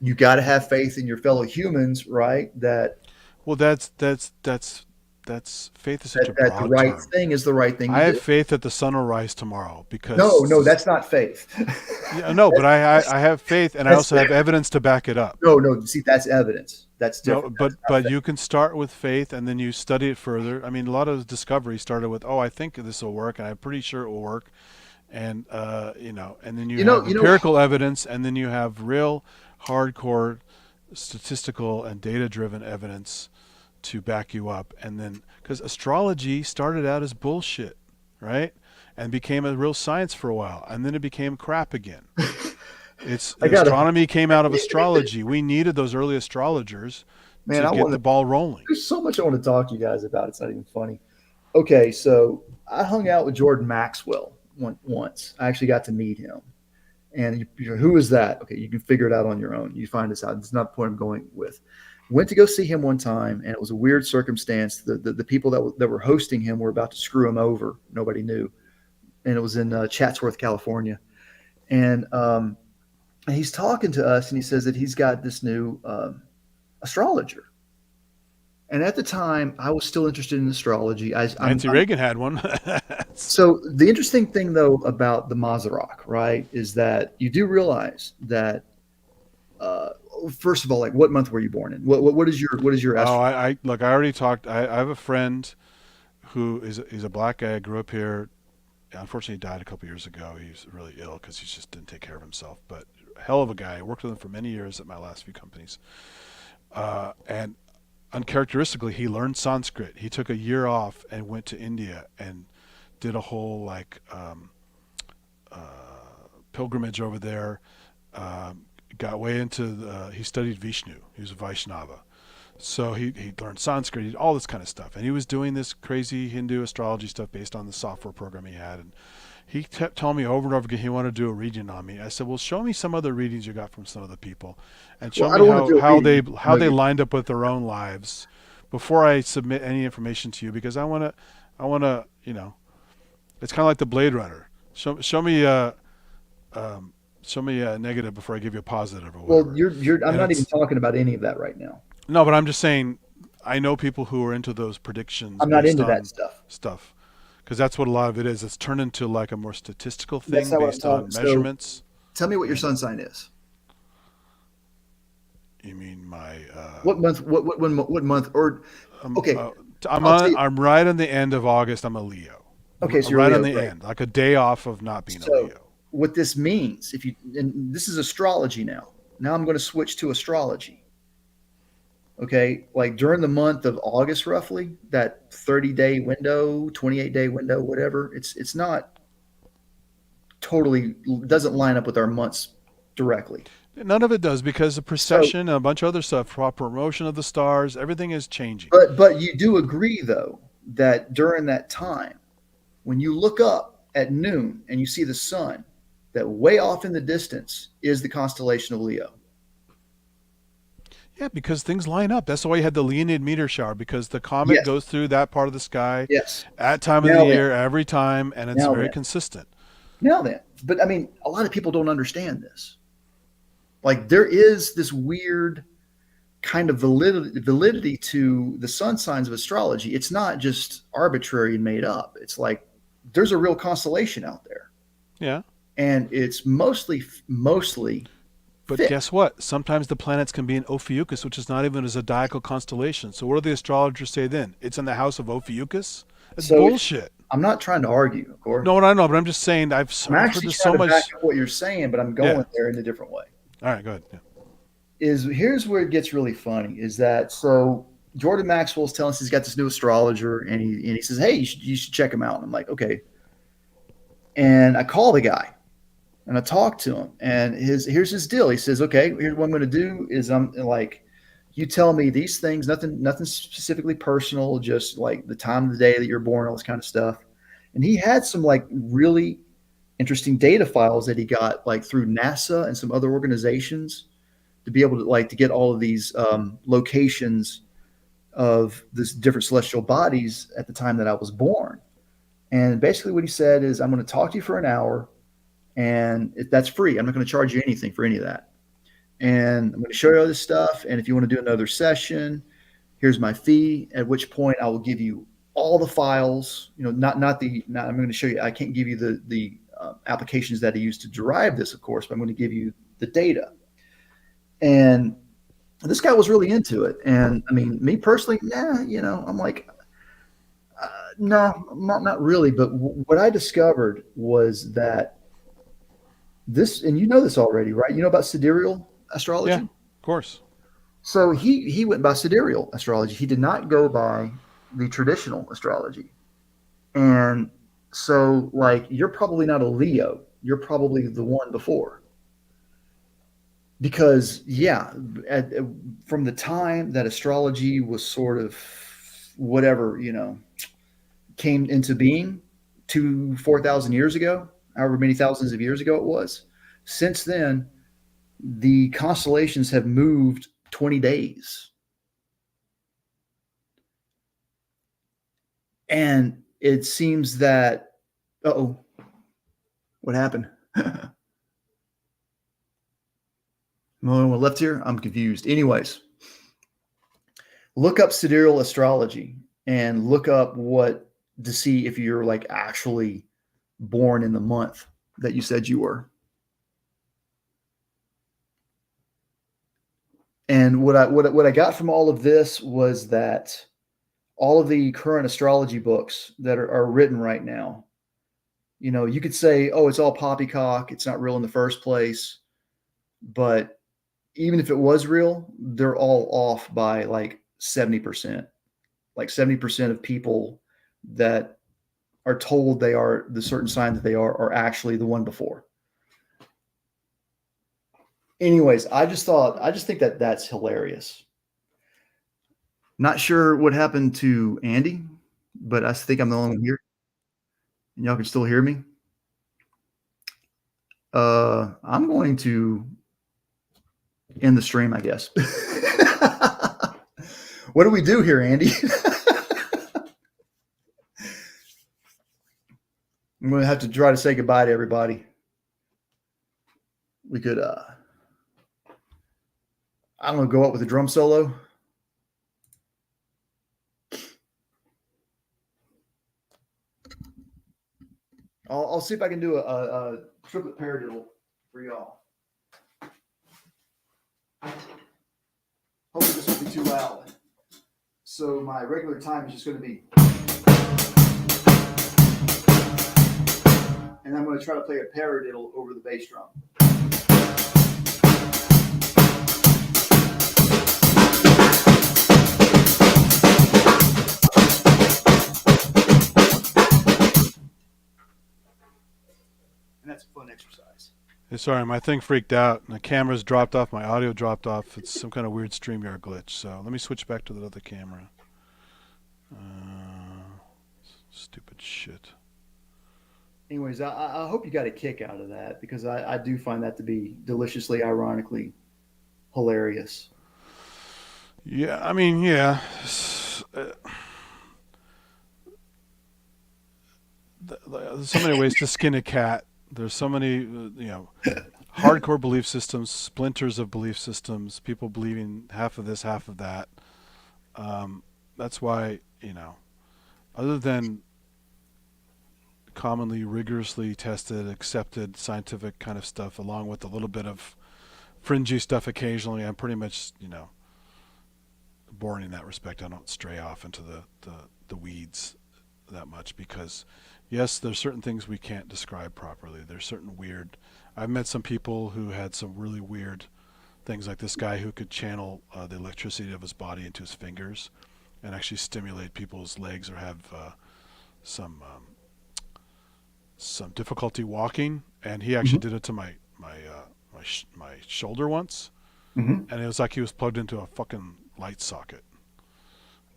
You got to have faith in your fellow humans, right? Well, that's faith is such a that the broad right term. thing is the right thing I to have do. faith that the sun will rise tomorrow because No, that's not faith. yeah, no, but I have faith, and I That's also have evidence to back it up. no. See, that's evidence. That's No, different. but you can start with faith and then you study it further. I mean, a lot of discovery started with, I think this will work, and I'm pretty sure it will work, and and then you have empirical evidence, and then you have real hardcore statistical and data-driven evidence to back you up. And then, because astrology started out as bullshit, right, and became a real science for a while, and then it became crap again. Astronomy came out of astrology. We needed those early astrologers to get the ball rolling. There's so much I want to talk to you guys about. It's not even funny. Okay, so I hung out with Jordan Maxwell once. I actually got to meet him. And who is that? Okay, you can figure it out on your own. You find this out. It's not the point I'm going with. Went to go see him one time, and it was a weird circumstance. The people that were hosting him were about to screw him over. Nobody knew. And it was in Chatsworth, California. And he's talking to us, and he says that he's got this new astrologer. And at the time, I was still interested in astrology. Nancy Reagan had one. So the interesting thing, though, about the Mazarok, right, is that you do realize that, first of all, like, what month were you born in? What is your? I already talked. I have a friend who is a black guy. Grew up here. Unfortunately, he died a couple years ago. He's really ill because he just didn't take care of himself. But hell of a guy. I worked with him for many years at my last few companies. And uncharacteristically, he learned Sanskrit. He took a year off and went to India and did a whole pilgrimage over there. Got way into he studied Vishnu. He was a Vaishnava. So he learned Sanskrit, he did all this kind of stuff. And he was doing this crazy Hindu astrology stuff based on the software program he had. And he kept telling me over and over again he wanted to do a reading on me. I said, well, show me some other readings you got from some other people. And show me how they lined up with their own lives before I submit any information to you, because I want to, it's kind of like the Blade Runner. Show me a negative before I give you a positive or whatever. Well, I'm not even talking about any of that right now. No, but I'm just saying, I know people who are into those predictions. I'm not into that stuff. because that's what a lot of it is. It's turned into like a more statistical That's thing not what I'm based on talking. So measurements. tell me what your sun sign is. You mean my What month? What month? Or okay, I'll tell you. I'm right on the end of August. I'm a Leo. Okay, so you're Right Leo, on the right? end, like a day off of not being a So Leo. what this means, if you, and this is astrology now. Now I'm going to switch to astrology. Okay, like during the month of August, roughly that 30-day window, 28-day window, whatever. It's not totally, doesn't line up with our months directly. None of it does because the So, precession and a bunch of other stuff, promotion of the stars, everything is changing. but you do agree though that during that time, when you look up at noon and you see the sun, that way off in the distance is the constellation of Leo. Yeah, because things line up. That's why you had the Leonid meteor shower, because the comet Yes, goes through that part of the sky yes. at time of the Now then, year every time, and it's now very then, consistent. now then. But I mean, a lot of people don't understand this. Like there is this weird kind of validity to the sun signs of astrology. It's not just arbitrary and made up. It's like there's a real constellation out there, Yeah. and it's mostly But fit. guess what? Sometimes the planets can be in Ophiuchus, which is not even a zodiacal constellation. So what do the astrologers say then? It's in the house of Ophiuchus? That's So bullshit. I'm not trying to argue, of course. No, what I know, but I'm just saying I'm I've heard actually this trying so to back much. up what you're saying, but I'm Yeah. going there in a different way. All right, go ahead. Yeah. Here's where it gets really funny is that so Jordan Maxwell's telling us he's got this new astrologer and he says, hey, you should check him out. And I'm like, okay. And I call the guy and I talk to him and here's his deal. He says, okay, here's what I'm going to do is I'm like, you tell me these things, nothing specifically personal, just like the time of the day that you're born, all this kind of stuff. And he had some like really interesting data files that he got like through NASA and some other organizations to be able to like to get all of these locations of this different celestial bodies at the time that I was born. And basically what he said is, I'm going to talk to you for an hour and that's free. I'm not going to charge you anything for any of that. And I'm going to show you all this stuff. And if you want to do another session, here's my fee, at which point I will give you all the files, I'm going to show you, I can't give you the applications that he used to derive this, of course, but I'm going to give you the data. And this guy was really into it. And I mean, me personally, I'm like, no, not really. But what I discovered was that this, and you know this already, right? You know about sidereal astrology? Yeah, of course. So he went by sidereal astrology. He did not go by the traditional astrology. And so, like, you're probably not a Leo. You're probably the one before. Because, yeah, from the time that astrology was sort of whatever, came into being 4,000 years ago, however many thousands of years ago it was, since then, the constellations have moved 20 days. And it seems that, what happened? I'm the only one left here. I'm confused. Anyways, look up sidereal astrology and look up to see if you're like actually born in the month that you said you were. And what I got from all of this was that all of the current astrology books that are written right now, you could say, oh, it's all poppycock. It's not real in the first place. But even if it was real, they're all off by like 70%. Like 70% of people that are told they are the certain sign that they are actually the one before. Anyways, I just think that that's hilarious. Not sure what happened to Andy, but I think I'm the only one here. And y'all can still hear me. I'm going to end the stream, I guess. What do we do here, Andy? I'm going to have to try to say goodbye to everybody. We could, I don't know, go up with a drum solo. I'll see if I can do a triplet paradiddle for y'all. Hopefully this won't be too loud. So my regular time is just going to be, and I'm going to try to play a paradiddle over the bass drum. And that's a fun exercise. Hey, sorry, my thing freaked out. The camera's dropped off. My audio dropped off. It's some kind of weird StreamYard glitch. So let me switch back to the other camera. Stupid shit. Anyways, I hope you got a kick out of that because I do find that to be deliciously, ironically hilarious. Yeah, I mean, yeah. There's so many ways to skin a cat. There's so many, hardcore belief systems, splinters of belief systems, people believing half of this, half of that. That's why, other than commonly rigorously tested, accepted scientific kind of stuff, along with a little bit of fringy stuff occasionally, I'm pretty much, boring in that respect. I don't stray off into the weeds that much because, yes, there's certain things we can't describe properly. There's certain weird. I've met some people who had some really weird things, like this guy who could channel the electricity of his body into his fingers and actually stimulate people's legs or have some difficulty walking. And he actually did it to my shoulder once, and it was like he was plugged into a fucking light socket.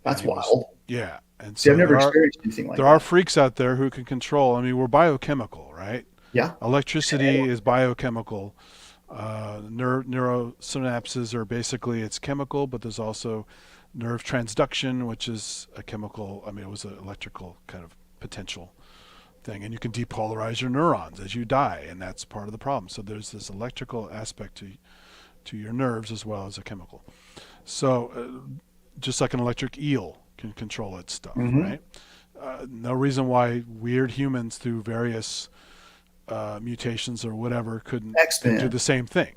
That's wild. Yeah. And See, so I've never experienced anything like that. There are freaks out there who can control. I mean, we're biochemical, right? Yeah. Electricity is biochemical. Neurosynapses are basically, it's chemical, but there's also nerve transduction, which is a chemical. I mean, it was an electrical kind of potential thing. And you can depolarize your neurons as you die, and that's part of the problem. So there's this electrical aspect to your nerves as well as a chemical. So just like an electric eel can control its stuff, right? No reason why weird humans through various mutations or whatever couldn't do the same thing.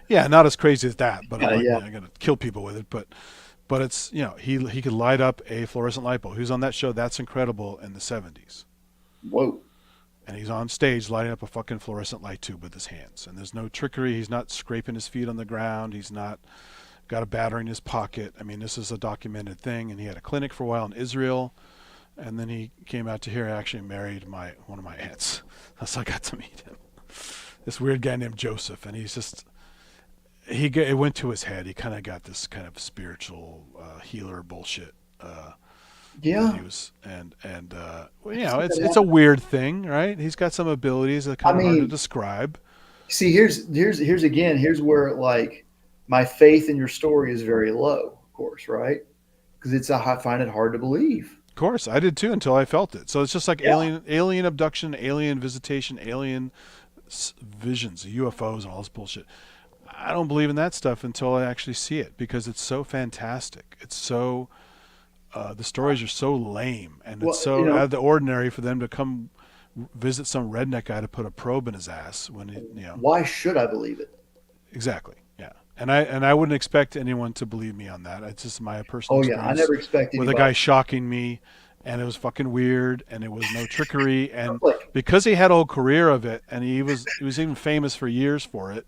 Yeah, not as crazy as that, but I'm going to kill people with it. But it's, he could light up a fluorescent light bulb. He was on that show, That's Incredible, in the 70s. Whoa. And he's on stage lighting up a fucking fluorescent light tube with his hands. And there's no trickery. He's not scraping his feet on the ground. He's not got a battery in his pocket. I mean, this is a documented thing. And he had a clinic for a while in Israel. And then he came out to here and actually married one of my aunts. That's how I got to meet him. This weird guy named Joseph. And he's just, it went to his head. He kind of got this kind of spiritual healer bullshit. Yeah. He was, it's a weird thing, right? He's got some abilities that kind of hard to describe. See, here's where like my faith in your story is very low, of course, right? Because I find it hard to believe. Of course, I did too until I felt it. So it's just like alien abduction, alien visitation, alien visions, UFOs, and all this bullshit. I don't believe in that stuff until I actually see it because it's so fantastic. It's so. The stories are so lame, and it's so out of the ordinary for them to come visit some redneck guy to put a probe in his ass when Why should I believe it? Exactly. Yeah, and I wouldn't expect anyone to believe me on that. It's just my personal experience. I never expected with a guy shocking me, and it was fucking weird, and it was no trickery, and Look, because he had a whole career of it, and he was even famous for years for it.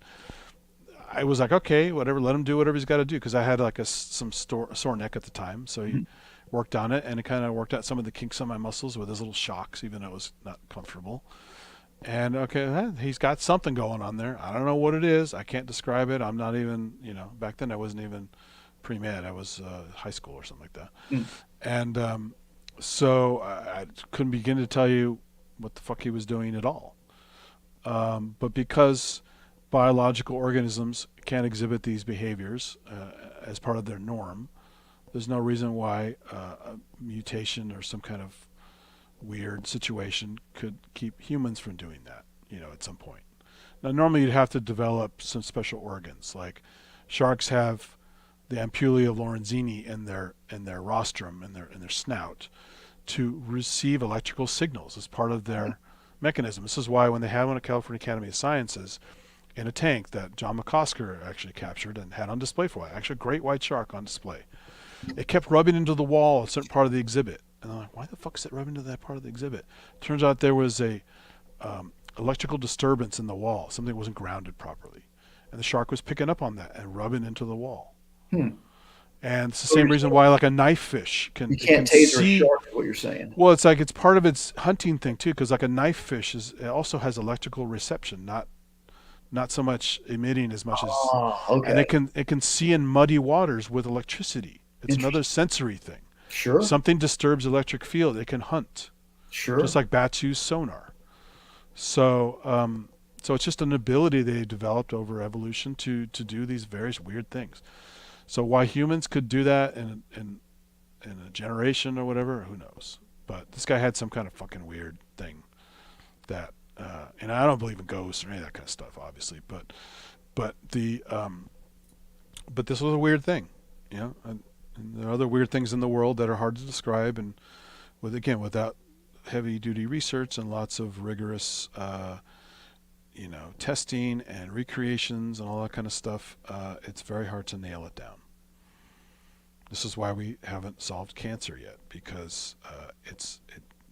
I was like, okay, whatever, let him do whatever he's got to do, because I had like some sore neck at the time, so he worked on it, and it kind of worked out some of the kinks on my muscles with his little shocks, even though it was not comfortable. And okay, he's got something going on there. I don't know what it is. I can't describe it. I'm not even, back then I wasn't even pre-med. I was high school or something like that. And so I couldn't begin to tell you what the fuck he was doing at all. But because biological organisms can't exhibit these behaviors as part of their norm, there's no reason why a mutation or some kind of weird situation could keep humans from doing that, at some point. Now, normally you'd have to develop some special organs, like sharks have the ampullae of Lorenzini in their rostrum, in their snout, to receive electrical signals as part of their mechanism. This is why when they had one at California Academy of Sciences in a tank that John McCosker actually captured and had on display for a while, actually a great white shark on display, it kept rubbing into the wall a certain part of the exhibit. And I'm like, why the fuck is it rubbing into that part of the exhibit? Turns out there was a electrical disturbance in the wall. Something wasn't grounded properly. And the shark was picking up on that and rubbing into the wall. And it's the same reason why like a knife fish can... You can't taser a shark is what you're saying. Well, it's like it's part of its hunting thing too, because like a knife fish it also has electrical reception, not so much emitting as much as... Okay. And it can see in muddy waters with electricity. It's another sensory thing. Sure. Something disturbs electric field, it can hunt. Sure. Just like bats use sonar. So so it's just an ability they developed over evolution to do these various weird things. So why humans could do that in a generation or whatever, who knows? But this guy had some kind of fucking weird thing that, and I don't believe in ghosts or any of that kind of stuff, obviously. But this was a weird thing, you know. And there are other weird things in the world that are hard to describe, and without heavy duty research and lots of rigorous, testing and recreations and all that kind of stuff, it's very hard to nail it down. This is why we haven't solved cancer yet, because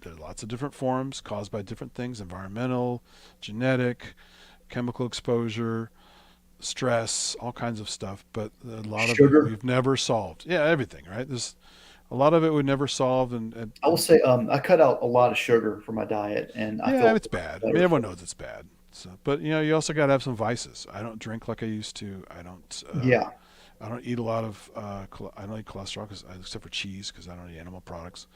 there are lots of different forms caused by different things: environmental, genetic, chemical exposure, stress, all kinds of stuff. But a lot of it we've never solved. Yeah, everything, right? There's a lot of it we never solved. And I will say, I cut out a lot of sugar from my diet, and I feel it's bad. I mean, everyone knows it's bad. So, but you also got to have some vices. I don't drink like I used to. I don't. I don't eat a lot of. I don't eat cholesterol except for cheese, because I don't eat animal products.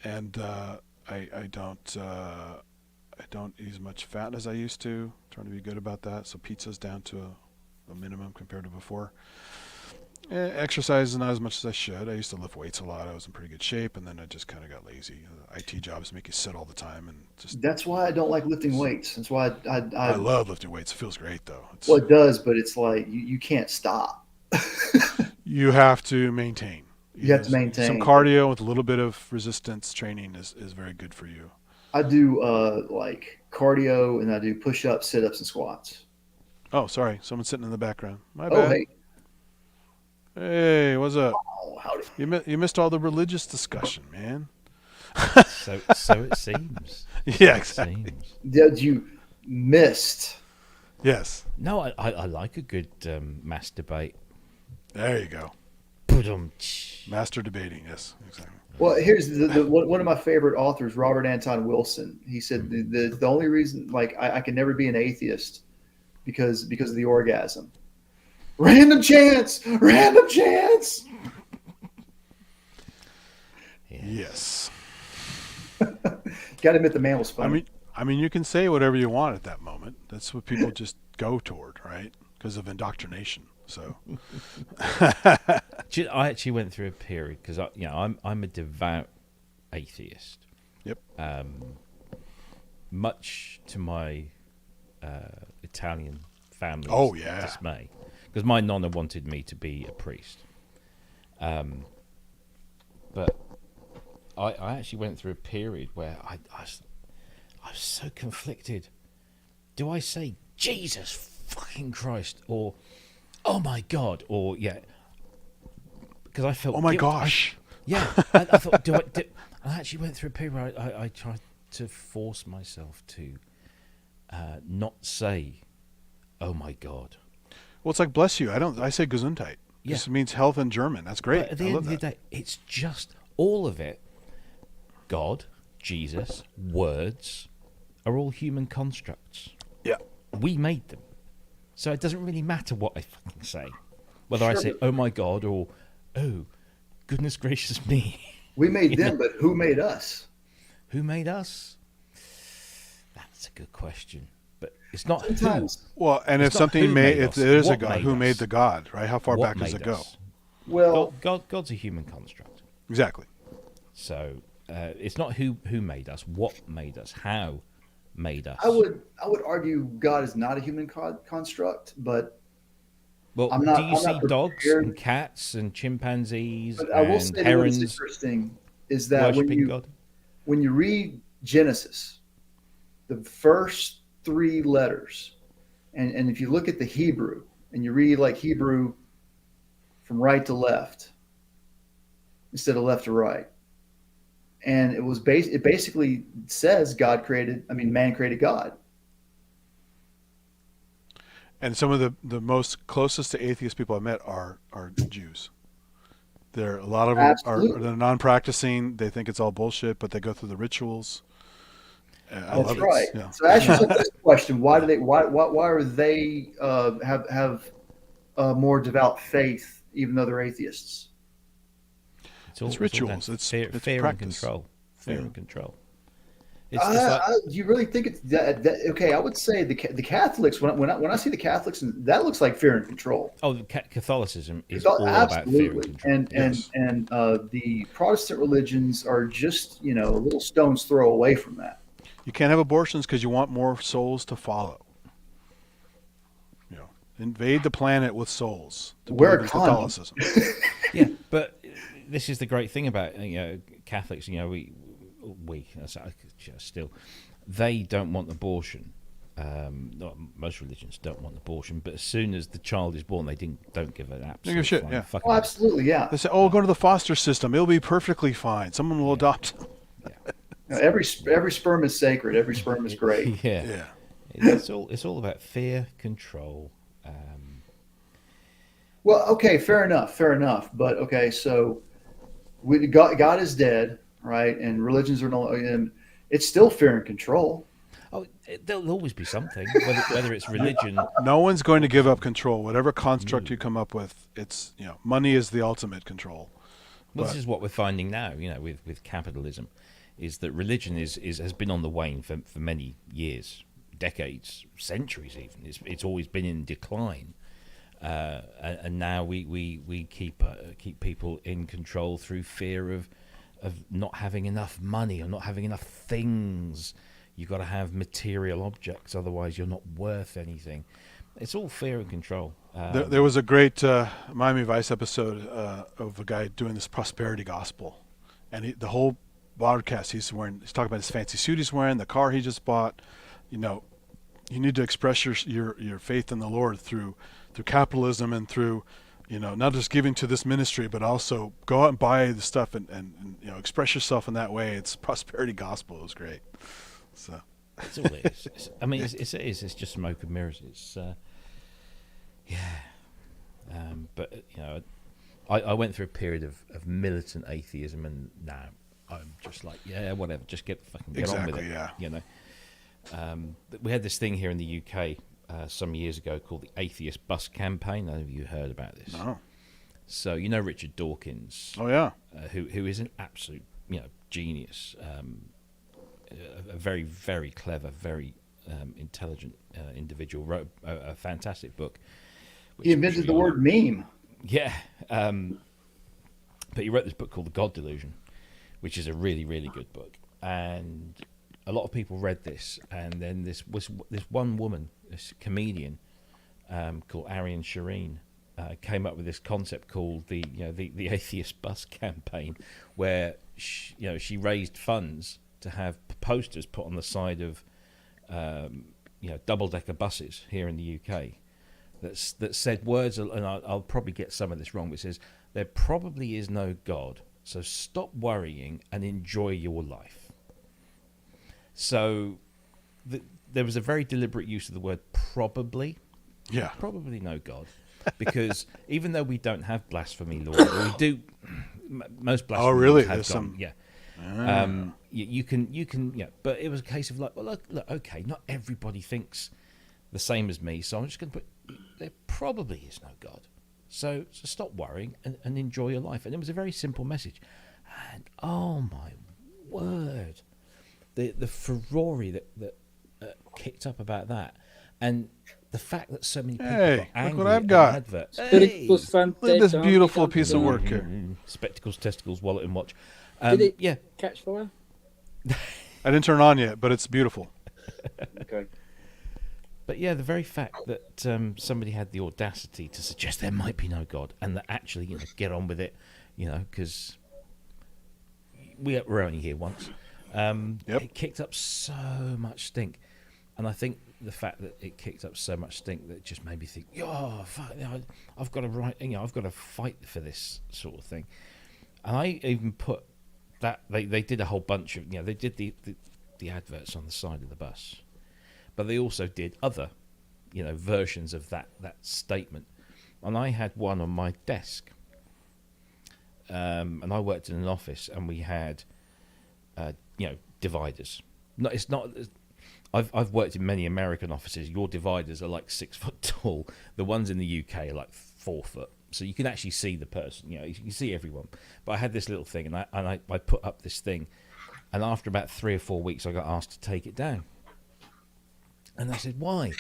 And I don't. I don't eat as much fat as I used to. I'm trying to be good about that. So pizza's down to a minimum compared to before. Exercise not as much as I should. I used to lift weights a lot. I was in pretty good shape, and then I just kind of got lazy. IT jobs make you sit all the time, and just... That's why I don't like lifting weights. That's why I love lifting weights. It feels great, though. Well, it does, but it's like you can't stop. You have to maintain. You have to maintain. Some cardio with a little bit of resistance training is very good for you. I do like cardio, and I do push-ups, sit-ups, and squats. Oh, sorry. Someone's sitting in the background. My bad. Oh, hey. Hey, what's up? Oh, howdy. You missed all the religious discussion, man. So it seems. Yeah, exactly. Did you missed? Yes. No, I like a good mass debate. There you go. Master debating, yes, exactly. Well, here's one of my favorite authors, Robert Anton Wilson. He said the only reason, like, I can never be an atheist because of the orgasm. Random chance. Yes. Got to admit, the man was funny. I mean, you can say whatever you want at that moment. That's what people just go toward, right? Because of indoctrination. So, I actually went through a period because I'm a devout atheist. Yep. Much to my Italian family's dismay, because my nonna wanted me to be a priest. But I actually went through a period where I was so conflicted. Do I say Jesus fucking Christ, or oh my God, or because I felt oh my gosh. I thought I actually went through a period where I tried to force myself to not say oh my God. Well, it's like bless you. I say Gesundheit. Yeah. This means health in German. That's great. But at the end of the day, it's just all of it. God, Jesus, words are all human constructs. Yeah. We made them. So it doesn't really matter what I fucking say. Whether I say, oh my God, or, oh, goodness gracious me. We made them, but who made us? Who made us? That's a good question. But it's not sometimes. Who. Well, and it's if something made, if there is a God, who us? made the God, right? How far What back does it go? us? Well, God's a human construct. Exactly. So it's not who made us, what made us, how made us. I would argue God is not a human construct, but well, I'm not, do you see prepared. dogs and cats and chimpanzees But and I will say herons? What's interesting is that Worshipping God. when you read Genesis, the first 3 letters, and if you look at the Hebrew and you read like Hebrew from right to left instead of left to right, and it basically says man created God. And some of the most closest to atheist people I met are Jews. A lot of them they're non-practicing. They think it's all bullshit, but they go through the rituals. I That's love right. it. Yeah. So ask yourself this question: why are they have more devout faith even though they're atheists? It's rituals. It's fear practice. and control. Fear and control. It's Do you really think it's that? Okay, I would say the Catholics. When I see the Catholics, that looks like fear and control. Oh, Catholicism is all about fear and control. And the Protestant religions are just a little stone's throw away from that. You can't have abortions because you want more souls to follow. Invade the planet with souls. Wear a condom. Catholicism. Yeah, but this is the great thing about Catholics. Still, they don't want abortion. Not most religions don't want abortion, but as soon as the child is born, they don't give an absolute shit. Yeah. Absolutely. Yeah. They say, go to the foster system. It'll be perfectly fine. Someone will adopt. Yeah. Every sperm is sacred. Every sperm is great. Yeah. It's all about fear, control. Well, okay, fair enough. But okay, so God is dead, right? And religions are and it's still fear and control. Oh, there'll always be something, whether it's religion. No one's going to give up control. Whatever construct you come up with, it's money is the ultimate control. Well, this is what we're finding now. With capitalism, is that religion has been on the wane for many years, decades, centuries even. It's always been in decline. And now we keep people in control through fear of not having enough money or not having enough things. You've got to have material objects, otherwise you're not worth anything. It's all fear and control. There was a great Miami Vice episode of a guy doing this prosperity gospel, and the whole broadcast he's talking about his fancy suit he's wearing, the car he just bought. You need to express your faith in the Lord through capitalism and through not just giving to this ministry, but also go out and buy the stuff and express yourself in that way. It's prosperity gospel. It was great. So that's all it is. It's just smoke and mirrors. It's but I went through a period of militant atheism, and now I'm just like, whatever, just get on with it. Yeah. We had this thing here in the UK some years ago called the Atheist Bus Campaign. I don't know if you heard about this. No. So Richard Dawkins. Oh yeah. Who is an absolute genius, a very, very clever, very intelligent individual. Wrote a fantastic book. He invented the word meme. Yeah, but he wrote this book called The God Delusion, which is a really, really good book. And a lot of people read this, and then this one woman, this comedian called Arian Shireen, came up with this concept called the Atheist Bus Campaign, where she raised funds to have posters put on the side of double-decker buses here in the UK that said words, and I'll probably get some of this wrong, but it says, "There probably is no God, so stop worrying and enjoy your life." So there was a very deliberate use of the word probably. Yeah. Probably no God. Because even though we don't have blasphemy law, or we do, most blasphemy laws have gone. Yeah. You can, but it was a case of like, well, look, okay, not everybody thinks the same as me, so I'm just going to put, there probably is no God. So stop worrying and enjoy your life. And it was a very simple message. And oh my word, the furore that kicked up about that, and the fact that so many people got angry look what I've got. at the advert. Look at this beautiful piece of work here. Spectacles, testicles, wallet, and watch. Did it catch fire? I didn't turn it on yet, but it's beautiful. Okay. But yeah, the very fact that somebody had the audacity to suggest there might be no God, and that actually get on with it, because we were only here once. Yep. It kicked up so much stink, and I think the fact that it kicked up so much stink that just made me think, oh, fuck, I've got to write, I've got to fight for this sort of thing. And I even put that they did a whole bunch of, they did the adverts on the side of the bus, but they also did other, versions of that statement. And I had one on my desk, and I worked in an office, and we had, dividers. No, it's not. I've worked in many American offices. Your dividers are like 6 foot tall. The ones in the UK are like 4 foot, so you can actually see the person. You can see everyone. But I had this little thing, and I put up this thing, and after about 3 or 4 weeks, I got asked to take it down. And I said, why?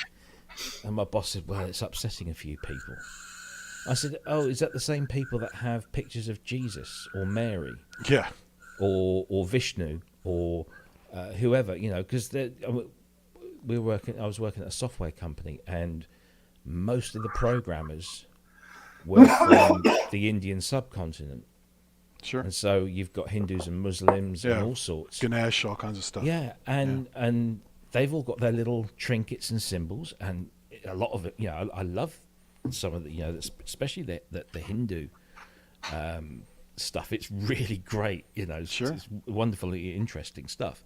And my boss said, well, it's upsetting a few people. I said, oh, is that the same people that have pictures of Jesus or Mary? Yeah. Or Vishnu or whoever, because I was working at a software company, and most of the programmers were from the Indian subcontinent. Sure. And so you've got Hindus and Muslims and all sorts. Ganesh, all kinds of stuff. Yeah, and they've all got their little trinkets and symbols, and a lot of it, I love some of the, especially the Hindu stuff. It's really great, Sure. It's wonderfully interesting stuff.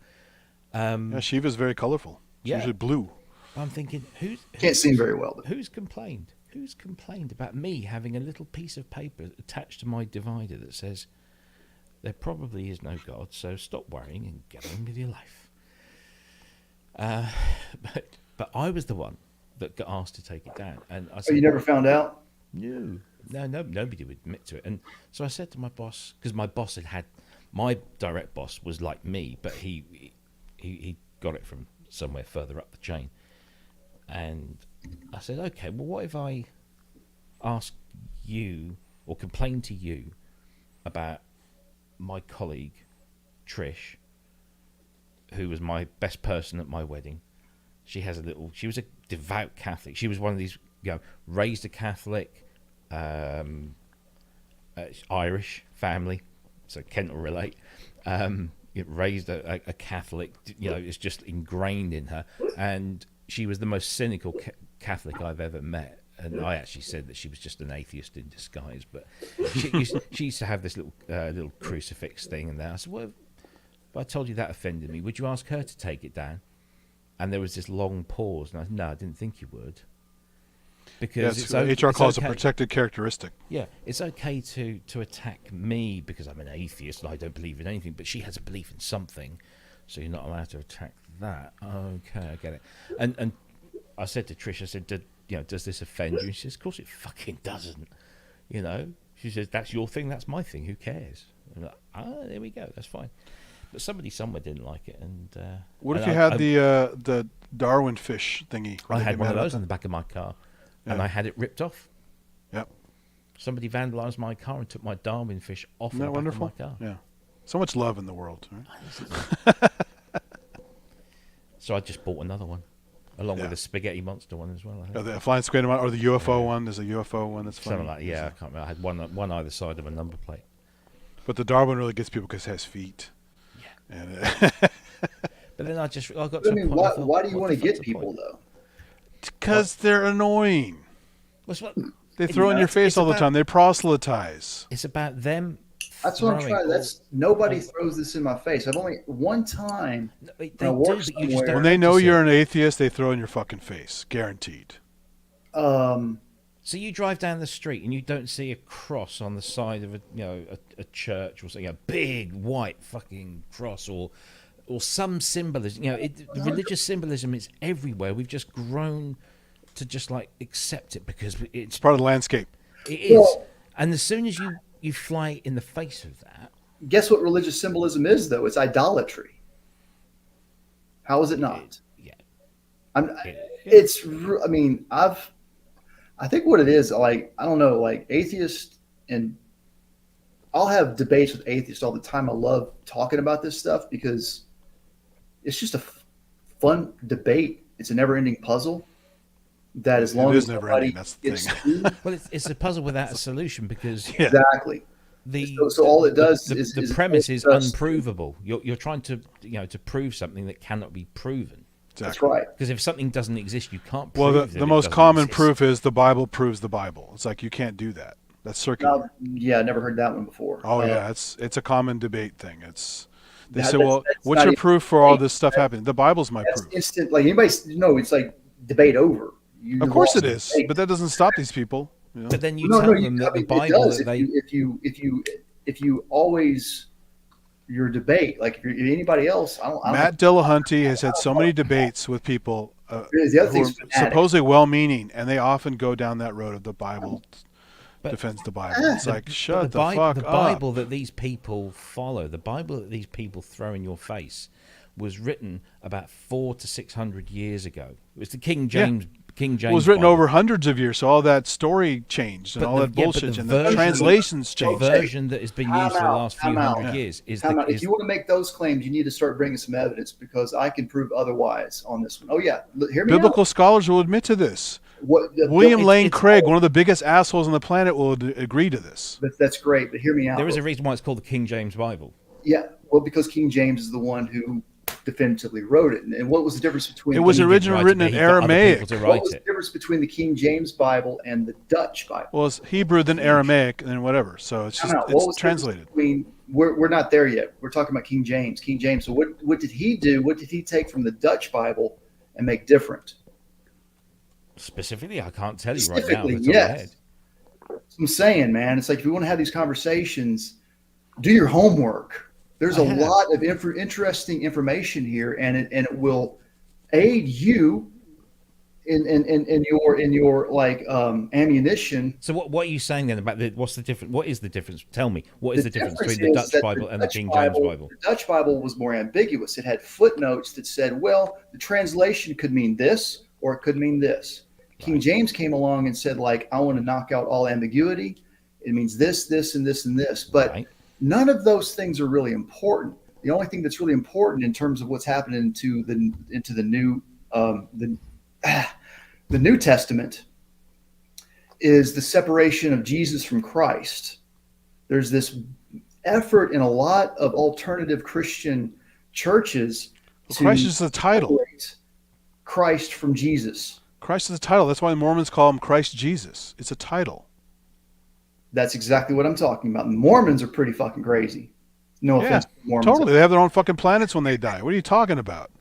Yeah, Shiva's very colorful. It's usually blue. I'm thinking, Can't see very well. Who's complained? Who's complained about me having a little piece of paper attached to my divider that says, there probably is no God, so stop worrying and get on with your life. But I was the one that got asked to take it down, and I said, you never found out? No, nobody would admit to it. And so I said to my boss, because my boss had my direct boss was like me, but he got it from somewhere further up the chain. And I said, okay, well, what if I ask you or complain to you about my colleague, Trish, who was my best person at my wedding? She was a devout Catholic. She was one of these, raised a Catholic, Irish family, so Kent will relate. Raised a Catholic, it's just ingrained in her. And she was the most cynical Catholic I've ever met. And I actually said that she was just an atheist in disguise. But she used to have this little crucifix thing in there. I said, well, if I told you that offended me, would you ask her to take it down? And there was this long pause. And I said, no, I didn't think you would. Because HR calls it a protected characteristic. Yeah, it's okay to attack me because I'm an atheist and I don't believe in anything, but she has a belief in something, so you're not allowed to attack that. Okay, I get it. And I said to Trish, I said, does this offend you? And she says, of course it fucking doesn't. She says, that's your thing, that's my thing. Who cares? I'm like, there we go, that's fine. But somebody somewhere didn't like it. And what if you had the Darwin fish thingy? I had one of those on the back of my car. Yeah. And I had it ripped off. Yep. Somebody vandalized my car and took my Darwin fish off the back of my car. Yeah. So much love in the world. Right? So I just bought another one, along with the spaghetti monster one as well. I think. The flying spaghetti one, or the UFO one. There's a UFO one that's flying. Something like I can't remember. I had one either side of a number plate. But the Darwin really gets people because it has feet. Yeah. And, but then I got to a point. Why do you want to get people though? Because they're annoying. They throw in your face all the time. They proselytize. It's about them. That's what I'm trying. Nobody throws this in my face. I've only one time. They do, but you just don't when they know you're an atheist, they throw in your fucking face, guaranteed. So you drive down the street and you don't see a cross on the side of a church or something, a big white fucking cross or some symbolism. The religious symbolism is everywhere. We've just grown to just like accept it because it's part of the landscape. It is. Well, and as soon as you fly in the face of that. Guess what religious symbolism is, though? It's idolatry. How is it not? I think what it is, like, I don't know, like atheists, and I'll have debates with atheists all the time. I love talking about this stuff because it's just a fun debate. It's a never-ending puzzle. That as long as never ending, that's the thing. Well, it's a puzzle without a solution because exactly so all it does the, is the is premise is just- unprovable. You're trying to to prove something that cannot be proven. That's right. Because if something doesn't exist, you can't prove Well, that the it most doesn't common exist. proof is the Bible proves the Bible. It's like you can't do that. That's circular. Yeah, I never heard that one before. Oh yeah, it's a common debate thing. They That- say, that's- well, that's what's not your even proof for all debate. this stuff happening? The Bible's my That's proof. instant. Like anybody, it's like debate over. You Of course lost it the is, debate. but that doesn't stop these people. You know? But then you No, tell no, them I that the mean, it Bible does that they if you always your debate like if you're anybody else. I don't. Matt Dillahunty has had so many debates with people The other who are thing's fanatic. supposedly well-meaning, and they often go down that road of the Bible But- defends the Bible. It's like, But shut the Bi- fuck the up. Bible that these people follow, the Bible that these people throw in your face, was written about 400 to 600 years ago. It was the King James. King James. It was written Bible. over hundreds of years, so all that story changed and But all the- that yeah, but bullshit, the and the version- translations The changed. version that has been used for the last few Time out. hundred years is Time the. out. If Is, you want to make those claims, you need to start bringing some evidence because I can prove otherwise on this one. Oh yeah, hear me Biblical out. scholars will admit to this. What, William Lane it's- Craig, one of the biggest assholes on the planet, will agree to this. That's great, but hear me out. there is a reason why it's called the King James Bible. Yeah, well, because King James is the one who definitively wrote it. And what was the difference between It was He didn't originally write it, written but in he got other Aramaic. people to what write was the it. difference between the King James Bible and the Dutch Bible? Well, it's Hebrew, then Aramaic, and then whatever. So it's just Time out. What was it's the translated. difference between we're not there yet. We're talking about King James. King James. So what did he do? What did he take from the Dutch Bible and make different? Specifically, I can't tell you right now. Specifically, off the top of my yes. head. I'm saying, man, it's like if you want to have these conversations, do your homework. There's I a have. lot of interesting information here, and it will aid you in your like ammunition. So what are you saying then about what's the difference? What is the difference? Tell me. What is the difference between the is Dutch that Bible and the Dutch King James Bible? The Dutch Bible was more ambiguous. It had footnotes that said, well, the translation could mean this or it could mean this. King Right. James came along and said, like, I want to knock out all ambiguity. It means this, this, and this, and this. But Right. none of those things are really important. The only thing that's really important in terms of what's happening into the new the New Testament is the separation of Jesus from Christ. There's this effort in a lot of alternative Christian churches to Christ is the title. separate Christ from Jesus. Christ is the title. That's why the Mormons call him Christ Jesus. It's a title. That's exactly what I'm talking about. The Mormons are pretty fucking crazy. No Yeah, offense to Mormons. Totally. They have their own fucking planets when they die. What are you talking about?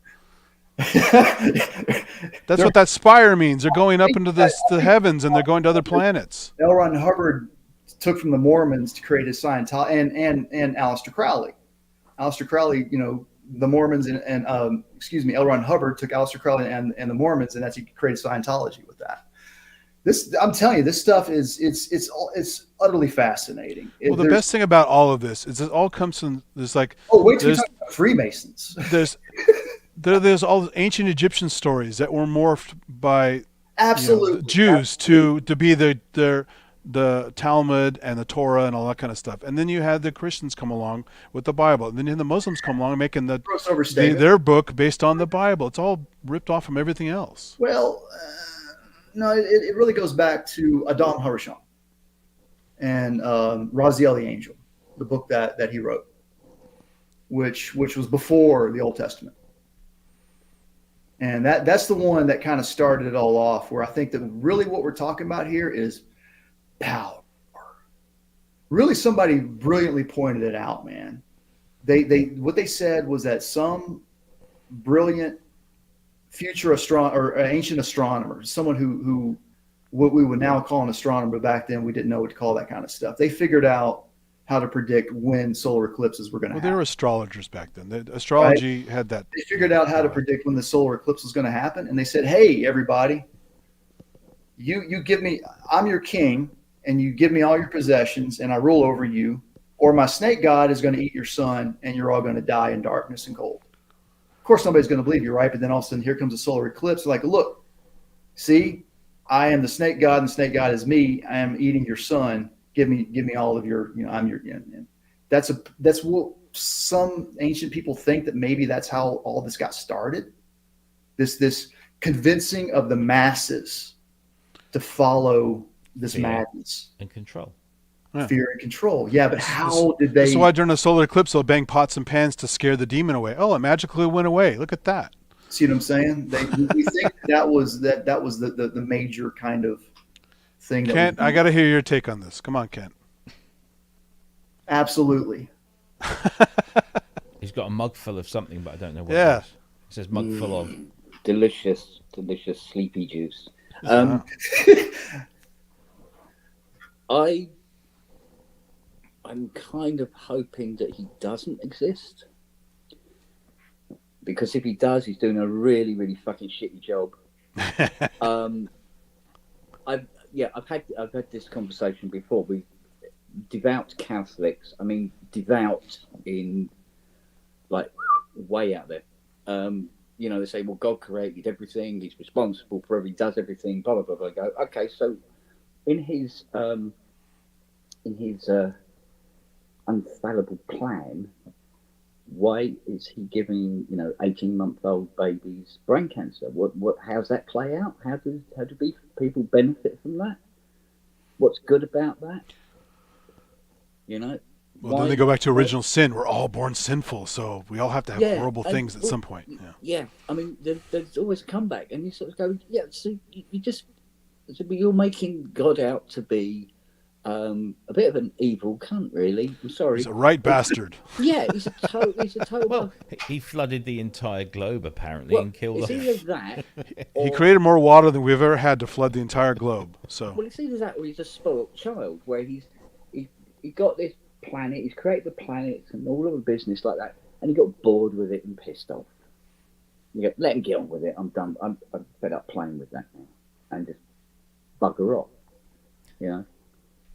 That's what that spire means. They're going up into the heavens and they're going to other planets. L. Ron Hubbard took from the Mormons to create his Scientology and Aleister Crowley. Aleister Crowley, the Mormons and L. Ron Hubbard took Aleister Crowley and the Mormons, and that's he created Scientology with that. I'm telling you, this stuff it's utterly fascinating. Well, the best thing about all of this is it all comes from there's like wait till we there's talk about Freemasons. there's all ancient Egyptian stories that were morphed by Absolutely, Jews to be the Talmud and the Torah and all that kind of stuff. And then you had the Christians come along with the Bible. And then you had the Muslims come along making Gross overstatement. their book based on the Bible. It's all ripped off from everything else. Well, no, it really goes back to Adam Harishon and Raziel the Angel, the book that he wrote, which was before the Old Testament. And that's the one that kind of started it all off, where I think that really what we're talking about here is power. Really, somebody brilliantly pointed it out, man. What they said was that some brilliant future astronomer or ancient astronomer, someone who what we would now call an astronomer, but back then we didn't know what to call that kind of stuff. They figured out how to predict when solar eclipses were going to Well, happen. they were astrologers back then. Astrology had that. They figured out how to predict when the solar eclipse was going to happen, and they said, "Hey, everybody, you give me, I'm your king, and you give me all your possessions, and I rule over you, or my snake god is going to eat your son, and you're all going to die in darkness and cold." Of course, nobody's going to believe you, right? But then all of a sudden, here comes a solar eclipse. Like, look, see, I am the snake god, and the snake god is me. I am eating your son. Give me all of your, I'm your. That's what some ancient people think, that maybe that's how all this got started. This convincing of the masses to follow this madness and control. Yeah. fear and control. Yeah, but how did they? This is why during a solar eclipse they'll bang pots and pans to scare the demon away. Oh, it magically went away. Look at that. See what I'm saying? We think that was the major kind of thing. Kent, I got to hear your take on this. Come on, Kent. Absolutely. He's got a mug full of something, but I don't know what Yeah. it is. It says mug full of. Delicious sleepy juice. Wow. I'm kind of hoping that he doesn't exist, because if he does, he's doing a really, really fucking shitty job. I've had this conversation before with devout Catholics. I mean, devout in like way out there. You know, they say, well, God created everything. He's responsible for everything. He does everything. Blah blah blah blah. I go, okay, so in his infallible plan, why is he giving 18-month-old babies brain cancer? How's that play out? How do people benefit from that? What's good about that? Well, then they go back to original sin. We're all born sinful, so we all have to have horrible things at some point. Yeah, I mean, there's always a comeback, and you sort of go, yeah. So you're making God out to be a bit of an evil cunt, really. I'm sorry. He's a right bastard. Yeah, he's a total. Well, he flooded the entire globe apparently and killed. It's either that. He created more water than we've ever had to flood the entire globe. So. Well, it's either that or he's a spoilt child, where he got this planet, he's created the planets and all of the business like that, and he got bored with it and pissed off. You go, let him get on with it. I'm done. I'm fed up playing with that now, and just bugger off.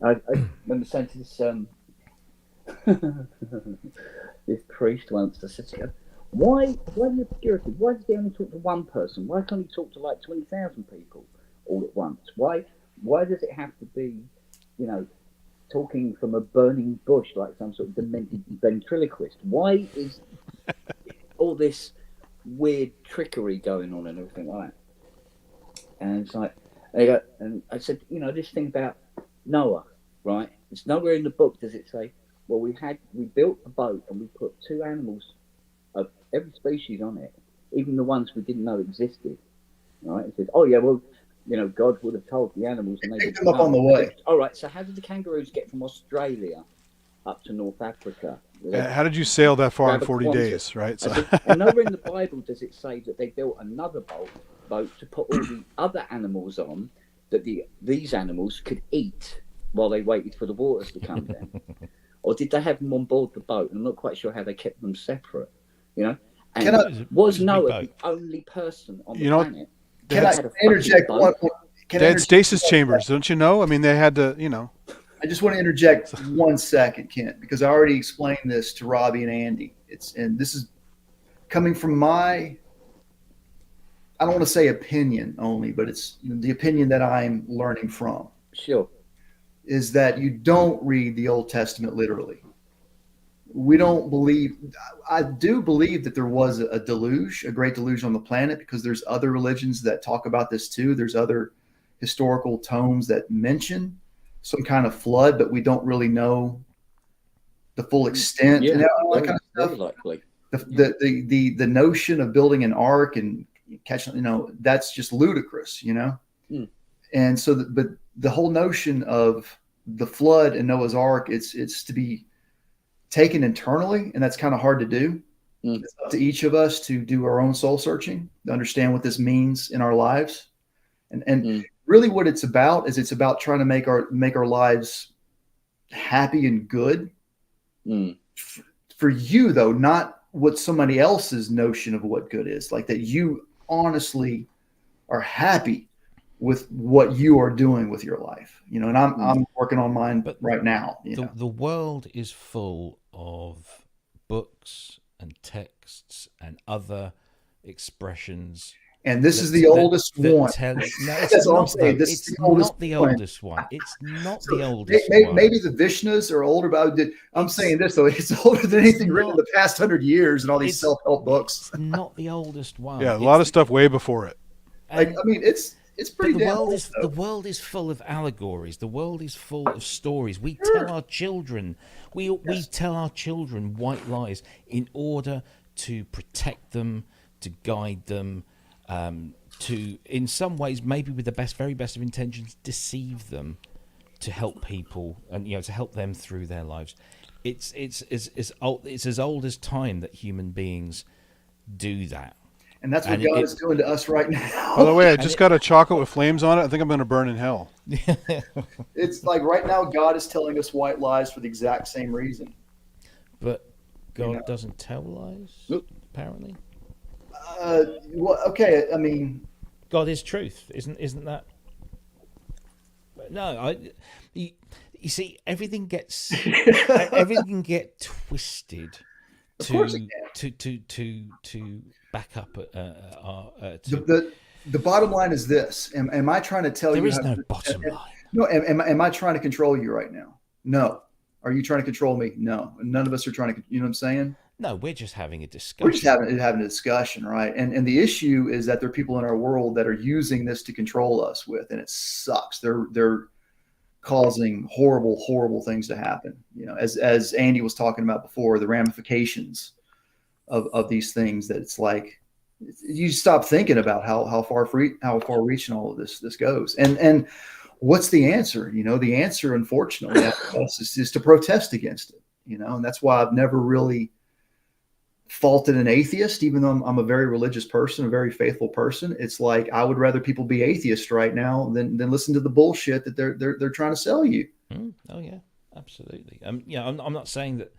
I remember saying to this this priest once, I said to him, why the obscurity? Why does he only talk to one person? Why can't he talk to like 20,000 people all at once? Why does it have to be, talking from a burning bush like some sort of demented ventriloquist? Why is all this weird trickery going on and everything like that? And it's like, and I said, this thing about Noah, right? It's nowhere in the book does it say, well, we built a boat and we put two animals of every species on it, even the ones we didn't know existed, right? It says, oh yeah, well, God would have told the animals, and they picked them up on the way. All right, so how did the kangaroos get from Australia up to North Africa? How did you sail that far in Grab a 40 Qantas. days, right? So. And nowhere in the Bible does it say that they built another boat to put all the other animals on that these animals could eat while they waited for the waters to come down. Or did they have them on board the boat? I'm not quite sure how they kept them separate, And was Noah the only person on the planet? Can I interject one? They had stasis chambers, don't you know? I mean, they had to, I just want to interject 1 second, Kent, because I already explained this to Robbie and Andy. And this is coming from my, I don't want to say opinion only, but it's the opinion that I'm learning from. Sure. Is that you don't read the Old Testament literally. We don't believe, I do believe that there was a deluge, a great deluge on the planet, because there's other religions that talk about this too. There's other historical tomes that mention some kind of flood, but we don't really know the full extent and all that kind of stuff. Likely. The notion of building an ark and catching, that's just ludicrous, And so, but the whole notion of the flood and Noah's Ark, it's to be taken internally, and that's kind of hard to do. It's up to each of us to do our own soul searching, to understand what this means in our lives. And really what it's about is it's about trying to make our lives happy and good. For you, though, not what somebody else's notion of what good is. Like that you honestly are happy with what you are doing with your life, and I'm working on mine right now. The world is full of books and texts and other expressions. And this is the oldest one. That's all I'm saying. This is not the oldest one. It's not the oldest one. Maybe the Vishnus are older, but I'm saying this, though. It's older than anything written in the past 100 years and all these self-help books. It's not the oldest one. Yeah, a lot of stuff way before it. It's It's pretty But the damn world old, is though. the world is full of allegories. The world is full of stories. We tell our children, we tell our children white lies in order to protect them, to guide them, to, in some ways, maybe with the very best of intentions, deceive them, to help people and to help them through their lives. It's as old as time that human beings do that. And that's what And God is doing to us right now. By the way, I just got a chocolate with flames on it. I think I'm going to burn in hell. It's like right now, God is telling us white lies for the exact same reason. But God doesn't tell lies, apparently. Well, okay. I mean, God is truth, isn't that? No, you see, everything gets twisted of course it can. to back up The bottom line is this: Am I trying to tell you? There is no bottom line. No. Am I trying to control you right now? No. Are you trying to control me? No. None of us are trying to. You know what I'm saying? No, we're just having a discussion. We're just having a discussion, right? And the issue is that there are people in our world that are using this to control us with, and it sucks. They're causing horrible things to happen. As Andy was talking about before, the ramifications of these things. That it's like you stop thinking about how far reaching all of this goes. And what's the answer? The answer, unfortunately, is to protest against it. And that's why I've never really faulted an atheist, even though I'm a very religious person, a very faithful person. It's like I would rather people be atheists right now than listen to the bullshit that they're trying to sell you. Oh yeah, absolutely. I'm not saying that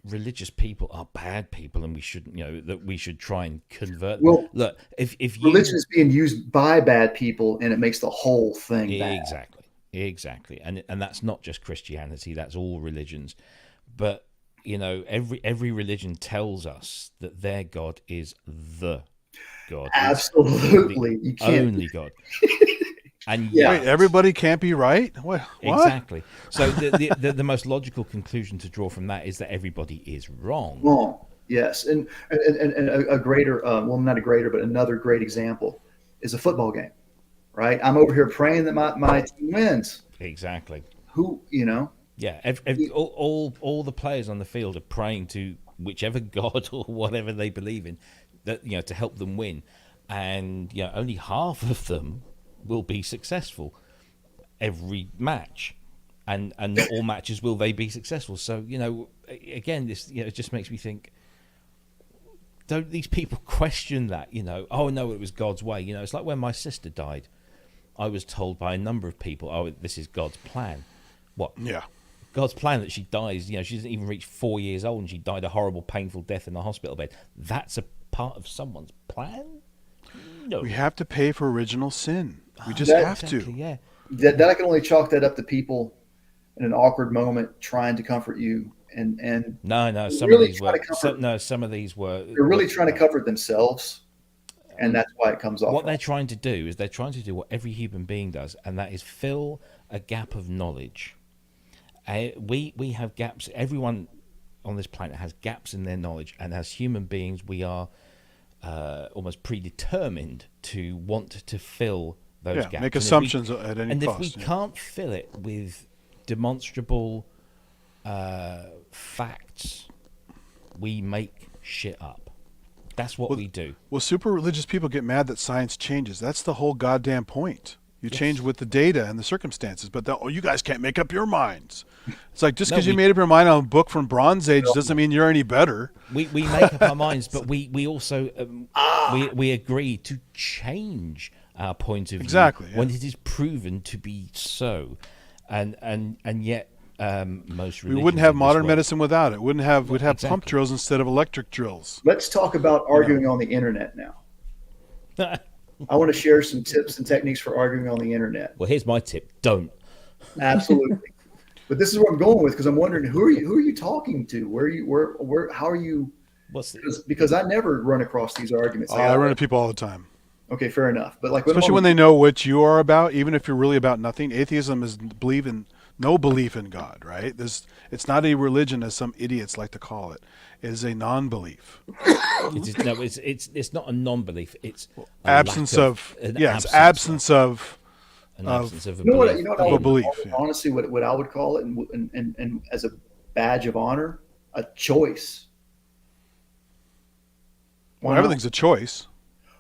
religious people are bad people and we shouldn't, that we should try and convert them. Well, look, if religion is being used by bad people, and it makes the whole thing bad. Exactly, and that's not just Christianity. That's all religions, but. Every religion tells us that their God is the God. Absolutely. You can't. Only God. And wait, everybody can't be right? What? Exactly. So the most logical conclusion to draw from that is that everybody is wrong. Wrong. Yes. And a greater, not a greater, but another great example is a football game, right? I'm over here praying that my team wins. Exactly. Yeah, all the players on the field are praying to whichever god or whatever they believe in, that to help them win, and only half of them will be successful every match, and not all matches will they be successful. So again, this it just makes me think: don't these people question that? Oh no, it was God's way. It's like when my sister died, I was told by a number of people, oh, this is God's plan. What? Yeah. God's plan that she dies, she doesn't even reach 4 years old and she died a horrible, painful death in a hospital bed. That's a part of someone's plan? No. We have to pay for original sin. We just have to. Yeah. That I can only chalk that up to people in an awkward moment trying to comfort you. And no, some of these were. They're really trying to comfort themselves, and that's why it comes off. What they're trying to do is they're trying to do what every human being does, and that is fill a gap of knowledge. We have gaps. Everyone on this planet has gaps in their knowledge, and as human beings, we are almost predetermined to want to fill those gaps. Make assumptions at any cost. And if we can't fill it with demonstrable facts, we make shit up. That's what we do. Well, super religious people get mad that science changes. That's the whole goddamn point. You change with the data and the circumstances, but you guys can't make up your minds. It's like just because you made up your mind on a book from Bronze Age doesn't mean you're any better. We make up our minds, but we also we agree to change our point of view when it is proven to be so, and yet most we wouldn't have modern medicine without it. We'd have pump drills instead of electric drills. Let's talk about arguing on the internet now. I want to share some tips and techniques for arguing on the internet. Well, here's my tip: don't. Absolutely. But this is where I'm going with, because I'm wondering who are you talking to? How are you? Because I never run across these arguments. I run into people all the time. Okay, fair enough. But especially when they know what you are about, even if you're really about nothing. Atheism is believe in no belief in God, right? It's not a religion as some idiots like to call it. It is a non-belief. It's not a non-belief. It's a Absence lack of, an yes, absence absence an absence of a You know what? belief. You know what? of a belief. Yeah. Honestly, what I would call it, and as a badge of honor, a choice. Well, Why not? everything's a choice.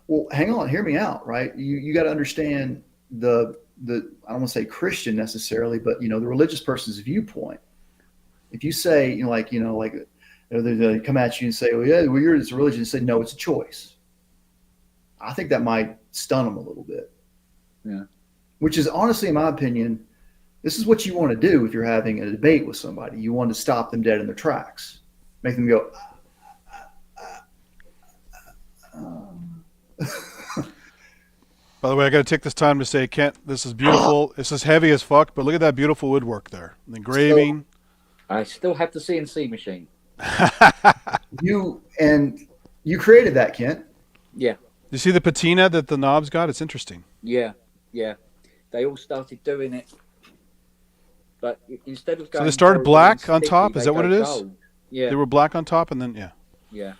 Well, hang on, hear me out, right? You got to understand the I don't want to say Christian necessarily, but the religious person's viewpoint. If you say they come at you and say, "Well, yeah, well, you're this religion," and say, "No, it's a choice." I think that might stun them a little bit. Yeah. Which is honestly, in my opinion, this is what you want to do if you're having a debate with somebody. You want to stop them dead in their tracks, make them go. By the way, I got to take this time to say, Kent, this is beautiful. This is heavy as fuck, but look at that beautiful woodwork there. The engraving. I still have the CNC machine. You created that, Kent. Yeah, You see the patina that the knobs got? It's interesting. yeah. They all started doing it, but instead of going. So they started gold black and on top? sticky, Is they that what go it is? gold. Yeah, They were black on top, and then, yeah. yeah.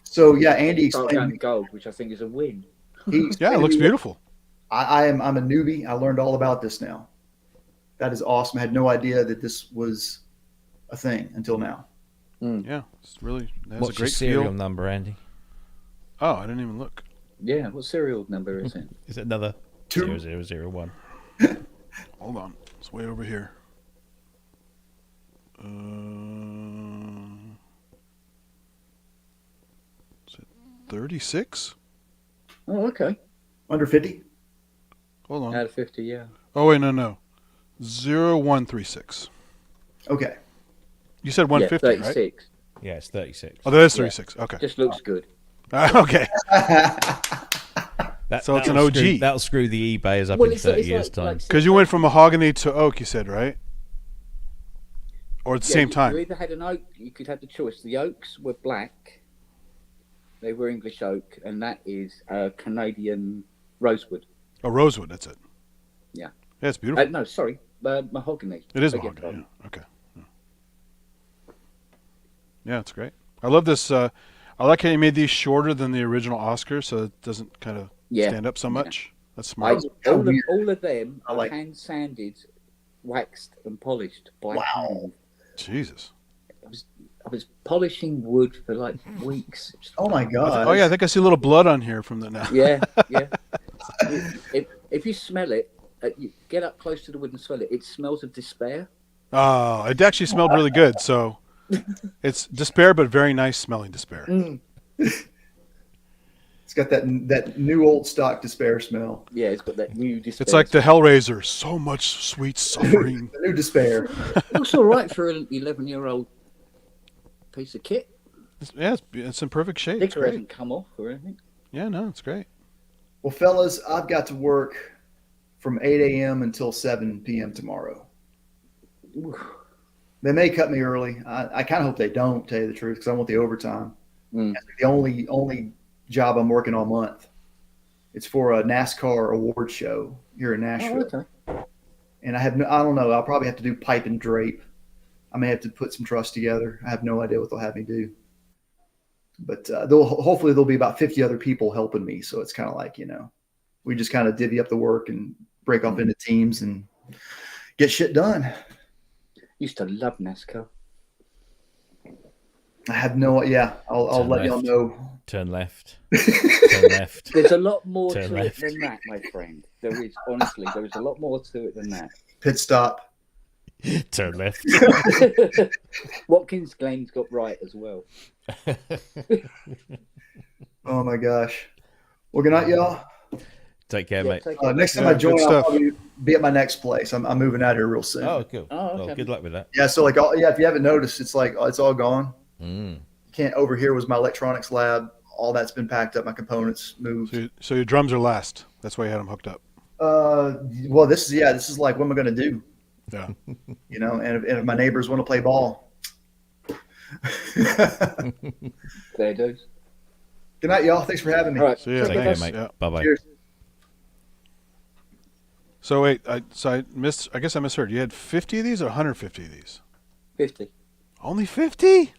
So yeah, Andy Start explained. going gold, which I think is a win. Yeah, it looks beautiful. I'm a newbie. I learned all about this now. That is awesome. I had no idea that this was a thing until now. Yeah, it's really, it has What's a your great serial feel. number, Andy? Oh, I didn't even look. Yeah, what serial number is it? Is it another 0001? Hold on. It's way over here. Is it 36? Oh, okay. Under 50? Hold on. Out of 50, yeah. Oh, wait, no. 0136. Okay. You said Yeah, 150, right? 36. Yeah, it's 36. Oh, that is 36. Okay. Just looks good. Okay. So it's an that'll OG. That'll screw the eBayers up Well, in it's 30 like- years' like time. Because you went from mahogany to oak, you said, right? Or at the same You time? either had an oak, you could have the choice. The oaks were black. They were English oak, and that is Canadian rosewood. Oh, rosewood, that's it. Yeah. Yeah, it's beautiful. No, sorry, mahogany. It is Beg your mahogany, pardon. yeah. Okay. Yeah, it's great. I love this. I like how you made these shorter than the original Oscar, so it doesn't kind of Yeah. stand up so Yeah. That's smart. All of them I are like- hand sanded, waxed, and polished by Wow. hand. Jesus. I was polishing wood for like weeks. Oh my God. Oh, yeah, I think I see a little blood on here from the now. Yeah. If you smell it, you get up close to the wood and smell it. It smells of despair. Oh, it actually smelled really good. So it's despair, but very nice smelling despair. It's got that new old stock despair smell. Yeah, it's got that new despair. It's like the Hellraiser. So much sweet suffering. The new despair. It looks all right for an 11-year-old piece of kit. It's in perfect shape. It's Sticker great. hasn't come off or anything. Yeah, no, it's great. Well, fellas, I've got to work from 8 a.m. until 7 p.m. tomorrow. They may cut me early. I kind of hope they don't, tell you the truth, because I want the overtime. That's the only job I'm working all month. It's for a NASCAR award show here in Nashville. Oh, okay. And I don't know. I'll probably have to do pipe and drape. I may have to put some truss together. I have no idea what they'll have me do. But hopefully there'll be about 50 other people helping me. So it's kind of like, we just kind of divvy up the work and break off into teams and get shit done. Used to love NASCAR. I have no, yeah, I'll let y'all know. Turn left. Turn left. There's a lot more Turn to left. it than that, my friend. There is, honestly, there is a lot more to it than that. Pit stop. Turn left. Watkins Glen's got right as well. Oh my gosh. Well, good night, y'all. Take care, Yeah, mate. take care. Next time Yeah, I join, good I'll stuff. probably be at my next place. I'm moving out here real soon. Oh, cool. Oh, okay. Well, good luck with that. Yeah, so if you haven't noticed, it's like it's all gone. Mm. Over here was my electronics lab. All that's been packed up. My components moved. So your drums are last. That's why you had them hooked up. Well, this is like, what am I going to do? Yeah. And if my neighbors want to play ball. There it is. Good night, y'all. Thanks for having me. All right. So yeah, Take care, thanks. mate. Yeah. Bye-bye. Cheers. So wait, I guess I misheard. You had 50 of these or 150 of these? 50. Only 50?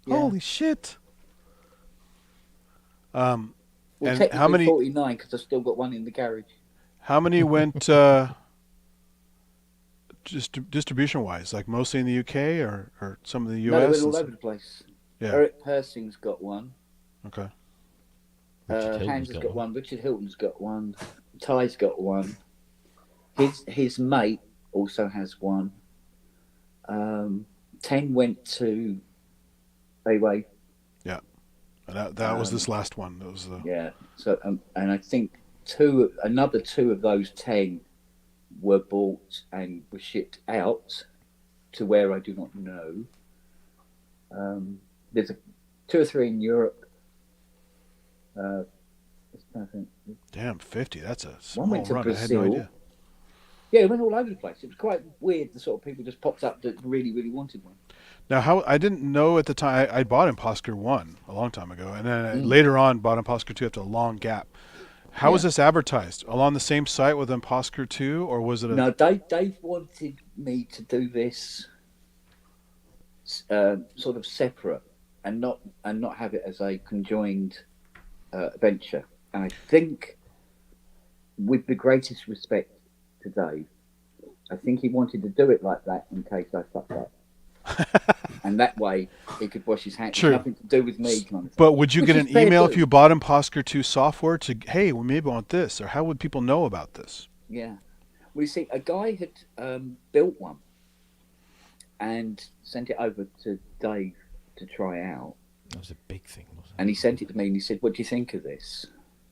Yeah. Holy shit! Well, and technically how many? 49 because I've still got one in the garage. How many went just distribution-wise? Like mostly in the UK or some of the US? No, they went all over the place. Yeah. Eric Persing's got one. Okay. Hans has got one. Richard Hilton's got one. Ty's got one. His mate also has one. 10 went to Bayway. Yeah, and that was this last one. That was the Yeah. So and I think another two of those 10 were bought and were shipped out to where I do not know. There's 2 or 3 in Europe. damn 50. That's a small One went to run. Brazil. I had no idea. Yeah, it went all over the place. It was quite weird. The sort of people just popped up that really, really wanted one. Now, how I didn't know at the time. I bought ImpOSCar 1 a long time ago, and then I later on bought ImpOSCar 2 after a long gap. How was this advertised? Along the same site with ImpOSCar 2, or was it a... No, Dave wanted me to do this sort of separate and not have it as a conjoined venture. And I think, with the greatest respect to Dave, I think he wanted to do it like that in case I fucked up. And that way he could wash his hands. True. Nothing to do with me. Kind of But would you Which get is an fair email too. if you bought ImpOSCar 2 software to, hey, well, maybe I want this? Or how would people know about this? Yeah. Well, you see, a guy had built one and sent it over to Dave to try out. That was a big thing, wasn't it? And he sent it to me and he said, "What do you think of this?"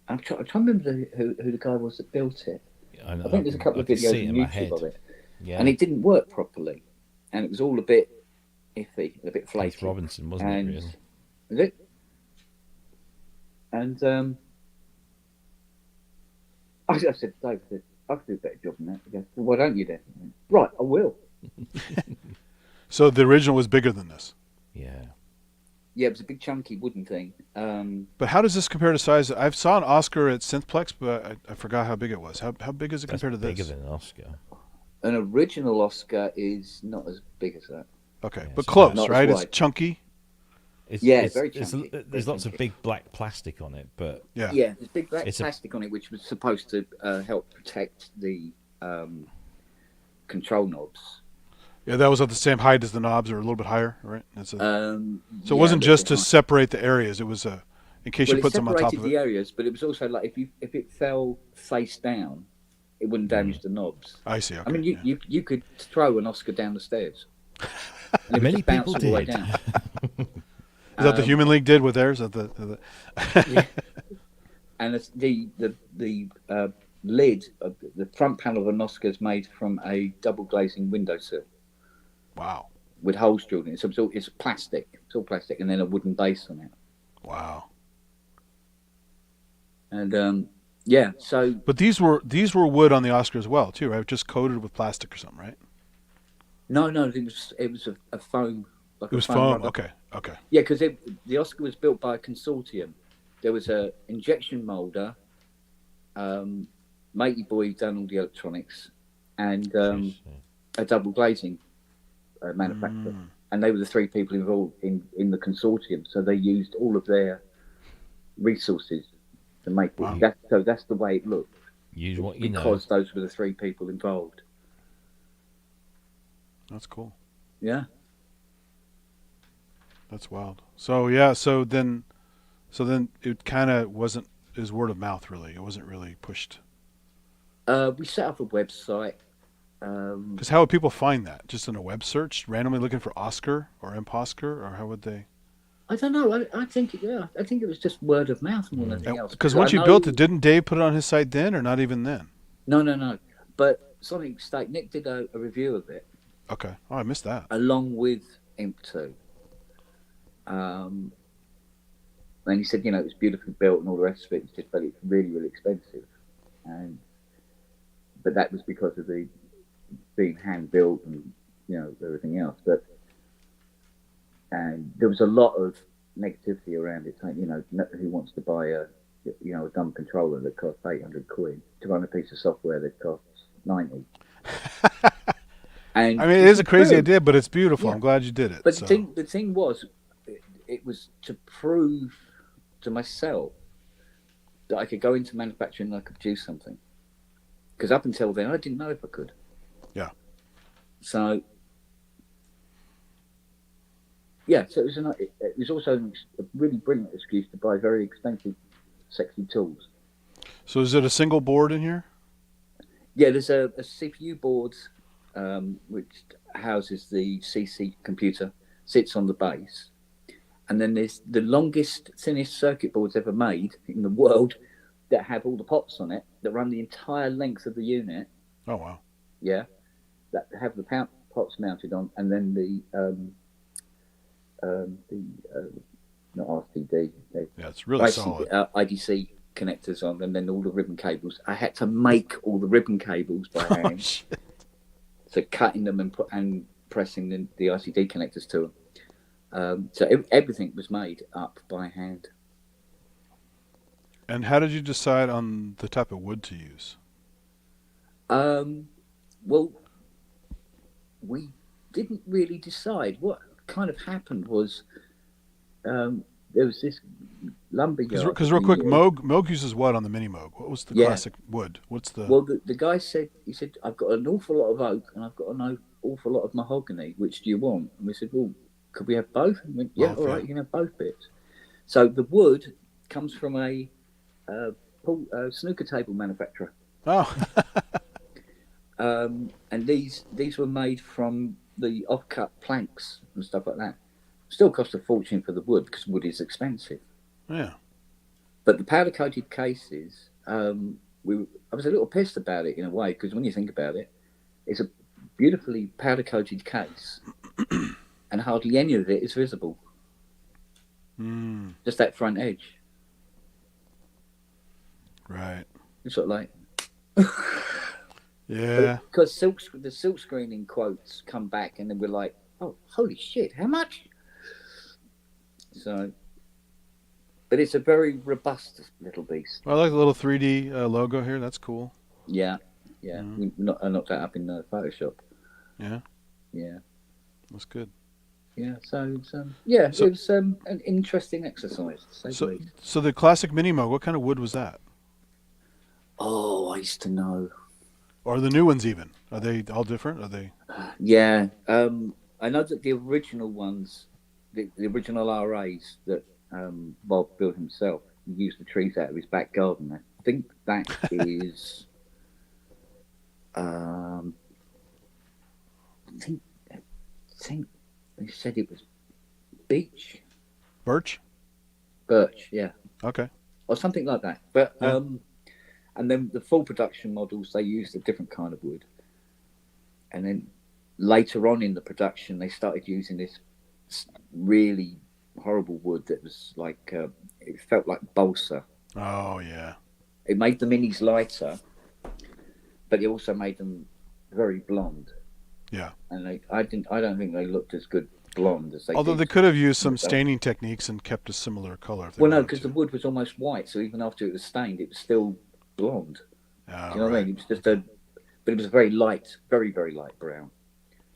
I'm trying to remember who the guy was that built it. I think there's a couple of videos on YouTube of it. Yeah. And it didn't work properly. And it was all a bit iffy, a bit flaky. Keith Robinson, wasn't it, really? Was it? And I said, Dave, I could do a better job than that. He goes, "Well, why don't you then?" I went, "Right, I will." So the original was bigger than this. Yeah. Yeah, it was a big chunky wooden thing. But how does this compare to size? I saw an Oscar at Synthplex, but I forgot how big it was. How big is it compared to this? Bigger than an Oscar. An original Oscar is not as big as that. Okay, Yeah, but so close, not as right? It's wide. chunky. Very chunky. There's lots of big black plastic on it, but Yeah. Yeah, there's big black It's a- plastic on it, which was supposed to help protect the control knobs. Yeah, that was at the same height as the knobs, or a little bit higher, right? That's a, so it Yeah, wasn't a just little to bit separate the areas. It was in case higher. you Well, put some on top of separated the it. areas, but it was also like if it fell face down, it wouldn't damage the knobs. I see. Okay. I mean, yeah. you could throw an Oscar down the stairs. And it would many just bounce people all the way did. down. Is that the Human League did with theirs? Is that the And it's the lid of the front panel of an Oscar is made from a double glazing windowsill Wow. with holes drilled in it. So it's plastic. It's all plastic, and then a wooden base on it. Wow. And yeah, so But these were wood on the Oscar as well, too, right? Just coated with plastic or something, right? no, it was a foam. Like It was a foam. rubber. Okay. Yeah, because the Oscar was built by a consortium. There was a injection molder, Matey Boy done all the electronics, and a double glazing manufacturer. And they were the 3 people involved in the consortium. So they used all of their resources to make Wow. it. So that's the way it looked. use what you know. Because those were the 3 people involved. That's cool. Yeah. That's wild. So yeah, so then it kind of wasn't. It was word of mouth, really. It wasn't really pushed. We set up a website. Because how would people find that? Just in a web search, randomly looking for Oscar or ImpOSCar, or how would they? I don't know. I think it was just word of mouth more than anything else. Because once you built it, didn't Dave put it on his site then, or not even then? No. But Sonic State, Nick did a review of it Okay. Oh, I missed that. along with Imp2. And he said, it was beautifully built and all the rest of it. It's just, but it's really, really expensive. But that was because of the being hand built and everything else. And there was a lot of negativity around it. Saying, who wants to buy a dumb controller that costs £800 to run a piece of software that costs 90. And I mean, it is a it's crazy true. idea, but it's beautiful. Yeah. I'm glad you did it. But so. the thing was, it was to prove to myself that I could go into manufacturing and I could produce something. Because up until then, I didn't know if I could. Yeah. So, yeah, so it was also a really brilliant excuse to buy very expensive, sexy tools. So is it a single board in here? Yeah, there's a CPU board which houses the CC computer, sits on the base. And then there's the longest, thinnest circuit boards ever made in the world that have all the pots on it, that run the entire length of the unit. Oh, wow. Yeah, that have the pots mounted on, and then not RCD. Yeah, it's really IC, solid. IDC connectors on, and then all the ribbon cables. I had to make all the ribbon cables by hand. Shit. So cutting them and pressing the ICD connectors to them. So everything was made up by hand. And how did you decide on the type of wood to use? Well, we didn't really decide. What kind of happened was there was this lumber yard. Because real quick, Moog uses what on the Mini Moog? What was the classic wood? What's the... Well, the guy said, I've got an awful lot of oak and I've got an awful lot of mahogany. Which do you want? And we said, well, could we have both? And we went, yeah, all right, you can have both bits. So the wood comes from a snooker table manufacturer. Oh. And these were made from the offcut planks and stuff like that. Still cost a fortune for the wood because wood is expensive. Yeah. But the powder coated cases, I was a little pissed about it in a way, because when you think about it, it's a beautifully powder coated case, and hardly any of it is visible. Just that front edge. Right. It's sort of like. Yeah. Because the silk screening quotes come back, and then we're like, oh, holy shit, how much? So, but it's a very robust little beast. Well, I like the little 3D logo here. That's cool. Yeah. I knocked that up in Photoshop. Yeah. Yeah. That's good. Yeah. So it was an interesting exercise. So the classic Mini Moog, what kind of wood was that? Oh, I used to know. Or the new ones even? Are they all different? Are they? Yeah. I know that the original ones, the original RAs that Bob built himself, he used the trees out of his back garden. I think that is. I think they said it was birch, yeah. Okay. Or something like that. But Yeah. and then the full production models, they used a different kind of wood. And then later on in the production, they started using this really horrible wood that was like it felt like balsa. Oh yeah. It made the minis lighter, but it also made them very blonde. Yeah. And I don't think they looked as good blonde as they. Although did. they could have used some staining techniques and kept a similar color. If they Well, no, wanted because to. the wood was almost white, so even after it was stained, it was still blonde. Oh, Do you know what I mean? It was just but it was a very light, very, very light brown.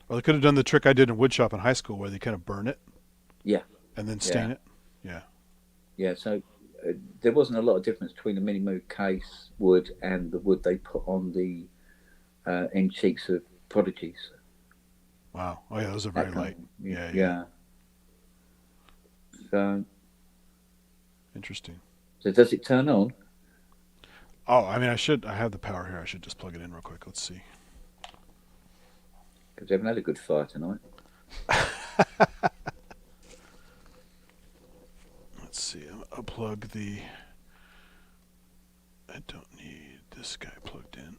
Or they could have done the trick I did in woodshop in high school, where they kind of burn it. Yeah. And then stain it. Yeah. Yeah. So there wasn't a lot of difference between the Mini Moog case wood and the wood they put on the end cheeks of Prodigies. Wow. Oh yeah, those are very light. Yeah. So. Interesting. So does it turn on? Oh, I mean, I have the power here. I should just plug it in real quick. Let's see. Because we haven't had a good fire tonight. Let's see. I'll plug the. I don't need this guy plugged in.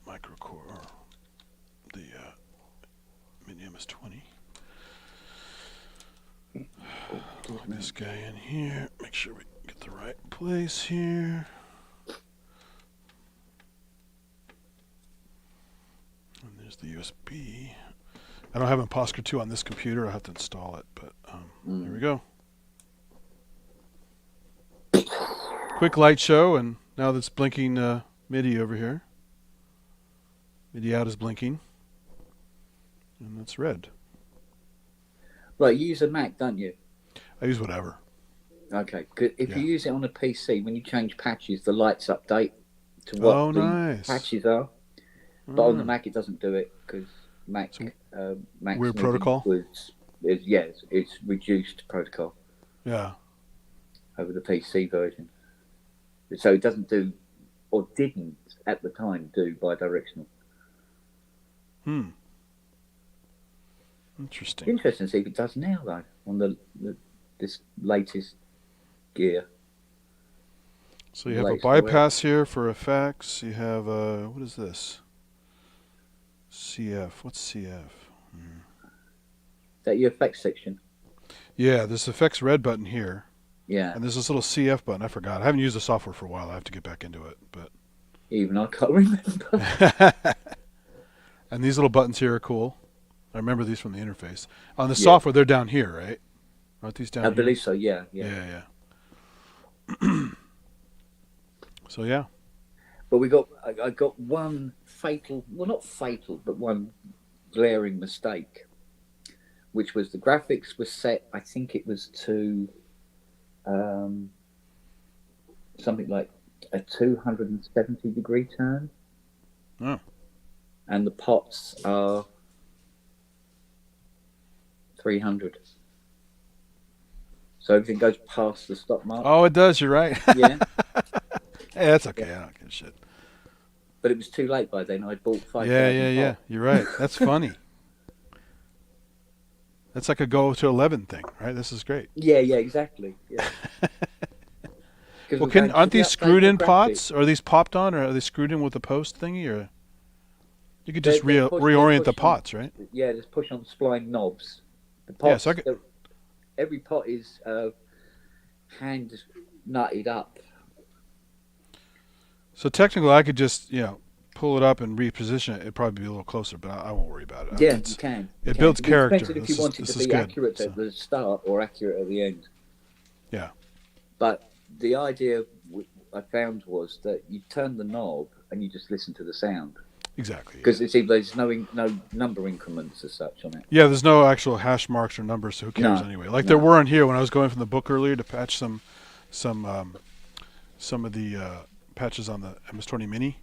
Microcore. The Mini MS20. Plug this guy in here. Make sure we get the right place here. And there's the USB. I don't have ImpOSCar 2 on this computer. I'll have to install it, but there we go. Quick light show, and now that's blinking MIDI over here. MIDI out is blinking, and that's red. Right, you use a Mac, don't you? I use whatever. Okay, good. If Yeah. you use it on a PC, when you change patches, the lights update to what the nice. patches are. But on the Mm. Mac, it doesn't do it because Mac. So, Mac's weird moving protocol? it's reduced protocol Yeah. over the PC version. So it doesn't do, or didn't at the time do, bidirectional. Interesting. Interesting to see if it does now though on this latest gear. So you have a Latest bypass here for effects. You have what is this? CF. What's CF? Is that your effects section? Yeah, this effects red button here, Yeah. and there's this little CF button. I forgot. I haven't used the software for a while. I have to get back into it. But Even I can't remember. and these little buttons here are cool. I remember these from the interface. On the Yeah. software, they're down here, right? Aren't these down I here? believe so. Yeah. Yeah. So yeah. But I got one fatal, well, not fatal, but one glaring mistake, which was the graphics was set, I think it was to something like a 270-degree turn. Oh. And the pots are 300. So everything goes past the stop mark. Oh, it does. You're right. Yeah. Hey, that's okay. I don't give a shit. But it was too late by then. I bought 5,000 Yeah. pots. You're right. That's funny. That's like a go to 11 thing, right? This is great. Yeah, exactly. Yeah. Well, aren't these screwed in pots? Are these popped on, or are they screwed in with a post thingy, or you could just They're push- reorient they're the push on- pots, right? Yeah, just push on spline knobs. The Yeah, pots, so every pot is hand nutted up. So technically, I could just pull it up and reposition it. It'd probably be a little closer, but I won't worry about it. Yeah, you can. It builds character. Depends if This you want it is to be good, accurate so. at the start or accurate at the end. Yeah. But the idea I found was that you turn the knob and you just listen to the sound. Exactly. Because there's no number increments as such on it. Yeah, there's no actual hash marks or numbers, so who cares anyway? Like there were on here when I was going from the book earlier to patch some of the patches on the MS20 Mini.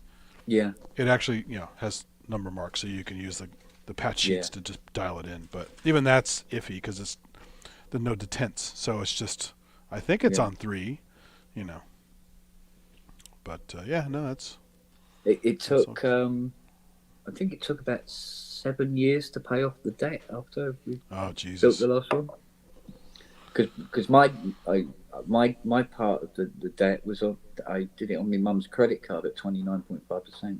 Yeah. It actually has number marks, so you can use the patch sheets to just dial it in. But even that's iffy because it's the no detents, so it's just I think it's on 3, But that's. It took I think it took about 7 years to pay off the debt after we Oh built Jesus! the last one. Because my part of the debt was I did it on my mum's credit card at 29.5%.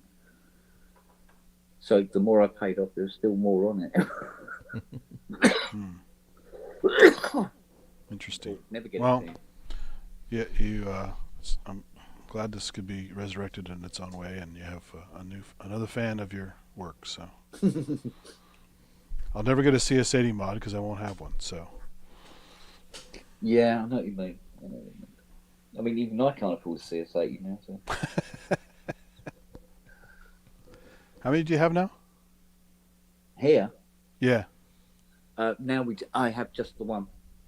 So the more I paid off, there was still more on it. Interesting. Never get Well, it. Yeah, I'm glad this could be resurrected in its own way, and you have another fan of your work. So I'll never get a CS80 mod because I won't have one. So Yeah, I know what you mean. I mean, even I can't afford a CS80 now. So. how many do you have now? Here, Yeah, now I have just the one.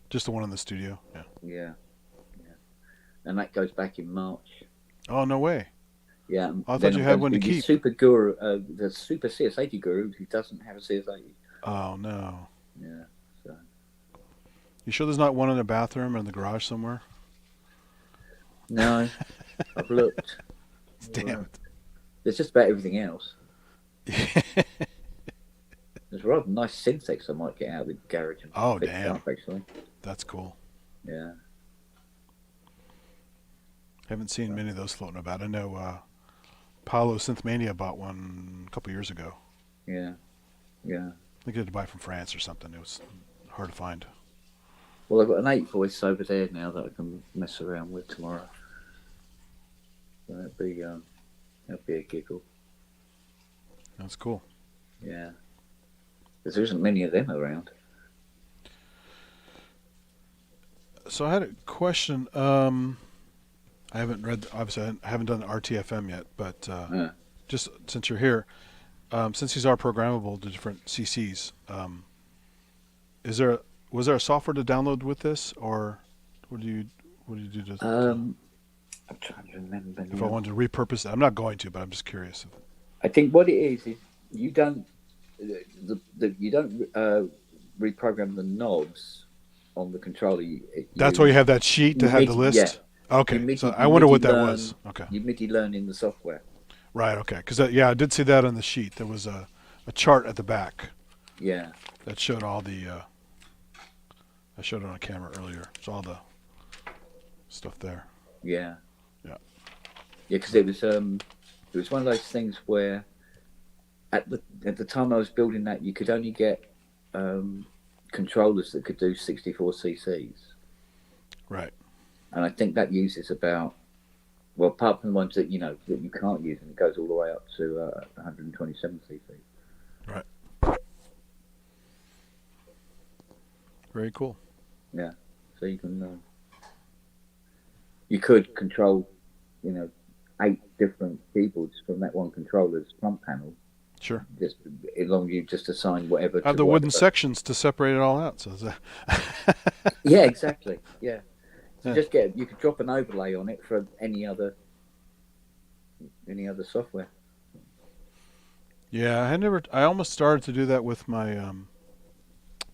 just the one in the studio. Yeah. Yeah. And that goes back in March. Oh no way! Yeah. I thought then you I'm had going one to be the keep. Super guru, the super CS80 guru who doesn't have a CS80. Oh no! Yeah. So. You sure there's not one in the bathroom or in the garage somewhere? No, I've looked. Damn There's just about everything else. it! There's a rather nice synthex I might get out of the garage and Oh, fix damn. up, actually. That's cool. Yeah. Haven't seen many of those floating about. I know Paolo Synthmania bought one a couple years ago. Yeah. Yeah. I think he had to buy it from France or something. It was hard to find. Well, I've got an 8 voice over there now that I can mess around with tomorrow. So that'd be a giggle. That's cool. Yeah. Because there isn't many of them around. So I had a question. I haven't read, obviously I haven't done RTFM yet, but just since you're here, since these are programmable to different CCs, was there a software to download with this, or what do you do to I'm trying to remember if now. I wanted to repurpose it? I'm not going to, but I'm just curious. I think what it is you don't you don't reprogram the knobs on the controller. That's why you have that sheet that had the MIDI, list. yeah. Okay, MIDI, so I wonder MIDI what that learn, was. Okay, You MIDI learn in the software. right. Okay, because I did see that on the sheet. There was a chart at the back Yeah. that showed all the. I showed it on camera earlier. It's all the stuff there. Yeah. Yeah. Yeah, because it was one of those things where at the time I was building that, you could only get controllers that could do 64 cc's. Right. And I think that uses about, well, apart from the ones that that you can't use, and it goes all the way up to 127 cc. Right. Very cool. Yeah. So you can you could control 8 different keyboards from that one controller's front panel. Sure. Just as long as you just assign whatever. Have the wooden sections to separate it all out. So yeah, exactly. Yeah. So Yeah. you could drop an overlay on it for any other software. Yeah, I almost started to do that with my.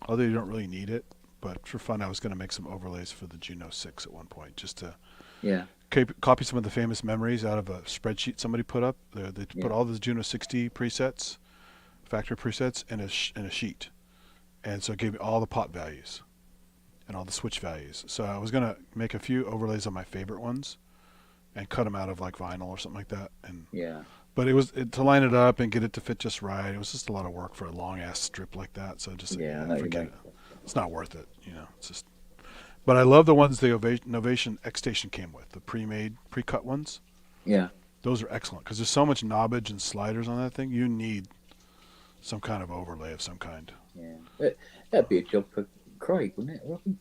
Although you don't really need it, but for fun, I was going to make some overlays for the Juno 6 at one point, just to copy some of the famous memories out of a spreadsheet somebody put up. They put all the Juno 60 presets, factory presets, in a sheet, and so it gave me all the pot values and all the switch values. So I was going to make a few overlays on my favorite ones and cut them out of like vinyl or something like that. But to line it up and get it to fit just right. It was just a lot of work for a long ass strip like that. So I just forget it. It's not worth it. It's just. But I love the ones the Novation X Station came with, the pre-cut ones. Yeah. Those are excellent because there's so much knobbage and sliders on that thing. You need some kind of overlay of some kind. Yeah. That'd be a job for Craig, wouldn't it, Robin?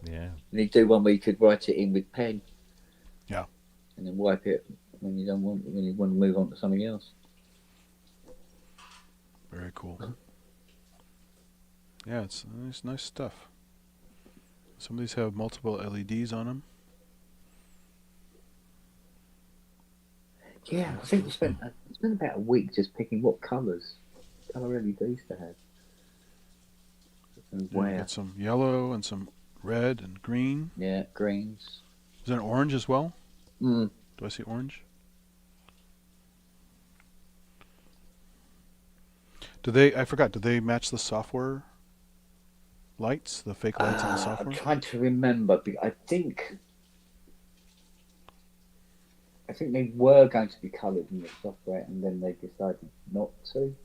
Yeah. And he'd do one where you could write it in with pen. Yeah. And then wipe it when you want to move on to something else. Very cool. Yeah, it's nice stuff. Some of these have multiple LEDs on them. Yeah, I think we spent about a week just picking what color LEDs to have. And where. Got some yellow and some red and green. Yeah, greens. Is there an orange as well? Mm. Do I see orange? I forgot, do they match the software lights, the fake lights in the software? I'm trying to remember. I think they were going to be coloured in the software, and then they decided not to.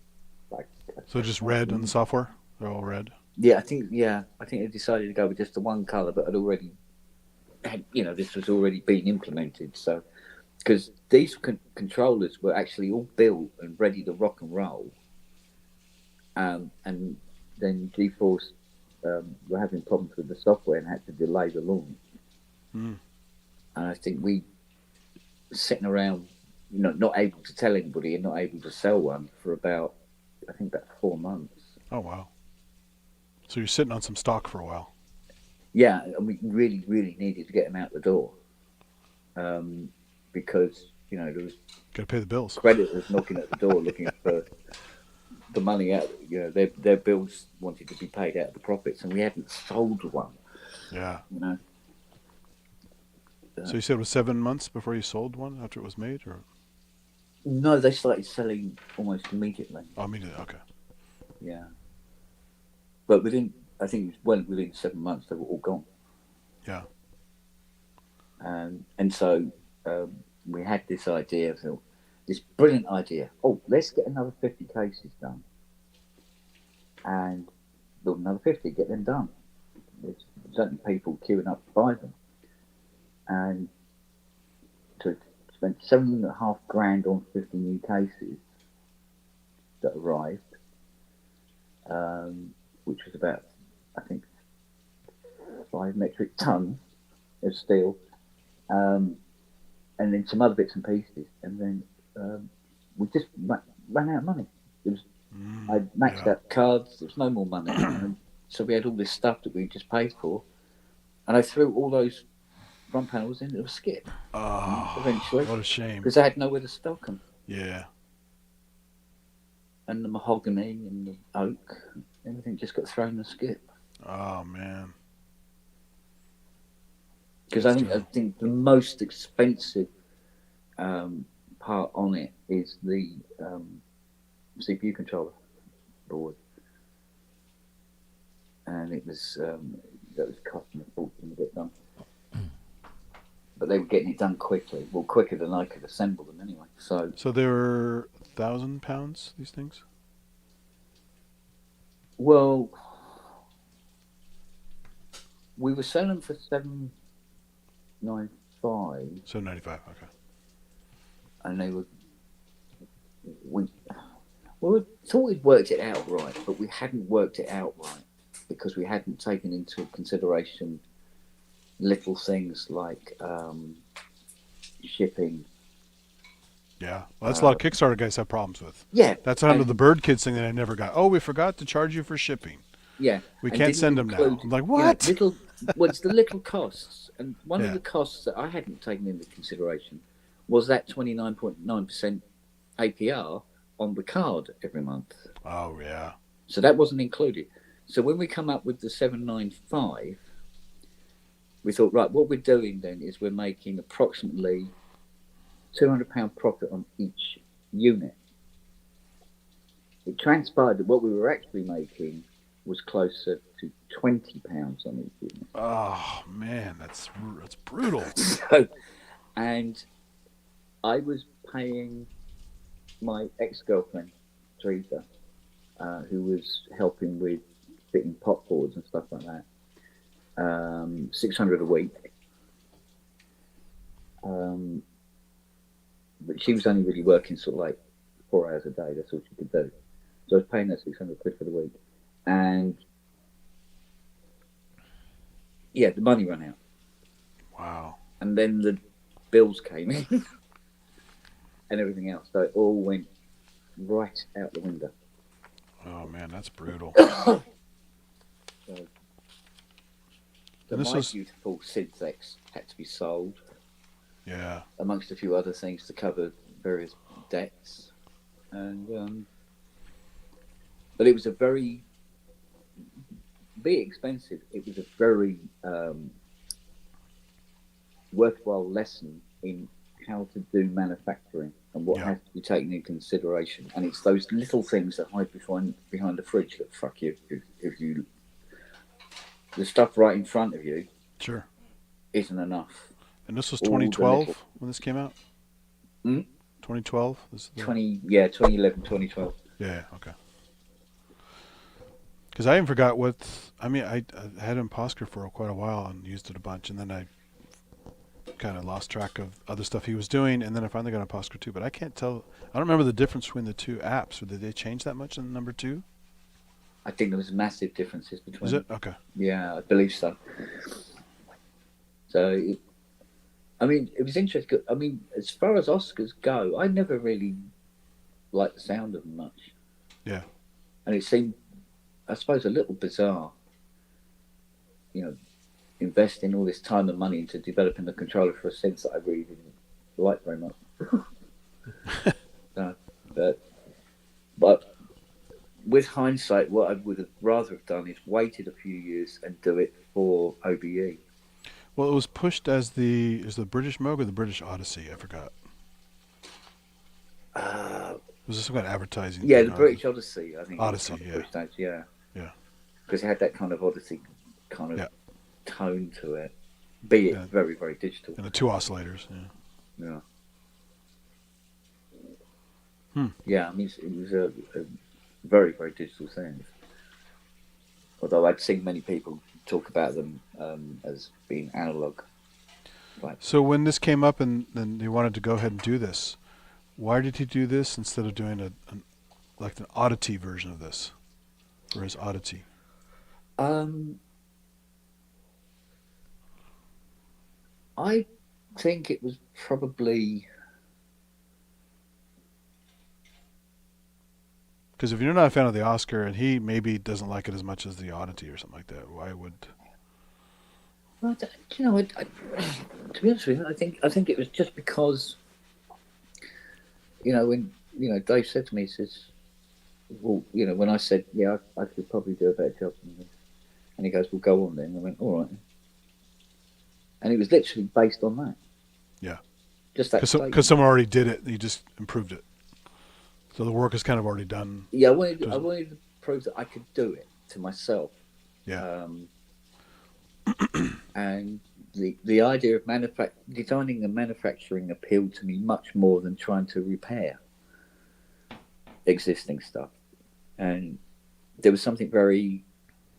So just red in the software? They're all red? Yeah, I think they decided to go with just the one colour, but had already this was already being implemented. So, because these controllers were actually all built and ready to rock and roll, and then GeForce were having problems with the software and had to delay the launch. And I think we were sitting around, not able to tell anybody and not able to sell one for about 4 months. Oh wow! So you're sitting on some stock for a while. Yeah, and we really, really needed to get them out the door, because there was got to pay the bills. Creditors knocking at the door looking for the money out. Their bills wanted to be paid out of the profits, and we hadn't sold one. Yeah. So you said it was 7 months before you sold one after it was made, or? No, they started selling almost immediately. Oh, immediately. Okay. Yeah. But within 7 months, they were all gone. Yeah. And so we had this idea, this brilliant idea. Oh, let's get another 50 cases done. And build another 50, get them done. There's certainly people queuing up to buy them. And to spend $7,500 on 50 new cases that arrived, which was about, 5 metric tons of steel, and then some other bits and pieces, and then we just ran out of money. It was I maxed out cards. There was no more money, and so we had all this stuff that we just paid for, and I threw all those front panels into a skip. Eventually, what a shame. Because I had nowhere to stock them. Yeah. And the mahogany and the oak, everything just got thrown in the skip. Oh man. Because I think the most expensive part on it is the CPU controller board, and it was that was costing a fortune to get done. But they were getting it done quickly, quicker than I could assemble them anyway. So they were £1,000, these things? Well, we were selling for $795. $795, okay. And they were. We thought we'd worked it out right, but we hadn't worked it out right because we hadn't taken into consideration little things like shipping. Yeah, well, that's a lot of Kickstarter guys have problems with. Yeah, that's under the Bird Kids thing that I never got. Oh, we forgot to charge you for shipping. Yeah, we can't send them now. I'm like, what? It's the little costs, and one of the costs that I hadn't taken into consideration was that 29.9% APR on the card every month. Oh yeah. So that wasn't included. So when we come up with the 795, we thought, right, what we're doing then is we're making approximately £200 profit on each unit. It transpired that what we were actually making was closer to £20 on each unit. Oh man, that's brutal. So, and I was paying my ex-girlfriend Teresa, who was helping with fitting pot boards and stuff like that, $600 a week. But she was only really working sort of like 4 hours a day. That's all she could do. So I was paying her £600 for the week, and yeah, the money ran out. Wow. And then the bills came in and everything else. So it all went right out the window. Oh man, that's brutal. So my beautiful Synthex had to be sold. Yeah. Amongst a few other things to cover various debts. And but it was a very, be expensive. It was a very worthwhile lesson in how to do manufacturing and what has to be taken into consideration. And it's those little things that hide behind the fridge that fuck you if you the stuff right in front of you isn't enough. And this was 2012 when this came out? 2012? 2011, 2012. Yeah, okay. Because I even forgot I had ImpOSCar for quite a while and used it a bunch, and then I kind of lost track of other stuff he was doing, and then I finally got ImpOSCar 2, but I can't tell, I don't remember the difference between the two apps. Or did they change that much in number 2? I think there was massive differences between. Is it? Okay. Yeah, I believe so. So, it was interesting. I mean, as far as Oscars go, I never really liked the sound of them much. Yeah. And it seemed, I suppose, a little bizarre, investing all this time and money into developing the controller for a synth that I really didn't like very much. But with hindsight, what I would have rather have done is waited a few years and do it for OBE. Well, it was pushed as the British Moog or the British Odyssey? I forgot. Was this some kind of advertising? Yeah, the British Odyssey, I think. Odyssey, yeah. Yeah. Because it had that kind of Odyssey kind of tone to it, be it very, very digital. And the 2 oscillators, Yeah. Hmm. Yeah, I mean, it was a very, very digital thing. Although I'd seen many people talk about them as being analog. So when this came up and they wanted to go ahead and do this, why did he do this instead of doing an Oddity version of this for his Oddity? I think it was probably Because if you're not a fan of the Oscar and he maybe doesn't like it as much as the Oddity or something like that, why would? Well, you know, to be honest with you, I think it was just because, when Dave said to me, he says, well, when I said, yeah, I could probably do a better job than this, and he goes, well, go on then. And I went, all right. And it was literally based on that. Yeah. Just that. Because someone already did it, you just improved it. So the work is kind of already done. Yeah, I wanted to prove that I could do it to myself. Yeah. And the idea of designing and manufacturing appealed to me much more than trying to repair existing stuff. And there was something very,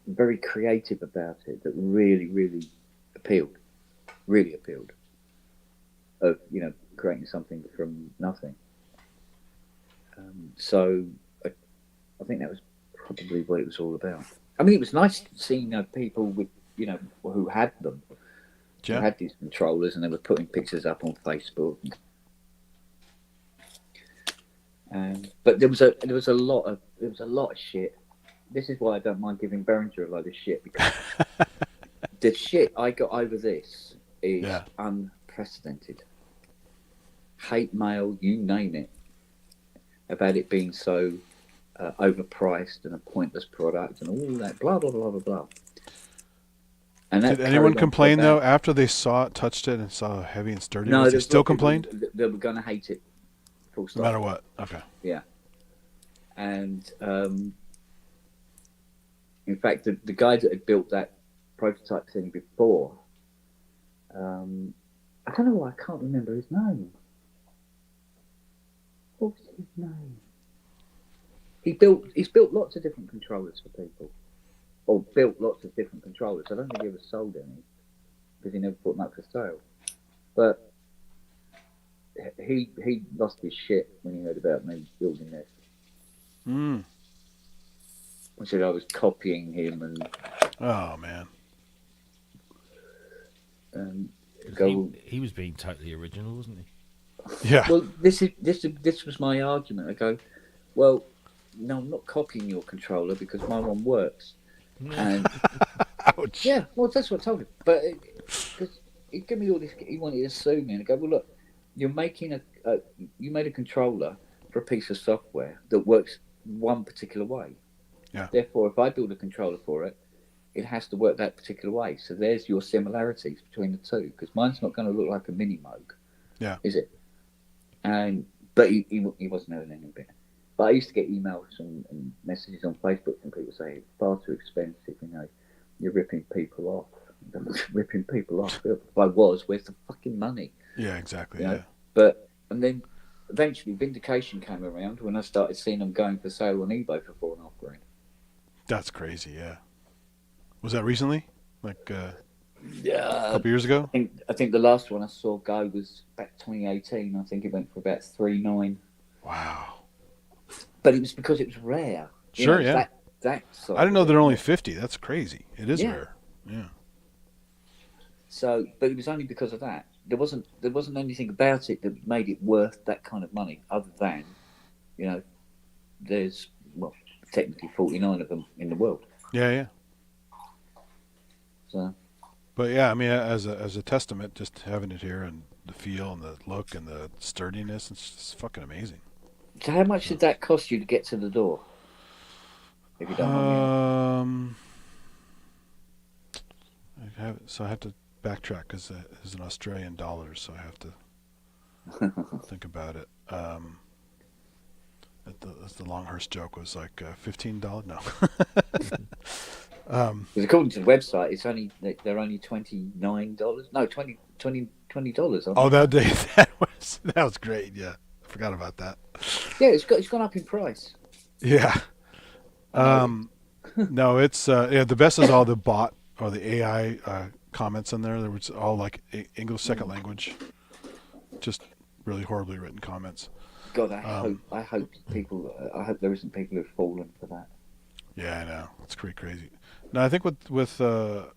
very creative about it that really, really appealed. Really appealed. Of creating something from nothing. So I think that was probably what it was all about. I mean, it was nice seeing people with who had them, who had these controllers, and they were putting pictures up on Facebook. But there was a lot of shit. This is why I don't mind giving Behringer a load of shit, because the shit I got over this is unprecedented. Hate mail, you name it, about it being so overpriced and a pointless product and all that, blah blah blah blah blah. And did anyone complain though after they saw it, touched it, and saw how heavy and sturdy it was? They still complained? They were going to hate it. Full stop. No matter what. Okay. Yeah. And in fact, the guy that had built that prototype thing before, I don't know why I can't remember his name. What was his name? He's built lots of different controllers for people. Or built lots of different controllers. I don't think he ever sold any, because he never put them up for sale. But he lost his shit when he heard about me building this. I said I was copying him, and oh man. He was being totally original, wasn't he? Yeah. Well, this was my argument. I go, well, no, I'm not copying your controller because my one works. And ouch. Yeah, well, that's what I told him. But because he gave me all this, he wanted to sue me, and I go, well, look, you're making you made a controller for a piece of software that works one particular way. Yeah. Therefore, if I build a controller for it, it has to work that particular way. So there's your similarities between the two, because mine's not going to look like a mini Moog. Yeah. Is it? But he wasn't having any of it. But I used to get emails and messages on Facebook from people saying it's far too expensive. You're ripping people off. Ripping people off. If I was, where's the fucking money? Yeah, exactly. You know? Yeah. But and then eventually Vindication came around when I started seeing them going for sale on eBay for $4.5 grand. That's crazy. Yeah. Was that recently? Like yeah, a couple years ago? I think the last one I saw go was back 2018. I think it went for about $3.9. Wow. But it was because it was rare. Sure, yeah. That I didn't know they're only 50. That's crazy. It is rare. Yeah. So, but it was only because of that. There wasn't anything about it that made it worth that kind of money, other than, there's technically 49 of them in the world. Yeah, yeah. So. But yeah, I mean, as a testament, just having it here and the feel and the look and the sturdiness, it's just fucking amazing. So how much did that cost you to get to the door? If you don't mind me I have to backtrack because it's an Australian dollar, so I have to think about it. The Longhurst joke was like $15. No. Because according to the website, they're only $29. No, $20. Oh, that day that was great. Yeah, I forgot about that. Yeah, it's gone up in price. Yeah. No, it's the best is all the bot or the AI comments in there. There was all like English second language, just really horribly written comments. God, I hope there isn't people who've fallen for that. Yeah, I know, it's pretty crazy. No, I think with the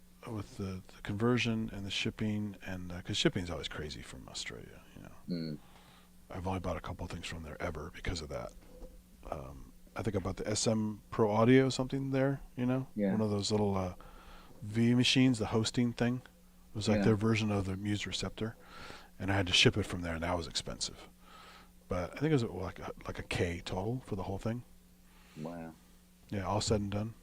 conversion and the shipping, and because shipping is always crazy from Australia, I've only bought a couple of things from there ever because of that. I think I bought the SM Pro Audio something there. You know, Yeah. one of those little V machines, the hosting thing. It was like Yeah. their version of the Muse Receptor, and I had to ship it from there, and that was expensive. But I think it was like a K total for the whole thing. Wow. Yeah, all said and done.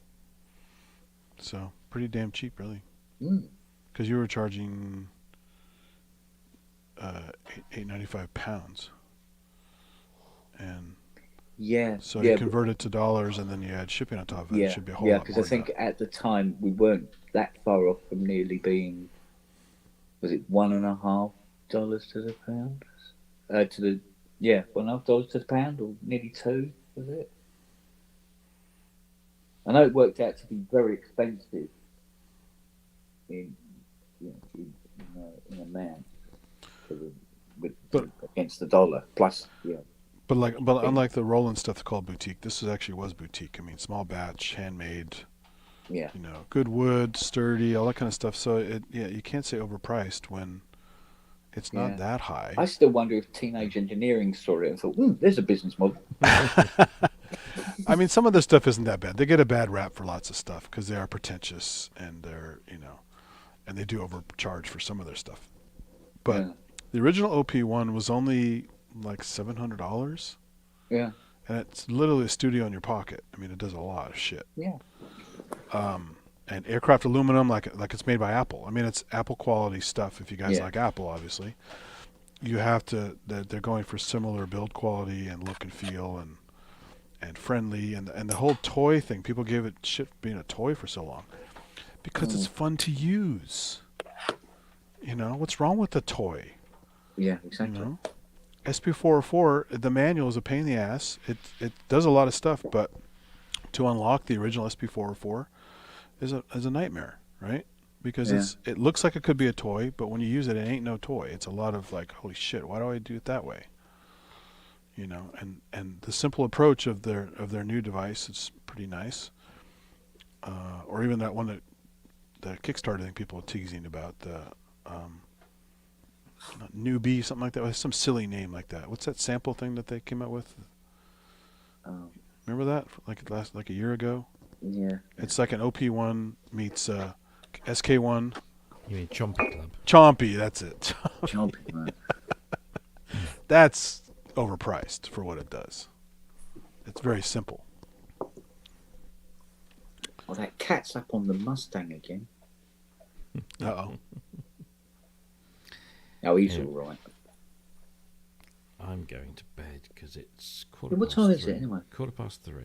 So pretty damn cheap, really. Mm. Because you were charging £8.95, and Yeah. so yeah, you convert it to dollars, and then you add shipping on top of it. Yeah. It should be a whole Yeah. lot Because more. I think at the time we weren't that far off from nearly being. Was it $1.50 to the pound? $1.50 to the pound, or nearly two, was it? I know it worked out to be very expensive in in amount against the dollar. Plus, But unlike the Roland stuff called boutique, this actually was boutique. I mean, small batch, handmade. yeah, You know, good wood, sturdy, all that kind of stuff. So you can't say overpriced when it's not Yeah. that high. I still wonder if Teenage Engineering saw it and thought, "There's a business model." I mean, some of this stuff isn't that bad. They get a bad rap for lots of stuff because they are pretentious and they're, and they do overcharge for some of their stuff. But Yeah. the original OP1 was only like $700, Yeah, and it's literally a studio in your pocket. I mean, it does a lot of shit. yeah, And aircraft aluminum, like it's made by Apple. I mean, it's Apple quality stuff. If you guys Yeah. like Apple, obviously, you have to. They're going for similar build quality and look and feel and friendly and the whole toy thing. People gave it shit for being a toy for so long because it's fun to use. What's wrong with the toy? yeah, exactly. SP404, the manual is a pain in the ass. It does a lot of stuff, but to unlock the original SP404 is a nightmare, right? Because it looks like it could be a toy, but when you use it, it ain't no toy. It's a lot of like, holy shit, why do I do it that way? And the simple approach of their new device is pretty nice. Or even that one that Kickstarter thing people are teasing about, the newbie, something like that. It has some silly name like that. What's that sample thing that they came out with? Remember that? Like a year ago? Yeah. It's like an OP1 meets SK1. You mean Chompy Club? Chompy, that's it. Jumping, man. That's overpriced for what it does. It's very simple. Well, that cat's up on the Mustang again. Uh-oh. Oh, he's Yeah. all right. I'm going to bed because it's What time is it anyway? 3:15.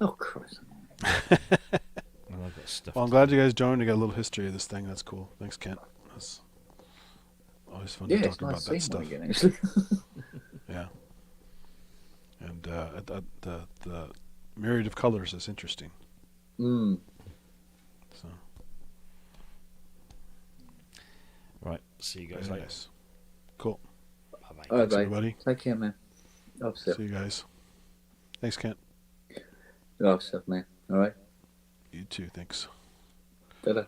Oh, Christ. And I've got stuff. Well, I'm to glad do. you guys joined to get a little history of this thing. That's cool. Thanks, Kent. That's always fun Yeah, to it's talk nice about that seeing stuff. one again, actually. Yeah. And the myriad of colors is interesting. Mm. So Right. See you guys very later. nice. Cool. Bye-bye. All right, Thanks, mate. everybody. Take care, man. Love stuff. See you guys. Thanks, Kent. Love stuff, man. All right. You too. Thanks. Ta-da.